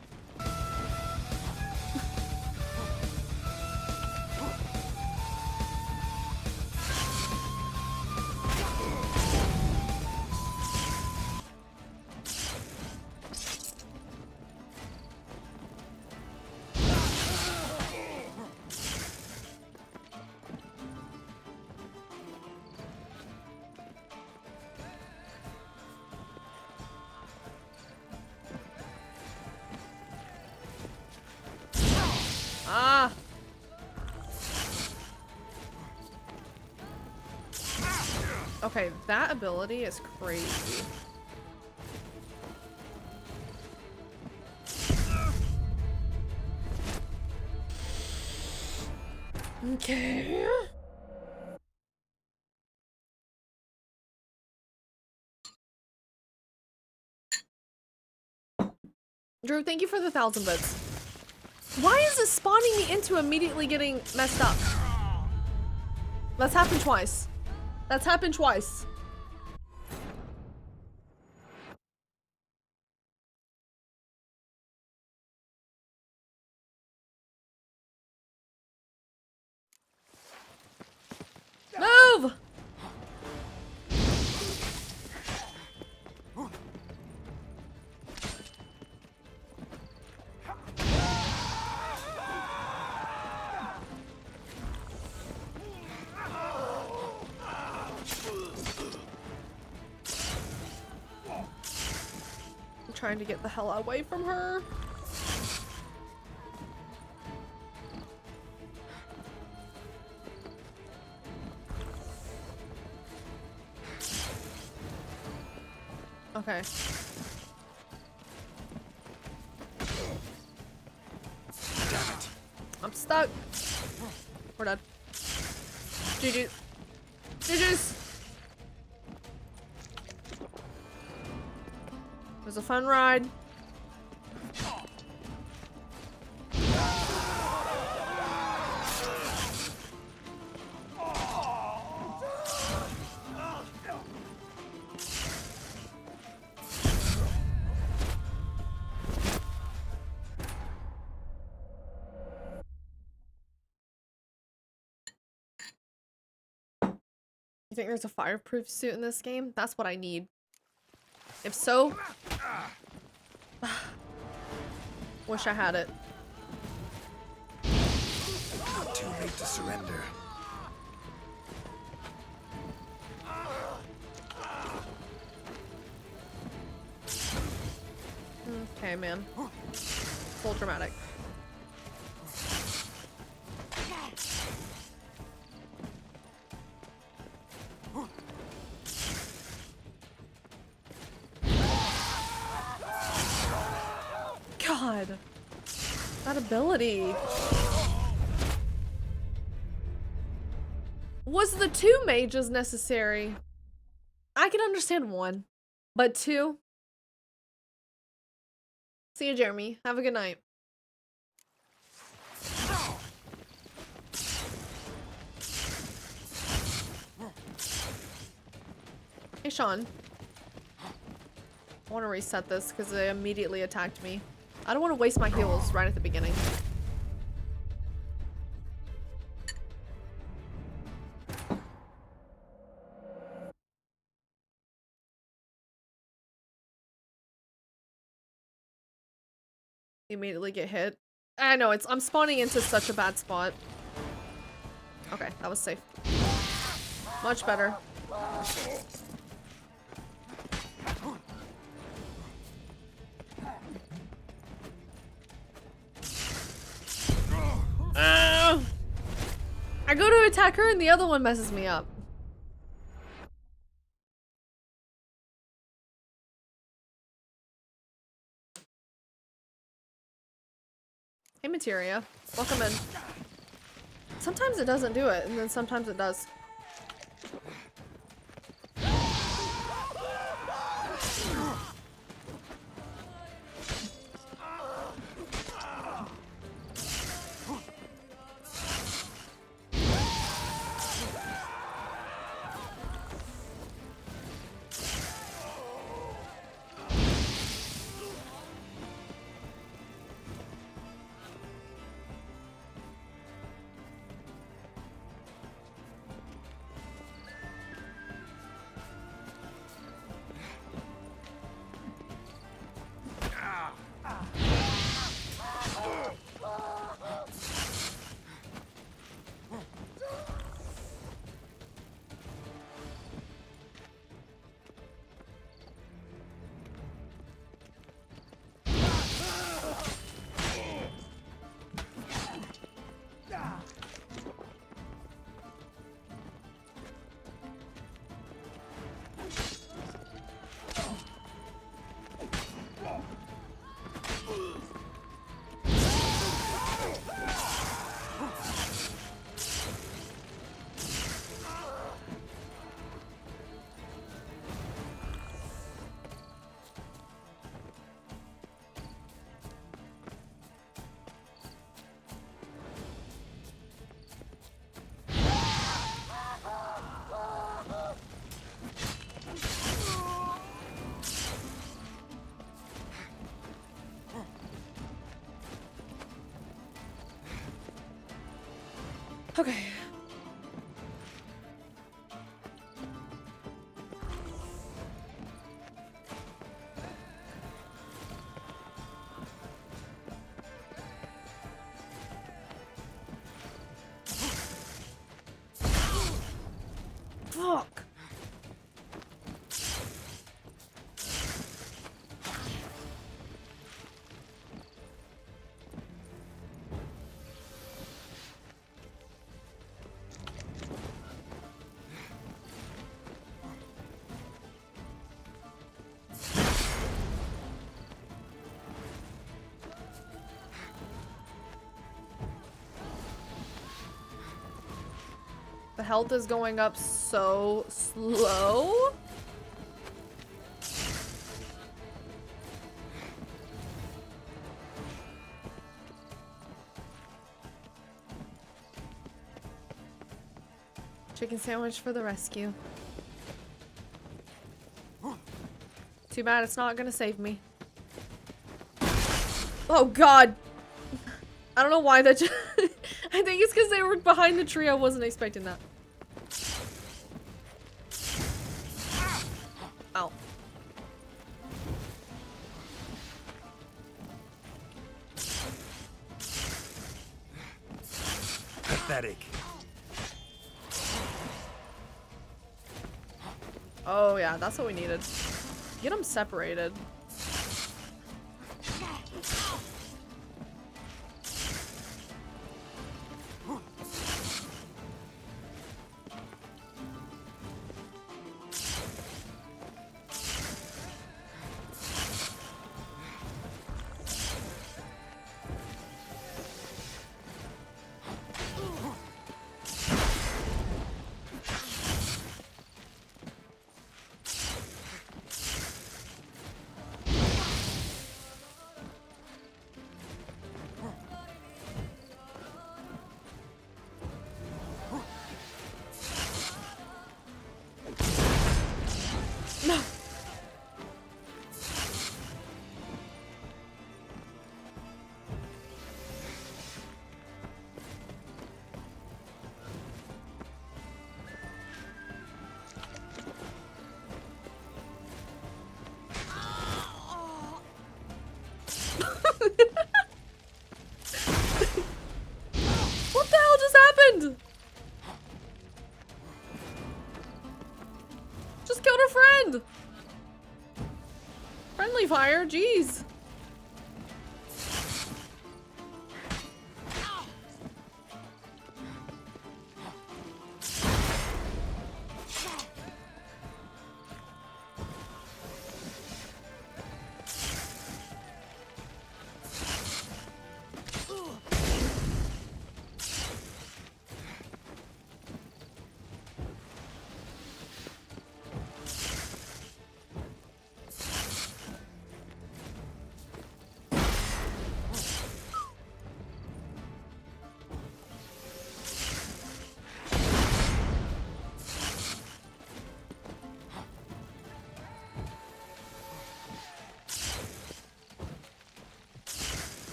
Okay, that ability is crazy. Okay. Drew, thank you for the 1,000 bits. Why is this spawning me into immediately getting messed up? That's happened twice. That's happened twice. Move! I'm trying to get the hell away from her. Okay. Damn it. I'm stuck. We're done. GG. GG's. It was a fun ride. You think there's a fireproof suit in this game? That's what I need. If so, wish I had it. Too late to surrender. Okay, man. Full dramatic. God. That ability. Was the 2 mages necessary? I can understand 1, but 2? See you, Jeremy. Have a good night. Hey, Sean. I want to reset this because they immediately attacked me. I don't want to waste my heals right at the beginning. You immediately get hit. I know, I'm spawning into such a bad spot. Okay, that was safe. Much better. I go to attack her and the other one messes me up. Hey, Materia. Welcome in. Sometimes it doesn't do it, and then sometimes it does. Okay. Fuck. The health is going up so slow. Chicken sandwich for the rescue. Too bad it's not gonna save me. Oh god! I don't know why that just I think it's because they were behind the tree. I wasn't expecting that. Ow. Pathetic. Oh yeah, that's what we needed. Get them separated. No. What the hell just happened? Just killed her friend. Friendly fire, jeez.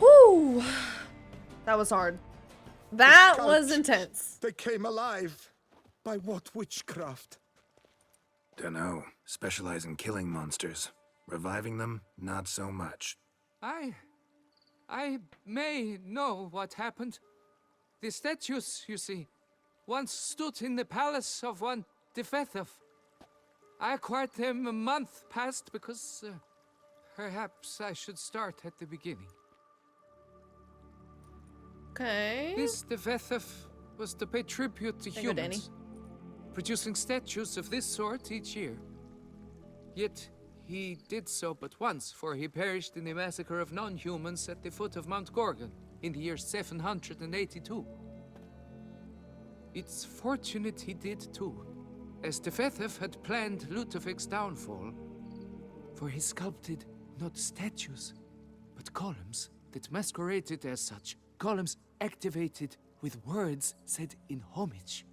Woo! That was hard. That was intense. They came alive. By what witchcraft? Dunno. Specialize in killing monsters. Reviving them, not so much. I may know what happened. The statues, you see, once stood in the palace of one Defethov. I acquired them a month past because perhaps I should start at the beginning. Okay. This Defethov was to pay tribute to There you go, Danny. humans, producing statues of this sort each year. Yet he did so but once, for he perished in the massacre of non-humans at the foot of Mount Gorgon in the year 782. It's fortunate he did too, as Defethov had planned Ludovic's downfall. For he sculpted not statues, but columns that masqueraded as such. Columns activated with words said in homage.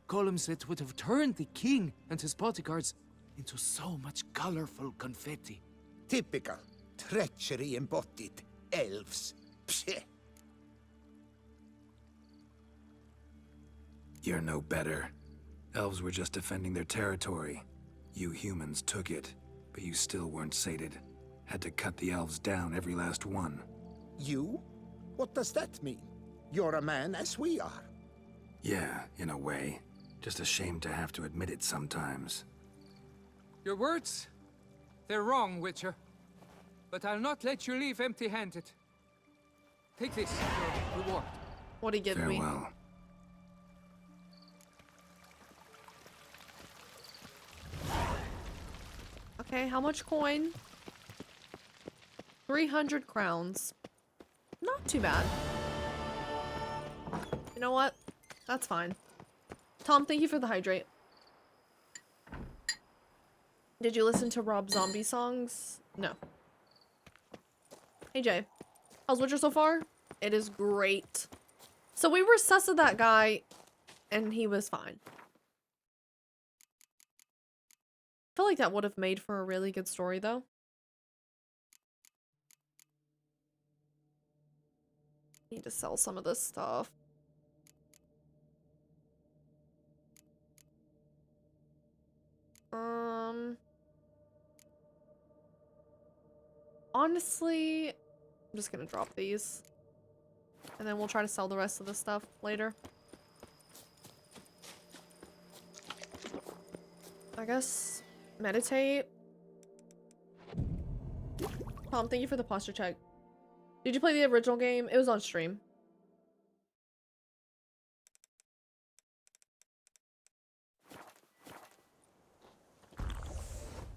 Columns that would have turned the king and his bodyguards into so much colorful confetti. Typical. Treachery embodied. Elves. Psheh. You're no better. Elves were just defending their territory. You humans took it, but you still weren't sated. Had to cut the elves down, every last one. You? What does that mean? You're a man as we are. Yeah, in a way. Just ashamed to have to admit it sometimes. Your words? They're wrong, Witcher. But I'll not let you leave empty-handed. Take this, your reward. What'd he give me? Farewell. Okay, how much coin? 300 crowns. Not too bad. You know what? That's fine. Tom, thank you for the hydrate. Did you listen to Rob Zombie songs? No. Hey Jay. How's Witcher so far? It is great. So we were sus of that guy and he was fine. I feel like that would have made for a really good story though. Need to sell some of this stuff. Honestly, I'm just gonna drop these. And then we'll try to sell the rest of the stuff later. I guess meditate. Tom, thank you for the posture check. Did you play the original game? It was on stream.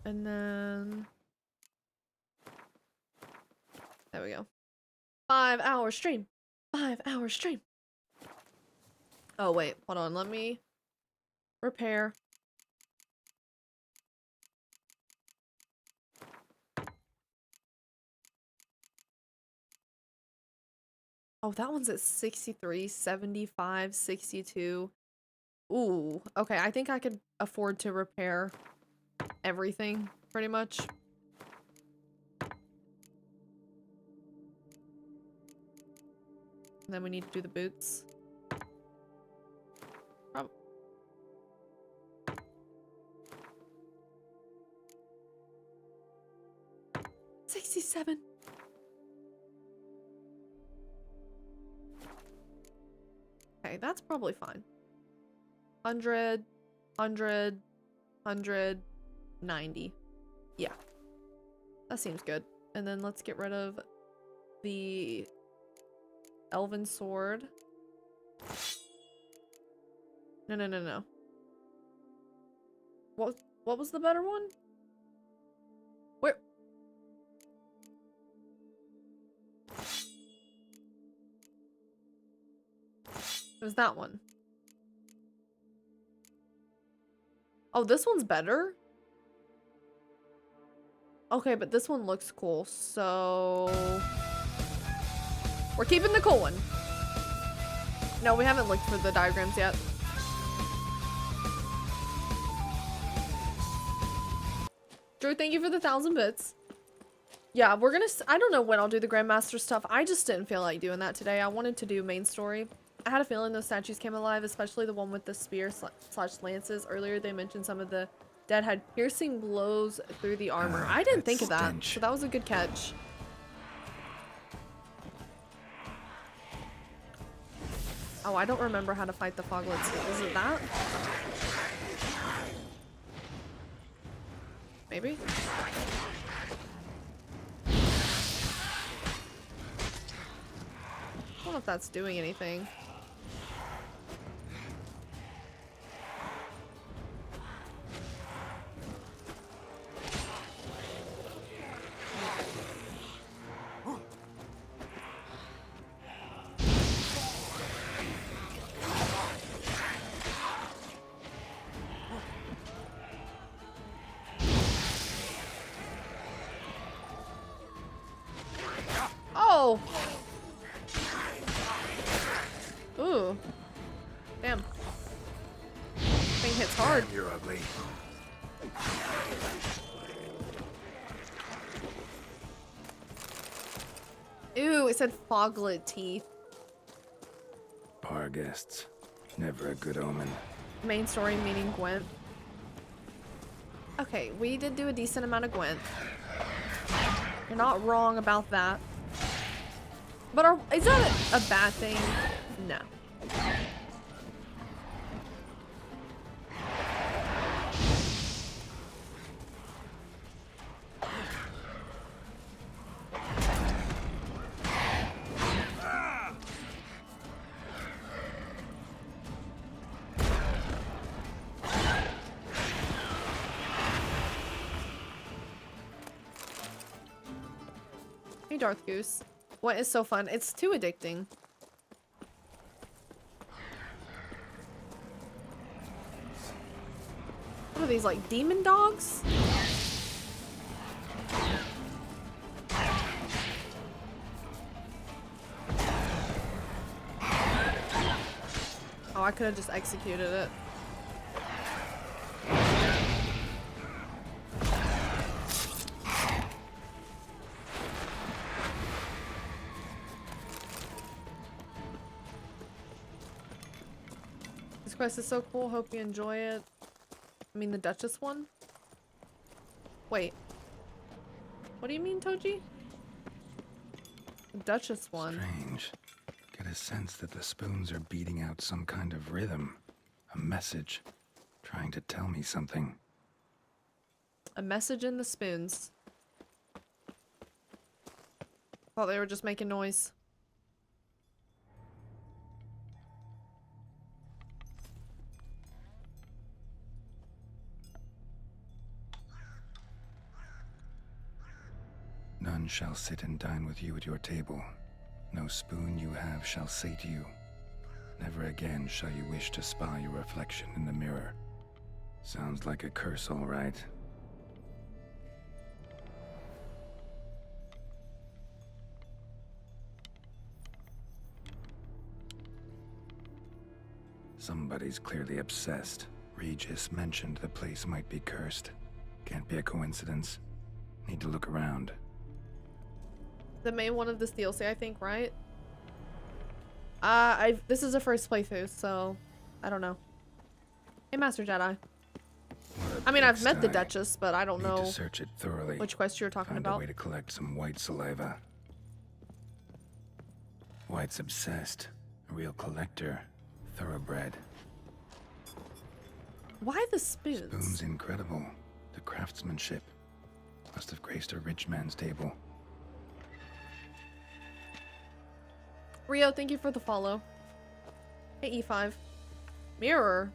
And then... there we go. 5-hour stream. 5-hour stream. Oh, wait. Hold on. Let me repair. Oh, that one's at 63, 75, 62. Ooh. Okay, I think I could afford to repair everything, pretty much. And then we need to do the boots. 67. Okay, that's probably fine. 100, 100, 100, 90. Yeah. That seems good. And then let's get rid of the elven sword. No, no, no, no. What was the better one? Where? It was that one. Oh, this one's better? Okay, but this one looks cool, so... we're keeping the cool one. No, we haven't looked for the diagrams yet. Drew, thank you for the 1,000 bits. Yeah, we're gonna... I don't know when I'll do the Grandmaster stuff. I just didn't feel like doing that today. I wanted to do main story. I had a feeling those statues came alive, especially the one with the spear slash lances. Earlier, they mentioned some of the dead had piercing blows through the armor. I didn't think of that, so that was a good catch. Oh, I don't remember how to fight the foglets. Is it that? Maybe? I don't know if that's doing anything. Oh. Ooh. Damn. Thing hits hard. Damn, you're ugly. Ooh, it said foglet teeth. Bar guests. Never a good omen. Main story meeting Gwent. Okay, we did do a decent amount of Gwent. You're not wrong about that. But is that a bad thing? No. Hey, Darth Goose. What is so fun? It's too addicting. What are these, like demon dogs? Oh, I could have just executed it. This quest is so cool. Hope you enjoy it. I mean, the Duchess one? Wait. What do you mean, Toji? The Duchess one. Strange. Get a sense that the spoons are beating out some kind of rhythm. A message. Trying to tell me something. A message in the spoons. Thought they were just making noise. None shall sit and dine with you at your table. No spoon you have shall say to you. Never again shall you wish to spy your reflection in the mirror. Sounds like a curse, all right. Somebody's clearly obsessed. Regis mentioned the place might be cursed. Can't be a coincidence. Need to look around. The main one of this DLC, I think, right? This is a first playthrough, so I don't know. Hey, Master Jedi. I mean, I've met the Duchess, but I don't know to search it thoroughly. which quest you're talking Find about. a way to collect some white saliva. White's obsessed. A real collector. Thoroughbred. Why the spoons? Spoon's incredible. The craftsmanship. Must have graced a rich man's table. Rio, thank you for the follow. Hey, E5. Mirror.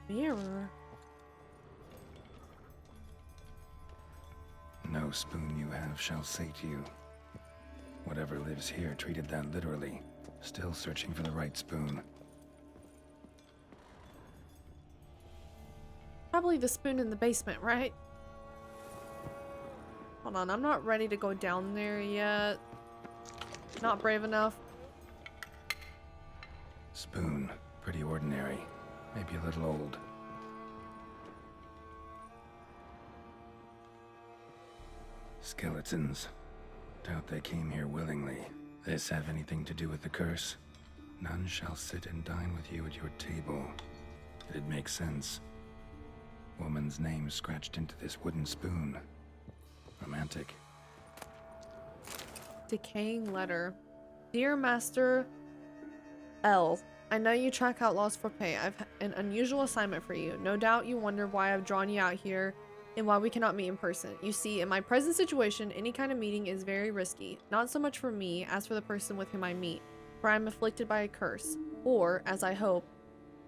Mirror. No spoon you have shall say to you. Whatever lives here treated that literally. Still searching for the right spoon. Probably the spoon in the basement, right? Hold on, I'm not ready to go down there yet. Not brave enough. Spoon. Pretty ordinary. Maybe a little old. Skeletons. Doubt they came here willingly. This have anything to do with the curse? None shall sit and dine with you at your table. It'd make sense. Woman's name scratched into this wooden spoon. Romantic. Decaying letter. Dear Master L, I know you track outlaws for pay. I've an unusual assignment for you. No doubt you wonder why I've drawn you out here and why we cannot meet in person. You see, in my present situation, any kind of meeting is very risky. Not so much for me as for the person with whom I meet, for I am afflicted by a curse, or, as I hope,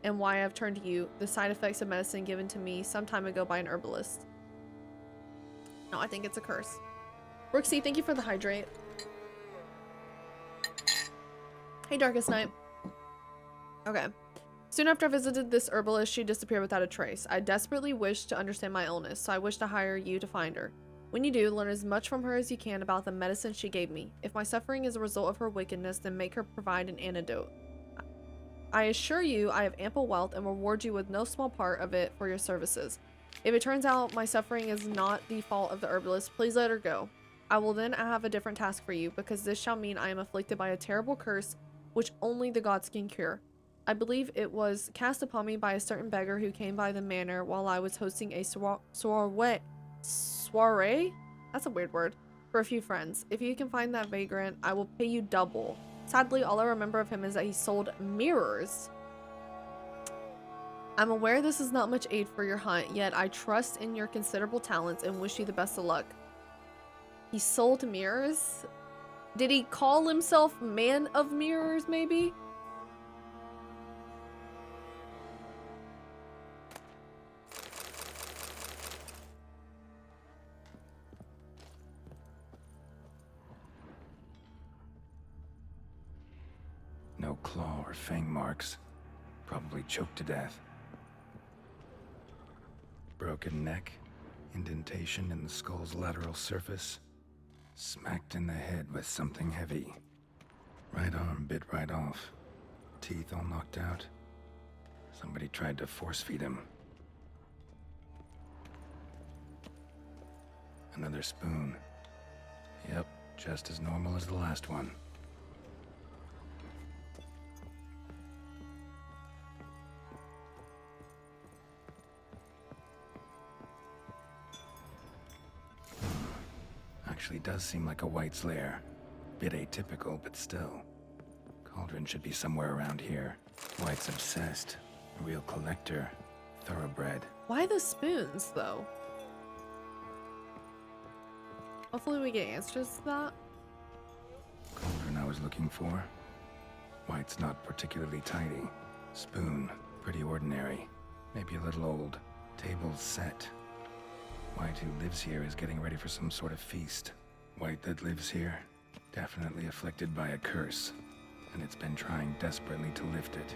and why I've turned to you, the side effects of medicine given to me some time ago by an herbalist. No, I think it's a curse. Brooksy, thank you for the hydrate. Hey, Darkest Night. Okay. Soon after I visited this herbalist, she disappeared without a trace. I desperately wished to understand my illness, so I wished to hire you to find her. When you do, learn as much from her as you can about the medicine she gave me. If my suffering is a result of her wickedness, then make her provide an antidote. I assure you I have ample wealth and reward you with no small part of it for your services. If it turns out my suffering is not the fault of the herbalist, please let her go. I will then have a different task for you, because this shall mean I am afflicted by a terrible curse which only the gods can cure. I believe it was cast upon me by a certain beggar who came by the manor while I was hosting a soiree? That's a weird word. For a few friends. If you can find that vagrant, I will pay you double. Sadly, all I remember of him is that he sold mirrors. I'm aware this is not much aid for your hunt, yet I trust in your considerable talents and wish you the best of luck. He sold mirrors? Did he call himself Man of Mirrors, maybe? No claw or fang marks. Probably choked to death. Broken neck, indentation in the skull's lateral surface. Smacked in the head with something heavy. Right arm bit right off. Teeth all knocked out. Somebody tried to force feed him. Another spoon. Yep, just as normal as the last one. Actually does seem like a White's lair. Bit atypical, but still. Cauldron should be somewhere around here. White's obsessed. A real collector. Thoroughbred. Why the spoons, though? Hopefully we get answers to that. Cauldron I was looking for. White's not particularly tidy. Spoon, pretty ordinary. Maybe a little old. Table's set. White who lives here is getting ready for some sort of feast. White that lives here, definitely afflicted by a curse, and it's been trying desperately to lift it.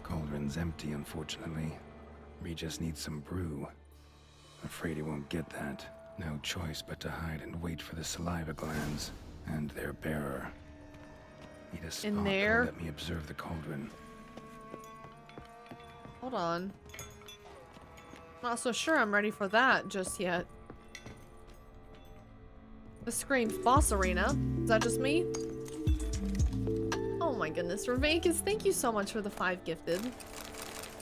Cauldron's empty, unfortunately. Regis needs some brew. Afraid he won't get that. No choice but to hide and wait for the saliva glands and their bearer. Need a spot In that'll there? let me observe the cauldron. Hold on. Not so sure I'm ready for that just yet. This screams boss arena. Is that just me? Oh my goodness. Ravankus, thank you so much for the 5 gifted.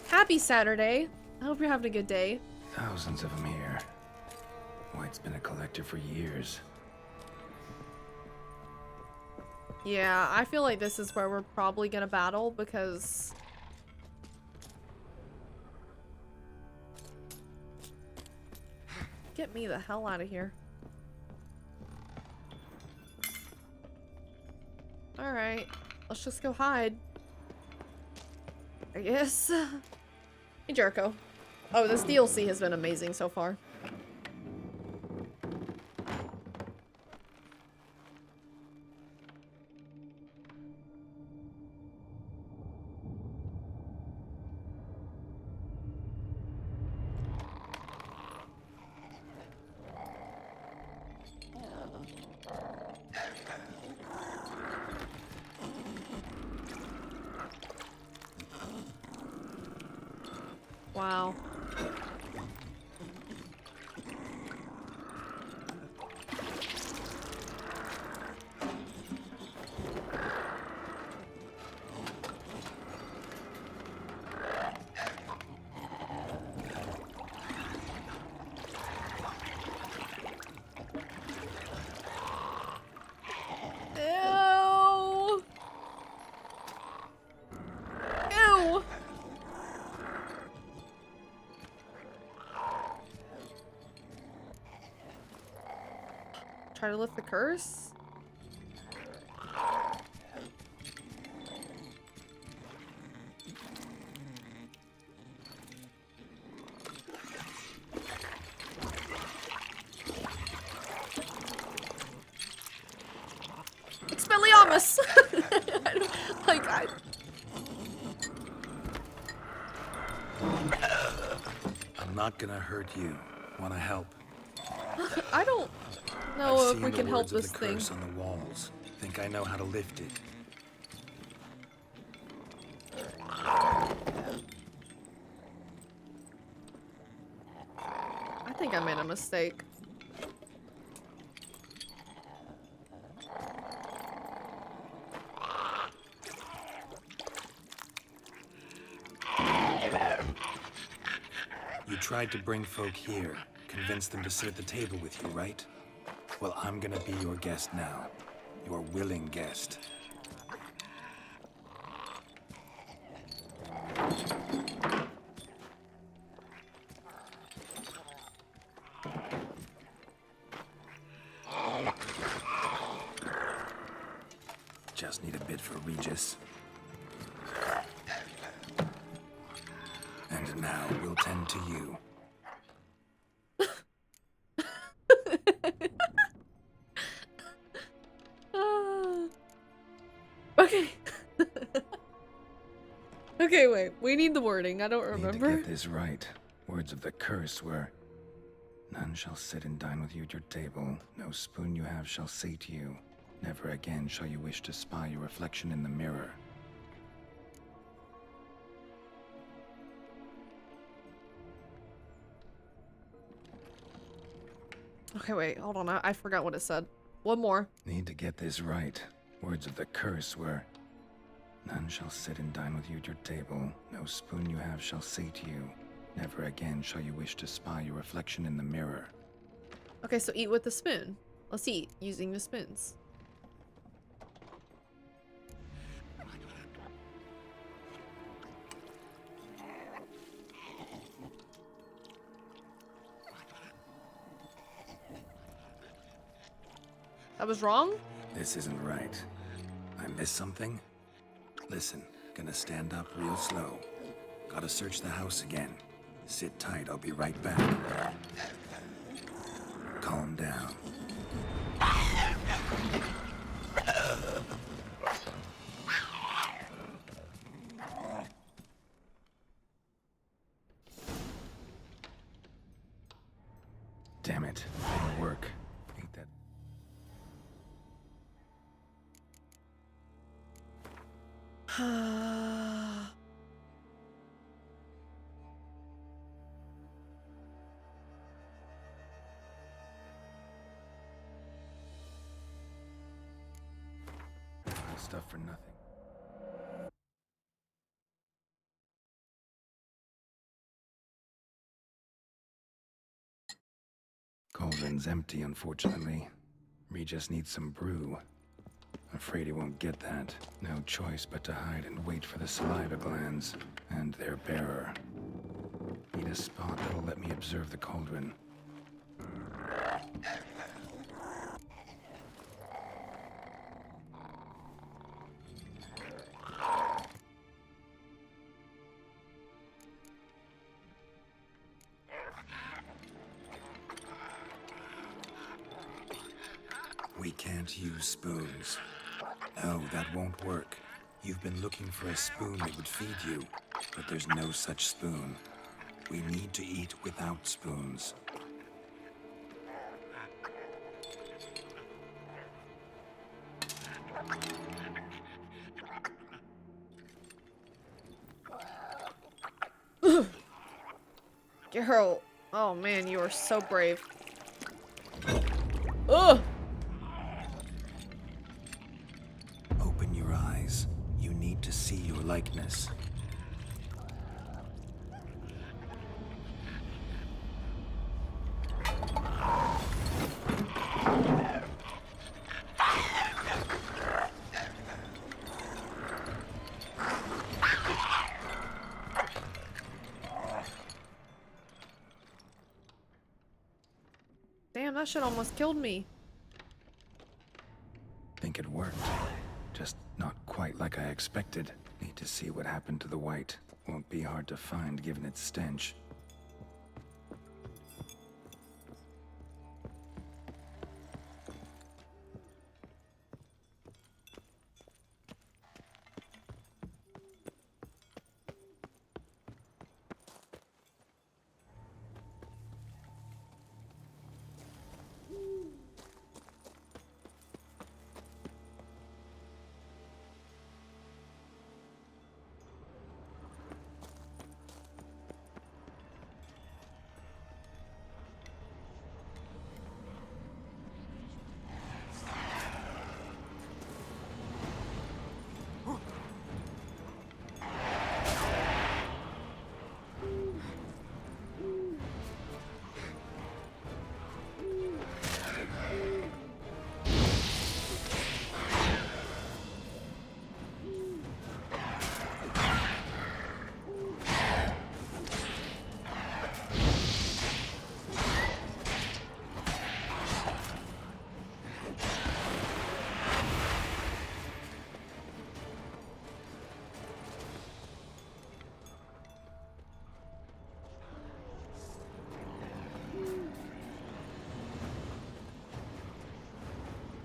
Happy Saturday. I hope you're having a good day. Thousands of them here. White's been a collector for years. Yeah, I feel like this is where we're probably gonna battle because... Get me the hell out of here. Alright, let's just go hide. I guess. Hey, Jericho. Oh, this DLC has been amazing so far. Wow. Ew. Ew. Try to lift the curse? Expelliarmus! I don't, like, I'm not gonna hurt you. Wanna help? I don't know I've if seen we the can help words of this the thing. curse on the walls. Think I know how to lift it. I think I made a mistake. You tried to bring folk here, convince them to sit at the table with you, right? Well, I'm gonna be your guest now. Your willing guest. Just need a bit for Regis. And now we'll tend to you. Okay. Okay, wait. We need the wording. I don't Need remember. to get this right. Words of the curse were, none shall sit and dine with you at your table. No spoon you have shall sate you. Never again shall you wish to spy your reflection in the mirror. Okay, wait. Hold on. I forgot what it said. One more. Need to get this right. Words of the curse were, none shall sit and dine with you at your table. No spoon you have shall sate you. Never again shall you wish to spy your reflection in the mirror. Okay, so eat with the spoon. Let's eat using the spoons. That was wrong? This isn't right. I missed something? Listen, gonna stand up real slow. Gotta search the house again. Sit tight, I'll be right back. Calm down. Damn it, didn't work. Ain't that... Stuff for nothing. Cauldron's empty, unfortunately. Regis needs some brew. Afraid he won't get that. No choice but to hide and wait for the saliva glands and their bearer. Need a spot that'll let me observe the cauldron. We can't use spoons. No, that won't work. You've been looking for a spoon that would feed you, but there's no such spoon. We need to eat without spoons. Girl. Oh man, you are so brave. Ugh! Open your eyes. You need to see your likeness. Damn, that shit almost killed me. Think it worked. Just not quite like I expected. Need to see what happened to the white. Won't be hard to find given its stench.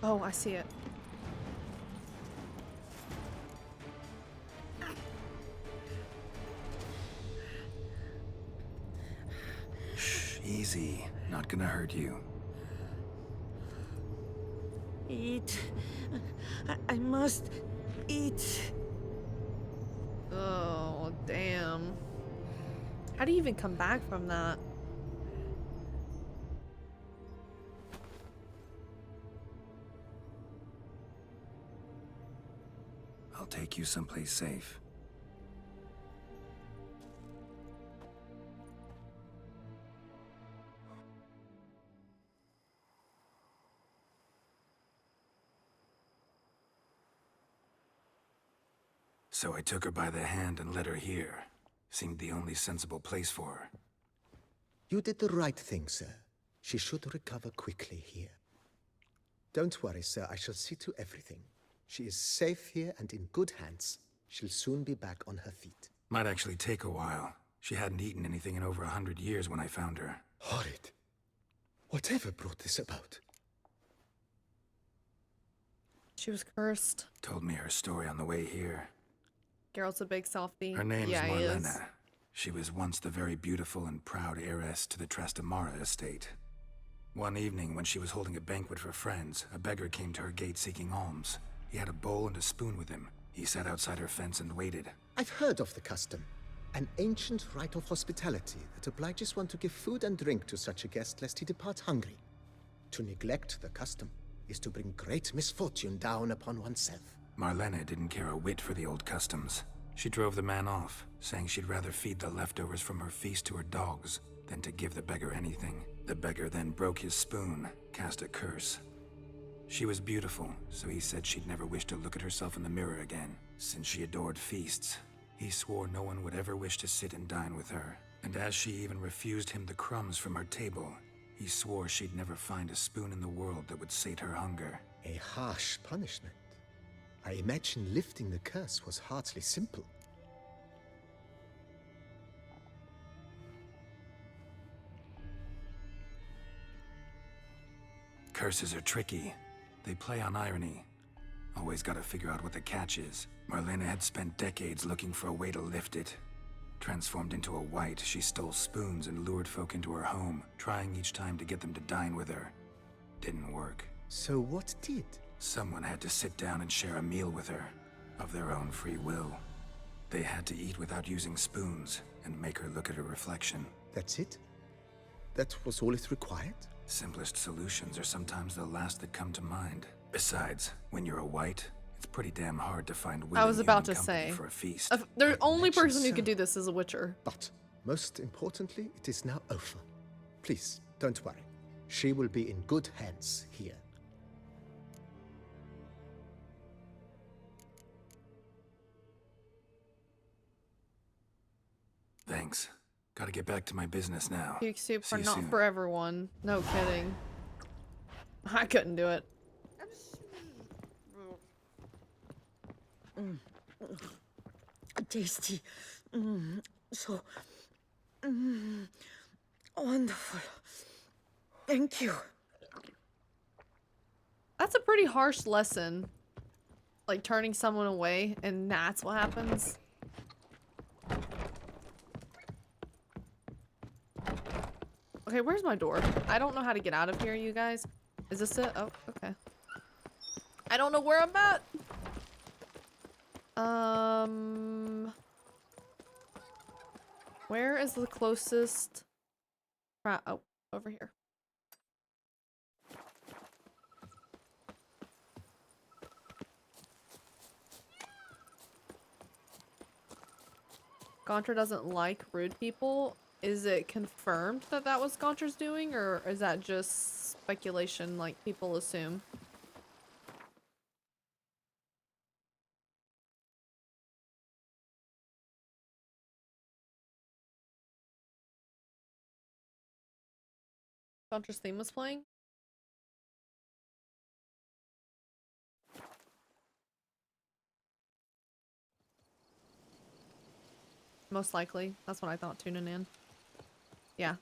Oh, I see it. Shh, easy. Not gonna hurt you. Eat. I must eat. Oh, damn. How do you even come back from that? I'll take you someplace safe. So I took her by the hand and led her here. Seemed the only sensible place for her. You did the right thing, sir. She should recover quickly here. Don't worry, sir. I shall see to everything. She is safe here and in good hands. She'll soon be back on her feet. Might actually take a while. She hadn't eaten anything in over 100 years when I found her. Horrid. Whatever brought this about? She was cursed. Told me her story on the way here. Geralt's a big softie. Her name's yeah, Marlena. She was once the very beautiful and proud heiress to the Trastamara estate. One evening, when she was holding a banquet for friends, a beggar came to her gate seeking alms. He had a bowl and a spoon with him. He sat outside her fence and waited. I've heard of the custom. An ancient rite of hospitality that obliges one to give food and drink to such a guest lest he depart hungry. To neglect the custom is to bring great misfortune down upon oneself. Marlena didn't care a whit for the old customs. She drove the man off, saying she'd rather feed the leftovers from her feast to her dogs than to give the beggar anything. The beggar then broke his spoon, cast a curse. She was beautiful, so he said she'd never wish to look at herself in the mirror again. Since she adored feasts, he swore no one would ever wish to sit and dine with her. And as she even refused him the crumbs from her table, he swore she'd never find a spoon in the world that would sate her hunger. A harsh punishment. I imagine lifting the curse was hardly simple. Curses are tricky. They play on irony. Always gotta figure out what the catch is. Marlena had spent decades looking for a way to lift it. Transformed into a wight, she stole spoons and lured folk into her home, trying each time to get them to dine with her. Didn't work. So what did? Someone had to sit down and share a meal with her, of their own free will. They had to eat without using spoons, and make her look at her reflection. That's it? That was all it required? Simplest solutions are sometimes the last that come to mind. Besides, when you're a wight, it's pretty damn hard to find willing I was about to human company say. for a feast. The only person who could do this is a witcher. But, most importantly, it is now over. Please, don't worry. She will be in good hands here. Thanks. Gotta get back to my business now. Puke soup See for you not soon. for everyone. No kidding. I couldn't do it. Tasty. So wonderful. Thank you. That's a pretty harsh lesson. Like turning someone away, and that's what happens. Okay, where's my door? I don't know how to get out of here, you guys. Is this it? Oh, okay. I don't know where I'm at. Where is the closest? Oh, over here. Gaunter doesn't like rude people. Is it confirmed that that was Gaunter's doing, or is that just speculation like people assume? Gaunter's theme was playing? Most likely. That's what I thought tuning in. Yeah.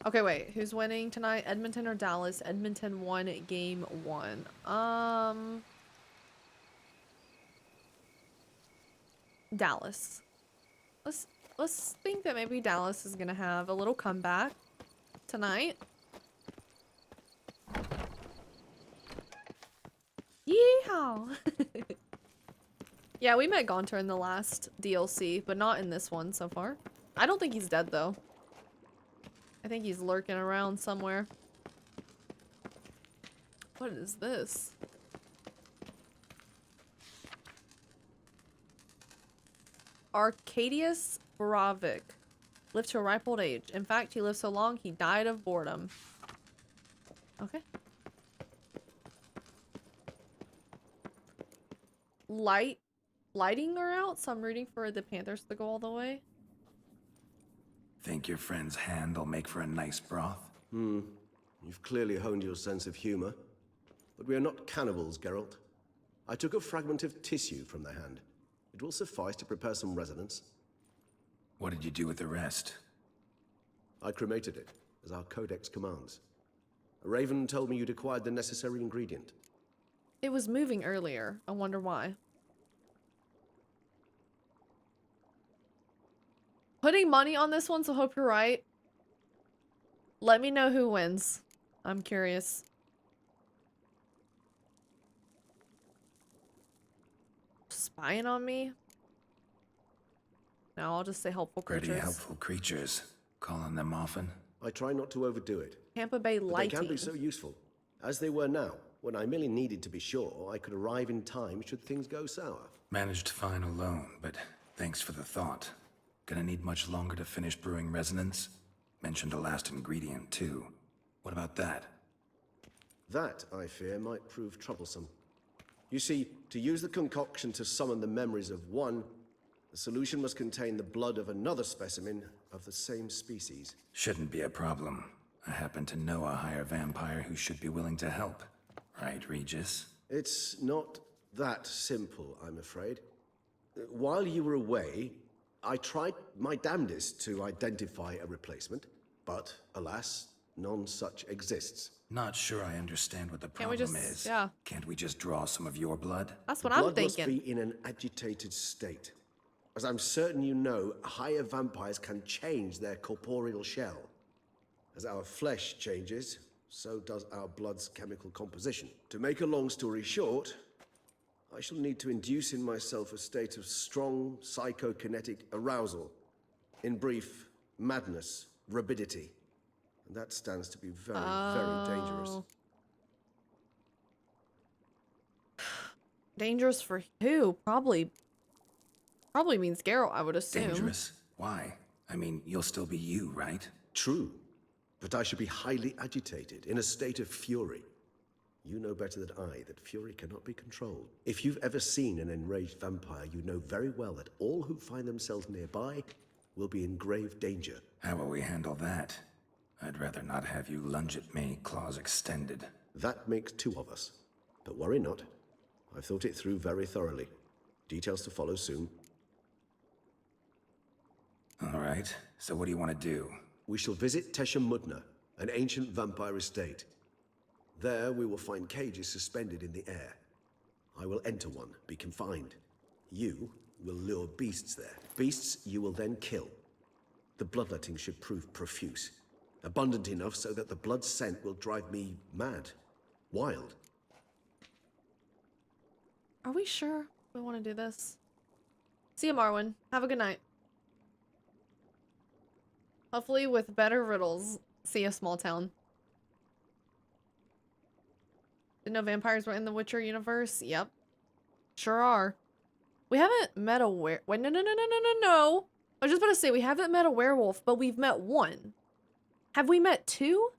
Okay, wait. Who's winning tonight? Edmonton or Dallas? Edmonton won game 1. Dallas. Let's think that maybe Dallas is gonna have a little comeback tonight. Yeehaw! Yeah, we met Gaunter in the last DLC, but not in this one so far. I don't think he's dead though. I think he's lurking around somewhere. What is this? Arcadius Boravic lived to a ripe old age. In fact, he lived so long he died of boredom. Okay. Lighting are out, so I'm rooting for the Panthers to go all the way. Think your friend's hand will make for a nice broth? You've clearly honed your sense of humor. But we are not cannibals, Geralt. I took a fragment of tissue from the hand. It will suffice to prepare some resonance. What did you do with the rest? I cremated it, as our codex commands. A raven told me you'd acquired the necessary ingredient. It was moving earlier. I wonder why. Putting money on this one, so hope you're right. Let me know who wins. I'm curious. Spying on me? No, I'll just say helpful creatures. Pretty helpful creatures. Call on them often? I try not to overdo it. Tampa Bay But they Lighting. can be so useful. As they were now, when I merely needed to be sure I could arrive in time should things go sour. Managed fine alone, but thanks for the thought. Gonna need much longer to finish brewing resonance? Mentioned a last ingredient, too. What about that? That, I fear, might prove troublesome. You see, to use the concoction to summon the memories of one, the solution must contain the blood of another specimen of the same species. Shouldn't be a problem. I happen to know a higher vampire who should be willing to help. Right, Regis? It's not that simple, I'm afraid. While you were away, I tried my damnedest to identify a replacement, but alas, none such exists. Not sure I understand what the Can't we problem just- is. yeah. Can't we just draw some of your blood? That's what The I'm blood thinking. must be in an agitated state. As I'm certain you know, higher vampires can change their corporeal shell. As our flesh changes, so does our blood's chemical composition. To make a long story short, I shall need to induce in myself a state of strong psychokinetic arousal. In brief, madness, rabidity. And that stands to be very, very dangerous. Dangerous for who? Probably means Geralt, I would assume. Dangerous? Why? I mean, you'll still be you, right? True. But I should be highly agitated, in a state of fury. You know better than I that fury cannot be controlled. If you've ever seen an enraged vampire, you know very well that all who find themselves nearby will be in grave danger. How will we handle that? I'd rather not have you lunge at me, claws extended. That makes two of us. But worry not. I've thought it through very thoroughly. Details to follow soon. All right, so what do you want to do? We shall visit Tesha Mudna, an ancient vampire estate. There we will find cages suspended in the air. I will enter one, be confined. You will lure beasts there. Beasts you will then kill. The bloodletting should prove profuse. Abundant enough so that the blood scent will drive me mad. Wild. Are we sure we want to do this? See you, Marwyn. Have a good night. Hopefully with better riddles. See you, small town. Didn't know vampires were in the Witcher universe? Yep. Sure are. We haven't met a were- Wait, no. I was just about to say, we haven't met a werewolf, but we've met one. Have we met two?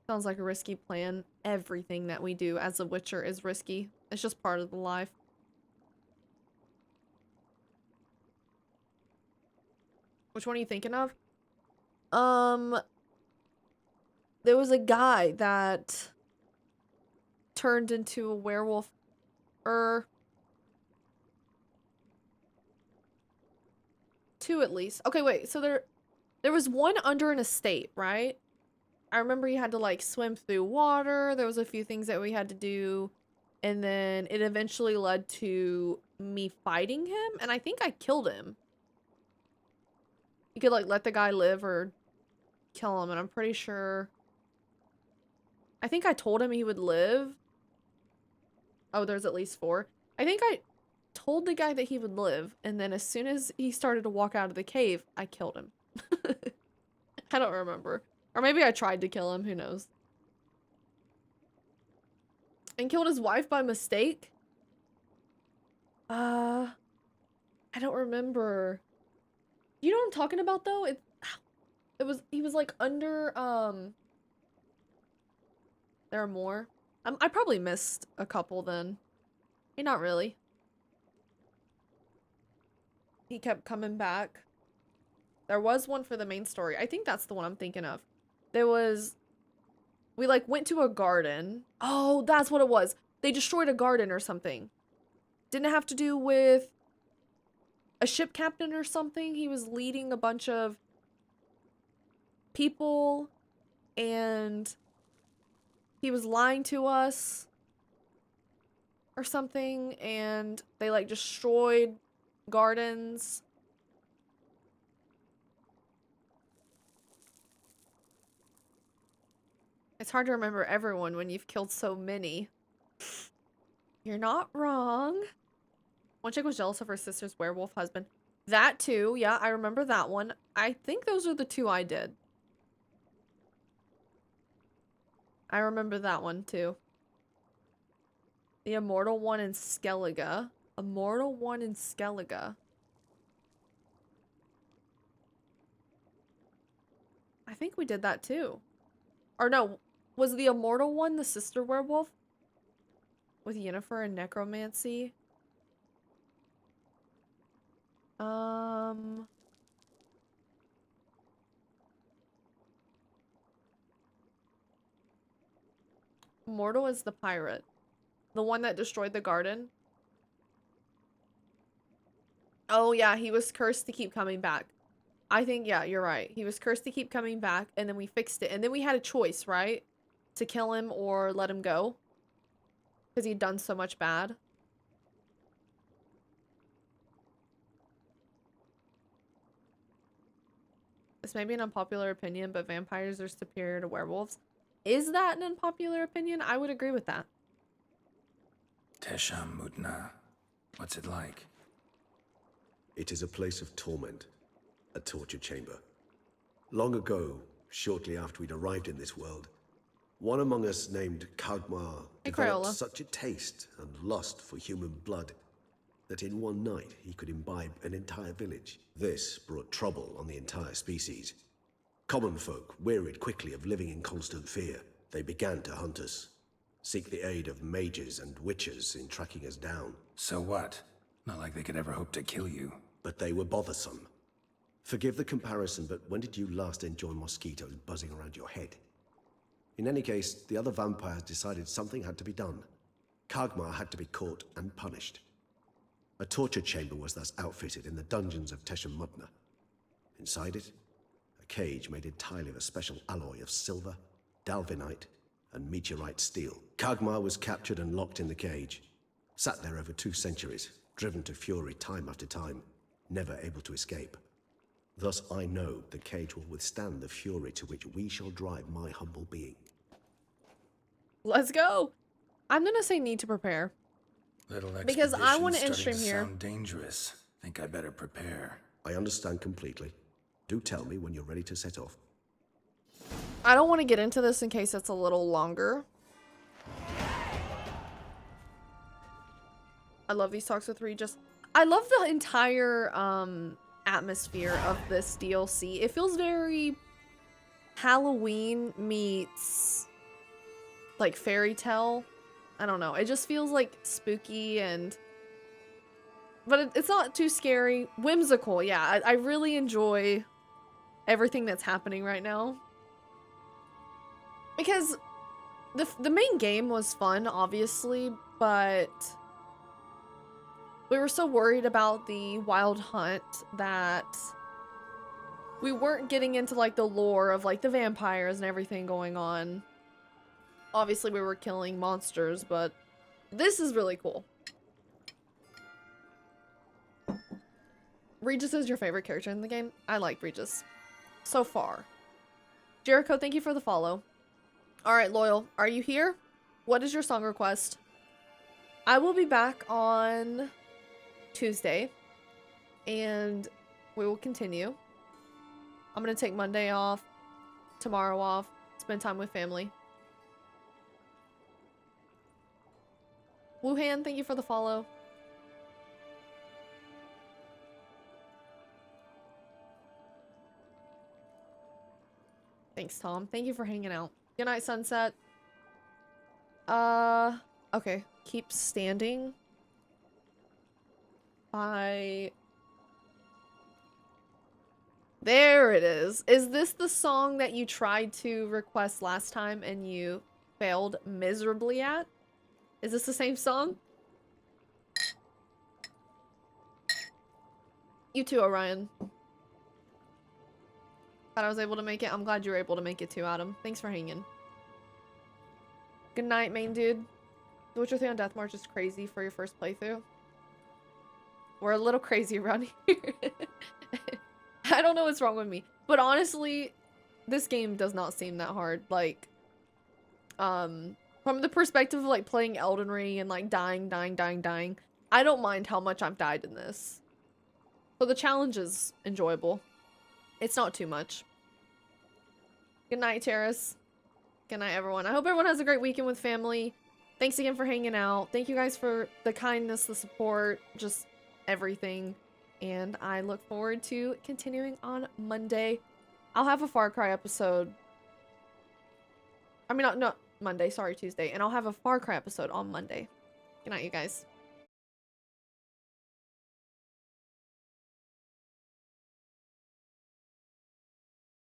Sounds like a risky plan. Everything that we do as a Witcher is risky. It's just part of the life. Which one are you thinking of? There was a guy that turned into a werewolf. 2 at least. Okay, wait. So there was one under an estate, right? I remember you had to like swim through water. There was a few things that we had to do. And then it eventually led to me fighting him. And I think I killed him. You could like let the guy live or kill him. And I'm pretty sure. I think I told him he would live. Oh, there's at least 4. I think I told the guy that he would live. And then as soon as he started to walk out of the cave, I killed him. I don't remember. Or maybe I tried to kill him, who knows. And killed his wife by mistake? I don't remember. You know what I'm talking about though? He was like under, there are more. I probably missed a couple then. Hey, not really. He kept coming back. There was one for the main story. I think that's the one I'm thinking of. We like went to a garden. Oh, that's what it was. They destroyed a garden or something. Didn't it have to do with a ship captain or something? He was leading a bunch of people and he was lying to us or something, and they like destroyed gardens. It's hard to remember everyone when you've killed so many. You're not wrong. One chick was jealous of her sister's werewolf husband. That too, yeah, I remember that one. I think those are the 2 I did. I remember that one too. The immortal one in Skyytea. Immortal one in Skyytea. I think we did that too. Or no, was the immortal one the sister werewolf? With Yennefer and necromancy? Immortal is the pirate. The one that destroyed the garden. Oh yeah, he was cursed to keep coming back. I think, yeah, you're right. He was cursed to keep coming back, and then we fixed it. And then we had a choice, right? To kill him or let him go. Because he'd done so much bad. This may be an unpopular opinion, but vampires are superior to werewolves. Is that an unpopular opinion? I would agree with that. Tesham Mutna. What's it like? It is a place of torment. A torture chamber. Long ago, shortly after we'd arrived in this world, one among us named Kagmar developed such a taste and lust for human blood that in one night he could imbibe an entire village. This brought trouble on the entire species. Common folk wearied quickly of living in constant fear. They began to hunt us, seek the aid of mages and witches in tracking us down. So what? Not like they could ever hope to kill you. But they were bothersome. Forgive the comparison, but when did you last enjoy mosquitoes buzzing around your head? In any case, the other vampires decided something had to be done. Kagmar had to be caught and punished. A torture chamber was thus outfitted in the dungeons of Tesham Mutna. Inside it, a cage made entirely of a special alloy of silver, dalvinite, and meteorite steel. Kagmar was captured and locked in the cage. Sat there over 2 centuries, driven to fury time after time, never able to escape. Thus I know the cage will withstand the fury to which we shall drive my humble being. Let's go! I'm gonna say need to prepare. Because I want to end stream here. Sound dangerous. Think I better prepare. I understand completely. Do tell me when you're ready to set off. I don't want to get into this in case it's a little longer. I love these talks with Regis. I love the entire atmosphere of this DLC. It feels very Halloween meets like fairy tale. I don't know. It just feels like spooky and but it's not too scary. Whimsical, yeah. I really enjoy everything that's happening right now. Because the main game was fun, obviously, but We were so worried about the wild hunt that we weren't getting into like the lore of like the vampires and everything going on. Obviously we were killing monsters, but this is really cool. Regis is your favorite character in the game? I like Regis. So far. Jericho, thank you for the follow. Alright, Loyal, are you here? What is your song request? I will be back on Tuesday, and we will continue. I'm gonna take Monday off, tomorrow off, spend time with family. Wuhan, thank you for the follow. Thanks, Tom. Thank you for hanging out. Good night, Sunset. Okay. Keep standing by... There it is. Is this the song that you tried to request last time and you failed miserably at? Is this the same song? You too, Orion. Thought I was able to make it. I'm glad you were able to make it too, Adam. Thanks for hanging. Good night, main dude. The Witcher 3 on Death March is crazy for your first playthrough. We're a little crazy around here. I don't know what's wrong with me. But honestly, this game does not seem that hard. Like, from the perspective of like playing Elden Ring and like dying, I don't mind how much I've died in this. So the challenge is enjoyable. It's not too much. Good night, Terrace. Good night, everyone. I hope everyone has a great weekend with family. Thanks again for hanging out. Thank you guys for the kindness, the support, just everything. And I look forward to continuing on Monday. I'll have a Far Cry episode. I mean, not Monday, sorry, Tuesday. And I'll have a Far Cry episode on Monday. Good night, you guys.